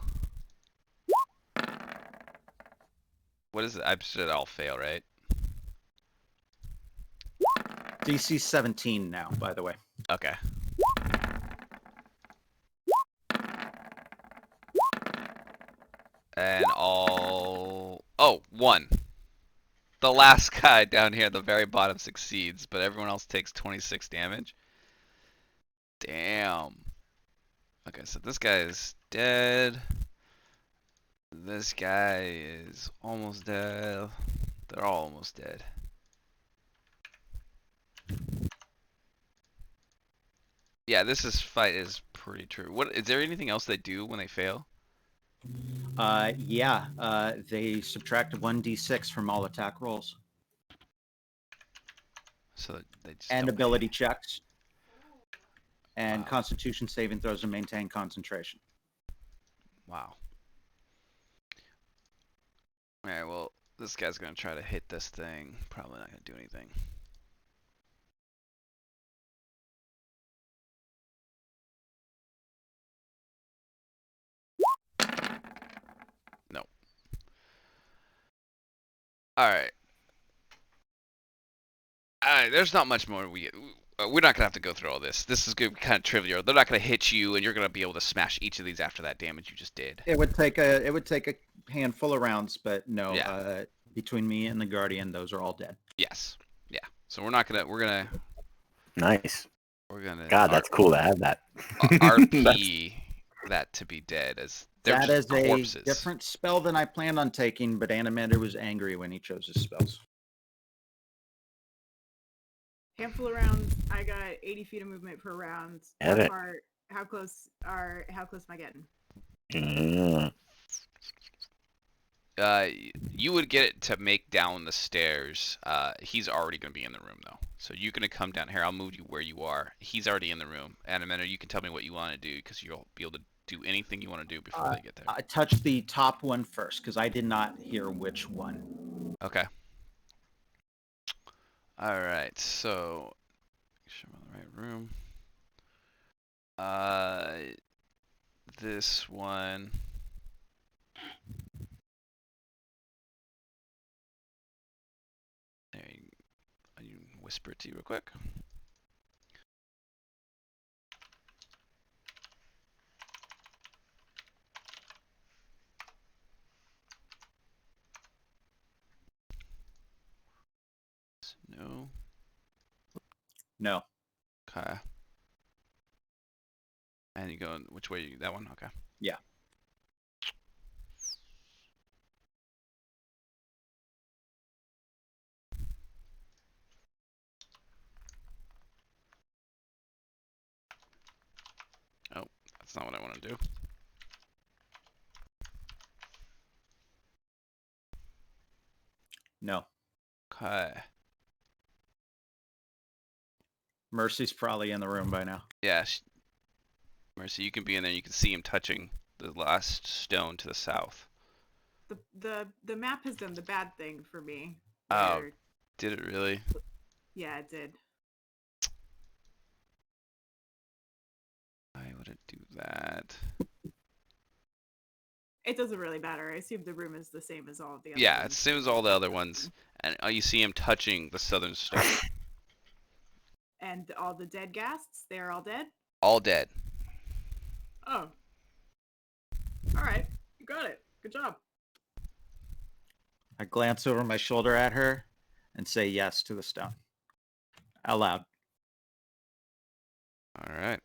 What is it? I should all fail, right? DC 17 now, by the way. Okay. And all... Oh, one. The last guy down here at the very bottom succeeds, but everyone else takes 26 damage. Damn. Okay, so this guy is dead. This guy is almost dead. They're all almost dead. Yeah, this fight is pretty true. What is there anything else they do when they fail? Yeah, they subtract 1d6 from all attack rolls. So they just and don't ability checks, and Wow. Constitution saving throws to maintain concentration. Wow. All right. Well, this guy's gonna try to hit this thing. Probably not gonna do anything. No. All right. There's not much more we're not gonna have to go through all this. This is gonna be kind of trivial. They're not gonna hit you, and you're gonna be able to smash each of these after that damage you just did. It would take a handful of rounds, but no. Yeah. Between me and the Guardian, those are all dead. Yes. Yeah. So we're not gonna. Nice. We're gonna. God, that's cool to have that. RP that to be dead as they're That just is corpses. a different spell than I planned on taking, but Animander was angry when he chose his spells. Handful of rounds. I got 80 feet of movement per round. Have What it. part? How close am I getting? Mm. You would get it to make down the stairs. He's already gonna be in the room though, so you're gonna come down here. I'll move you where you are. He's already in the room. And a minute, you can tell me what you want to do because you'll be able to do anything you want to do before they get there. I touched the top one first because I did not hear which one. Okay. All right. So, make sure I'm in the right room. This one. There you whisper it to you real quick. No. No. Okay. And you go which way? That one? Okay. Yeah. Oh, that's not what I want to do. No. Okay. Mercy's probably in the room by now. Yeah. Mercy, you can be in there. You can see him touching the last stone to the south. The map has done the bad thing for me. Oh. where- Did it really? Yeah, it did. Why would it do that? It doesn't really matter. I assume the room is the same as all of the other Yeah, ones. it's the same as all the other ones. And you see him touching the southern stone. And all the dead ghasts, they're all dead? All dead. Oh. Alright. You got it. Good job. I glance over my shoulder at her and say yes to the stone. Out loud. All right.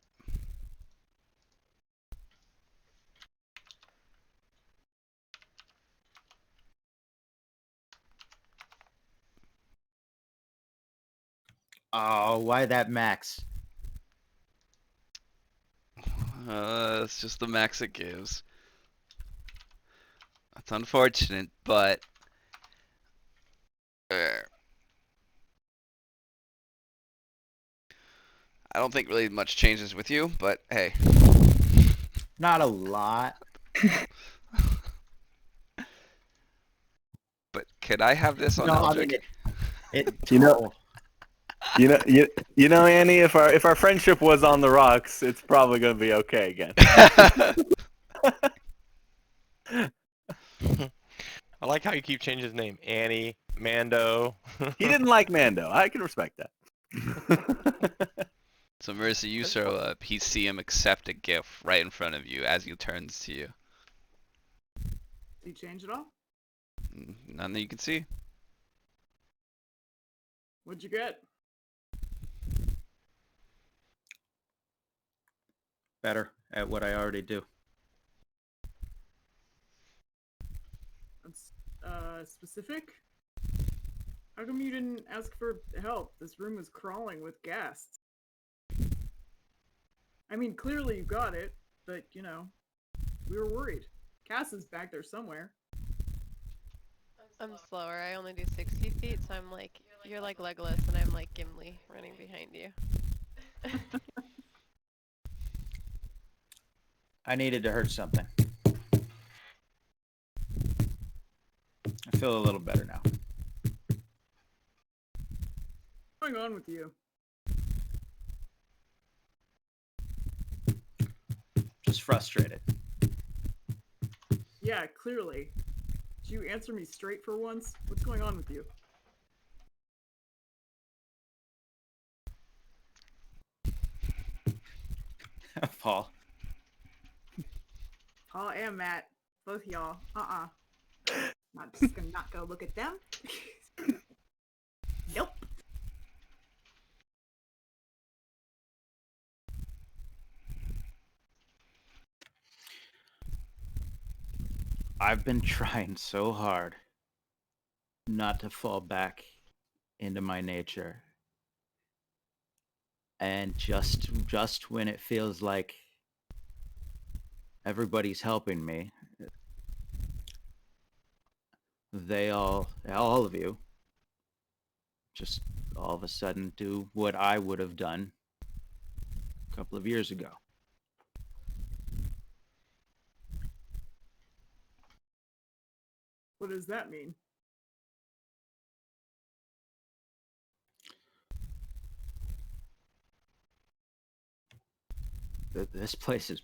Oh, why that max? It's just the max it gives. That's unfortunate, but I don't think really much changes with you, but hey. Not a lot. But could I have this on No, I Eldrick? mean it You know- You know, Annie, if our friendship was on the rocks, it's probably gonna be okay again. I like how you keep changing his name. Annie, Mando. He didn't like Mando. I can respect that. So Mercy, you so he see him accept a gift right in front of you as he turns to you. Did you change it all? None that you can see. What'd you get? better at what I already do. That's specific? How come you didn't ask for help? This room is crawling with ghasts. I mean, clearly you got it, but, you know, we were worried. Cass is back there somewhere. I'm slower. I only do 60 feet, so I'm like You're like Legolas, and I'm like Gimli running behind you. I needed to hurt something. I feel a little better now. What's going on with you? Just frustrated. Yeah, clearly. Did you answer me straight for once? What's going on with you? Paul. Paul and Matt, both y'all. Not just gonna not go look at them. Nope. I've been trying so hard not to fall back into my nature. And just when it feels like everybody's helping me, all of you, just all of a sudden do what I would have done a couple of years ago. What does that mean? This place is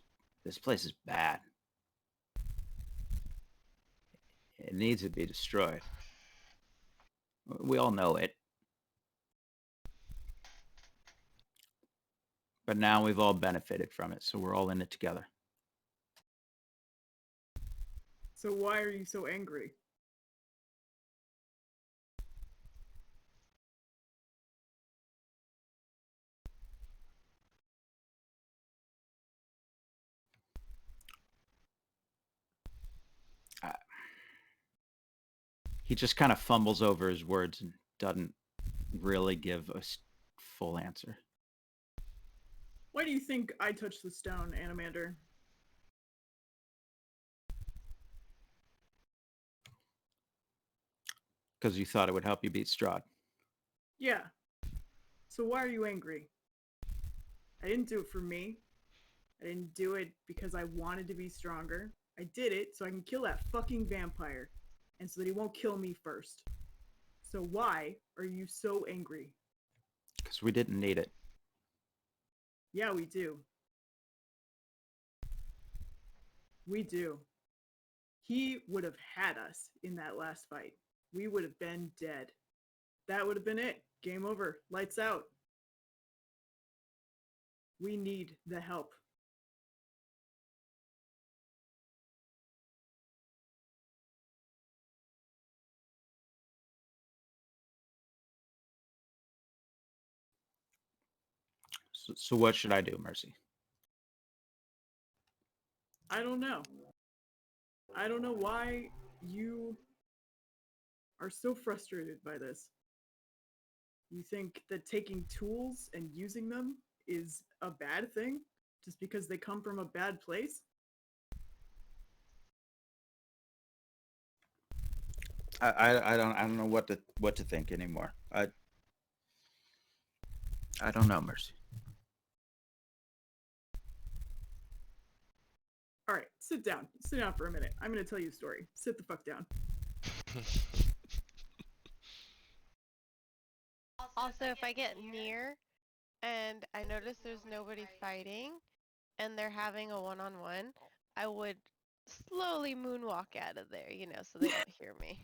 bad. It needs to be destroyed. We all know it. But now we've all benefited from it, so we're all in it together. So why are you so angry? He just kind of fumbles over his words and doesn't really give a full answer. Why do you think I touched the stone, Animander? Because you thought it would help you beat Strahd. Yeah. So why are you angry? I didn't do it for me. I didn't do it because I wanted to be stronger. I did it so I can kill that fucking vampire. And so that he won't kill me first. So why are you so angry? Because we didn't need it. Yeah, we do. We do. He would have had us in that last fight. We would have been dead. That would have been it. Game over. Lights out. We need the help. So what should I do, Mercy? I don't know. I don't know why you are so frustrated by this. You think that taking tools and using them is a bad thing just because they come from a bad place? I don't know what to think anymore. I don't know, Mercy. All right, sit down. Sit down for a minute. I'm going to tell you a story. Sit the fuck down. Also, if I get near and I notice there's nobody fighting and they're having a one-on-one, I would slowly moonwalk out of there, so they don't hear me.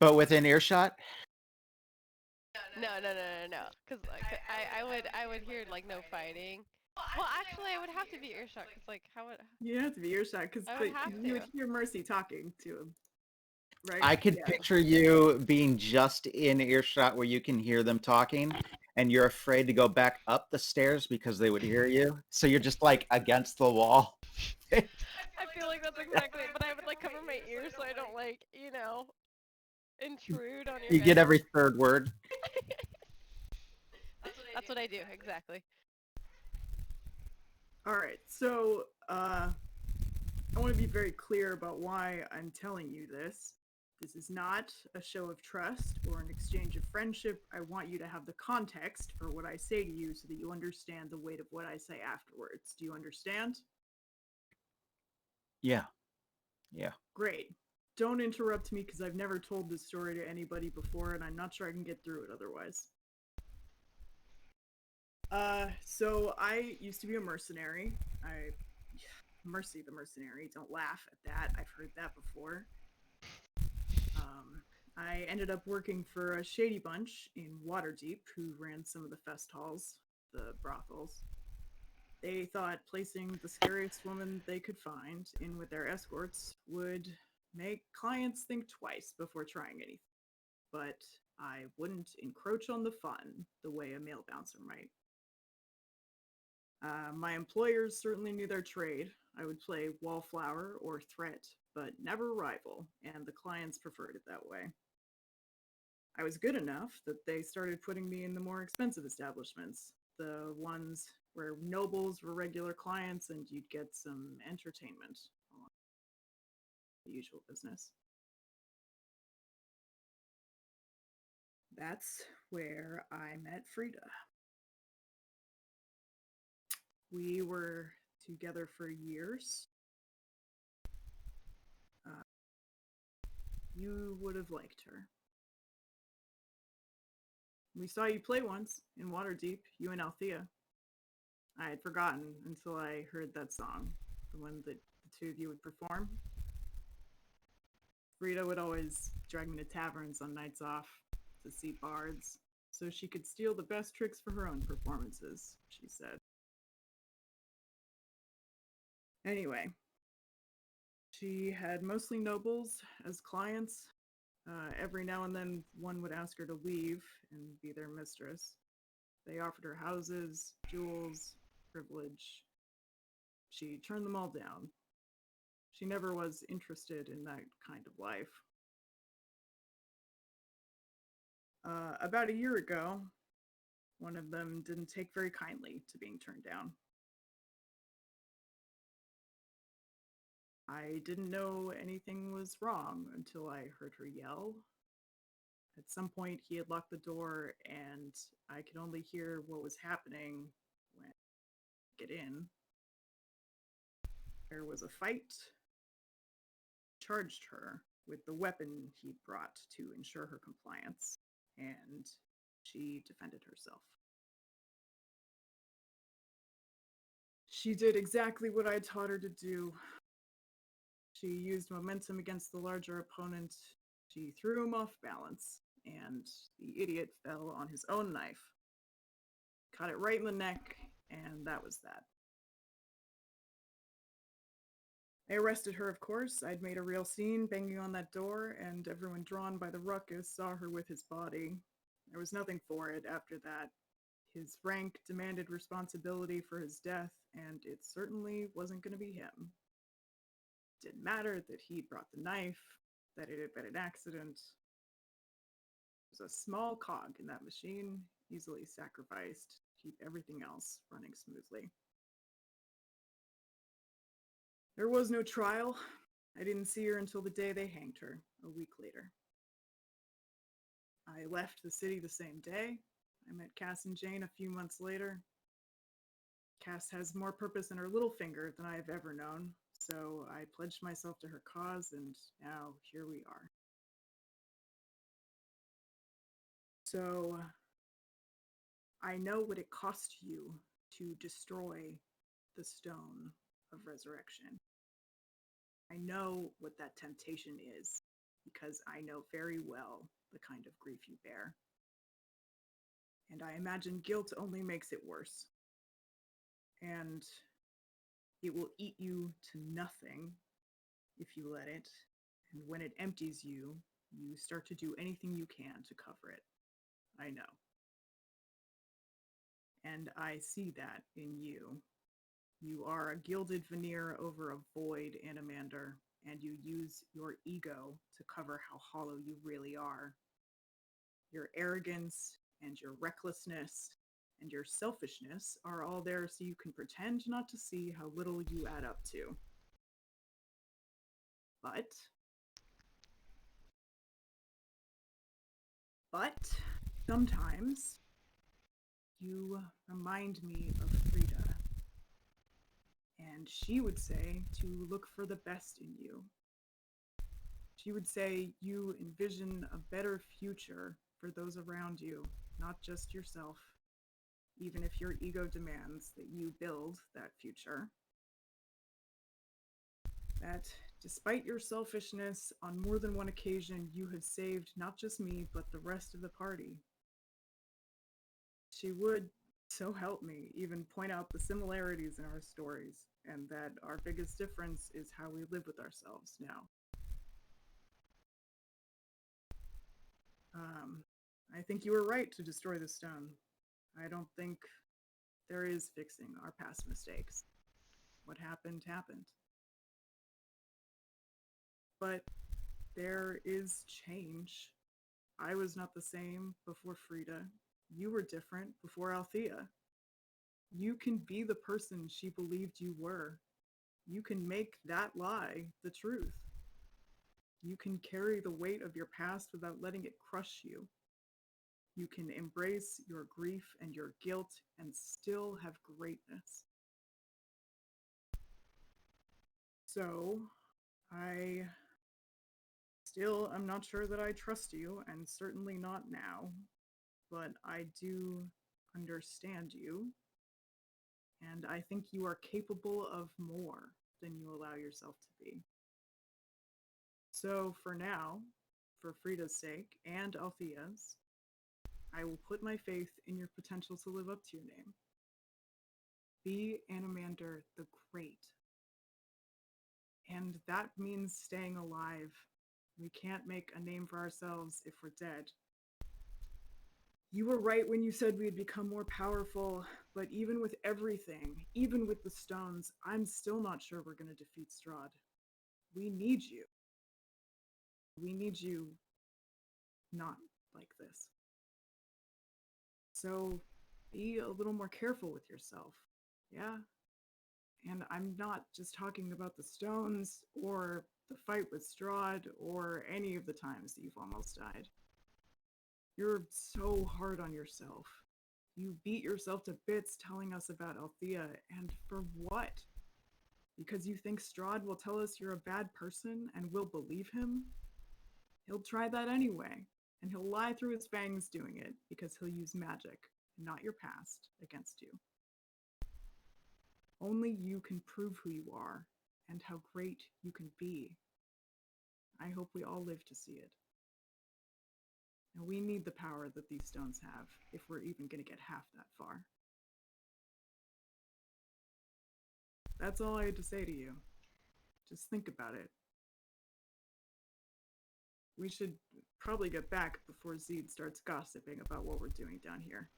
But within earshot? No. Because I would hear like no fighting. Well, actually, I would have to be earshot because like how would You have to be earshot because I would have you would to. hear Mercy talking to him, right? I could Yeah. picture you being just in earshot where you can hear them talking and you're afraid to go back up the stairs because they would hear you. So you're just like against the wall. I feel like that's exactly it, but I would like cover my ears so I don't like intrude on your You get guys'. every third word. That's what I do exactly. All right, so I want to be very clear about why I'm telling you this. This is not a show of trust or an exchange of friendship. I want you to have the context for what I say to you so that you understand the weight of what I say afterwards. Do you understand? Yeah. Yeah. Great. Don't interrupt me because I've never told this story to anybody before and I'm not sure I can get through it otherwise. So I used to be a mercenary. Mercy the mercenary, don't laugh at that. I've heard that before. I ended up working for a shady bunch in Waterdeep who ran some of the fest halls, the brothels. They thought placing the scariest woman they could find in with their escorts would make clients think twice before trying anything. But I wouldn't encroach on the fun the way a male bouncer might. My employers certainly knew their trade. I would play wallflower or threat, but never rival, and the clients preferred it that way. I was good enough that they started putting me in the more expensive establishments, the ones where nobles were regular clients and you'd get some entertainment. The usual business. That's where I met Frida. We were together for years. You would have liked her. We saw you play once in Waterdeep, you and Althea. I had forgotten until I heard that song, the one that the two of you would perform. Frida would always drag me to taverns on nights off to see bards, so she could steal the best tricks for her own performances, she said. Anyway, she had mostly nobles as clients. Every now and then one would ask her to leave and be their mistress. They offered her houses, jewels, privilege. She turned them all down. She never was interested in that kind of life. About a year ago, one of them didn't take very kindly to being turned down. I didn't know anything was wrong until I heard her yell. At some point, he had locked the door, and I could only hear what was happening when I get in. There was a fight. Charged her with the weapon he'd brought to ensure her compliance, and she defended herself. She did exactly what I taught her to do. She used momentum against the larger opponent. She threw him off balance, and the idiot fell on his own knife. Caught it right in the neck, and that was that. I arrested her, of course. I'd made a real scene banging on that door, and everyone drawn by the ruckus saw her with his body. There was nothing for it after that. His rank demanded responsibility for his death, and it certainly wasn't going to be him. It didn't matter that he'd brought the knife, that it had been an accident. It was a small cog in that machine, easily sacrificed to keep everything else running smoothly. There was no trial. I didn't see her until the day they hanged her, a week later. I left the city the same day. I met Cass and Jane a few months later. Cass has more purpose in her little finger than I have ever known, so I pledged myself to her cause, and now here we are. So, I know what it cost you to destroy the stone of resurrection. I know what that temptation is, because I know very well the kind of grief you bear. And I imagine guilt only makes it worse. And it will eat you to nothing if you let it. And when it empties you, you start to do anything you can to cover it. I know. And I see that in you. You are a gilded veneer over a void, Animander, and you use your ego to cover how hollow you really are. Your arrogance and your recklessness and your selfishness are all there so you can pretend not to see how little you add up to. But But sometimes you remind me of Frida. And she would say to look for the best in you. She would say you envision a better future for those around you, not just yourself, even if your ego demands that you build that future. That despite your selfishness, on more than one occasion, you have saved not just me, but the rest of the party. She would, so help me, even point out the similarities in our stories, and that our biggest difference is how we live with ourselves now. I think you were right to destroy the stone. I don't think there is fixing our past mistakes. What happened, happened. But there is change. I was not the same before Frida. You were different before Althea. You can be the person she believed you were. You can make that lie the truth. You can carry the weight of your past without letting it crush you. You can embrace your grief and your guilt and still have greatness. So, I still am not sure that I trust you, and certainly not now, but I do understand you, and I think you are capable of more than you allow yourself to be. So for now, for Frida's sake and Althea's, I will put my faith in your potential to live up to your name. Be Animander the Great. And that means staying alive. We can't make a name for ourselves if we're dead. You were right when you said we'd become more powerful, but even with everything, even with the stones, I'm still not sure we're going to defeat Strahd. We need you. We need you not like this. So be a little more careful with yourself. Yeah? And I'm not just talking about the stones or the fight with Strahd or any of the times that you've almost died. You're so hard on yourself. You beat yourself to bits telling us about Althea, and for what? Because you think Strahd will tell us you're a bad person and we'll believe him? He'll try that anyway, and he'll lie through his fangs doing it because he'll use magic, not your past, against you. Only you can prove who you are and how great you can be. I hope we all live to see it. And we need the power that these stones have if we're even going to get half that far. That's all I had to say to you. Just think about it. We should probably get back before Zeed starts gossiping about what we're doing down here.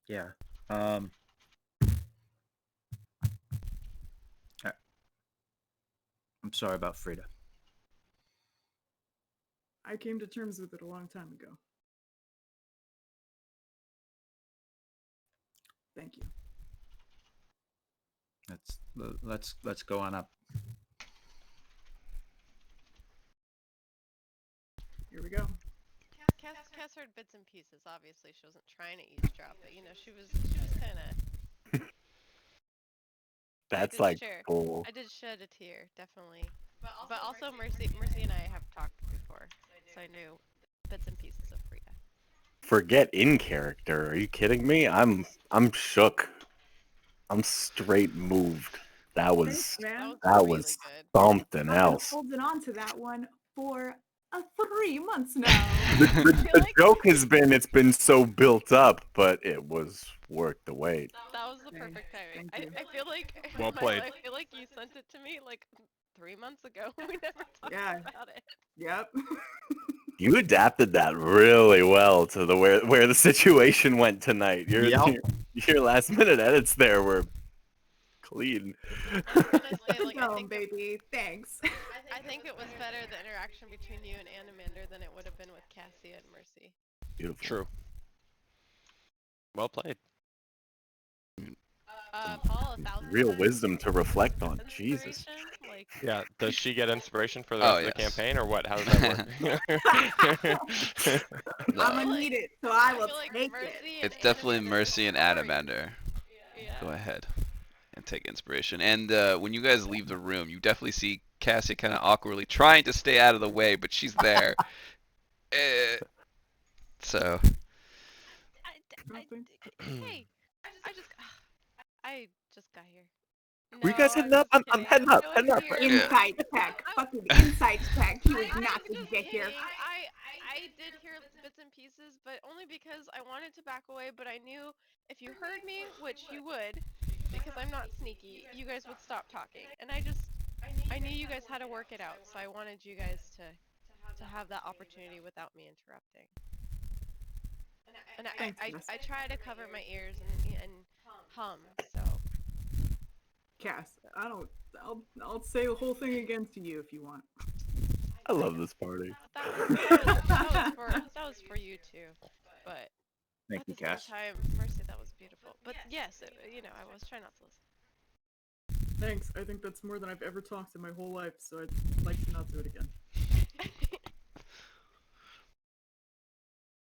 Yeah. I'm sorry about Frida. I came to terms with it a long time ago. Thank you. Let's go on up. Here we go. Cass heard bits and pieces. Obviously, she wasn't trying to eavesdrop, but you know, she was kind of. That's like share. cool. I did shed a tear, definitely. But also, Mercy and I have talked before, so I knew bits and pieces of Frida. Forget in character. Are you kidding me? I'm shook. I'm straight moved. That was Thanks, man. that really was good. something I've been else. holding on to that one for 3 months now. The joke has been it's been so built up, but it was worth the wait. That was the perfect timing. Thank you. I feel like Well played. I feel like you sent it to me like 3 months ago. We never talked Yeah. about it. Yep. You adapted that really well to the where the situation went tonight. Your last minute edits there were clean. I'm gonna say, like, I think baby. Thanks. I think it was better the interaction between you and Animander than it would have been with Cassie and Mercy. Beautiful. True. Well played. Paul, 1,000 Real wisdom to reflect on. inspiration, Jesus. like like. Yeah. Does she get inspiration for the Oh, rest of the yes. campaign, or what? How does that work? No, I'm gonna need it, so I will feel like take Mercy it. and it's definitely Animander Mercy and are- Adamander. Yeah. Go ahead and take inspiration. And when you guys leave the room, you definitely see Cassie kind of awkwardly trying to stay out of the way, but she's there. So, Nothing. Hey, I just got here. Were you guys No, heading up? just I'm kidding. heading up. still Heading up. here. Yeah. Insight check. I- Fucking insight check. He was I'm not to just get here. kidding. I did hear bits and pieces, but only because I wanted to back away, but I knew if you heard me, which you would, because I'm not sneaky, you guys would stop talking. And I knew you guys had to work it out, so I wanted you guys to have that opportunity without me interrupting. And Thanks, Cass. I try to cover my ears and hum, so. Cass, I'll say the whole thing again to you if you want. I love this party. That was for you too, but Thank at you, the same Cass. time, Mercy, that was beautiful. But yes, I was trying not to listen. Thanks. I think that's more than I've ever talked in my whole life, so I'd like to not do it again.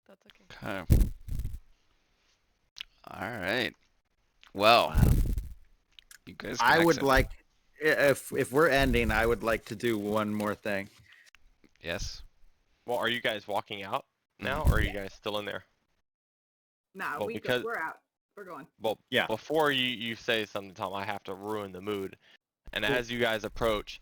That's okay. okay. All right. Well, you guys. Can I would accept- like, if we're ending, I would like to do one more thing. Yes. Well, are you guys walking out now, or are you guys still in there? Nah, Well, because- we're out. We're going. Well, Yeah. before you say something, Tom, I have to ruin the mood. And Cool. as you guys approach,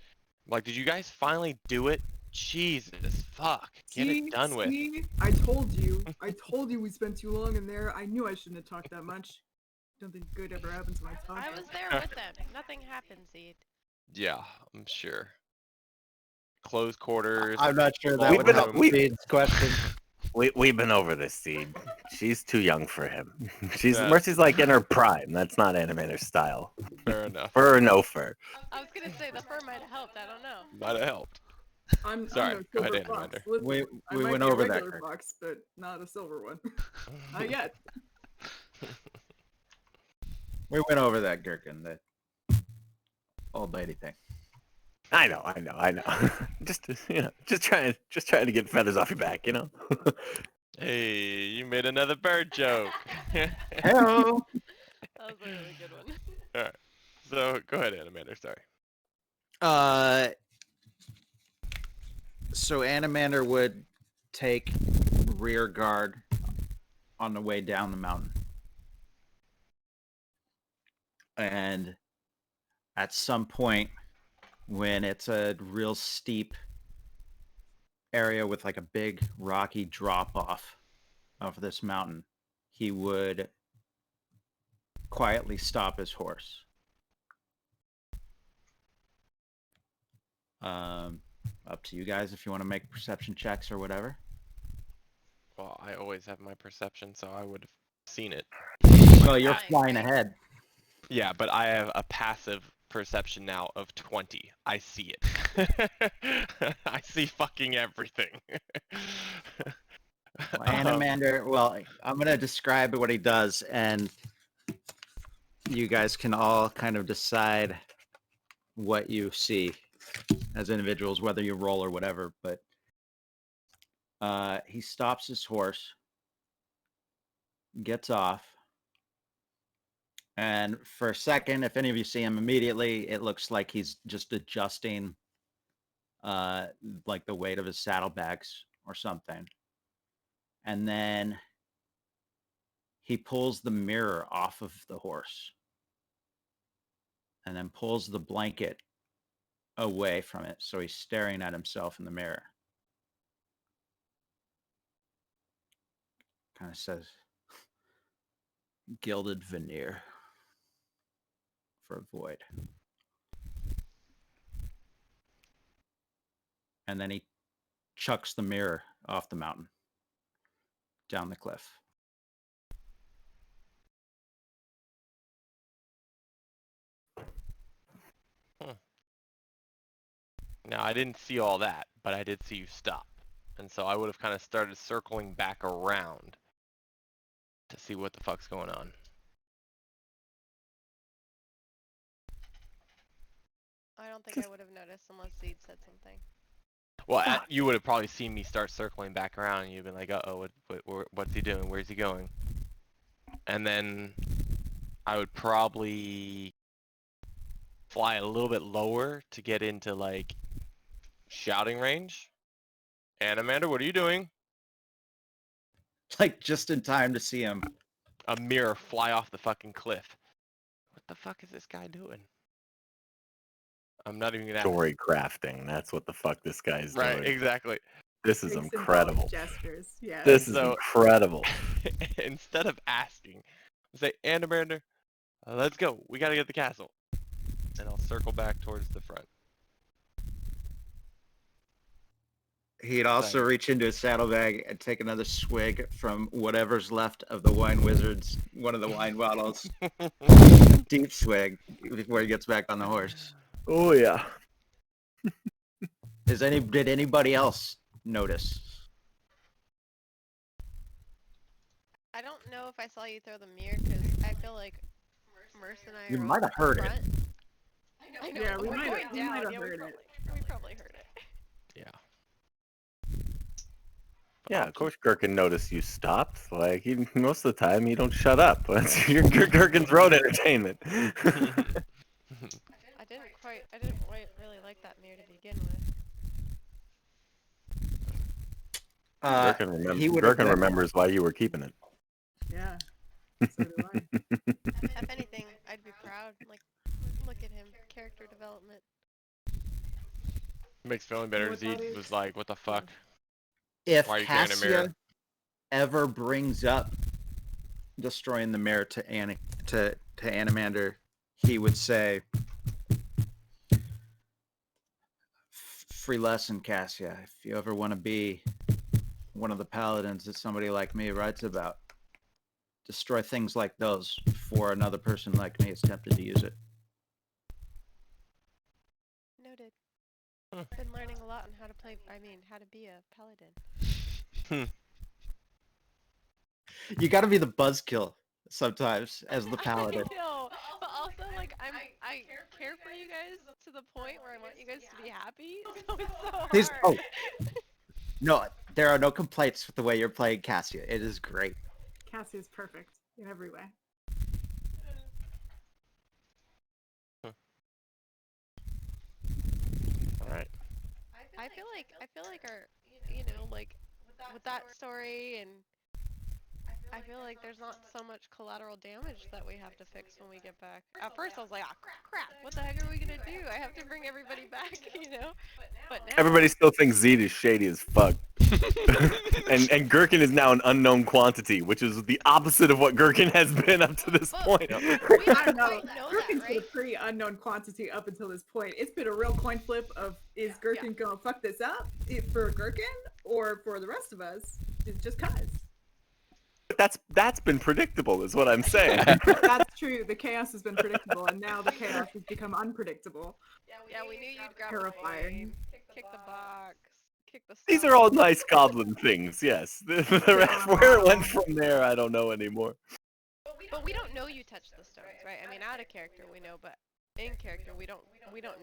like, did you guys finally do it? Jesus, fuck. Get it done with. See? I told you. I told you we spent too long in there. I knew I shouldn't have talked that much. Don't think good ever happens when I talk. I was there with them. Nothing happened, Zed. Yeah, I'm sure. Close quarters. I'm not sure that We've would been- help we- Steve's question. We've been over this, Seed. She's too young for him. Yeah. Mercy's like in her prime. That's not Animator style. Fair enough. Fur or no fur. I was gonna say the fur might have helped. I don't know. Might have helped. I'm Sorry, a go ahead, silver Andy fox. Wonder. Listen, I We might went be a over that, regular Kirk. fox, but not a silver one. Not yet. We went over that, Gherkin, the old lady thing. I know. just trying to get feathers off your back, you know. Hey, you made another bird joke. Hello. That was a really good one. Alright. So go ahead, Animator, sorry. So Animander would take rear guard on the way down the mountain. And at some point, when it's a real steep area with like a big rocky drop off of this mountain, he would quietly stop his horse. Up to you guys if you want to make perception checks or whatever. Well, I always have my perception, so I would have seen it. Well, you're Fine, flying right? ahead. Yeah, but I have a passive perception now of 20. I see it. I see fucking everything. Animander, well, I'm going to describe what he does, and you guys can all kind of decide what you see as individuals, whether you roll or whatever. But he stops his horse, gets off, and for a second, if any of you see him immediately, it looks like he's just adjusting like the weight of his saddlebags or something. And then he pulls the mirror off of the horse and then pulls the blanket away from it. So he's staring at himself in the mirror. Kind of says, gilded veneer for a void. And then he chucks the mirror off the mountain, down the cliff. Now, I didn't see all that, but I did see you stop. And so I would have kind of started circling back around to see what the fuck's going on. I don't think I would have noticed unless Seed said something. Well, you would have probably seen me start circling back around, and you'd been like, "Uh-oh, what's he doing? Where's he going?" And then I would probably fly a little bit lower to get into like shouting range. And Amanda, what are you doing? Like just in time to see him. A mirror fly off the fucking cliff. What the fuck is this guy doing? I'm not even gonna ask. Story crafting. That's what the fuck this guy's Right, doing. exactly. This is Big symbolic incredible. gestures. Yeah. This is So- incredible. Instead of asking, I'll say, and Amanda, let's go. We gotta get the castle. And I'll circle back towards the front. He'd also Thanks. reach into his saddlebag and take another swig from whatever's left of the wine wizard's one of the wine bottles. Deep swig before he gets back on the horse. Oh yeah. Did anybody else notice? I don't know if I saw you throw the mirror because I feel like Merce and I You are might have heard it. front. I know. Yeah, we we're might have- going we down. might have Yeah, heard it. we probably heard it. Yeah. Yeah, of course Gherkin noticed you stopped. Like, most of the time, you don't shut up. That's your Gherkin's road entertainment. I didn't quite really like that mirror to begin with. He would have Gherkin been- remembers why you were keeping it. Yeah. So do I. If anything, I'd be proud. Like, look at him, character development. Makes feeling better. What Zeke that was is? like, what the fuck? If Why are you carrying a mirror? Cassia ever brings up destroying the mirror to Animander, he would say, "Free lesson, Cassia. If you ever want to be one of the paladins that somebody like me writes about, destroy things like those before another person like me is tempted to use it." Noted. Huh. Been learning a lot on how to play. How to be a paladin. You got to be the buzzkill sometimes as the paladin. I know, but also like I care for you guys to the point where I want you guys to be happy. So it's so hard. Please, no, there are no complaints with the way you're playing Cassia. It is great. Cassie is perfect in every way. All right. I feel like our like with that story, and I feel like there's not so much collateral damage that we have to fix when we get back. At first I was like, ah, crap, what the heck are we gonna do? I have to bring everybody back, But now Everybody still thinks Zed is shady as fuck. and Gherkin is now an unknown quantity, which is the opposite of what Gherkin has been up to this But- point. we I don't don't know. quite know that, Gherkin's been a right? pretty unknown quantity up until this point. It's been a real coin flip of is Gherkin gonna fuck this up for Gherkin or for the rest of us? It's just cuz. That's been predictable, is what I'm saying. That's true. The chaos has been predictable, and now the chaos has become unpredictable. Yeah, we knew you'd grab Terrifying. kick the box, kick the These stone. are all nice goblin things, yes. The rest, where it went from there, I don't know anymore. But we don't know you touched the stones, right? Out of character we know, but in character we don't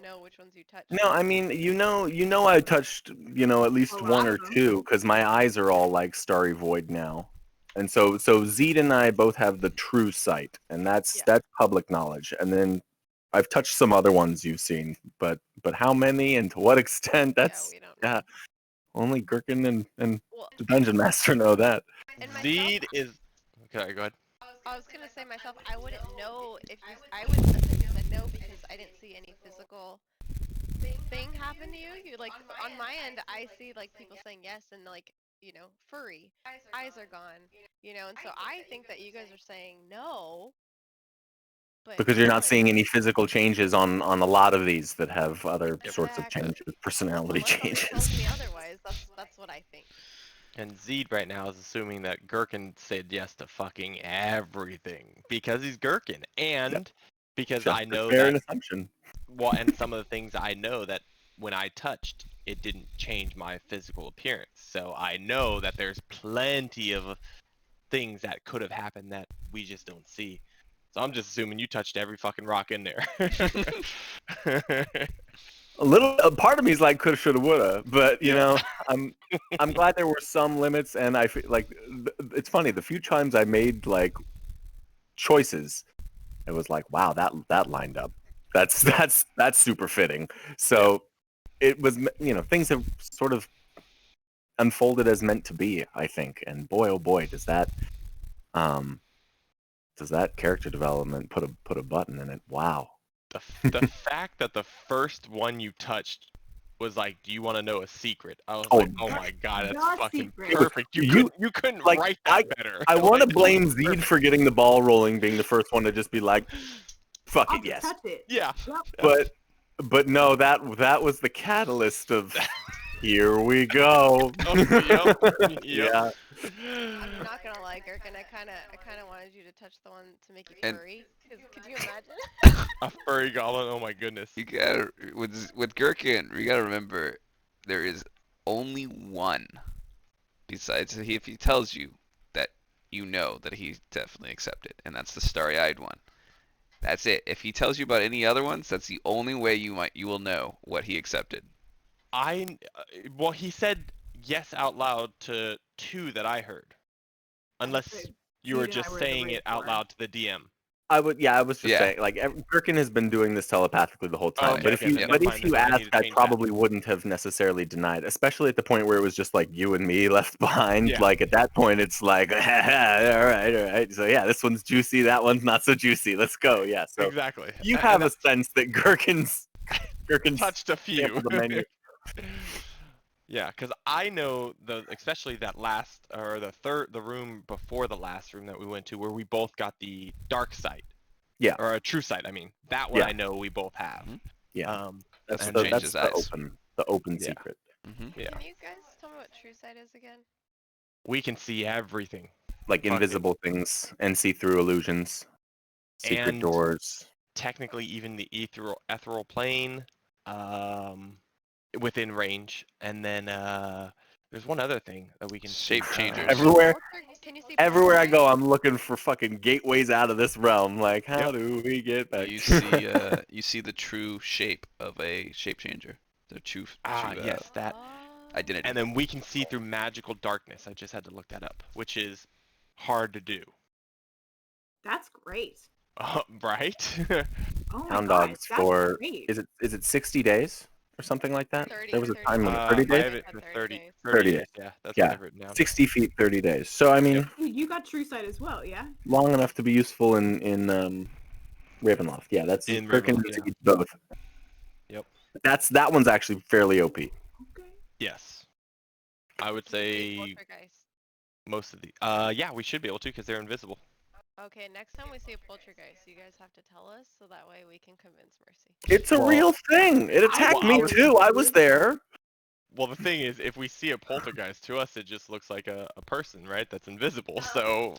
know which ones you touched. No, I mean, I touched, at least A one lot or of them. two, because my eyes are all like starry void now. And so Zed and I both have the true sight, and that's public knowledge. And then I've touched some other ones you've seen, but how many and to what extent? That's we don't know. only Gherkin and Well, the dungeon master know that. and myself, Zed is. Okay, go ahead. I was gonna say myself, I wouldn't know if you. I would have said no because I didn't see any physical thing happen to you. You like on my end, I see like people saying yes and like furry eyes are gone. And so I think that you guys are saying no. But Because you're no, not seeing any physical changes on a lot of these that have other sorts of Exactly. changes, personality unless somebody changes. tells me otherwise, that's what I think. And Zed right now is assuming that Gherkin said yes to fucking everything because he's Gherkin, and because Just I know fair an that. assumption. Well, and some of the things I know that when I touched, it didn't change my physical appearance. So I know that there's plenty of things that could have happened that we just don't see. So I'm just assuming you touched every fucking rock in there. A part of me is like coulda, shoulda, woulda, but you Yeah. know, I'm glad there were some limits, and I feel like it's funny. The few times I made like choices, it was like, wow, that lined up. That's super fitting. So it was, you know, things have sort of unfolded as meant to be, I think. And boy, oh boy, um does that character development put a button in it? Wow. The fact that the first one you touched was like, "Do you want to know a secret?" I was Oh, like, "Oh my god, that's The fucking secret. perfect." You couldn't like, write that better. I want to Like, blame Zed for getting the ball rolling, being the first one to just be like, "Fuck I'll it, yes." touch it. yeah. Yep. But no, that was the catalyst of here we go. Yep. Yeah. I'm not gonna lie, Gherkin. I kind of wanted you to touch the one to make you And- furry. Cause could you imagine? A furry goblin. Oh my goodness. You gotta with Gherkin, you gotta remember there is only one. Besides, if he tells you that you know that he definitely accepted, and that's the starry-eyed one. That's it. If he tells you about any other ones, that's the only way you will know what he accepted. Well, he said yes out loud to 2 that I heard, unless Zed you were and I just were the saying raid it out for. loud to the DM. I was just Yeah. saying, like, Gherkin has been doing this telepathically the whole time. okay, but if okay, you then but never if mind, you then I need asked, to I change that. probably wouldn't have necessarily denied, especially at the point where it was just like you and me left behind. Yeah. Like at that point, it's like, all right. So yeah, this one's juicy, that one's not so juicy. Let's go. Yeah. So Exactly. you And have a that's sense that Gherkin's touched a few. sampled the menu. Yeah, because I know especially that last or the room before the last room that we went to where we both got the dark sight. Yeah. Or a true sight. I mean, that one Yeah. I know we both have. Mhm. Yeah. That's and the then- that's Changes the eyes. open Yeah. secret. Yeah. Can you guys tell me what true sight is again? We can see everything. Like Fucking- invisible things and see-through illusions, secret And- doors. Technically, even the ethereal plane, within range, and then there's one other thing that we can see. Shape changers. Everywhere, Can you see everywhere I poltergeist? go, I'm looking for fucking gateways out of this realm. Like, how Yep. do we get back? You see the true shape of a shape changer. The true Yes, that. identity. And then we can see through magical darkness. I just had to look that up, which is hard to do. That's great. Right? Oh my Hound gosh, dogs that's for great. is it 60 days or something like that? 30, There was a 30 time limit. Uh, 30 I days. have it for 30 30, days. 30 days. days. Yeah, that's Yeah. what I've written down. 60 feet, 30 days. So I mean, Dude, you got true sight as well, yeah? long enough to be useful in Ravenloft. Yeah, that's In Gherkin Ravenloft, needs both. Yep. That one's actually fairly OP. Okay. Yes. I would Can you see say poltergeist? most of the. Yeah, we should be able to because they're invisible. Okay, next time we see a poltergeist, you guys have to tell us so that way we can convince Mercy. It's a Well, real thing. It attacked well, me I was- too. I was there. Well, the thing is, if we see a poltergeist, to us it just looks like a person, right? That's invisible. So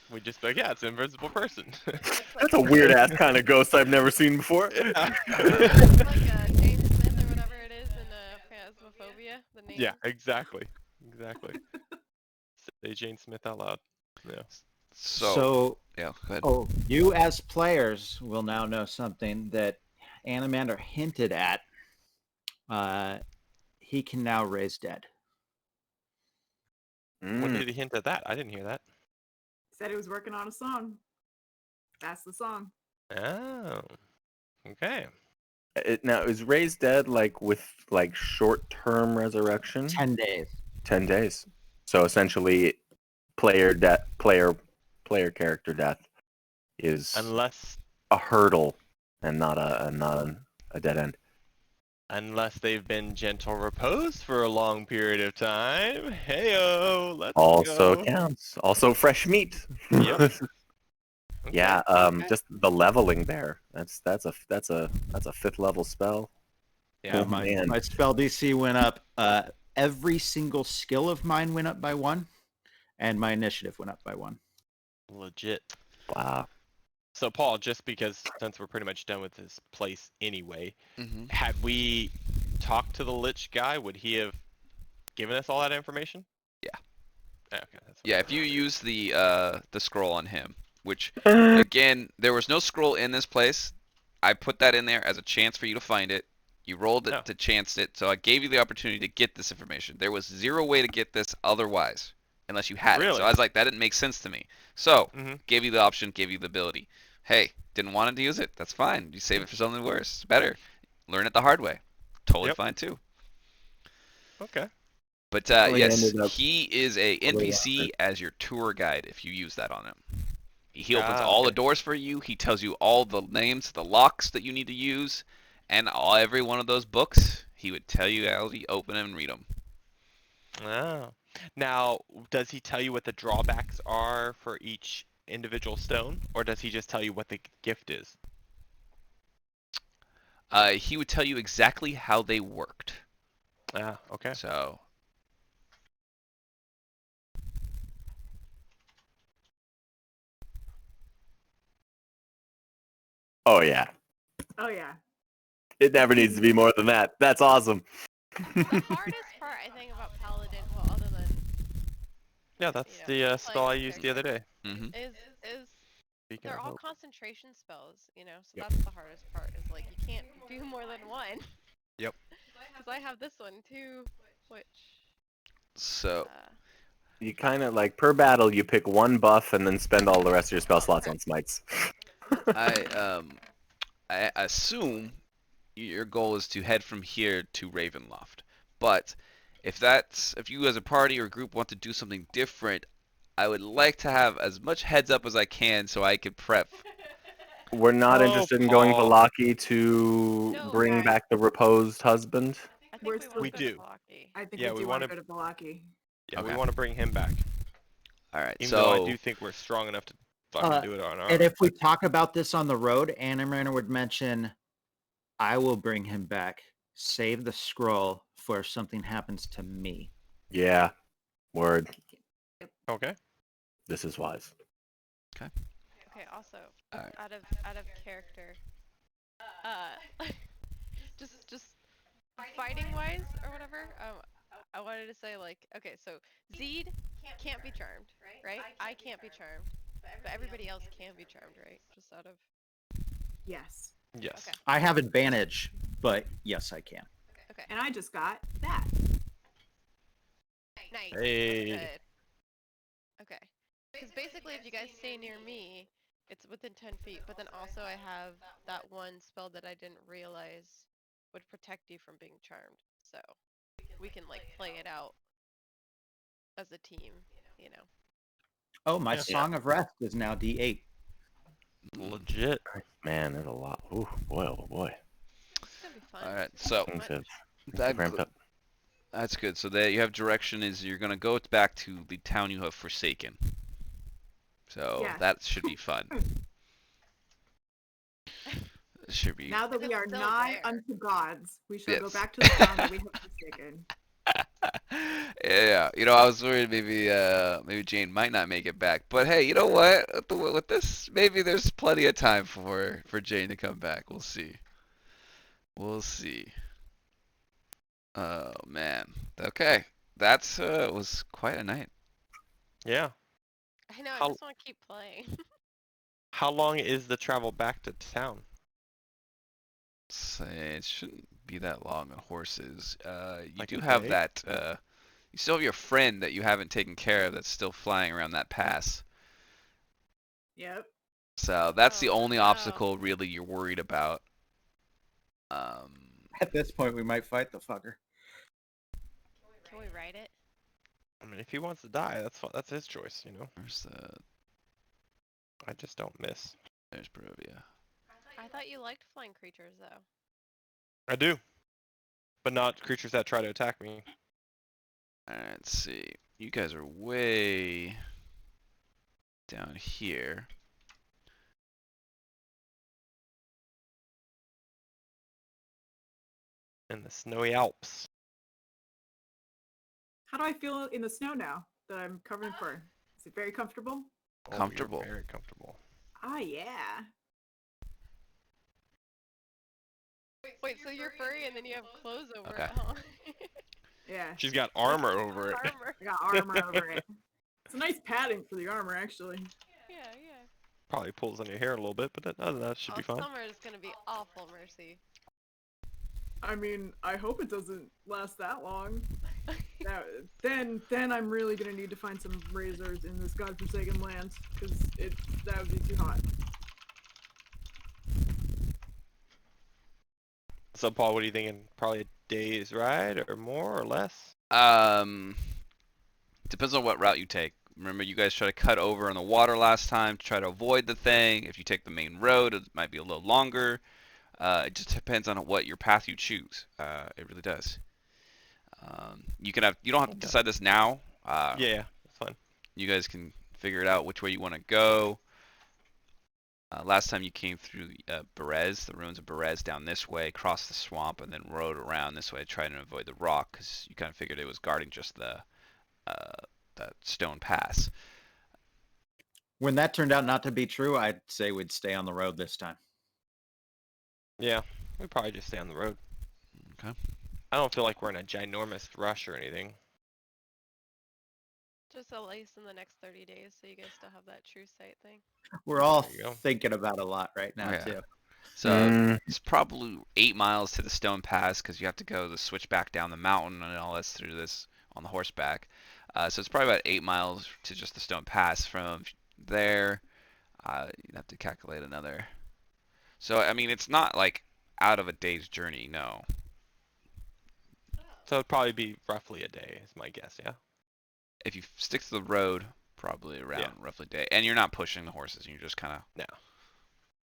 we just be like, yeah, it's an invisible person. That's a weird ass kind of ghost I've never seen before. Yeah. It's like James Smith or whatever it is in Phasmophobia, the name. Yeah, exactly. Exactly. Say Jane Smith out loud. Yeah. So yeah, go ahead. Oh, you as players will now know something that Animander hinted at. He can now raise dead. When Mm. did he hint at that? I didn't hear that. Said he was working on a song. That's the song. Oh. Okay. Now is raised dead like with like short-term resurrection? 10 days. 10 days. So essentially, player character death is Unless a hurdle and not a dead end. unless they've been gentle repose for a long period of time. Heyo, let's Also go. counts. Also fresh meat. Yep. Okay. Yeah. Okay. Just the leveling there. That's a 5th level spell. Yeah. Oh, my, man. my spell DC went up. Every single skill of mine went up by 1, and my initiative went up by 1. Legit. Wow. So Paul, just because since we're pretty much done with this place anyway, Mm-hmm. had we talked to the Lich guy, would he have given us all that information? Yeah. Okay. That's Yeah, if you use the scroll on him, which again, there was no scroll in this place. I put that in there as a chance for you to find it. You rolled it No. to chance it, so I gave you the opportunity to get this information. There was zero way to get this otherwise, unless you had it. So Really? I was like, that didn't make sense to me. So, Mm-hmm. gave you the option, gave you the ability. Hey, didn't want to use it? That's fine. You save it for something worse, better. Learn it the hard way. Totally Yep. fine too. Okay. But Well, he yes, ended up he is a totally NPC lost as your tour guide if you use that on him. He opens Ah, all the okay. doors for you. He tells you all the names, the locks that you need to use, and every one of those books. He would tell you how to open them and read them. Oh. Now, does he tell you what the drawbacks are for each individual stone, or does he just tell you what the gift is? He would tell you exactly how they worked. Ah, okay. So, Oh yeah. Oh yeah. It never needs to be more than that. That's awesome. The hardest part, I think, about Paladin, well, other than Yeah, that's know, the playing spell I the used the other day. hmm is Speaking they're of all hope. concentration spells, you know. So Yep. that's the hardest part. Is like you can't do more than one. Yep. Because I have this one too, which so You kind of like per battle, you pick one buff and then spend all the rest of your spell slots on smites. I assume your goal is to head from here to Ravenloft. But if you as a party or group want to do something different, I would like to have as much heads up as I can so I could prep. We're not Oh, interested in going Paul. Valaki to No, bring guys. back the reposed husband. I think We're we still- want We to go to do. Valaki. I think Yeah, we we do want to wanna- go to Valaki. Yeah, we Okay. want to bring him back. All right. Even though I So do think we're strong enough to fucking Uh, do it on our And own. if we talk about this on the road, Animator would mention, I will bring him back. Save the scroll for if something happens to me. Yeah. Word. Okay. This is wise. Okay. Also, Alright. out of character, just fighting wise or whatever. I wanted to say like, okay, so Zeed can't be charmed, right? I can't be charmed, but everybody else can be charmed, right? Just out of Yes. Yes. Okay. I have advantage, but yes, I can. Okay. And I just got that. Nice. Hey. Good. Okay. Because basically, if you guys stay near me, it's within 10 feet. But then also, I have that one spell that I didn't realize would protect you from being charmed. So we can like play it out as a team, you know. Oh, my Yeah. Song of Rest is now D8. Legit. Man, there's a lot. Oh boy, oh boy. It's gonna be fun. all right. So Things have that, ramped up. that's good. So that you have direction is you're gonna go back to the town you have forsaken. So Yes. that should be fun. Should be. Now that we It's are still not there. unto gods, we shall go Yes. back to the town that we have forsaken. Yeah, I was worried maybe Jane might not make it back, but hey, you know what? With this, maybe there's plenty of time for Jane to come back. We'll see. We'll see. Oh man. Okay, that's was quite a night. Yeah. I know. I How- just want to keep playing. How long is the travel back to town? It shouldn't be that long on horses. You Like do a have day? that. You still have your friend that you haven't taken care of that's still flying around that pass. Yep. So that's the Oh, only no. obstacle really you're worried about. At this point, we might fight the fucker. Can we write it? I mean, if he wants to die, that's his choice, Where's I just don't miss. there's Barovia. I thought you liked flying creatures, though. I do. But not creatures that try to attack me. Alright, let's see. You guys are way down here. In the snowy Alps. How do I feel in the snow now that I'm covered in fur? Is it very comfortable? Oh, you're Comfortable. very comfortable. Ah, yeah. Wait, so you're furry and then you have clothes over Okay. it, huh? Yeah. She's got armor over it. Armor. I got armor over it. It's a nice padding for the armor, actually. Yeah, yeah. Probably pulls on your hair a little bit, but other than that, should be fine. Summer is gonna be awful, Mercy. I mean, I hope it doesn't last that long. Then I'm really gonna need to find some razors in this godforsaken land, because that would be too hot. So Paul, what are you thinking? Probably a day's ride or more or less? Depends on what route you take. Remember, you guys tried to cut over on the water last time to try to avoid the thing. If you take the main road, it might be a little longer. It just depends on what your path you choose. It really does. You don't have to decide this now. Yeah, that's fine. You guys can figure it out which way you want to go. Last time you came through Berez, the ruins of Berez, down this way, crossed the swamp, and then rode around this way, trying to avoid the rock, because you kind of figured it was guarding just the stone pass. When that turned out not to be true, I'd say we'd stay on the road this time. Yeah, we probably just stay on the road. Okay. I don't feel like we're in a ginormous rush or anything. Just at least in the next 30 days, so you guys still have that true sight thing. We're all There you go. thinking about a lot right now, Yeah. too. So it's probably 8 miles to the stone pass, because you have to go the switch back down the mountain and all this through this on the horseback. So it's probably about 8 miles to just the stone pass. From there, you'd have to calculate another. So I mean, it's not like out of a day's journey, no. So it'd probably be roughly a day, is my guess. Yeah. If you stick to the road, probably around roughly a day, and you're not pushing the horses, you're just kind of. No.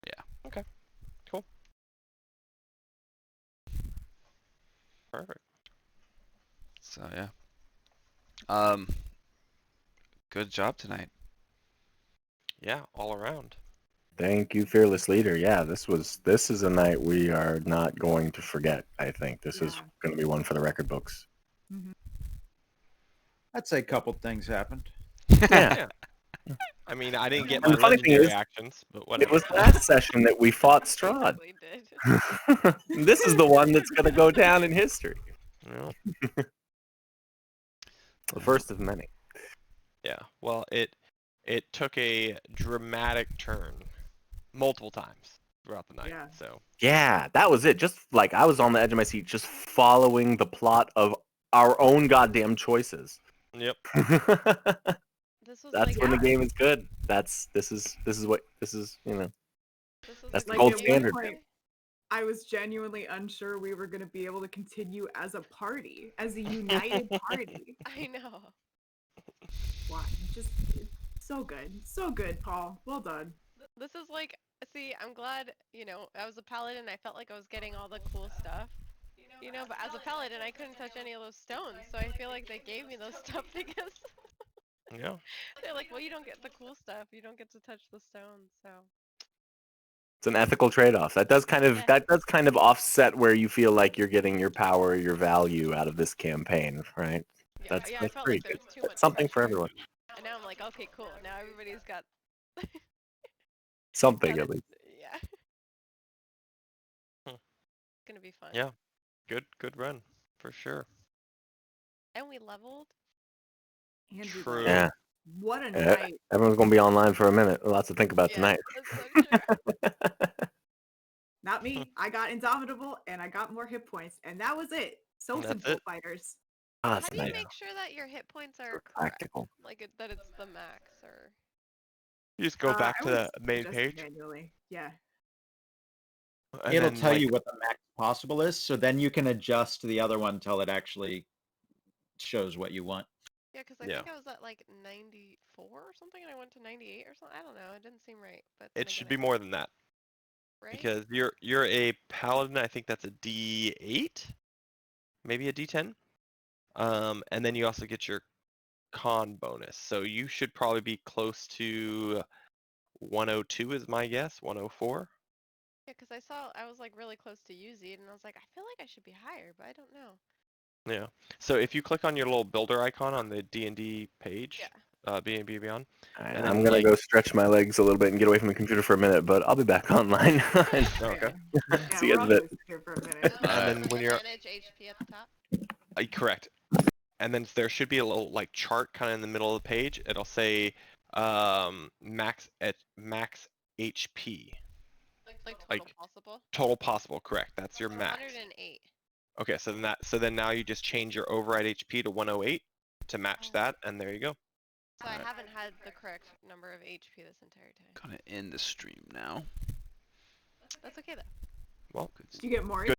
Yeah. Okay. Cool. Perfect. So yeah. Good job tonight. Yeah, all around. Thank you, fearless leader. Yeah, this is a night we are not going to forget. I think this is Yeah. going to be one for the record books. I'd say a couple things happened. Yeah. I mean, I didn't get And my the funny thing legendary is, actions, but It whatever. was last session that we fought Strahd. Basically did. This is the one that's going to go down in history. Yeah. The first of many. Yeah. Well, it took a dramatic turn multiple times throughout the night. Yeah. So Yeah, that was it. Just like I was on the edge of my seat, just following the plot of our own goddamn choices. yep. This was That's like when the yeah. game is good. This is you know. this was that's like the gold a game standard. where- I was genuinely unsure we were going to be able to continue as a party, as a united party. I know. Wow, just so good, Paul. Well done. This is like, see, I'm glad, I was a paladin. I felt like I was getting all the cool stuff, but as a paladin, I couldn't touch any of those stones. So I feel like they gave me those stuff because Yeah. they're like, well, you don't get the cool stuff. You don't get to touch the stones. So It's an ethical trade-off. That does kind of offset where you feel like you're getting your power, your value out of this campaign, right? yeah, That's I felt pretty like there good. was too much That's something for pressure. everyone. And now I'm like, okay, cool. Now everybody's got Something got at least. yeah. Hmm. It's gonna be fun. Yeah. Good run for sure. And we leveled. And we True. went. Yeah. What a Yeah. night. Everyone's gonna be online for a minute. Lots to think about Yeah, tonight. that's so true. Not me. I got Indomitable and I got more hit points, and that was it. So That's simple, it. fighters. Ah, How that's do you nice. make sure that your hit points are correct? Practical. Like that it's the max or You just go back I to would the main adjust page. manually. Yeah. And It'll then, tell like, you what the max possible is, so then you can adjust the other one until it actually shows what you want. yeah, because I Yeah. think I was at like 94 or something, and I went to 98 or something. I don't know. It didn't seem right, but then it should again, be more than that right? because you're a paladin. I think that's a D8, maybe a D10. And then you also get your con bonus, so you should probably be close to 102 is my guess. 104. Yeah, because I was like really close to Uzi, and I was like, I feel like I should be higher, but I don't know. Yeah. So if you click on your little builder icon on the D&D page, Yeah. B&B Beyond, All right, and I'm then, gonna like- go stretch my legs a little bit and get away from the computer for a minute, but I'll be back online. Okay. Yeah, See you we're in all a bit. gonna sit here for a minute. And then when you're manage HP at the top. correct, and then there should be a little like chart kind of in the middle of the page. It'll say max HP. Like total Like, possible. Total possible, correct. That's your It's max. 108. Okay, so then now you just change your override HP to 108 to match that, and there you go. So I haven't had the correct number of HP this entire time. Gonna end the stream now. That's okay though. Well, Did you get more Good.